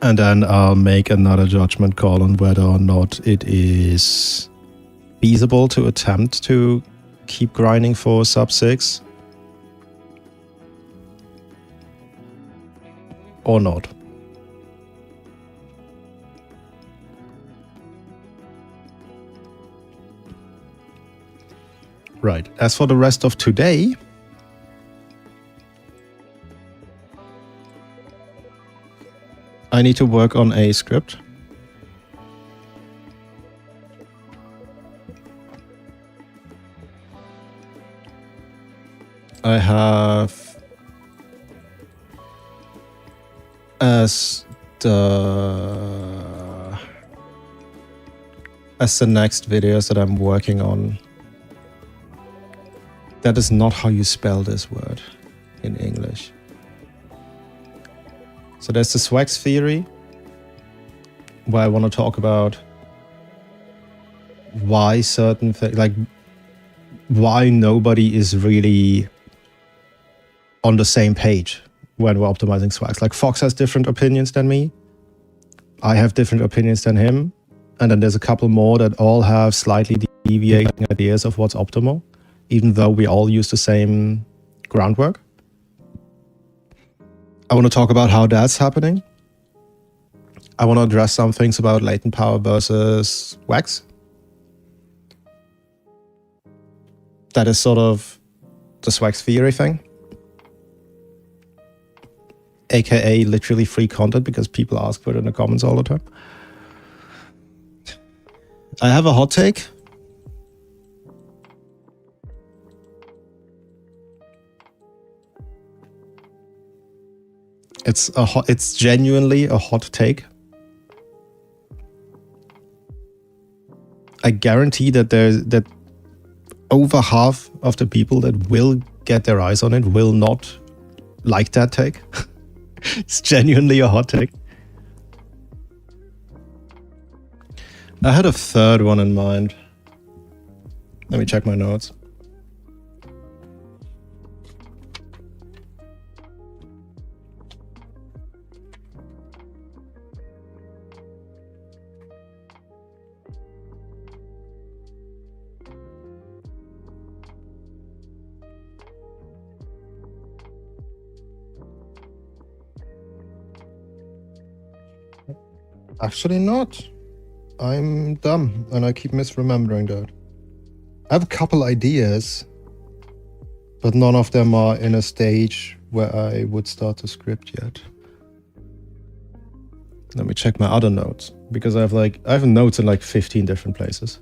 And then I'll make another judgment call on whether or not it is feasible to attempt to keep grinding for sub 6 or not. Right, as for the rest of today, I need to work on a script. I have as the next videos that I'm working on. That is not how you spell this word in English. So there's the Swags theory, where I want to talk about why certain things, like why nobody is really on the same page when we're optimizing Swags. Like Fox has different opinions than me. I have different opinions than him. And then there's a couple more that all have slightly deviating ideas of what's optimal, even though we all use the same groundwork. I want to talk about how that's happening. I want to address some things about latent power versus wax. That is sort of the Swags theory thing. AKA literally free content because people ask for it in the comments all the time. I have a hot take. It's genuinely a hot take. I guarantee that over half of the people that will get their eyes on it will not like that take. It's genuinely a hot take. I had a third one in mind. Let me check my notes. Actually not. I'm dumb and I keep misremembering that. I have a couple ideas, but none of them are in a stage where I would start the script yet. Let me check my other notes, because I have notes in like 15 different places.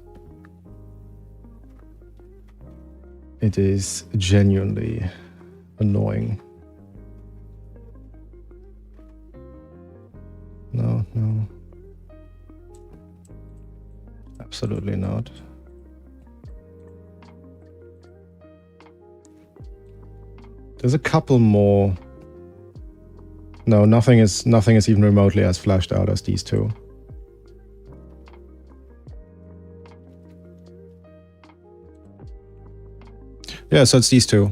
It is genuinely annoying. No. Absolutely not. There's a couple more. No, nothing is even remotely as fleshed out as these two. Yeah, so it's these two.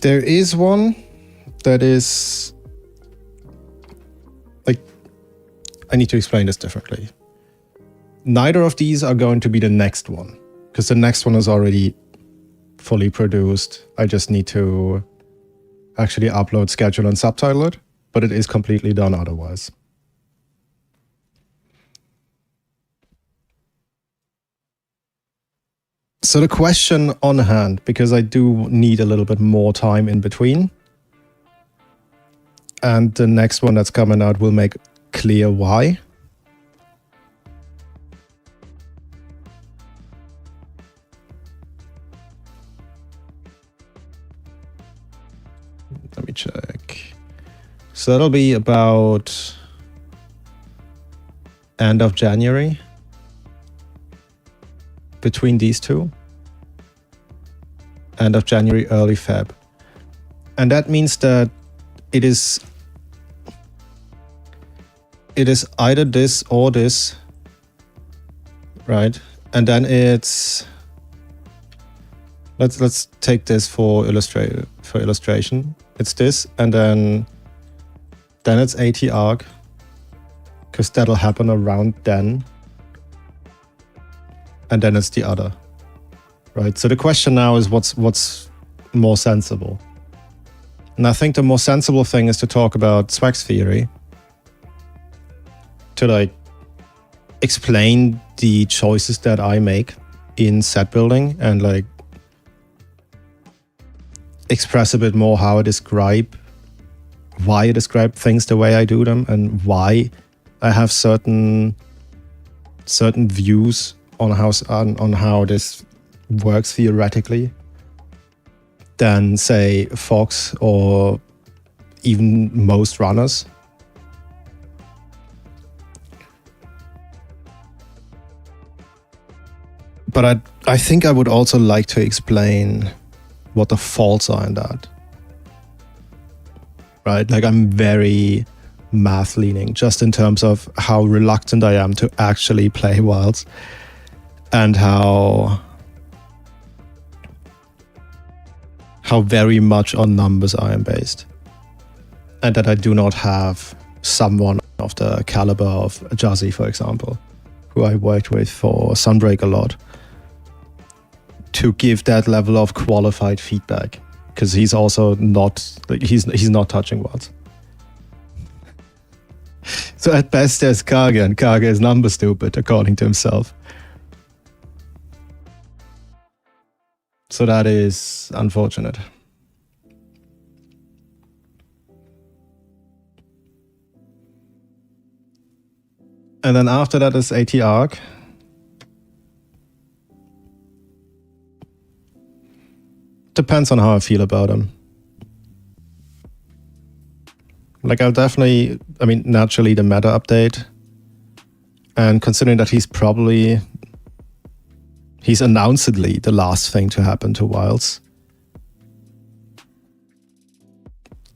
There is one that is like, I need to explain this differently. Neither of these are going to be the next one, because the next one is already fully produced. I just need to actually upload, schedule, and subtitle it, but it is completely done otherwise. So the question on hand, because I do need a little bit more time in between, and the next one that's coming out will make clear why. Let me check. So that'll be about end of January. Between these two. End of January, early Feb. And that means that it is either this or this, right? And then it's, let's take this for illustration. It's this, and then it's AT arc, because that'll happen around then. And then it's the other, right? So the question now is what's more sensible? And I think the more sensible thing is to talk about Swags theory, to like explain the choices that I make in set building, and like express a bit more how I describe, why I describe things the way I do them, and why I have certain views on how this works theoretically than, say, Fox or even most runners. But I think I would also like to explain what the faults are in that. Right? Like, I'm very math leaning, just in terms of how reluctant I am to actually play Wilds, and how very much on numbers I am based. And that I do not have someone of the caliber of Jazzy, for example, who I worked with for Sunbreak a lot, to give that level of qualified feedback, because he's also not, like, he's not touching Wilds. So at best there's Kage, and Kage is number stupid, according to himself. So that is unfortunate. And then after that is AT arc. Depends on how I feel about him. Like, I'll definitely, I mean, naturally the meta update. And considering that he's announcedly the last thing to happen to Wilds,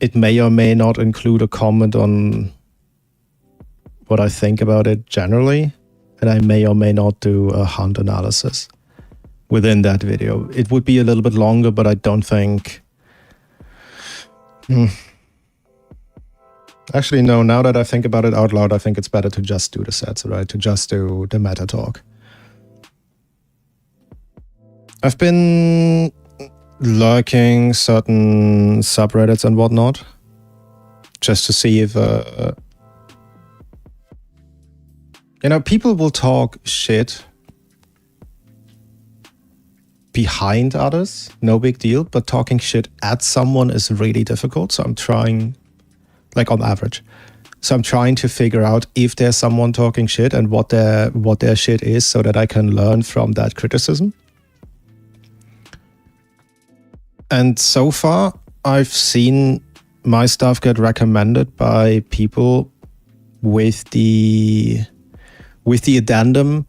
it may or may not include a comment on what I think about it generally, and I may or may not do a hunt analysis within that video. It would be a little bit longer, but I don't think... Actually, no, now that I think about it out loud, I think it's better to just do the sets, right? To just do the meta talk. I've been lurking certain subreddits and whatnot, just to see if... people will talk shit. behind others, no big deal. But talking shit at someone is really difficult. So I'm trying, like on average. So I'm trying to figure out if there's someone talking shit and what their shit is, so that I can learn from that criticism. And so far, I've seen my stuff get recommended by people with the addendum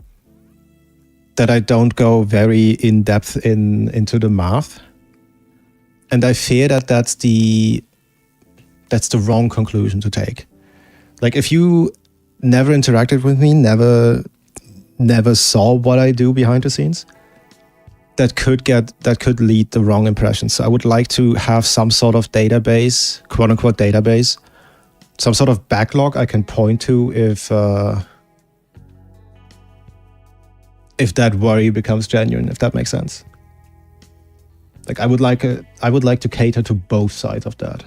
that I don't go very in depth into the math. And I fear that that's the wrong conclusion to take. Like, if you never interacted with me, never saw what I do behind the scenes, that could lead the wrong impression. So I would like to have some sort of database, quote unquote database, some sort of backlog I can point to if that worry becomes genuine, if that makes sense. Like, I would like to cater to both sides of that.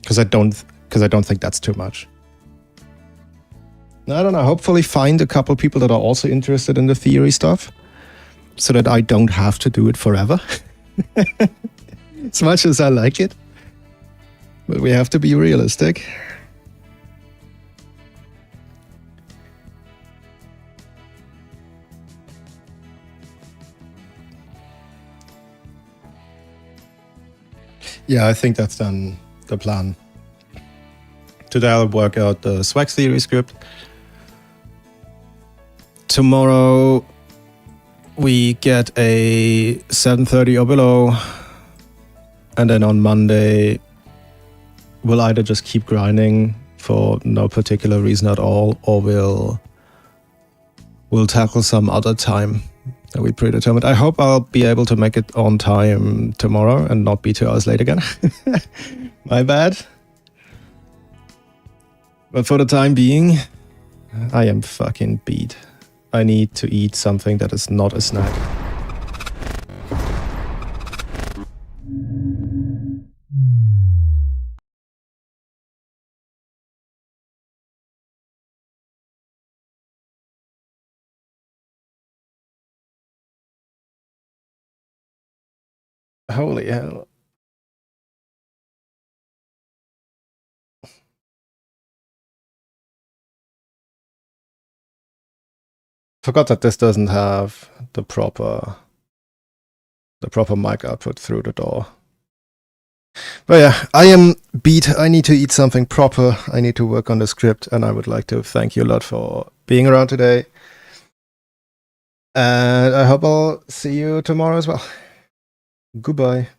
Because I don't think that's too much. I don't know, hopefully find a couple people that are also interested in the theory stuff, so that I don't have to do it forever. As much as I like it. But we have to be realistic. Yeah, I think that's then the plan. Today I'll work out the Swag theory script. Tomorrow we get a 7:30 or below. And then on Monday we'll either just keep grinding for no particular reason at all, or we'll tackle some other time that we predetermined. I hope I'll be able to make it on time tomorrow and not be 2 hours late again. My bad. But for the time being, I am fucking beat. I need to eat something that is not a snack. Holy hell. Forgot that this doesn't have the proper mic output through the door. But yeah, I am beat. I need to eat something proper. I need to work on the script, and I would like to thank you a lot for being around today. And I hope I'll see you tomorrow as well. Goodbye.